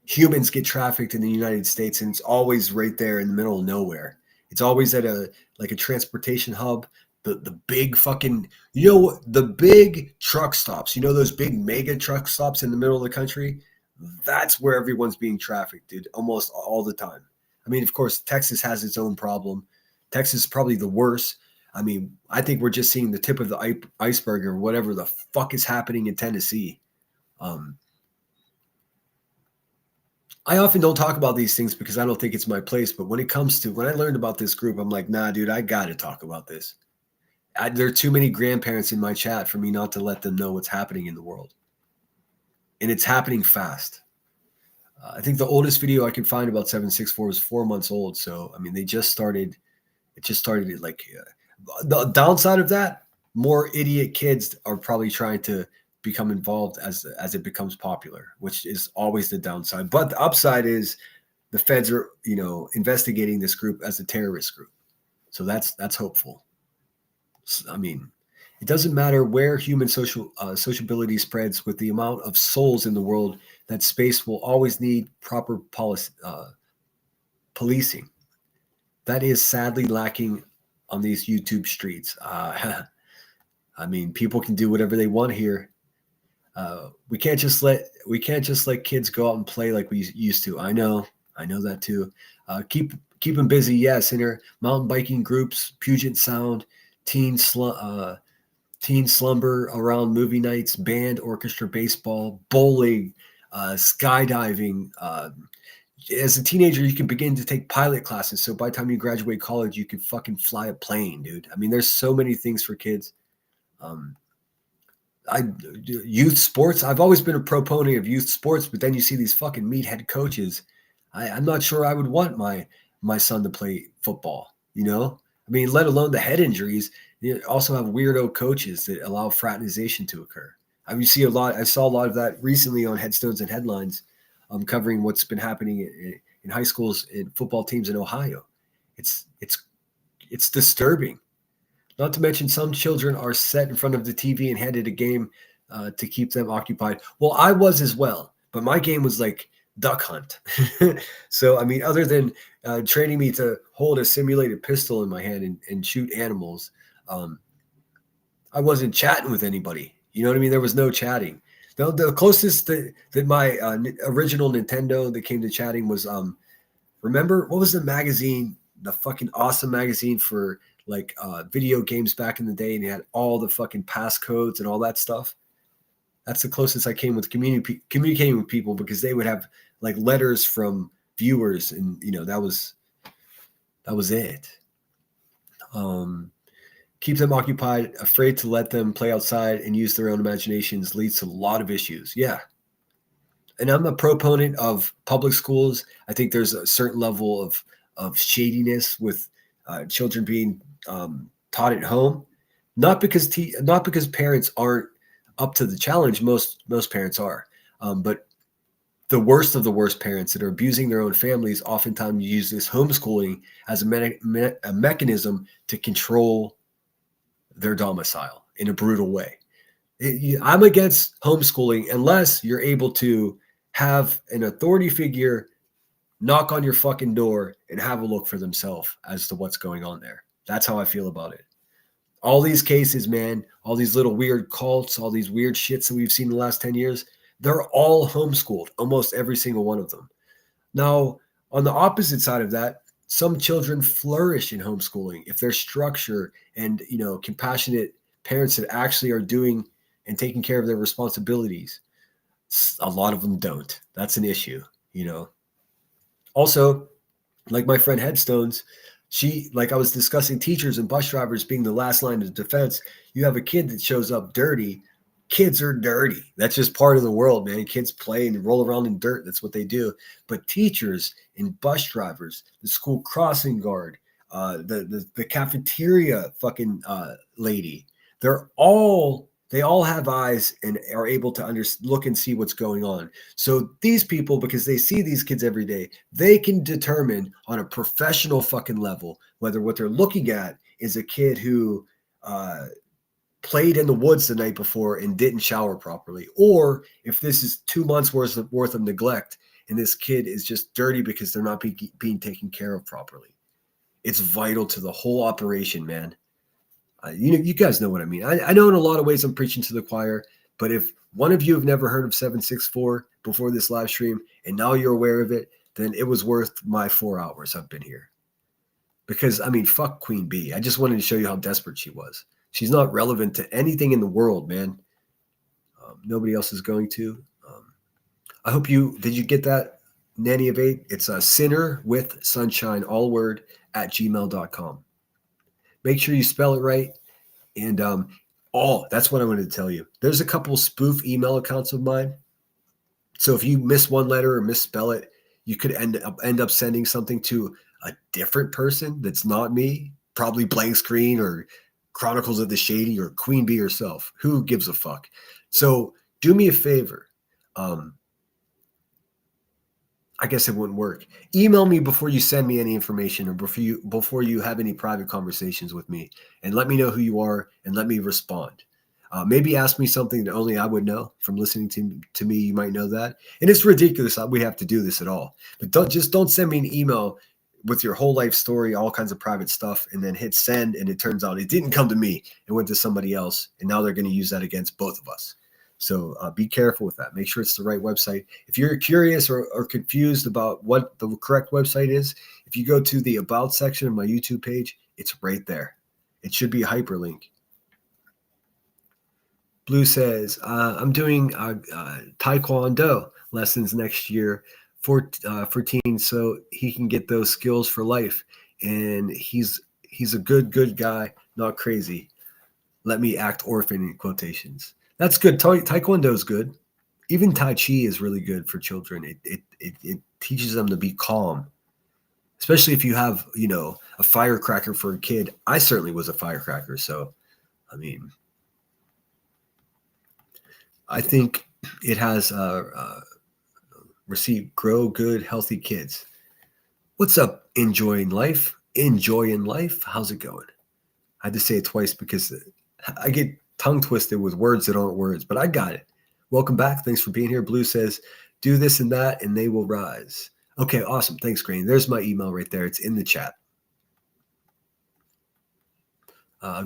humans get trafficked in the United States, and it's always right there in the middle of nowhere. It's always at a transportation hub. The big fucking, the big truck stops, those big mega truck stops in the middle of the country. That's where everyone's being trafficked, dude, almost all the time. I mean, of course, Texas has its own problem. Texas is probably the worst. I mean, I think we're just seeing the tip of the iceberg or whatever the fuck is happening in Tennessee. I often don't talk about these things because I don't think it's my place. But when I learned about this group, I'm like, nah, dude, I got to talk about this. There are too many grandparents in my chat for me not to let them know what's happening in the world. And it's happening fast. I think the oldest video I can find about 764 is 4 months old. So, I mean, it just started like the downside of that, more idiot kids are probably trying to become involved as it becomes popular, which is always the downside. But the upside is the feds are, investigating this group as a terrorist group. So that's hopeful. I mean, it doesn't matter where human sociability spreads. With the amount of souls in the world, that space will always need proper policing. That is sadly lacking on these YouTube streets. I mean, people can do whatever they want here. We can't just let kids go out and play like we used to. I know that too. Keep them busy. Yes, enter mountain biking groups, Puget Sound, teen slumber around movie nights, band, orchestra, baseball, bowling, skydiving. As a teenager, you can begin to take pilot classes. So by the time you graduate college, you can fucking fly a plane, dude. I mean, there's so many things for kids. Youth sports. I've always been a proponent of youth sports, but then you see these fucking meathead coaches. I'm not sure I would want my son to play football. I mean, let alone the head injuries. You also have weirdo coaches that allow fraternization to occur. I mean, I saw a lot of that recently on Headstones and Headlines, covering what's been happening in high schools and football teams in Ohio. It's disturbing. Not to mention some children are set in front of the TV and handed a game to keep them occupied. Well, I was as well, but my game was like duck hunt. So, I mean, other than training me to hold a simulated pistol in my hand and shoot animals, I wasn't chatting with anybody. You know what I mean? There was no chatting. The closest that my original Nintendo that came to chatting was, remember, what was the magazine, the fucking awesome magazine for like video games back in the day, and it had all the fucking passcodes and all that stuff? That's the closest I came with communicating with people, because they would have like letters from viewers, and that was it. Keep them occupied, afraid to let them play outside and use their own imaginations leads to a lot of issues. Yeah. And I'm a proponent of public schools. I think there's a certain level of shadiness with children being taught at home, not because parents aren't up to the challenge. Most parents are, but the worst of the worst parents that are abusing their own families oftentimes use this homeschooling as a mechanism to control their domicile in a brutal way. I'm against homeschooling unless you're able to have an authority figure knock on your fucking door and have a look for themselves as to what's going on there. That's how I feel about it. All these cases, man, all these little weird cults, all these weird shits that we've seen in the last 10 years, they're all homeschooled, almost every single one of them. Now, on the opposite side of that, some children flourish in homeschooling if there's structure and, compassionate parents that actually are doing and taking care of their responsibilities. A lot of them don't. That's an issue, Also, like my friend Headstones, like I was discussing teachers and bus drivers being the last line of defense. You have a kid that shows up dirty. Kids are dirty. That's just part of the world, man. Kids play and roll around in dirt. That's what they do. But teachers and bus drivers, the school crossing guard, the cafeteria fucking lady, they all have eyes and are able to look and see what's going on. So these people, because they see these kids every day, they can determine on a professional fucking level whether what they're looking at is a kid who played in the woods the night before and didn't shower properly, or if this is 2 months worth of neglect and this kid is just dirty because they're not being taken care of properly. It's vital to the whole operation, man. You guys know what I mean. I know in a lot of ways I'm preaching to the choir, but if one of you have never heard of 764 before this live stream and now you're aware of it, then it was worth my 4 hours I've been here. Because, fuck Queen Bee. I just wanted to show you how desperate she was. She's not relevant to anything in the world, man. Nobody else is going to. I hope did you get that, Nanny of 8? It's a sinner with sunshine, all word, @gmail.com. Make sure you spell it right. And that's what I wanted to tell you. There's a couple spoof email accounts of mine. So if you miss one letter or misspell it, you could end up sending something to a different person that's not me, probably Blank Screen or Chronicles of the Shady or Queen Bee herself. Who gives a fuck? So do me a favor. I guess it wouldn't work. Email me before you send me any information or before you have any private conversations with me, and let me know who you are and let me respond. Maybe ask me something that only I would know from listening to me. You might know that. And it's ridiculous that we have to do this at all. But don't send me an email with your whole life story, all kinds of private stuff, and then hit send, and it turns out it didn't come to me. It went to somebody else, and now they're going to use that against both of us. So be careful with that. Make sure it's the right website. If you're curious or confused about what the correct website is, if you go to the About section of my YouTube page, it's right there. It should be a hyperlink. Blue says, I'm doing Taekwondo lessons next year for teens so he can get those skills for life. And he's a good guy, not crazy. Let me act orphan in quotations. That's good. Taekwondo is good. Even Tai Chi is really good for children. It teaches them to be calm, especially if you have, a firecracker for a kid. I certainly was a firecracker. So, I think it has received grow good, healthy kids. What's up? Enjoying life. How's it going? I had to say it twice because I get tongue twisted with words that aren't words, but I got it. Welcome back. Thanks for being here. Blue says, do this and that, and they will rise. Okay, awesome. Thanks, Grain. There's my email right there. It's in the chat.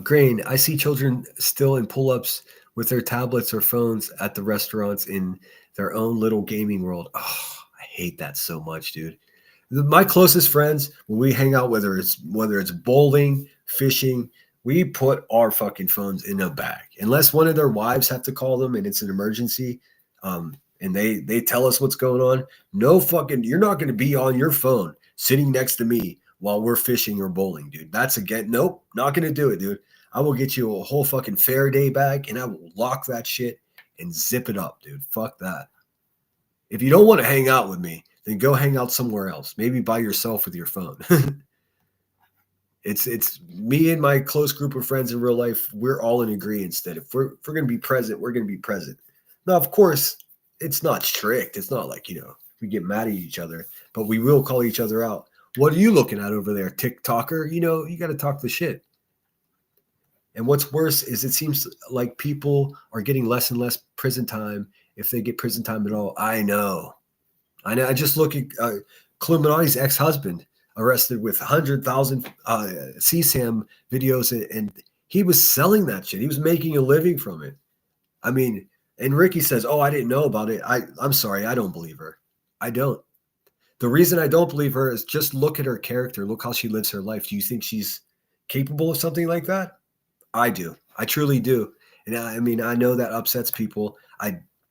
Grain, I see children still in pull-ups with their tablets or phones at the restaurants in their own little gaming world. Oh, I hate that so much, dude. My closest friends, when we hang out, whether it's bowling, fishing, we put our fucking phones in a bag. Unless one of their wives have to call them and it's an emergency, and they tell us what's going on. No fucking, you're not going to be on your phone sitting next to me while we're fishing or bowling, dude. Nope, not going to do it, dude. I will get you a whole fucking Faraday bag and I will lock that shit and zip it up, dude. Fuck that. If you don't want to hang out with me, then go hang out somewhere else. Maybe by yourself with your phone. It's me and my close group of friends in real life. We're all in agreement that if we're going to be present, we're going to be present. Now, of course, it's not strict. It's not like, we get mad at each other, but we will call each other out. What are you looking at over there, TikToker? You got to talk the shit. And what's worse is it seems like people are getting less and less prison time if they get prison time at all. I know. I just look at Clementati's ex-husband arrested with 100,000 CSAM videos, and He was selling that shit. He was making a living from it. I mean, and Ricky says, "Oh, I didn't know about it." I'm sorry, I don't believe her. I don't. The reason I don't believe her is just look at her character. Look how she lives her life. Do you think she's capable of something like that? I do. I truly do. And I mean, I know that upsets people.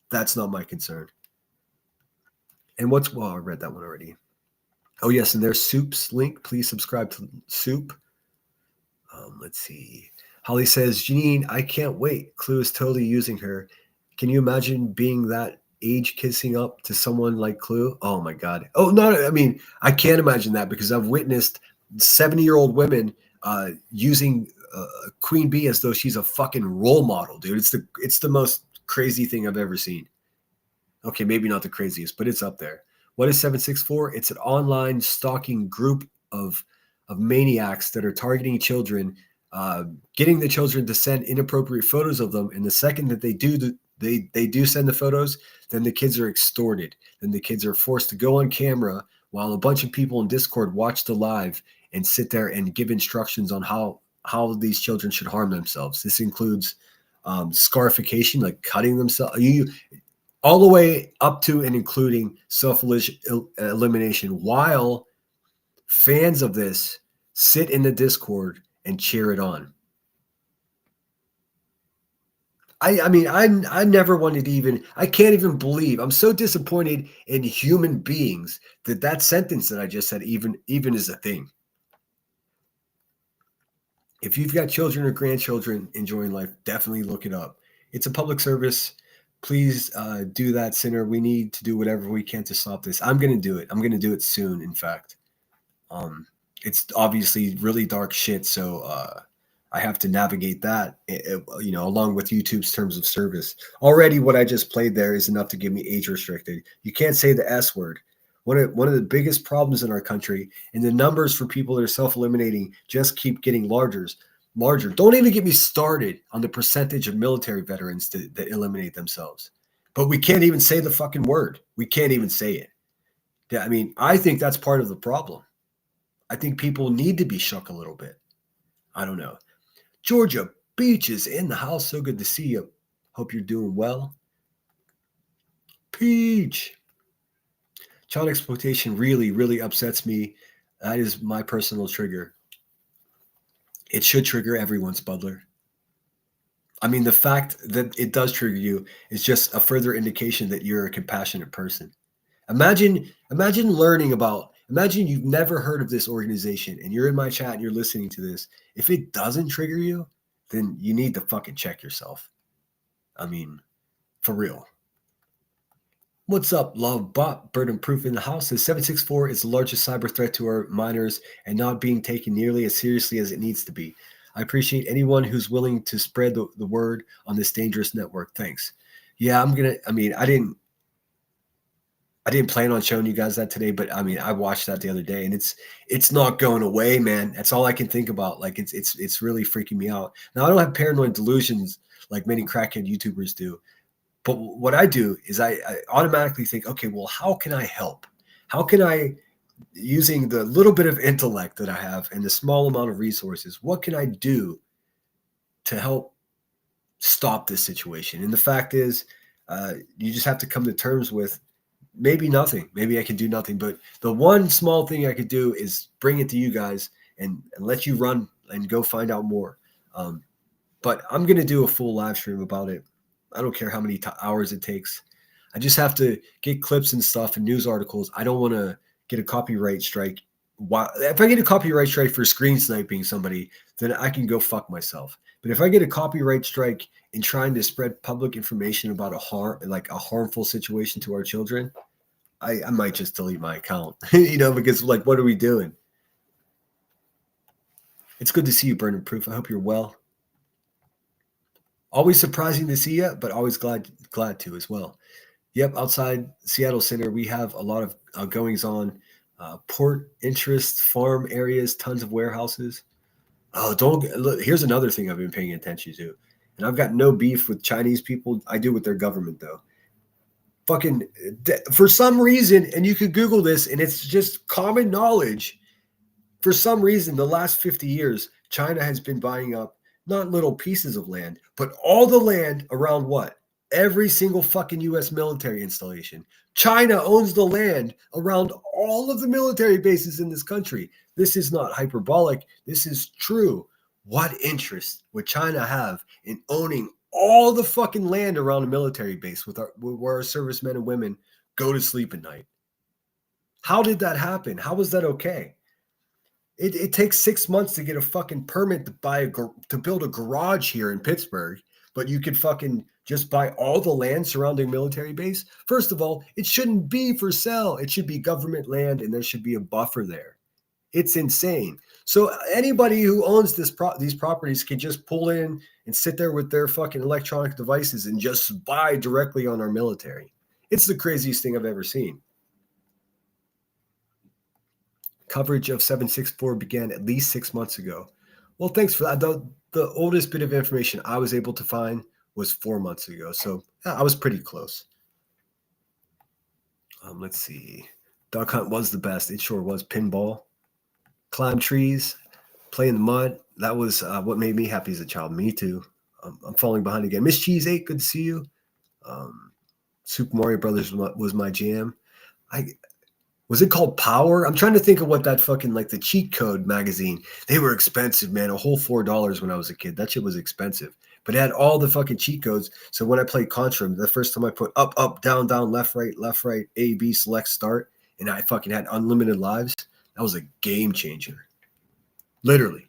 That's not my concern. And I read that one already. Oh, yes, and there's Soup's link. Please subscribe to Soup. Let's see. Holly says, Janine, I can't wait. Clue is totally using her. Can you imagine being that age kissing up to someone like Clue? Oh, my God. Oh, no, I mean, I can't imagine that because I've witnessed 70-year-old women using Queen Bee as though she's a fucking role model, dude. It's the most crazy thing I've ever seen. Okay, maybe not the craziest, but it's up there. What is 764? It's an online stalking group of maniacs that are targeting children, getting the children to send inappropriate photos of them. And the second that they do send the photos, then the kids are extorted. Then the kids are forced to go on camera while a bunch of people in Discord watch the live and sit there and give instructions on how these children should harm themselves. This includes scarification, like cutting themselves, all the way up to and including self-elimination, while fans of this sit in the Discord and cheer it on. I mean, I never wanted to even, I can't even believe, I'm so disappointed in human beings that sentence that I just said even is a thing. If you've got children or grandchildren enjoying life, definitely look it up. It's a public service. Please do that, Sinner. We need to do whatever we can to stop this. I'm going to do it. I'm going to do it soon, in fact. It's obviously really dark shit, so I have to navigate that, along with YouTube's terms of service. Already what I just played there is enough to give me age restricted. You can't say the S word. One of the biggest problems in our country, and the numbers for people that are self-eliminating just keep getting larger. Don't even get me started on the percentage of military veterans that eliminate themselves. But we can't even say the fucking word. We can't even say it. Yeah, I mean, I think that's part of the problem. I think people need to be shook a little bit. I don't know. Georgia Beach is in the house. So good to see you. Hope you're doing well. Peach. Child exploitation really, really upsets me. That is my personal trigger. It should trigger everyone, Spudler. I mean, the fact that it does trigger you is just a further indication that you're a compassionate person. Imagine you've never heard of this organization and you're in my chat and you're listening to this. If it doesn't trigger you, then you need to fucking check yourself. I mean, for real. What's up, Love Bot? Burden Proof in the house says 764 is the largest cyber threat to our minors and not being taken nearly as seriously as it needs to be. I appreciate anyone who's willing to spread the word on this dangerous network. Thanks. Yeah, I didn't plan on showing you guys that today, but I mean, I watched that the other day and it's not going away, man. That's all I can think about. Like it's really freaking me out. Now I don't have paranoid delusions like many crackhead YouTubers do. But what I do is I automatically think, okay, well, how can I help? How can I, using the little bit of intellect that I have and the small amount of resources, what can I do to help stop this situation? And the fact is, you just have to come to terms with maybe nothing. Maybe I can do nothing. But the one small thing I could do is bring it to you guys and let you run and go find out more. But I'm going to do a full live stream about it. I don't care how many hours it takes. I just have to get clips and stuff and news articles. I don't want to get a copyright strike. If I get a copyright strike for screen sniping somebody, then I can go fuck myself. But if I get a copyright strike in trying to spread public information about a harmful situation to our children, I might just delete my account, because like, what are we doing? It's good to see you, Burden Proof. I hope you're well. Always surprising to see you, but always glad to as well. Yep, outside Seattle Center, we have a lot of goings on. Port interest, farm areas, tons of warehouses. Look, here's another thing I've been paying attention to. And I've got no beef with Chinese people. I do with their government, though. For some reason, and you could Google this, and it's just common knowledge. For some reason, the last 50 years, China has been buying up not little pieces of land, but all the land around what? Every single fucking U.S. military installation. China owns the land around all of the military bases in this country. This is not hyperbolic. This is true. What interest would China have in owning all the fucking land around a military base where our servicemen and women go to sleep at night? How did that happen? How was that okay? It takes 6 months to get a fucking permit to build a garage here in Pittsburgh, but you could fucking just buy all the land surrounding military base. First of all, it shouldn't be for sale. It should be government land, and there should be a buffer there. It's insane. So anybody who owns these properties can just pull in and sit there with their fucking electronic devices and just spy directly on our military. It's the craziest thing I've ever seen. Coverage of 764 began at least 6 months ago. Well, thanks for that. The oldest bit of information I was able to find was 4 months ago. So I was pretty close. Let's see. Duck hunt was the best. It sure was. Pinball, climb trees, play in the mud. That was what made me happy as a child. Me too. I'm falling behind again. Miss Cheese 8, good to see you. Super Mario Brothers was my jam. Was it called Power? I'm trying to think of what that fucking, like the cheat code magazine. They were expensive, man. A whole $4 when I was a kid. That shit was expensive. But it had all the fucking cheat codes. So when I played Contra, the first time I put up, down, left, right, A, B, select, start, and I fucking had unlimited lives, that was a game changer. Literally.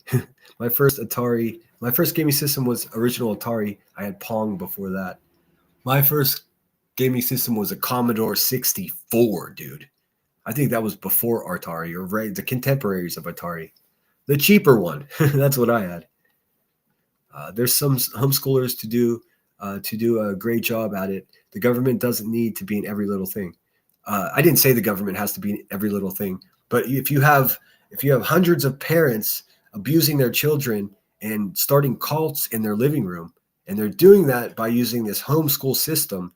My first gaming system was original Atari. I had Pong before that. My first gaming system was a Commodore 64, dude. I think that was before Atari, or right, the contemporaries of Atari. The cheaper one. That's what I had. There's some homeschoolers to do a great job at it. The government doesn't need to be in every little thing. I didn't say the government has to be in every little thing, but if you have hundreds of parents abusing their children and starting cults in their living room, and they're doing that by using this homeschool system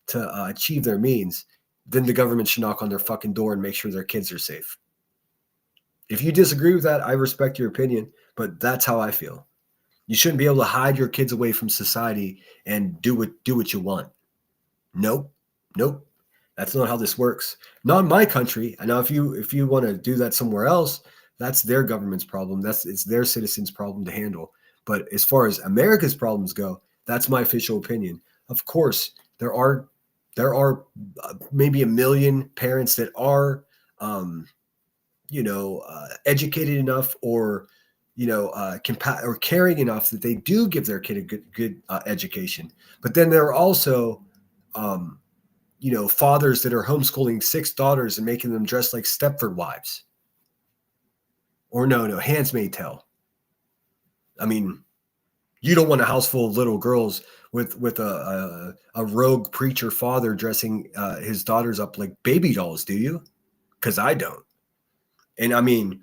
to achieve their means, then the government should knock on their fucking door and make sure their kids are safe. If you disagree with that, I respect your opinion, but that's how I feel. You shouldn't be able to hide your kids away from society and do what you want. Nope. That's not how this works. Not in my country. I know if you want to do that somewhere else, that's their government's problem. It's their citizens' problem to handle. But as far as America's problems go, that's my official opinion. Of course, there are maybe 1 million parents that are, educated enough or, or caring enough that they do give their kid a good education. But then there are also, fathers that are homeschooling 6 daughters and making them dress like Stepford wives. Or Handmaid's Tale. I mean, you don't want a house full of little girls with a rogue preacher father dressing his daughters up like baby dolls, do you? Because I don't. And I mean,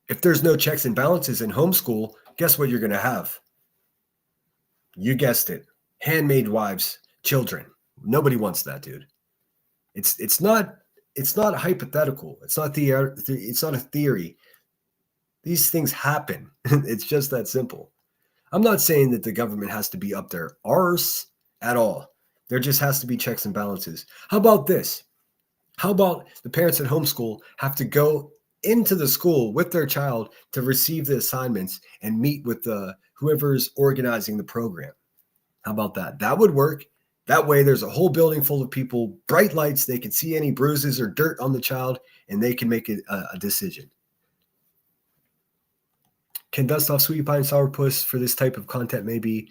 if there's no checks and balances in homeschool, guess what you're going to have? You guessed it. Handmaid wives, children. Nobody wants that, dude. It's not hypothetical. It's not a theory. These things happen. It's just that simple. I'm not saying that the government has to be up their arse at all. There just has to be checks and balances. How about this? How about the parents at homeschool have to go into the school with their child to receive the assignments and meet with whoever's organizing the program? How about that? That would work. That way there's a whole building full of people, bright lights. They can see any bruises or dirt on the child, and they can make a decision. Can dust off Sweet Pie and Sourpuss for this type of content? Maybe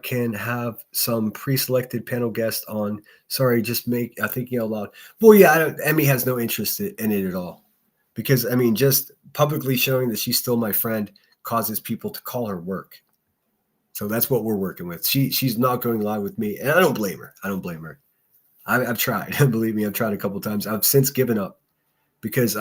can have some pre-selected panel guests on. Sorry, just thinking out loud. Well, yeah, Emmy has no interest in it at all, because I mean, just publicly showing that she's still my friend causes people to call her work. So that's what we're working with. She's not going live with me, and I don't blame her. I've tried. Believe me, I've tried a couple of times. I've since given up because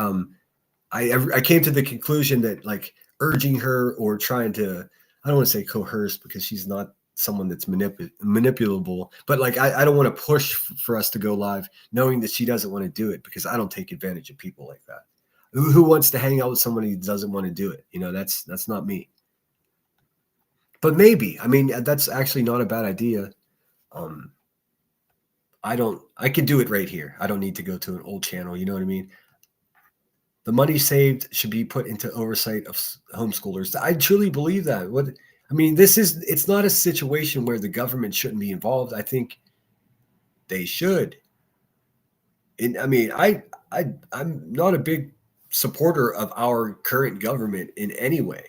I came to the conclusion that like urging her or trying to, I don't want to say coerce because she's not someone that's manipulable, but like I don't want to push for us to go live knowing that she doesn't want to do it, because I don't take advantage of people like that. Who wants to hang out with somebody who doesn't want to do it? That's not me. But maybe. I mean, that's actually not a bad idea. I can do it right here. I don't need to go to an old channel. You know what I mean? The money saved should be put into oversight of homeschoolers. I truly believe that. It's not a situation where the government shouldn't be involved. I think they should. And I'm not a big supporter of our current government in any way.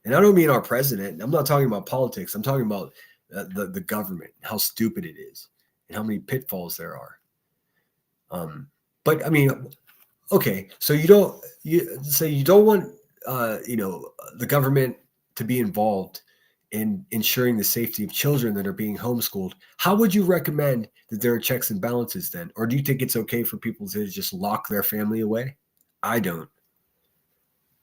And I don't mean our president. I'm not talking about politics. I'm talking about the government, how stupid it is, and how many pitfalls there are. But I mean, okay, so you don't want the government to be involved in ensuring the safety of children that are being homeschooled. How would you recommend that there are checks and balances then? Or do you think it's okay for people to just lock their family away? I don't.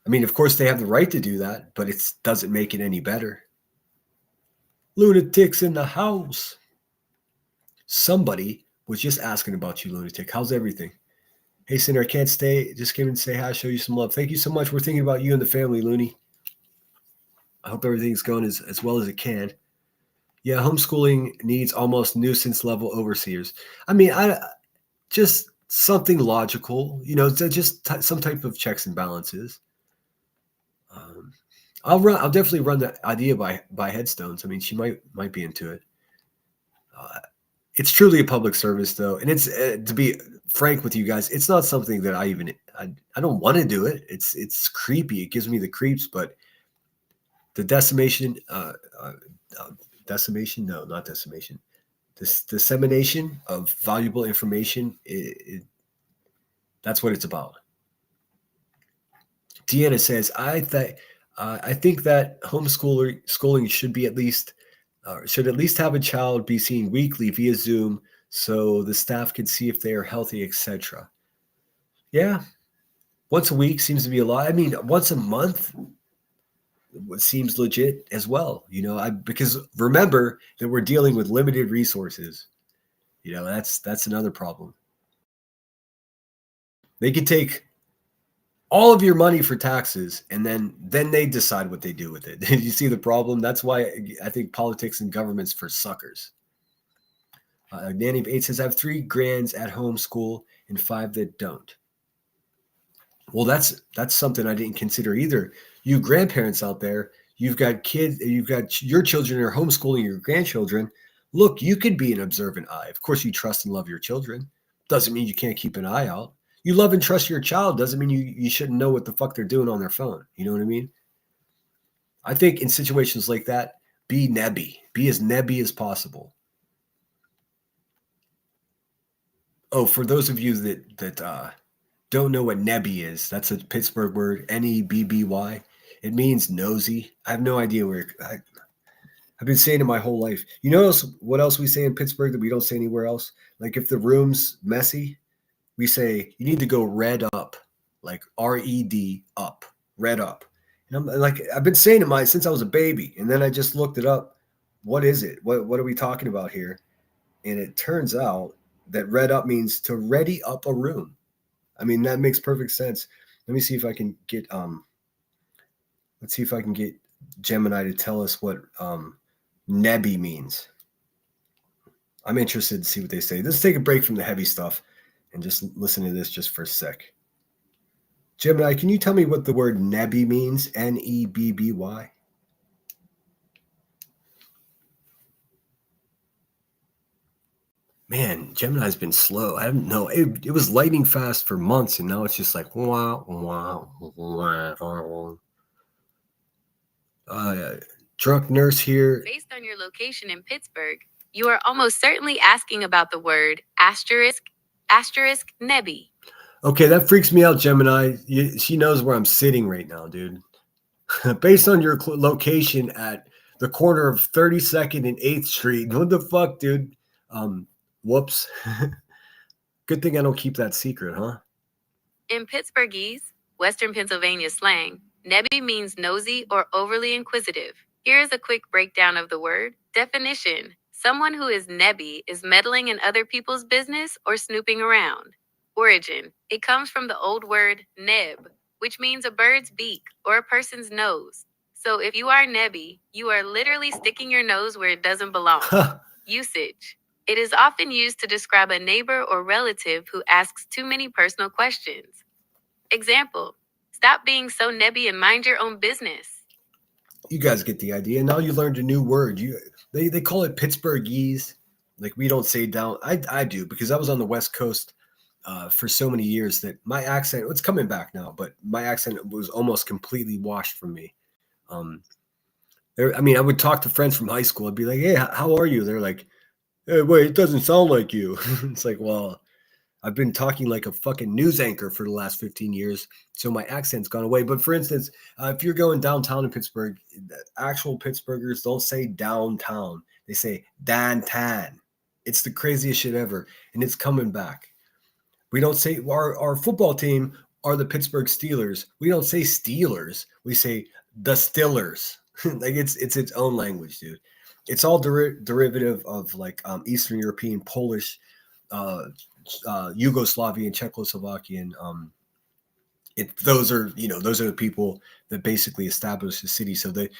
I mean, of course they have the right to do that, but it doesn't make it any better. Lunatics in the house. Somebody was just asking about you, Lunatic. How's everything? Hey, Cinder, I can't stay. Just came in to say hi, show you some love. Thank you so much. We're thinking about you and the family, Looney. I hope everything's going as well as it can. Yeah, homeschooling needs almost nuisance level overseers. I mean, just something logical, just some type of checks and balances. I'll definitely run that idea by Headstones. I mean, she might be into it. It's truly a public service, though, and it's to be frank with you guys, it's not something that I don't want to do it. It's creepy. It gives me the creeps, but the decimation, decimation? No, not decimation. This dissemination of valuable information, that's what it's about. Deanna says, I think that schooling should be at least have a child be seen weekly via Zoom so the staff can see if they are healthy, etc. Yeah, once a week seems to be a lot. I mean, once a month seems legit as well. Because remember that we're dealing with limited resources. That's another problem. They could take all of your money for taxes, and then they decide what they do with it. You see the problem? That's why I think politics and government's for suckers. Nanny of 8 says, I have 3 grands at home school and 5 that don't. Well, that's something I didn't consider either. You grandparents out there, you've got kids, you've got your children are homeschooling your grandchildren. Look, you could be an observant eye. Of course, you trust and love your children. Doesn't mean you can't keep an eye out. You love and trust your child doesn't mean you shouldn't know what the fuck they're doing on their phone. You know what I mean? I think in situations like that, be nebby. Be as nebby as possible. Oh, for those of you that don't know what nebby is, that's a Pittsburgh word, Nebby. It means nosy. I have no idea where I've been saying it my whole life. You notice what else we say in Pittsburgh that we don't say anywhere else? Like if the room's messy, we say you need to go red up, like RED up, red up. And I'm like, I've been saying it since I was a baby, and then I just looked it up. What is it? What are we talking about here? And it turns out that red up means to ready up a room. I mean, that makes perfect sense. Let me see if I can get let's see if I can get Gemini to tell us what nebby means. I'm interested to see what they say. Let's take a break from the heavy stuff and just listen to this just for a sec. Gemini, can you tell me what the word nebby means? Nebby? Man, Gemini's been slow. I don't know. It was lightning fast for months, and now it's just like wow, wow, wow. Drunk nurse here. Based on your location in Pittsburgh, you are almost certainly asking about the word asterisk nebby. Okay, that freaks me out, Gemini. She knows where I'm sitting right now, dude. Based on your location at the corner of 32nd and 8th Street. What the fuck, dude? Whoops. Good thing I don't keep that secret, huh? In Pittsburghese, Western Pennsylvania slang, nebby means nosy or overly inquisitive. Here's a quick breakdown of the word. Definition: someone who is nebby is meddling in other people's business or snooping around. Origin: it comes from the old word neb, which means a bird's beak or a person's nose. So if you are nebby, you are literally sticking your nose where it doesn't belong. Usage. It is often used to describe a neighbor or relative who asks too many personal questions. Example, stop being so nebby and mind your own business. You guys get the idea. Now you learned a new word. They call it Pittsburghese. Like we don't say down. I do because I was on the West Coast for so many years that my accent, it's coming back now, but my accent was almost completely washed from me. I would talk to friends from high school. I'd be like, hey, how are you? They're like, hey, wait, it doesn't sound like you. It's like, well, I've been talking like a fucking news anchor for the last 15 years, so my accent's gone away. But for instance, if you're going downtown in Pittsburgh, the actual Pittsburghers don't say downtown. They say downtown. It's the craziest shit ever, and it's coming back. We don't say our football team are the Pittsburgh Steelers. We don't say Steelers. We say the Stillers. Like it's its own language, dude. It's all derivative of like Eastern European, Polish, Yugoslavian, Czechoslovakian. Those are the people that basically established the city. So and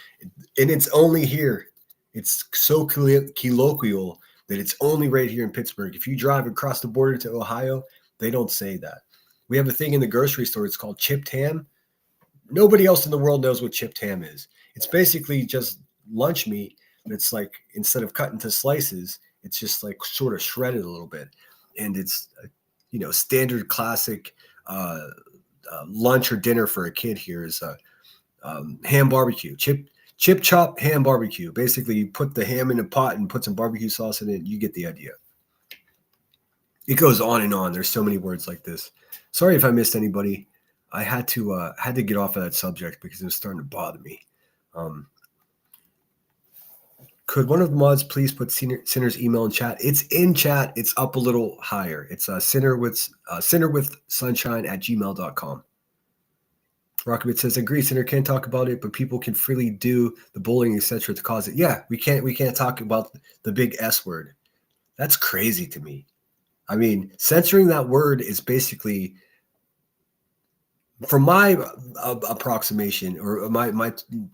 it's only here. It's so colloquial that it's only right here in Pittsburgh. If you drive across the border to Ohio, they don't say that. We have a thing in the grocery store. It's called chipped ham. Nobody else in the world knows what chipped ham is. It's basically just lunch meat. And it's like, instead of cut into slices, it's just like sort of shredded a little bit. And it's, standard classic lunch or dinner for a kid here is ham barbecue, chip chop ham barbecue. Basically, you put the ham in a pot and put some barbecue sauce in it. You get the idea. It goes on and on. There's so many words like this. Sorry if I missed anybody. I had to get off of that subject because it was starting to bother me. Could one of the mods please put Sinner's email in chat? It's in chat. It's up a little higher. It's sinnerwithsunshine@gmail.com. Rockabit says, agree, Sinner can't talk about it, but people can freely do the bullying, etc. to cause it. Yeah, we can't talk about the big S word. That's crazy to me. I mean, censoring that word is basically, from my approximation, or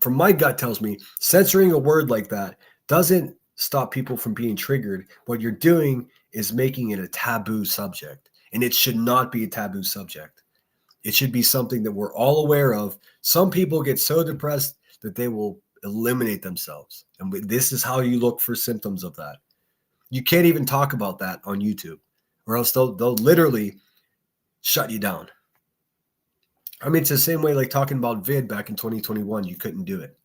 from my gut tells me, censoring a word like that doesn't stop people from being triggered. What you're doing is making it a taboo subject, and it should not be a taboo subject. It should be something that we're all aware of. Some people get so depressed that they will eliminate themselves, and this is how you look for symptoms of that. You can't even talk about that on YouTube, or else they'll literally shut you down. I mean, it's the same way like talking about vid back in 2021. You couldn't do it,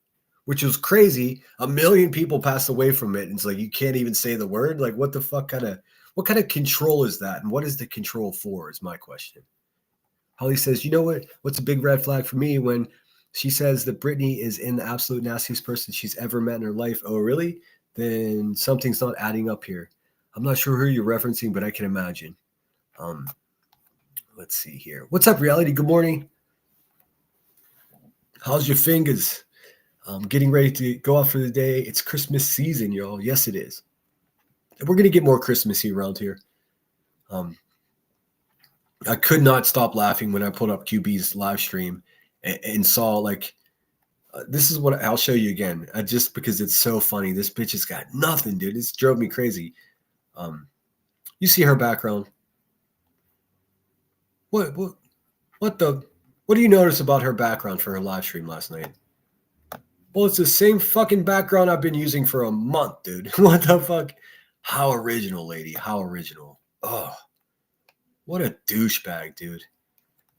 which was crazy. 1 million people passed away from it. And it's like, you can't even say the word. Like, what the fuck what kind of control is that? And what is the control for is my question. Holly says, you know what's a big red flag for me when she says that Britney is in the absolute nastiest person she's ever met in her life. Oh, really? Then something's not adding up here. I'm not sure who you're referencing, but I can imagine. Let's see here. What's up, Reality? Good morning. How's your fingers? Getting ready to go out for the day. It's Christmas season, y'all. Yes, it is. And we're going to get more Christmassy around here. I could not stop laughing when I pulled up QB's live stream and saw like, this is what I'll show you again, just because it's so funny. This bitch has got nothing, dude. It's drove me crazy. You see her background. What do you notice about her background for her live stream last night? Well, it's the same fucking background I've been using for a month, dude. What the fuck? How original, lady. How original. Oh, what a douchebag, dude.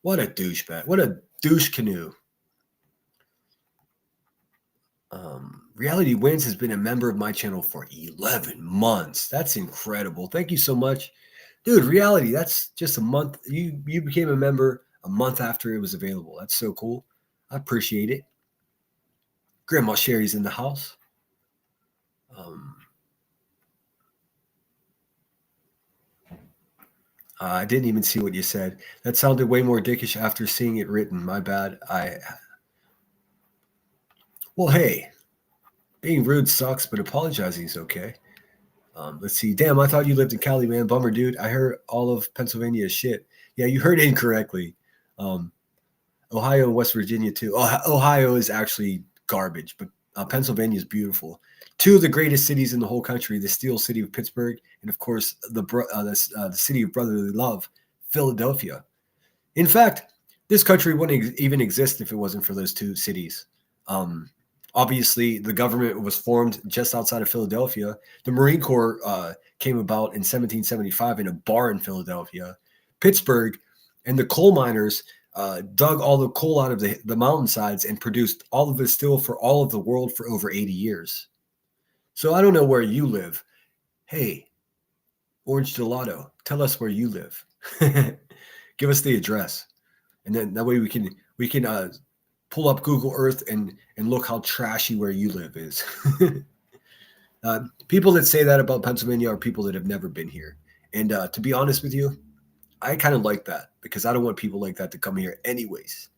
What a douchebag. What a douche canoe. Reality Wins has been a member of my channel for 11 months. That's incredible. Thank you so much. Dude, Reality, that's just a month. You became a member a month after it was available. That's so cool. I appreciate it. Grandma Sherry's in the house. I didn't even see what you said. That sounded way more dickish after seeing it written. My bad. Well, hey, being rude sucks, but apologizing is okay. Let's see. Damn, I thought you lived in Cali, man. Bummer, dude. I heard all of Pennsylvania is shit. Yeah, you heard incorrectly. Ohio and West Virginia too. Ohio is actually garbage, but Pennsylvania is beautiful. Two of the greatest cities in the whole country: the Steel City of Pittsburgh, and of course the city of brotherly love, Philadelphia. In fact, this country wouldn't even exist if it wasn't for those two cities. Obviously, the government was formed just outside of Philadelphia. The Marine Corps came about in 1775 in a bar in Philadelphia. Pittsburgh and the coal miners dug all the coal out of the mountainsides and produced all of the steel for all of the world for over 80 years. So I don't know where you live. Hey, Orange Gelato, tell us where you live. Give us the address. And then that way we can pull up Google Earth and look how trashy where you live is. People that say that about Pennsylvania are people that have never been here. And to be honest with you, I kind of like that because I don't want people like that to come here anyways.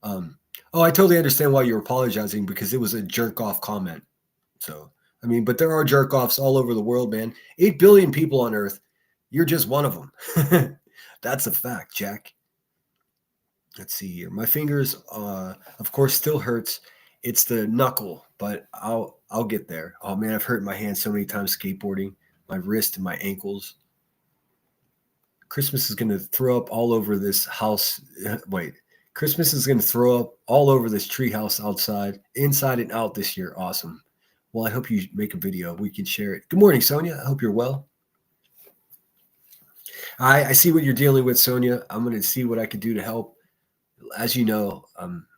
I totally understand why you're apologizing because it was a jerk off comment. So, I mean, but there are jerk offs all over the world, man. 8 billion people on Earth. You're just one of them. That's a fact, Jack. Let's see here. My fingers, of course, still hurts. It's the knuckle, but I'll get there. Oh man, I've hurt my hand so many times skateboarding, my wrist and my ankles. Christmas is gonna throw up all over this house. Wait, Christmas is gonna throw up all over this treehouse outside, inside and out this year. Awesome. Well, I hope you make a video. We can share it. Good morning, Sonia. I hope you're well. I see what you're dealing with, Sonia. I'm gonna see what I can do to help. As you know,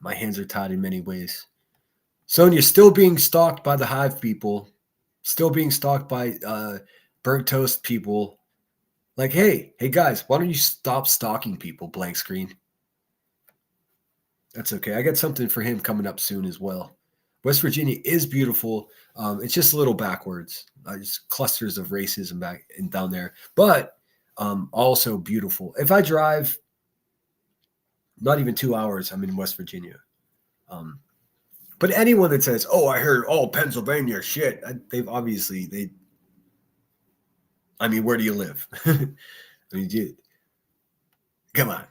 my hands are tied in many ways. Sonia, still being stalked by the Hive people, still being stalked by burnt toast people. Like, hey guys, why don't you stop stalking people? Blank screen. That's okay. I got something for him coming up soon as well. West Virginia is beautiful. It's just a little backwards. Just clusters of racism back and down there, but also beautiful. If I drive not even 2 hours, I'm in West Virginia. But anyone that says, oh, I heard, Pennsylvania shit, I mean, where do you live? I mean, come on.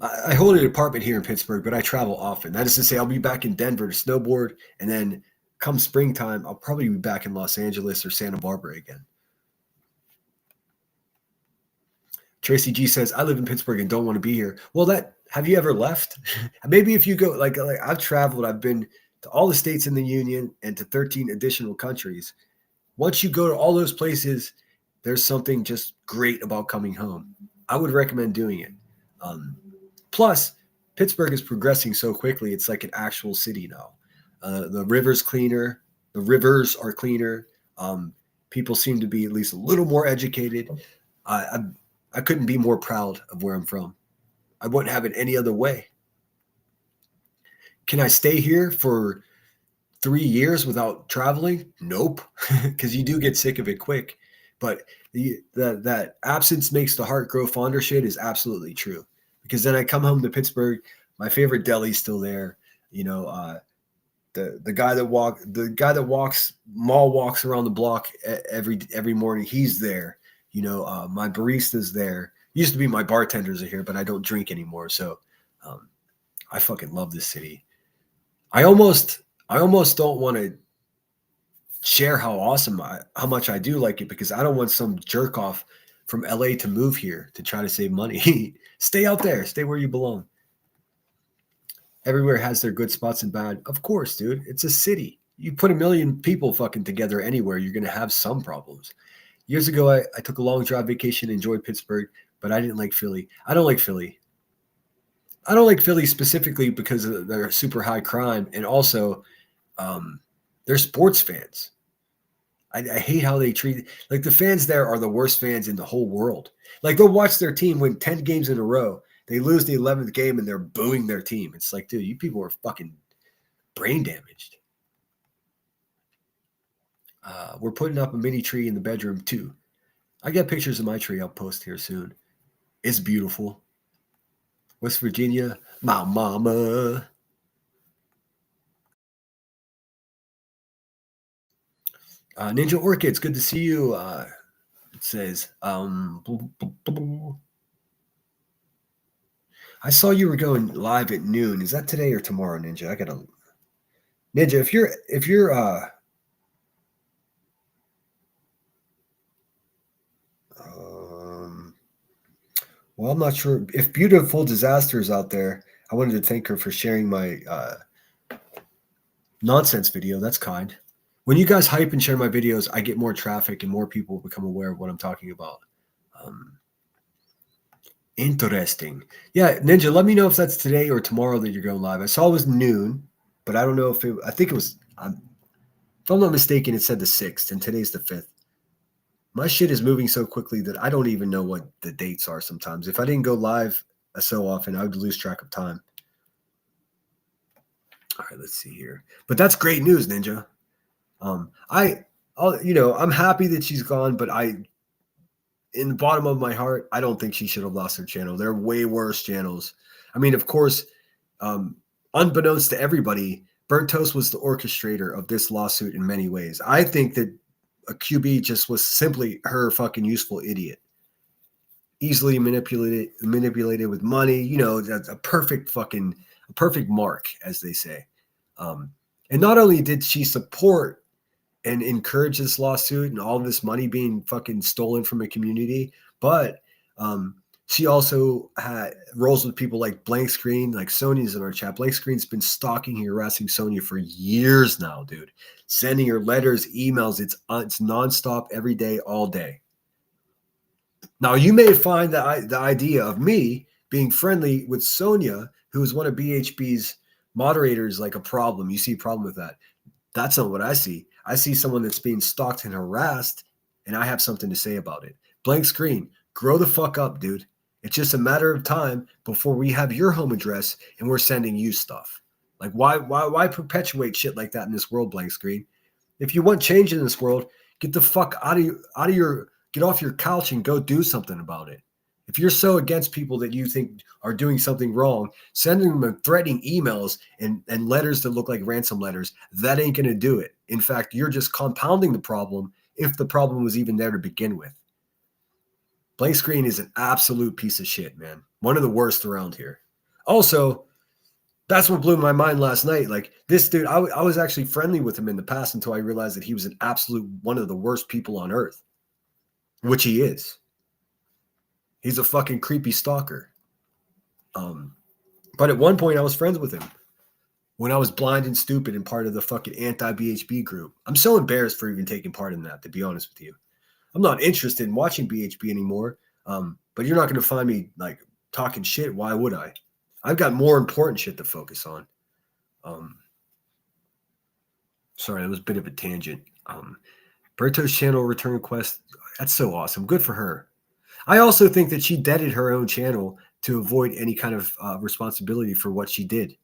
I hold an apartment here in Pittsburgh, but I travel often. That is to say, I'll be back in Denver to snowboard, and then come springtime, I'll probably be back in Los Angeles or Santa Barbara again. Tracy G says, I live in Pittsburgh and don't want to be here. Well, have you ever left? Maybe if you go, like I've traveled, I've been to all the states in the Union and to 13 additional countries. Once you go to all those places, there's something just great about coming home. I would recommend doing it. Plus, Pittsburgh is progressing so quickly. It's like an actual city now. The river's cleaner. The rivers are cleaner. People seem to be at least a little more educated. I couldn't be more proud of where I'm from. I wouldn't have it any other way. Can I stay here for 3 years without traveling? Nope, because you do get sick of it quick. But that absence makes the heart grow fonder shit is absolutely true. Because then I come home to Pittsburgh, my favorite deli's still there. You know, the guy that walks around the block every morning. He's there. You know, my barista's there. Used to be my bartenders are here, but I don't drink anymore. So I fucking love this city. I almost don't want to share how much I do like it because I don't want some jerk off from LA to move here to try to save money. Stay out there. Stay where you belong. Everywhere has their good spots and bad. Of course, dude. It's a city. You put 1 million people fucking together anywhere, you're going to have some problems. Years ago, I took a long drive vacation, enjoyed Pittsburgh, but I didn't like Philly. I don't like Philly. I don't like Philly specifically because of their super high crime, and also they're sports fans. I hate how they treat – like the fans there are the worst fans in the whole world. Like they'll watch their team win 10 games in a row. They lose the 11th game, and they're booing their team. It's like, dude, you people are fucking brain damaged. We're putting up a mini tree in the bedroom too. I got pictures of my tree I'll post here soon. It's beautiful. West Virginia, my mama. Ninja Orchids, good to see you. It says, I saw you were going live at noon. Is that today or tomorrow, Ninja? I gotta Ninja, if you're well, I'm not sure if Beautiful Disaster is out there. I wanted to thank her for sharing my nonsense video. That's kind. When you guys hype and share my videos, I get more traffic and more people become aware of what I'm talking about. Interesting. Yeah, Ninja, let me know if that's today or tomorrow that you're going live. I saw it was noon, but I don't know if I think it was, if I'm not mistaken, it said the 6th, and today's the 5th. My shit is moving so quickly that I don't even know what the dates are sometimes. If I didn't go live so often, I would lose track of time. All right, let's see here. But that's great news, Ninja. I'm happy that she's gone, but in the bottom of my heart, I don't think she should have lost her channel. There are way worse channels. I mean, of course, unbeknownst to everybody, Burnt Toast was the orchestrator of this lawsuit in many ways. I think that a QB just was simply her fucking useful idiot. Easily manipulated with money. That's a perfect mark, as they say. And not only did she support and encourage this lawsuit and all of this money being fucking stolen from a community, but she also rolls with people like Blank Screen, like Sonia's in our chat. Blank Screen's been stalking and harassing Sonia for years now, dude. Sending her letters, emails. It's nonstop every day, all day. Now, you may find the idea of me being friendly with Sonia, who is one of BHB's moderators, like a problem. You see a problem with that. That's not what I see. I see someone that's being stalked and harassed, and I have something to say about it. Blank Screen, grow the fuck up, dude. It's just a matter of time before we have your home address and we're sending you stuff. Like, why perpetuate shit like that in this world, Blank Screen? If you want change in this world, get the fuck get off your couch and go do something about it. If you're so against people that you think are doing something wrong, sending them threatening emails and letters that look like ransom letters, that ain't going to do it. In fact, you're just compounding the problem if the problem was even there to begin with. Blank Screen is an absolute piece of shit, man. One of the worst around here. Also, that's what blew my mind last night. Like, this dude, I was actually friendly with him in the past until I realized that he was an absolute one of the worst people on earth, which he is. He's a fucking creepy stalker. But at one point, I was friends with him when I was blind and stupid and part of the fucking anti-BHB group. I'm so embarrassed for even taking part in that, to be honest with you. I'm not interested in watching BHB anymore, but you're not going to find me like talking shit. Why would I? I've got more important shit to focus on. Sorry, that was a bit of a tangent. Berto's channel return request. That's so awesome. Good for her. I also think that she deaded her own channel to avoid any kind of responsibility for what she did.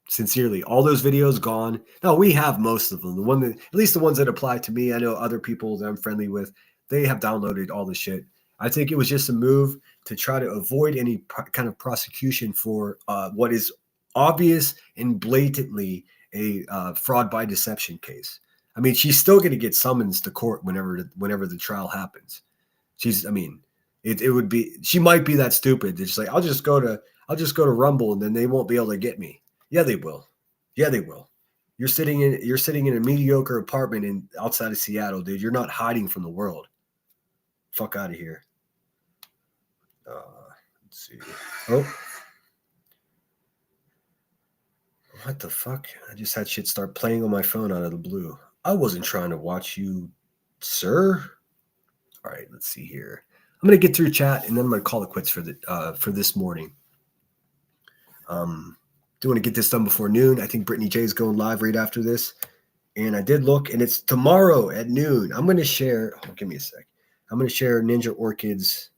Sincerely, all those videos gone. No, we have most of them. At least the ones that apply to me. I know other people that I'm friendly with, they have downloaded all the shit. I think it was just a move to try to avoid any kind of prosecution for what is obvious and blatantly a fraud by deception case. I mean, she's still going to get summons to court whenever the trial happens. It would be, she might be that stupid. It's like, I'll just go to Rumble and then they won't be able to get me. Yeah, they will. Yeah, they will. You're sitting in a mediocre apartment outside of Seattle, dude. You're not hiding from the world. Fuck out of here. Let's see. Oh. What the fuck? I just had shit start playing on my phone out of the blue. I wasn't trying to watch you, sir. All right, let's see here. I'm gonna get through chat and then I'm gonna call it quits for this morning. Do want to get this done before noon. I think Brittany J is going live right after this. And I did look, and it's tomorrow at noon. I'm going to share, give me a sec. I'm going to share Ninja Orchid's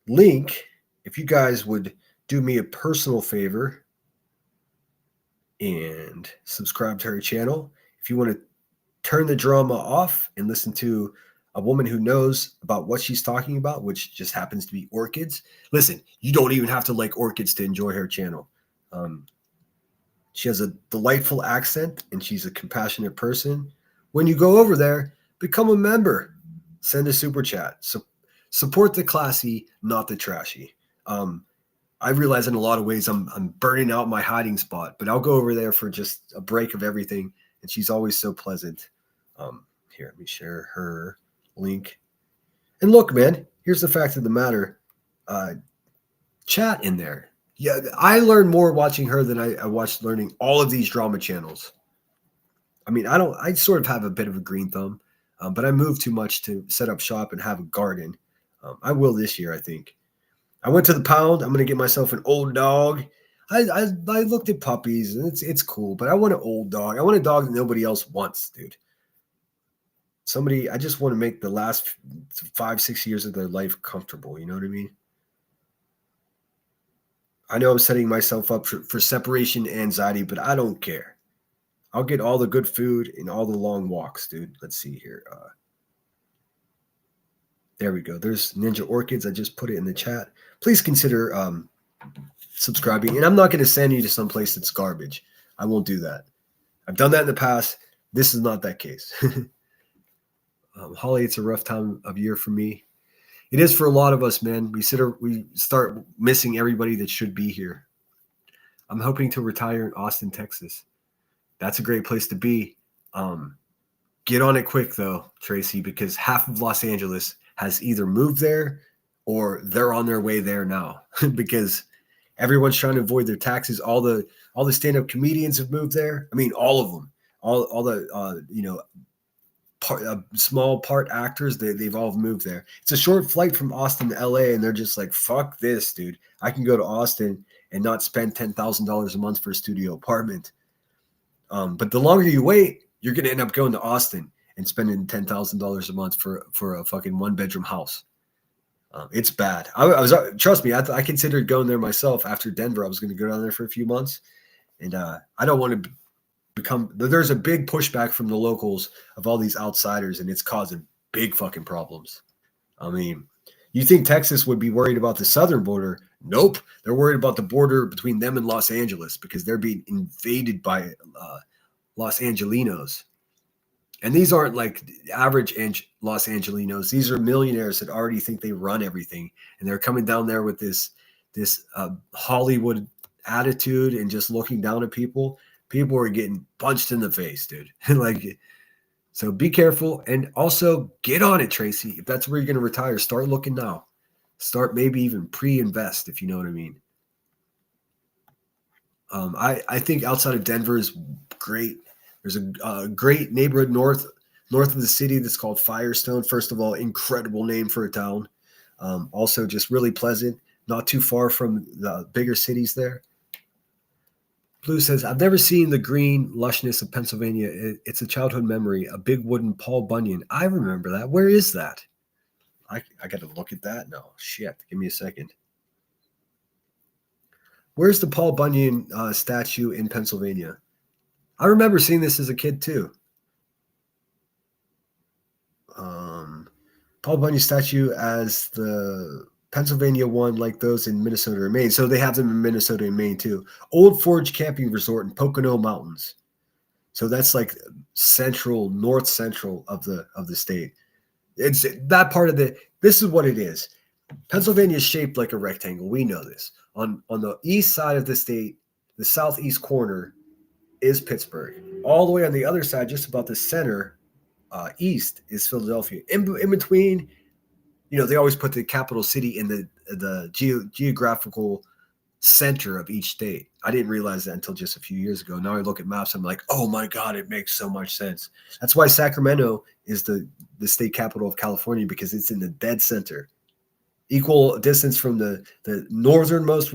link. If you guys would do me a personal favor and subscribe to her channel. If you want to turn the drama off and listen to a woman who knows about what she's talking about, which just happens to be orchids. Listen, you don't even have to like orchids to enjoy her channel. She has a delightful accent and she's a compassionate person. When you go over there, become a member, send a super chat. So support the classy, not the trashy. I realize in a lot of ways I'm burning out my hiding spot, but I'll go over there for just a break of everything. And she's always so pleasant. Here, let me share her link. And look, man, here's the fact of the matter. Chat in there. Yeah, I learned more watching her than I watched learning all of these drama channels. I mean, I sort of have a bit of a green thumb, but I move too much to set up shop and have a garden. I will this year, I think. I went to the pound. I'm going to get myself an old dog. I looked at puppies, and it's cool, but I want an old dog. I want a dog that nobody else wants, dude. I just want to make the last 5-6 years of their life comfortable. You know what I mean? I know I'm setting myself up for separation anxiety, but I don't care. I'll get all the good food and all the long walks, dude. Let's see here. There we go. There's Ninja Orchids. I just put it in the chat. Please consider subscribing. And I'm not going to send you to some place that's garbage. I won't do that. I've done that in the past. This is not that case. Holly, it's a rough time of year for me. It is for a lot of us, man. We start missing everybody that should be here. I'm hoping to retire in Austin, Texas. That's a great place to be. Get on it quick, though, Tracy, because half of Los Angeles has either moved there or they're on their way there now because everyone's trying to avoid their taxes. All the stand-up comedians have moved there. I mean, all of them. All the small part actors, they've all moved there. It's a short flight from Austin to LA, and they're just like, fuck this, dude. I can go to Austin and not spend $10,000 a month for a studio apartment. But the longer you wait, you're going to end up going to Austin and spending $10,000 a month for a fucking 1-bedroom house. It's bad. Trust me, I considered going there myself after Denver. I was going to go down there for a few months, and I don't want to there's a big pushback from the locals of all these outsiders, and it's causing big fucking problems. I mean, you think Texas would be worried about the southern border? Nope. They're worried about the border between them and Los Angeles because they're being invaded by Los Angelinos. And these aren't like average Los Angelinos. These are millionaires that already think they run everything, and they're coming down there with this Hollywood attitude and just looking down at people. People are getting punched in the face, dude. So be careful, and also get on it, Tracy. If that's where you're going to retire, start looking now. Start maybe even pre-invest, if you know what I mean. I think outside of Denver is great. There's a great neighborhood north of the city that's called Firestone. First of all, incredible name for a town. Also just really pleasant, not too far from the bigger cities there. Blue says, I've never seen the green lushness of Pennsylvania. It's a childhood memory, a big wooden Paul Bunyan. I remember that. Where is that? I got to look at that now. Shit, give me a second. Where's the Paul Bunyan statue in Pennsylvania? I remember seeing this as a kid too. Paul Bunyan statue as the Pennsylvania one, like those in Minnesota or Maine. So they have them in Minnesota and Maine too. Old Forge Camping Resort in Pocono Mountains. So that's like north central of the state. It's that part of this is what it is. Pennsylvania is shaped like a rectangle. We know this. On the east side of the state, the southeast corner is Pittsburgh. All the way on the other side, just about the center east, is Philadelphia. In between, they always put the capital city in the geographical center of each state. I didn't realize that until just a few years ago. Now I look at maps, I'm like, oh my God, it makes so much sense. That's why Sacramento is the state capital of California, because it's in the dead center. Equal distance from the northernmost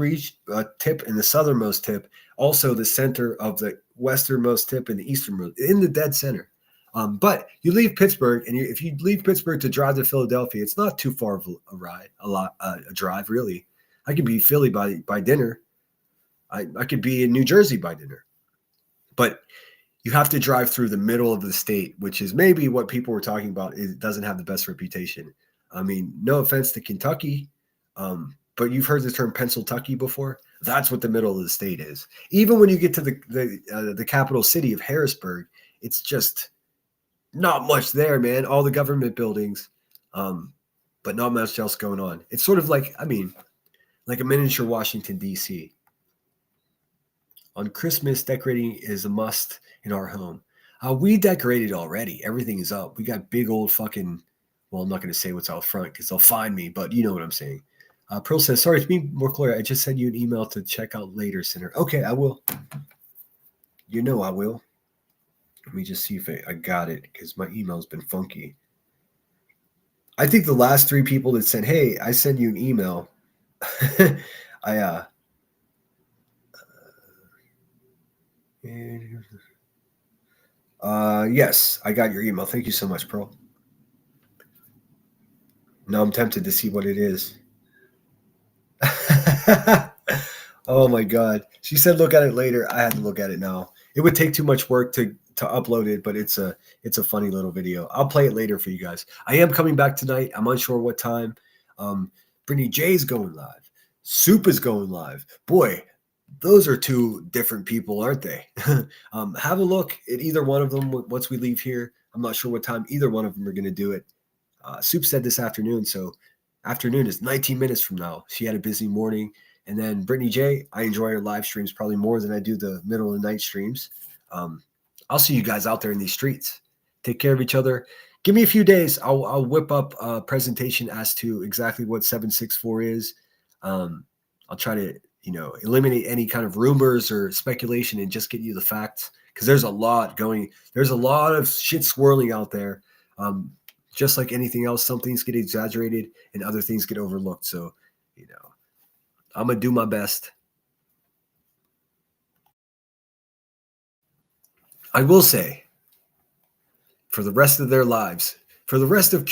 tip and the southernmost tip, also the center of the westernmost tip and the easternmost, in the dead center. But you leave Pittsburgh, and if you leave Pittsburgh to drive to Philadelphia, it's not too far of a drive, really. I could be Philly by dinner. I could be in New Jersey by dinner. But you have to drive through the middle of the state, which is maybe what people were talking about. It doesn't have the best reputation. I mean, no offense to Kentucky, but you've heard the term Pennsyltucky before. That's what the middle of the state is. Even when you get to the capital city of Harrisburg, it's just not much there, man. All the government buildings, but not much else going on. It's sort of like, like a miniature Washington, D.C. On Christmas, decorating is a must in our home. We decorated already. Everything is up. We got big old fucking, well, I'm not going to say what's out front because they'll find me, but you know what I'm saying. Pearl says, sorry, to be more clear, I just sent you an email to check out later, Center. Okay, I will. You know I will. Let me just see if I got it because my email's been funky. I think the last 3 people that said, hey, I sent you an email. Yes, I got your email. Thank you so much, Pearl. Now I'm tempted to see what it is. Oh my God. She said look at it later. I had to look at it now. It would take too much work to upload it, but it's a funny little video. I'll play it later for you guys. I am coming back tonight. I'm unsure what time. Brittany J's going live. Soup is going live. Boy, those are 2 different people, aren't they? Have a look at either one of them once we leave here. I'm not sure what time either one of them are going to do it. Soup said this afternoon, so afternoon is 19 minutes from now. She had a busy morning. And then Brittany J, I enjoy her live streams probably more than I do the middle of the night streams. I'll see you guys out there in these streets. Take care of each other. Give me a few days. I'll whip up a presentation as to exactly what 764 is. I'll try to, eliminate any kind of rumors or speculation and just get you the facts because there's a lot of shit swirling out there. Just like anything else, some things get exaggerated and other things get overlooked. So, I'm going to do my best. I will say, for the rest of their lives, for the rest of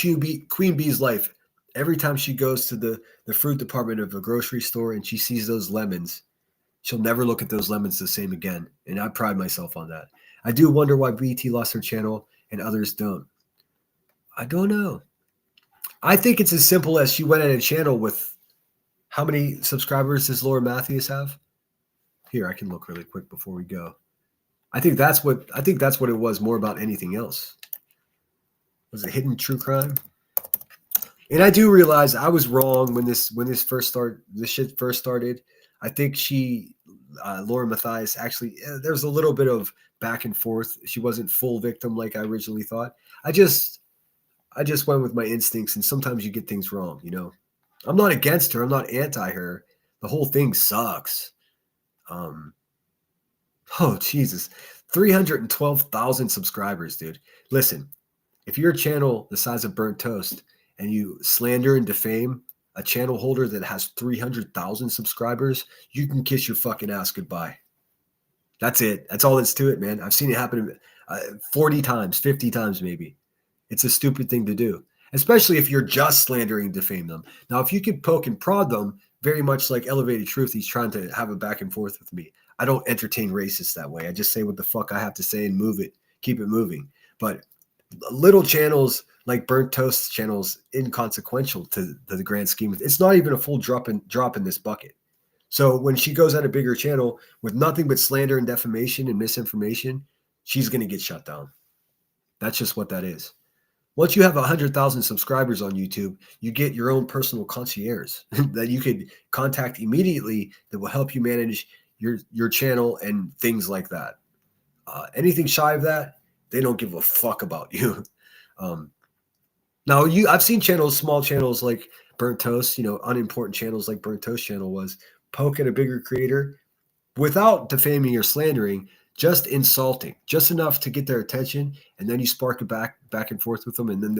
Queen Bee's life, every time she goes to the fruit department of a grocery store and she sees those lemons, she'll never look at those lemons the same again. And I pride myself on that. I do wonder why BT lost her channel and others don't. I don't know. I think it's as simple as she went at a channel with how many subscribers does Laura Matthews have? Here, I can look really quick before we go. I think that's what it was more about anything else. Was it hidden true crime? And I do realize I was wrong when this shit first started. I think Laura Mathias actually, there's a little bit of back and forth. She wasn't full victim like I originally thought. I just went with my instincts, and sometimes you get things wrong, I'm not against her. I'm not anti her. The whole thing sucks. Oh, Jesus. 312,000 subscribers, dude. Listen, if you're a channel the size of Burnt Toast and you slander and defame a channel holder that has 300,000 subscribers, you can kiss your fucking ass goodbye. That's it. That's all that's to it, man. I've seen it happen 40 times, 50 times maybe. It's a stupid thing to do, especially if you're just slandering, defame them. Now, if you could poke and prod them, very much like Elevated Truth, he's trying to have a back and forth with me. I don't entertain racists that way. I just say what the fuck I have to say and move it, keep it moving. But little channels like Burnt Toast channels, inconsequential to the grand scheme. It's not even a full drop in this bucket. So when she goes at a bigger channel with nothing but slander and defamation and misinformation, she's going to get shut down. That's just what that is. Once you have 100,000 subscribers on YouTube, you get your own personal concierge that you could contact immediately that will help you manage your channel and things like that. Anything shy of that, they don't give a fuck about you. Now, I've seen channels, small channels like Burnt Toast, unimportant channels like Burnt Toast channel was, poke at a bigger creator without defaming or slandering, just insulting, just enough to get their attention, and then you spark it back and forth with them, and then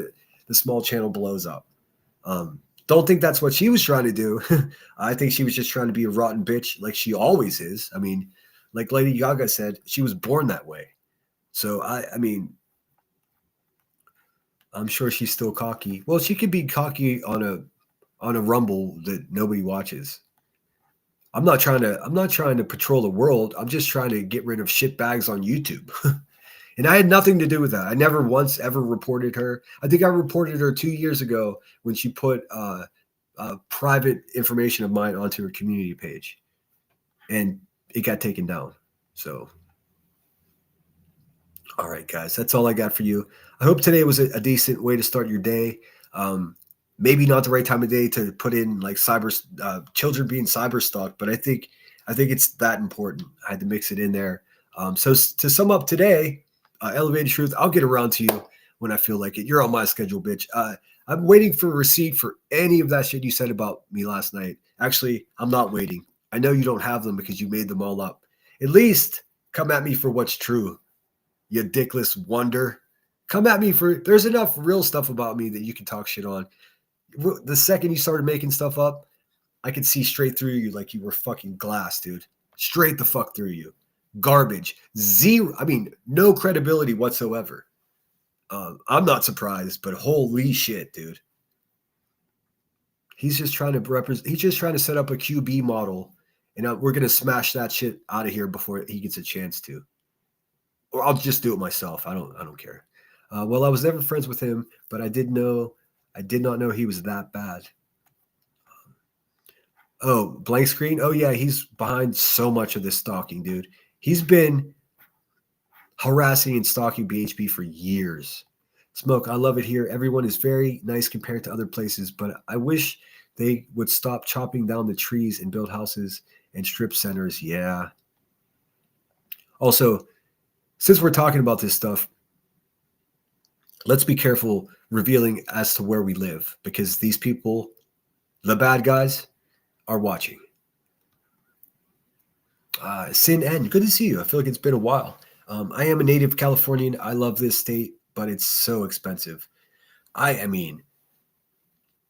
the small channel blows up. Don't think that's what she was trying to do. I think she was just trying to be a rotten bitch like she always is. I mean, like Lady Gaga said, she was born that way. So, I mean, I'm sure she's still cocky. Well, she could be cocky on a Rumble that nobody watches. I'm not trying to patrol the world. I'm just trying to get rid of shit bags on YouTube. And I had nothing to do with that. I never once ever reported her. I think I reported her 2 years ago when she put private information of mine onto her community page, and it got taken down. So, all right, guys, that's all I got for you. I hope today was a decent way to start your day. maybe not the right time of day to put in like children being cyber stalked, but I think it's that important. I had to mix it in there. So to sum up today, Elevated Truth, I'll get around to you when I feel like it. You're on my schedule, bitch. I'm waiting for a receipt for any of that shit you said about me last night. Actually, I'm not waiting. I know you don't have them because you made them all up. At least come at me for what's true, you dickless wonder. Come at me there's enough real stuff about me that you can talk shit on. The second you started making stuff up, I could see straight through you like you were fucking glass, dude. Straight the fuck through you. Garbage. Zero. I mean, no credibility whatsoever. I'm not surprised, but holy shit, dude. He's just trying to he's just trying to set up a QB model, and we're gonna smash that shit out of here before he gets a chance to. Or I'll just do it myself. I don't care. Well, I was never friends with him, but I did not know he was that bad. Oh, blank screen. Oh yeah, he's behind so much of this stalking, dude. He's been harassing and stalking BHB for years. Smoke, I love it here. Everyone is very nice compared to other places, but I wish they would stop chopping down the trees and build houses and strip centers. Yeah. Also, since we're talking about this stuff, let's be careful revealing as to where we live, because these people, the bad guys, are watching. Sin N, good to see you. I feel like it's been a while. I am a native Californian. I love this state, but it's so expensive. I mean,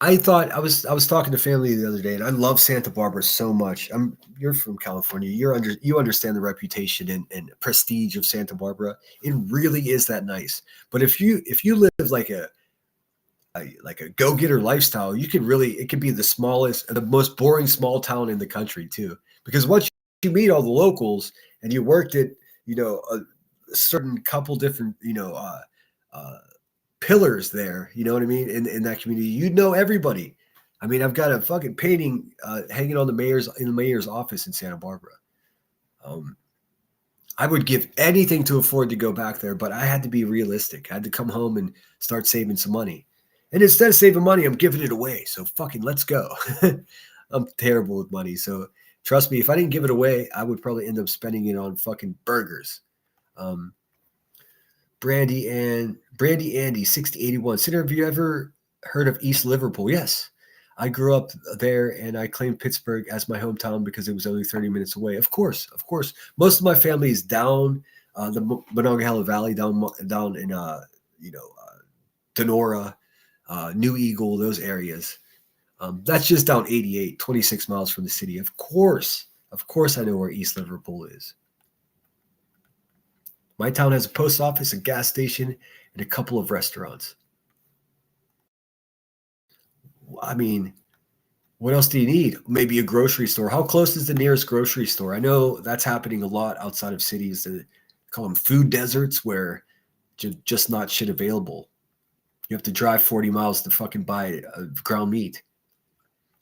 I thought I was talking to family the other day, and I love Santa Barbara so much. You're from California. You understand the reputation and prestige of Santa Barbara. It really is that nice. But if you live like a go-getter lifestyle, it could be the most boring small town in the country too. Because once you meet all the locals and you worked at a certain couple different pillars there, you know what I mean, in that community, you know everybody. I mean, I've got a fucking painting hanging on the mayor's office in Santa Barbara. I would give anything to afford to go back there, but I had to be realistic. I had to come home and start saving some money. And instead of saving money, I'm giving it away. So fucking let's go. I'm terrible with money. So trust me, if I didn't give it away, I would probably end up spending it on fucking burgers. Brandy Andy 6081. Senator, have you ever heard of East Liverpool? Yes. I grew up there and I claimed Pittsburgh as my hometown because it was only 30 minutes away. Of course. Most of my family is down the Monongahela Valley, down in Donora, New Eagle, those areas. That's just down 88, 26 miles from the city. Of course I know where East Liverpool is. My town has a post office, a gas station, and a couple of restaurants. I mean, what else do you need? Maybe a grocery store. How close is the nearest grocery store? I know that's happening a lot outside of cities. They call them food deserts, where just not shit available. You have to drive 40 miles to fucking buy ground meat.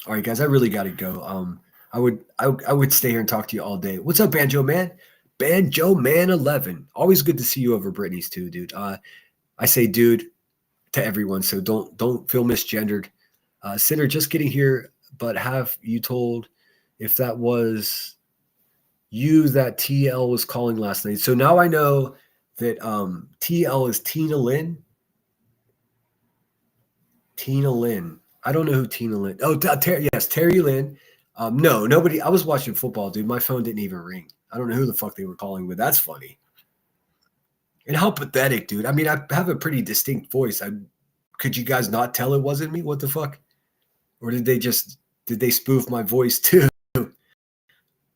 All right, guys, I really got to go. I would stay here and talk to you all day. What's up, Banjo Man? Banjo Man 11. Always good to see you over Brittany's too, dude. I say dude to everyone, so don't feel misgendered. Sinner, just getting here, but have you told if that was you that TL was calling last night? So now I know that TL is Tina Lynn. Tina Lynn. I don't know who Tina Lynn. Oh, yes, Terry Lynn. No, nobody. I was watching football, dude. My phone didn't even ring. I don't know who the fuck they were calling, but that's funny. And how pathetic, dude. I mean, I have a pretty distinct voice. Could you guys not tell it wasn't me? What the fuck? Or did they spoof my voice too?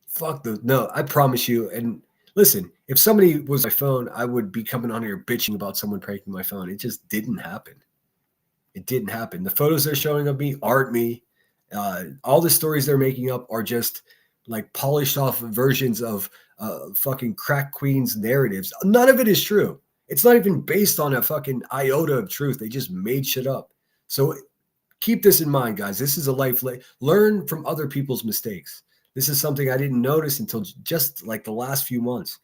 Fuck those. No, I promise you. And listen, if somebody was my phone, I would be coming on here bitching about someone pranking my phone. It just didn't happen. It didn't happen. The photos they're showing of me aren't me. All the stories they're making up are just like polished off versions of fucking crack queens narratives. None of it is true. It's not even based on a fucking iota of truth. They just made shit up. So keep this in mind, guys. This is a life. Learn from other people's mistakes. This is something I didn't notice until just like the last few months.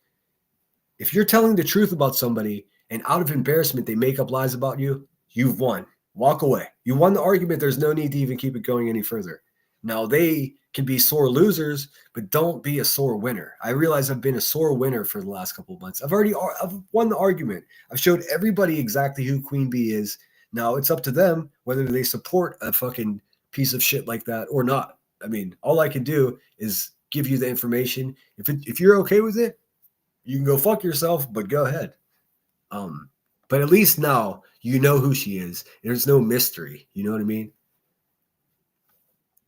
If you're telling the truth about somebody and out of embarrassment they make up lies about you, you've won. Walk away. You won the argument. There's no need to even keep it going any further. Now, they can be sore losers, but don't be a sore winner. I realize I've been a sore winner for the last couple of months. I've won the argument. I've showed everybody exactly who Queen Bee is. Now it's up to them whether they support a fucking piece of shit like that or not. I mean, all I can do is give you the information. If you're okay with it, you can go fuck yourself, but go ahead. But at least now you know who she is. There's no mystery. You know what I mean?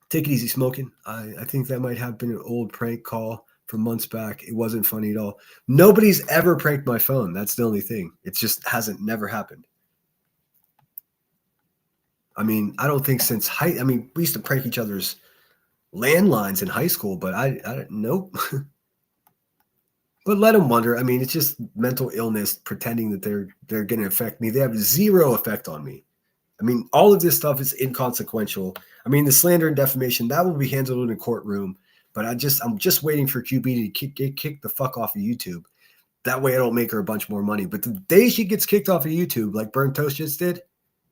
Take it easy, smoking. I think that might have been an old prank call from months back. It wasn't funny at all. Nobody's ever pranked my phone. That's the only thing. It just never happened. I mean, I don't think since we used to prank each other's landlines in high school, but I don't know. But let them wonder. I mean, it's just mental illness pretending that they're going to affect me. They have zero effect on me. I mean, all of this stuff is inconsequential. I mean, the slander and defamation, that will be handled in a courtroom. But I'm just waiting for QB to get kicked the fuck off of YouTube. That way I don't make her a bunch more money. But the day she gets kicked off of YouTube, like Burnt Toast just did,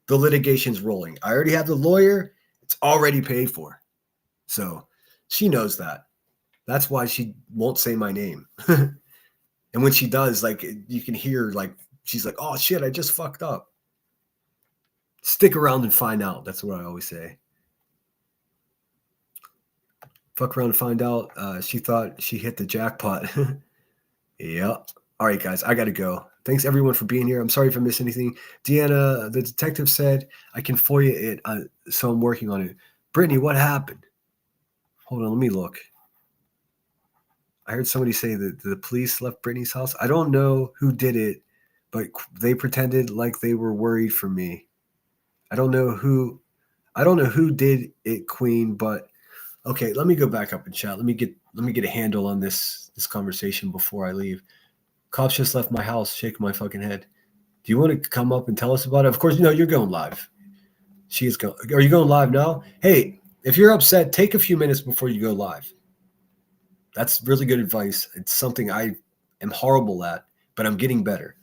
the litigation's rolling. I already have the lawyer. It's already paid for. So she knows that. That's why she won't say my name. And when she does, like, you can hear, like, she's like, oh, shit, I just fucked up. Stick around and find out. That's what I always say. Fuck around and find out. She thought she hit the jackpot. Yep. All right, guys, I got to go. Thanks, everyone, for being here. I'm sorry if I missed anything. Deanna, the detective said I can FOIA it, so I'm working on it. Brittany, what happened? Hold on, let me look. I heard somebody say that the police left Brittany's house. I don't know who did it, but they pretended like they were worried for me. I don't know who did it, Queen, but okay, let me go back up and chat. Let me get a handle on this conversation before I leave. Cops just left my house, shaking my fucking head. Do you want to come up and tell us about it? Of course, you're going live. Are you going live now? Hey, if you're upset, take a few minutes before you go live. That's really good advice. It's something I am horrible at, but I'm getting better.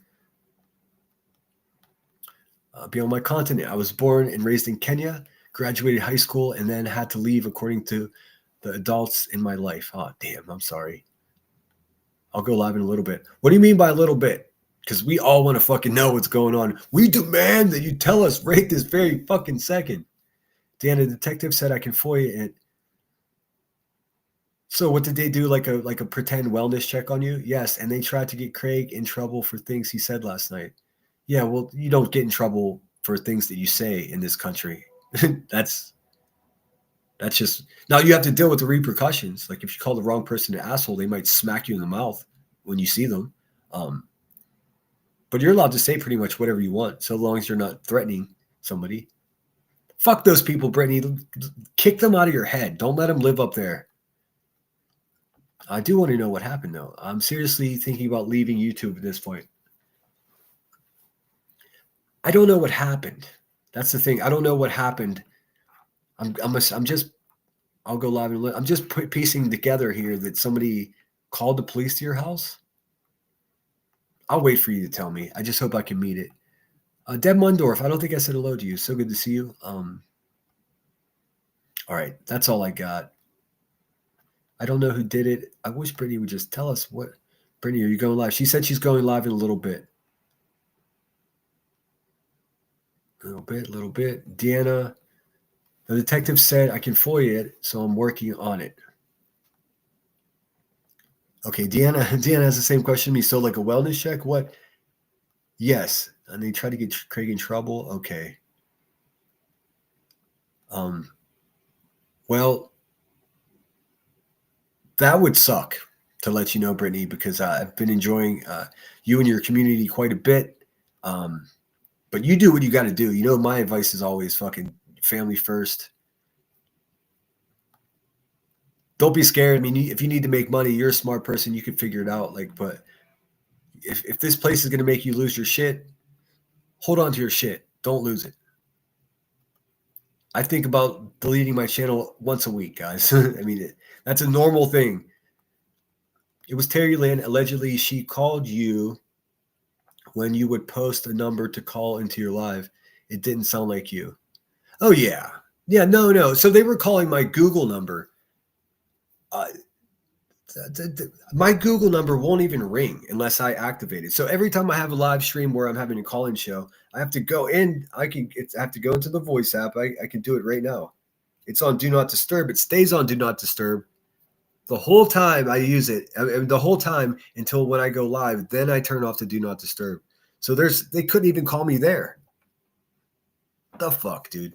Beyond my continent, I was born and raised in Kenya, graduated high school, and then had to leave according to the adults in my life. Oh, damn, I'm sorry. I'll go live in a little bit. What do you mean by a little bit? Because we all want to fucking know what's going on. We demand that you tell us right this very fucking second. Dan, the detective said I can FOIA it. So what did they do? Like a pretend wellness check on you? Yes, and they tried to get Craig in trouble for things he said last night. Yeah, well, you don't get in trouble for things that you say in this country. That's just, now you have to deal with the repercussions. Like if you call the wrong person an asshole, they might smack you in the mouth when you see them. But you're allowed to say pretty much whatever you want, so long as you're not threatening somebody. Fuck those people, Brittany. Kick them out of your head. Don't let them live up there. I do want to know what happened, though. I'm seriously thinking about leaving YouTube at this point. I don't know what happened. That's the thing. I don't know what happened. I'll go live and I'm just piecing together here that somebody called the police to your house. I'll wait for you to tell me. I just hope I can meet it. Deb Mundorf, I don't think I said hello to you. So good to see you. All right, that's all I got. I don't know who did it. I wish Brittany would just tell us what. Brittany, are you going live? She said she's going live in a little bit. A little bit. Deanna, the detective said I can FOIA it, so I'm working on it. Okay, Deanna has the same question to me. So like a wellness check? What? Yes. And they try to get Craig in trouble? Okay. Well, that would suck, to let you know, Brittany, because I've been enjoying you and your community quite a bit. But you do what you got to do. You know, my advice is always fucking family first. Don't be scared. I mean, if you need to make money, you're a smart person. You can figure it out. Like, but if this place is going to make you lose your shit, hold on to your shit. Don't lose it. I think about deleting my channel once a week, guys. I mean, that's a normal thing. It was Terry Lynn. Allegedly, she called you when you would post a number to call into your live. It didn't sound like you. Oh, yeah. Yeah, no. So they were calling my Google number. My Google number won't even ring unless I activate it. So every time I have a live stream where I'm having a call-in show, I have to go in. I have to go into the voice app. I can do it right now. It's on Do Not Disturb. It stays on Do Not Disturb the whole time I use it. The whole time until when I go live. Then I turn off the Do Not Disturb. So they couldn't even call me there. The fuck, dude.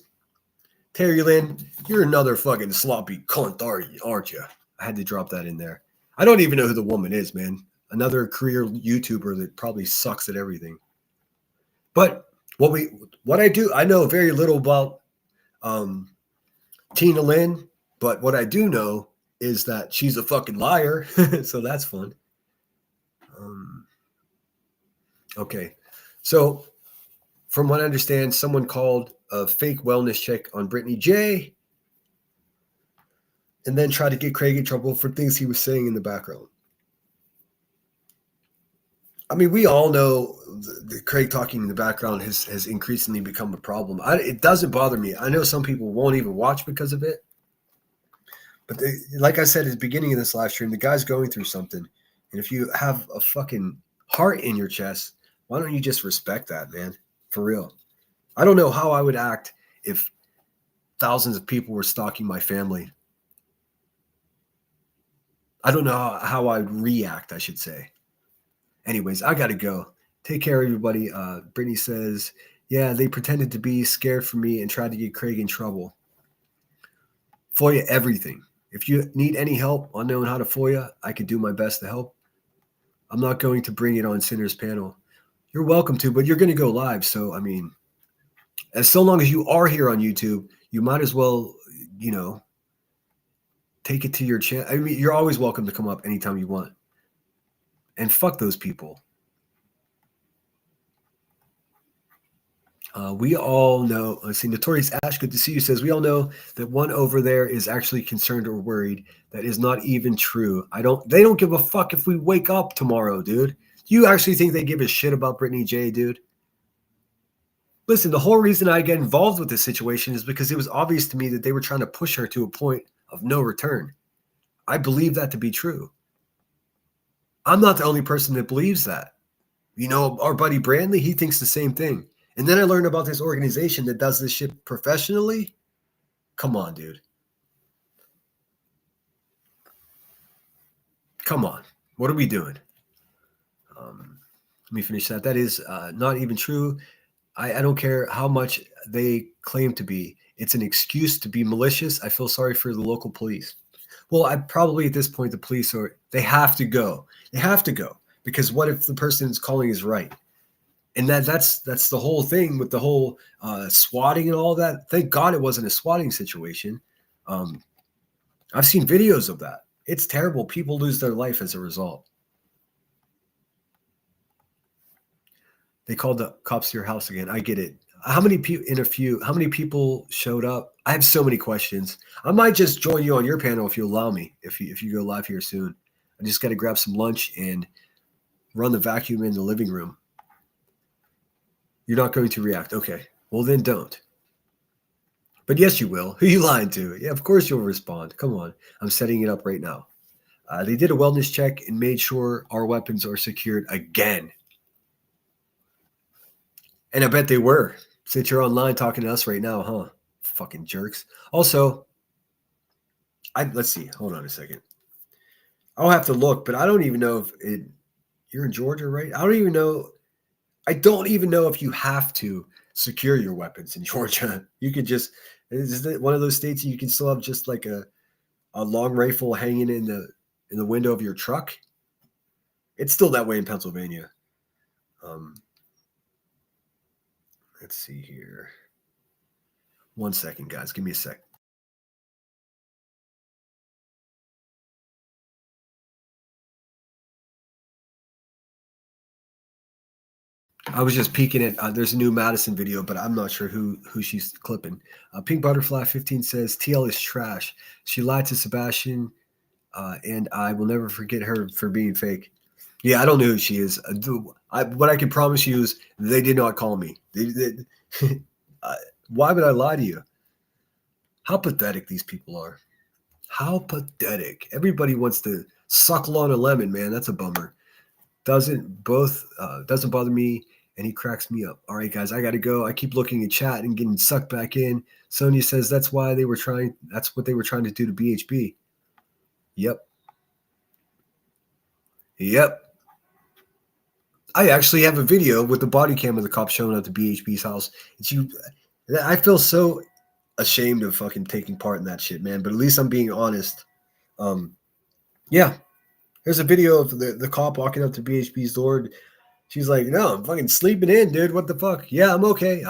Terry Lynn, you're another fucking sloppy cunt, aren't you? I had to drop that in there. I don't even know who the woman is, man. Another career YouTuber that probably sucks at everything. But what I do, I know very little about Tina Lynn, but what I do know is that she's a fucking liar. So that's fun. Okay. So from what I understand, someone called a fake wellness check on Brittany J, and then tried to get Craig in trouble for things he was saying in the background. I mean, we all know the Craig talking in the background has increasingly become a problem. It doesn't bother me. I know some people won't even watch because of it. But like I said at the beginning of this live stream, the guy's going through something. And if you have a fucking heart in your chest, why don't you just respect that, man? For real. I don't know how I would act if thousands of people were stalking my family. I don't know how I would react, I should say. Anyways, I got to go. Take care, everybody. Brittany says, yeah, they pretended to be scared for me and tried to get Craig in trouble. FOIA everything. If you need any help on knowing how to FOIA, I can do my best to help. I'm not going to bring it on Sinner's panel. You're welcome to, but you're going to go live. So, I mean, as so long as you are here on YouTube, you might as well, take it to your channel. I mean, you're always welcome to come up anytime you want. And fuck those people. We all know, let's see, Notorious Ash, good to see you, says, we all know that one over there is actually concerned or worried. That is not even true. They don't give a fuck if we wake up tomorrow, dude. You actually think they give a shit about Brittany J, dude? Listen, the whole reason I get involved with this situation is because it was obvious to me that they were trying to push her to a point of no return. I believe that to be true. I'm not the only person that believes that. Our buddy Brandley, he thinks the same thing. And then I learned about this organization that does this shit professionally. Come on, dude. Come on. What are we doing? Let me finish that. That is not even true. I don't care how much they claim to be. It's an excuse to be malicious. I feel sorry for the local police. Well, I probably at this point, the police they have to go. They have to go. Because what if the person is calling is right? And that's the whole thing with the whole swatting and all that. Thank God it wasn't a swatting situation. I've seen videos of that. It's terrible. People lose their life as a result. They called the cops to your house again. I get it. How many people showed up? I have so many questions. I might just join you on your panel if you allow me, if you go live here soon. I just got to grab some lunch and run the vacuum in the living room. You're not going to react. Okay. Well, then don't. But yes, you will. Who are you lying to? Yeah, of course you'll respond. Come on. I'm setting it up right now. They did a wellness check and made sure our weapons are secured again. And I bet they were. Since you're online talking to us right now, huh? Fucking jerks. Also, let's see. Hold on a second. I'll have to look, but I don't even know if you're in Georgia, right? I don't even know if you have to secure your weapons in Georgia. You could just, is it one of those states you can still have just like a long rifle hanging in the window of your truck? It's still that way in Pennsylvania. Let's see here. 1 second, guys. Give me a sec. I was just peeking at, there's a new Madison video, but I'm not sure who she's clipping. Pink Butterfly 15 says, TL is trash. She lied to Sebastian, and I will never forget her for being fake. Yeah, I don't know who she is. What I can promise you is they did not call me. Why would I lie to you? How pathetic these people are. How pathetic. Everybody wants to suckle on a lemon, man. That's a bummer. Doesn't bother me, and he cracks me up. All right, guys, I got to go. I keep looking at chat and getting sucked back in. Sonia says that's what they were trying to do to BHB. Yep. I actually have a video with the body cam of the cop showing up to BHB's house. I feel so ashamed of fucking taking part in that shit, man. But at least I'm being honest. Yeah. There's a video of the cop walking up to BHB's door. She's like, "No, I'm fucking sleeping in, dude. What the fuck? Yeah, I'm okay.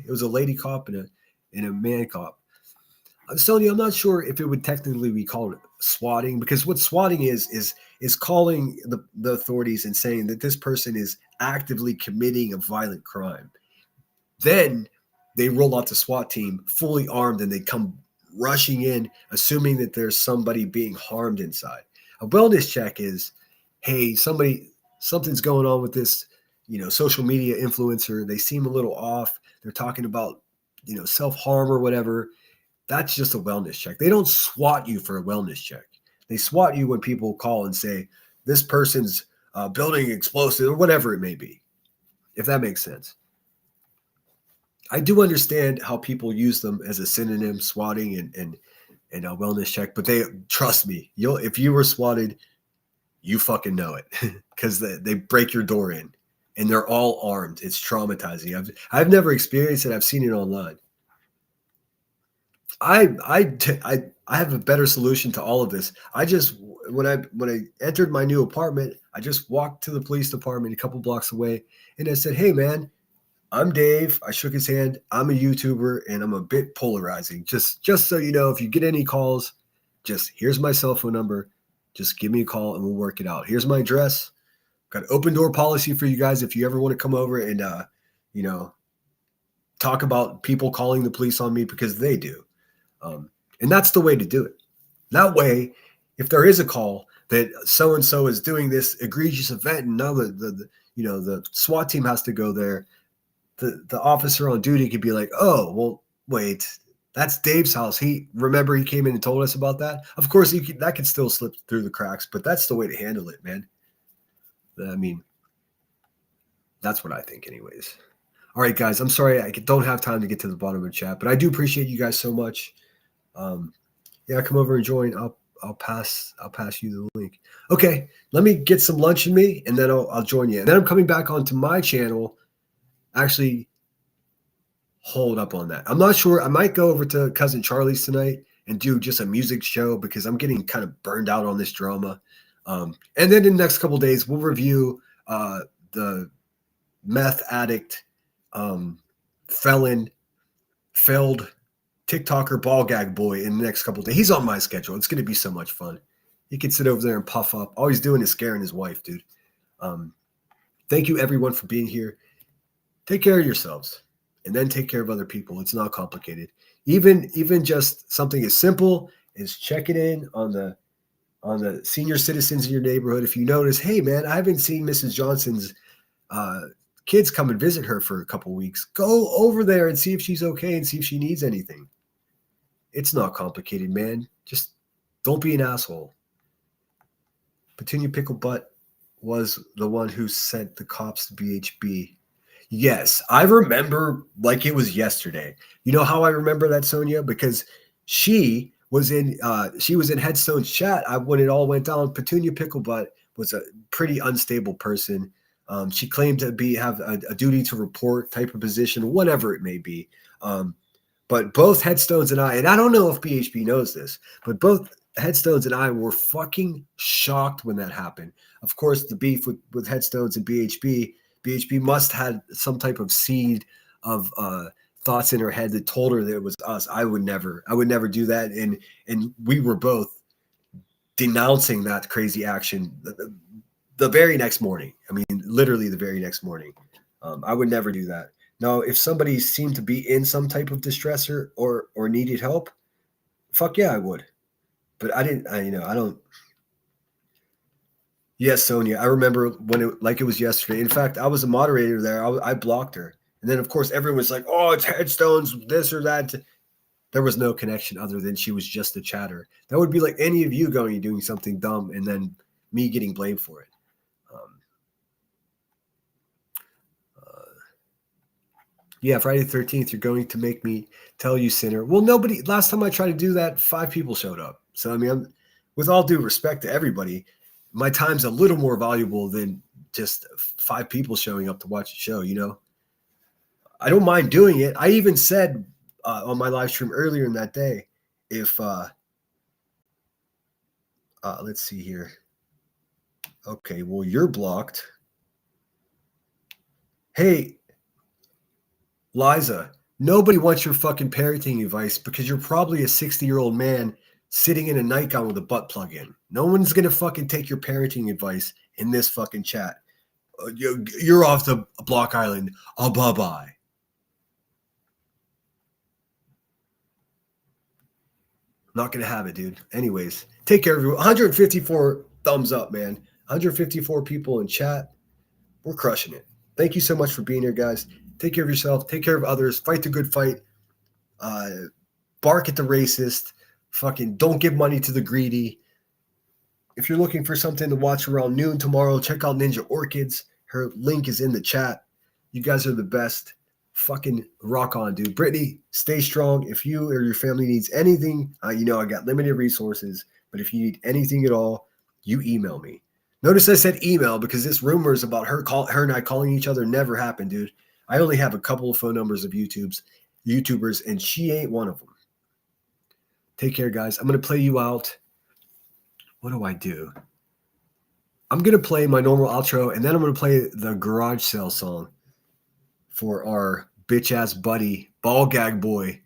It was a lady cop and a man cop. Sonia, I'm not sure if it would technically be called swatting, because what swatting is calling the authorities and saying that this person is actively committing a violent crime. Then they roll out the SWAT team fully armed and they come rushing in, assuming that there's somebody being harmed inside. A wellness check is, hey, something's going on with this, social media influencer. They seem a little off. They're talking about, self-harm or whatever. That's just a wellness check. They don't SWAT you for a wellness check. They SWAT you when people call and say, this person's building explosive or whatever it may be, if that makes sense. I do understand how people use them as a synonym, swatting and a wellness check, but trust me, if you were swatted, you fucking know it, because they break your door in and they're all armed. It's traumatizing. I've never experienced it. I've seen it online. I have a better solution to all of this. When I entered my new apartment, I just walked to the police department a couple blocks away and I said, "Hey man, I'm Dave." I shook his hand. I'm a YouTuber and I'm a bit polarizing. Just so you know, if you get any calls, here's my cell phone number. Just give me a call and we'll work it out. Here's my address. Got an open door policy for you guys if you ever want to come over and talk about people calling the police on me, because they do. And that's the way to do it. That way, if there is a call that so-and-so is doing this egregious event and now the SWAT team has to go there, the officer on duty could be like, "Oh, well, wait, that's Dave's house. He came in and told us about that." Of course, that could still slip through the cracks, but that's the way to handle it, man. I mean, that's what I think anyways. All right, guys, I'm sorry I don't have time to get to the bottom of the chat, but I do appreciate you guys so much. Yeah, come over and join. I'll pass you the link. Okay, let me get some lunch in me, and then I'll join you. And then I'm coming back onto my channel. Actually, hold up on that. I'm not sure. I might go over to Cousin Charlie's tonight and do just a music show, because I'm getting kind of burned out on this drama. And then in the next couple of days, we'll review the meth addict, felon, failed TikToker ball gag boy in the next couple of days. He's on my schedule. It's going to be so much fun. He can sit over there and puff up. All he's doing is scaring his wife, dude. Thank you, everyone, for being here. Take care of yourselves, and then take care of other people. It's not complicated. Even just something as simple as checking in on the senior citizens in your neighborhood. If you notice, hey man, I haven't seen Mrs. Johnson's kids come and visit her for a couple weeks. Go over there and see if she's okay and see if she needs anything. It's not complicated, man. Just don't be an asshole. Petunia Pickle Butt was the one who sent the cops to BHB. Yes, I remember like it was yesterday. You know how I remember that, Sonia? Because she was in Headstone's chat when it all went down. Petunia Picklebutt was a pretty unstable person. She claimed to have a duty to report type of position, whatever it may be. But both Headstones and I don't know if BHB knows this, but both Headstones and I were fucking shocked when that happened. Of course, the beef with Headstones and BHB must have some type of seed of thoughts in her head that told her that it was us. I would never do that. And we were both denouncing that crazy action the very next morning. I mean, literally the very next morning. I would never do that. Now, if somebody seemed to be in some type of distress or needed help, fuck yeah, I would. But I don't. Yes, Sonia, I remember when it was yesterday. In fact, I was a moderator there. I blocked her. And then, of course, everyone was like, oh, it's headstones, this or that. There was no connection other than she was just a chatter. That would be like any of you going and doing something dumb and then me getting blamed for it. Yeah, Friday the 13th, you're going to make me tell you, sinner. Well, nobody, last time I tried to do that, 5 people showed up. So, I mean, with all due respect to everybody, my time's a little more valuable than just 5 people showing up to watch the show, you know? I don't mind doing it. I even said on my live stream earlier in that day, if, let's see here. Okay, well, you're blocked. Hey, Liza, nobody wants your fucking parenting advice because you're probably a 60-year-old man sitting in a nightgown with a butt plug in. No one's going to fucking take your parenting advice in this fucking chat. You're off the block island. Bye-bye. Not going to have it, dude. Anyways, take care, everyone. 154 thumbs up, man. 154 people in chat. We're crushing it. Thank you so much for being here, guys. Take care of yourself. Take care of others. Fight the good fight. Bark at the racist. Fucking don't give money to the greedy. If you're looking for something to watch around noon tomorrow, check out Ninja Orchids. Her link is in the chat. You guys are the best. Fucking rock on, dude. Brittany, stay strong. If you or your family needs anything, you know I got limited resources, but if you need anything at all, you email me. Notice I said email because this rumors about her and I calling each other never happened, dude. I only have a couple of phone numbers of YouTubers, and she ain't one of them. Take care, guys. I'm going to play you out. What do I do? I'm going to play my normal outro, and then I'm going to play the garage sale song for our bitch-ass buddy, Ball Gag Boy.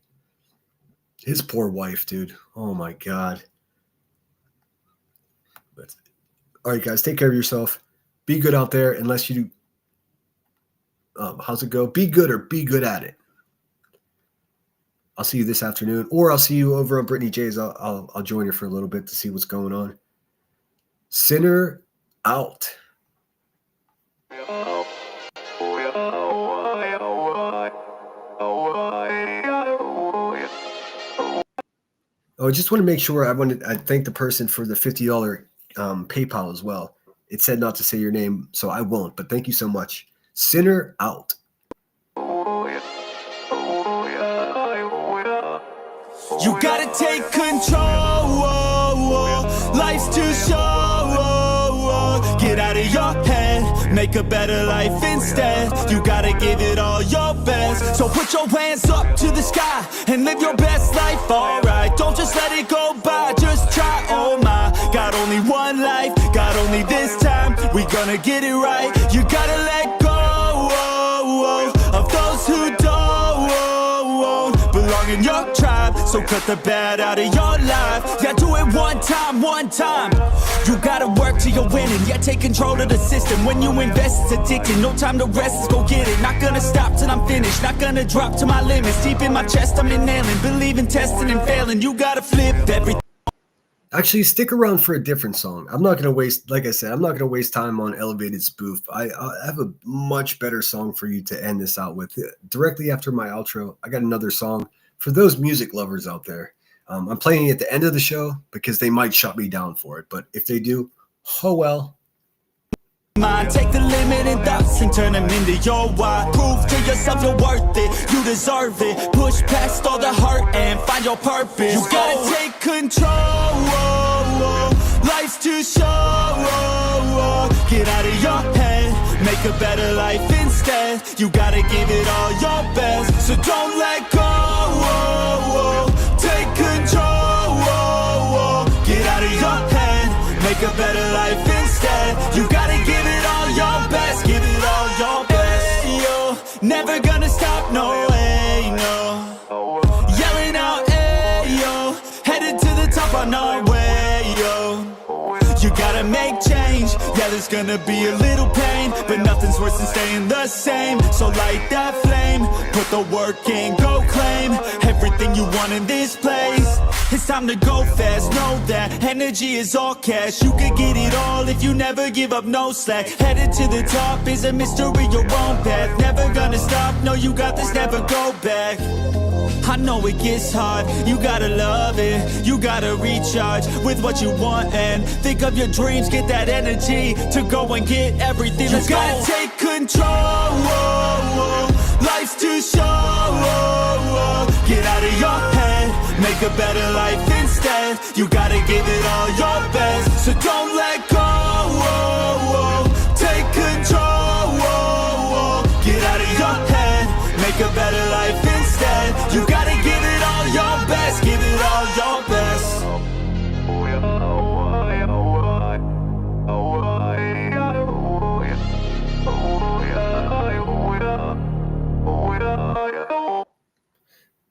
His poor wife, dude. Oh, my God. All right, guys. Take care of yourself. Be good out there unless you do. How's it go? Be good or be good at it. I'll see you this afternoon, or I'll see you over on Brittany J's. I'll join you for a little bit to see what's going on. Sinner out. Oh, I just want to make sure I thank the person for the $50 PayPal as well. It said not to say your name, so I won't, but thank you so much. Sinner out. You gotta take control. Life's too short. Get out of your head, make a better life instead. You gotta give it all your best. So put your hands up to the sky and live your best life, alright. Don't just let it go by, just try, oh my. Got only one life, got only this time. We gonna get it right. You gotta let go of those who don't belong in your tribe. So cut the bad out of your life. Yeah, do it one time. You gotta work till you're winning. Yeah, take control of the system. When you invest, it's addicting. No time to rest, let's go get it. Not gonna stop till I'm finished. Not gonna drop to my limits. Deep in my chest, I'm inhaling. Believe in testing and failing. You gotta flip everything. Actually, stick around for a different song. I'm not going to waste, like I said, I'm not going to waste time on Elevated Spoof. I have a much better song for you to end this out with. Directly after my outro, I got another song for those music lovers out there. I'm playing it at the end of the show because they might shut me down for it. But if they do, oh well. Take the limiting thoughts and turn them into your why. Prove to yourself you're worth it, you deserve it. Push past all the hurt and find your purpose. You gotta take control. Life's too short. Get out of your head, make a better life instead. You gotta give it all your best, so don't let go. Take control. Get out of your head, make a better life instead. You gotta give it all your best, give it all your best. Yo, never gonna stop, no way, no. Yelling out, hey, yo, headed to the top on our way, yo. You gotta make change, yeah, there's gonna be a little pain, but nothing's worse than staying the same. So light that flame, put the work in, go claim everything you want in this place. It's time to go fast, know that energy is all cash. You could get it all if you never give up, no slack. Headed to the top is a mystery, your own path. Never gonna stop, no you got this, never go back. I know it gets hard, you gotta love it. You gotta recharge with what you want and think of your dreams. Get that energy to go and get everything. Let's go. You gotta take control, life's too short. Get out of your head, make a better life instead. You gotta give it all your best, so don't let go. Take control, get out of your head, make a better life instead. You gotta give it all your best, give it all your best.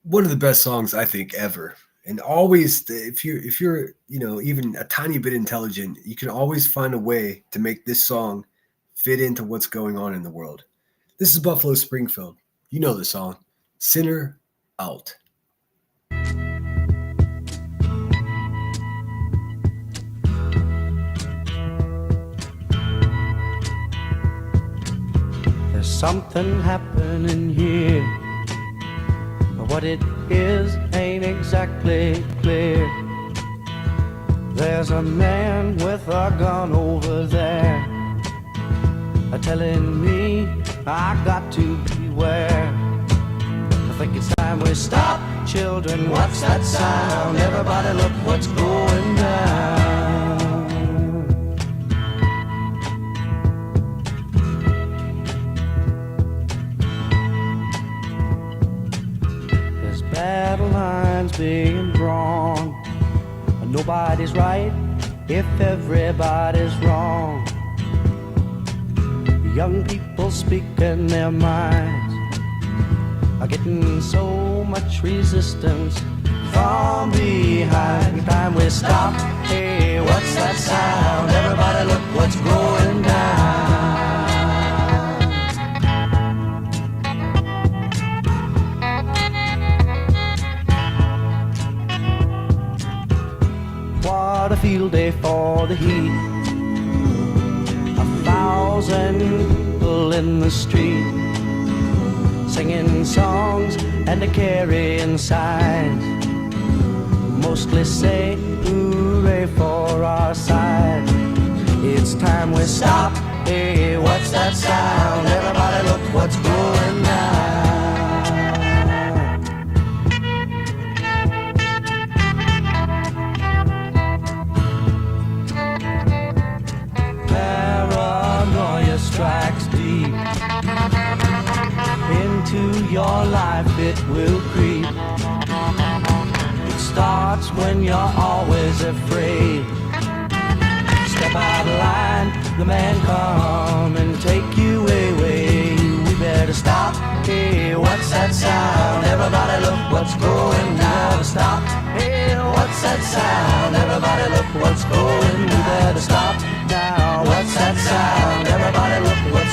One of the best songs I think ever. And always, if you're even a tiny bit intelligent, you can always find a way to make this song fit into what's going on in the world. This is Buffalo Springfield. You know the song, Sinner Out. There's something happening here. What it is ain't exactly clear. There's a man with a gun over there, telling me I got to beware. I think it's time we stop, children. What's that sound? Everybody look what's going down. Battle lines being drawn. Nobody's right if everybody's wrong. Young people speaking their minds are getting so much resistance from behind. Time we stop. Hey, what's that sound? Everybody look what's going down. What a field day for the heat. 1,000 people in the street, singing songs and carrying signs. Mostly say hooray for our side. It's time we stop. Hey, what's that sound? Everybody look what's going down. Strikes deep into your life, it will creep. It starts when you're always afraid. Step out of line, the man come and take you away. We better stop. Hey, what's that sound? Everybody look what's going down. Stop. Hey, what's that sound? Everybody look what's going. We better stop now. What's that sound? Everybody look what's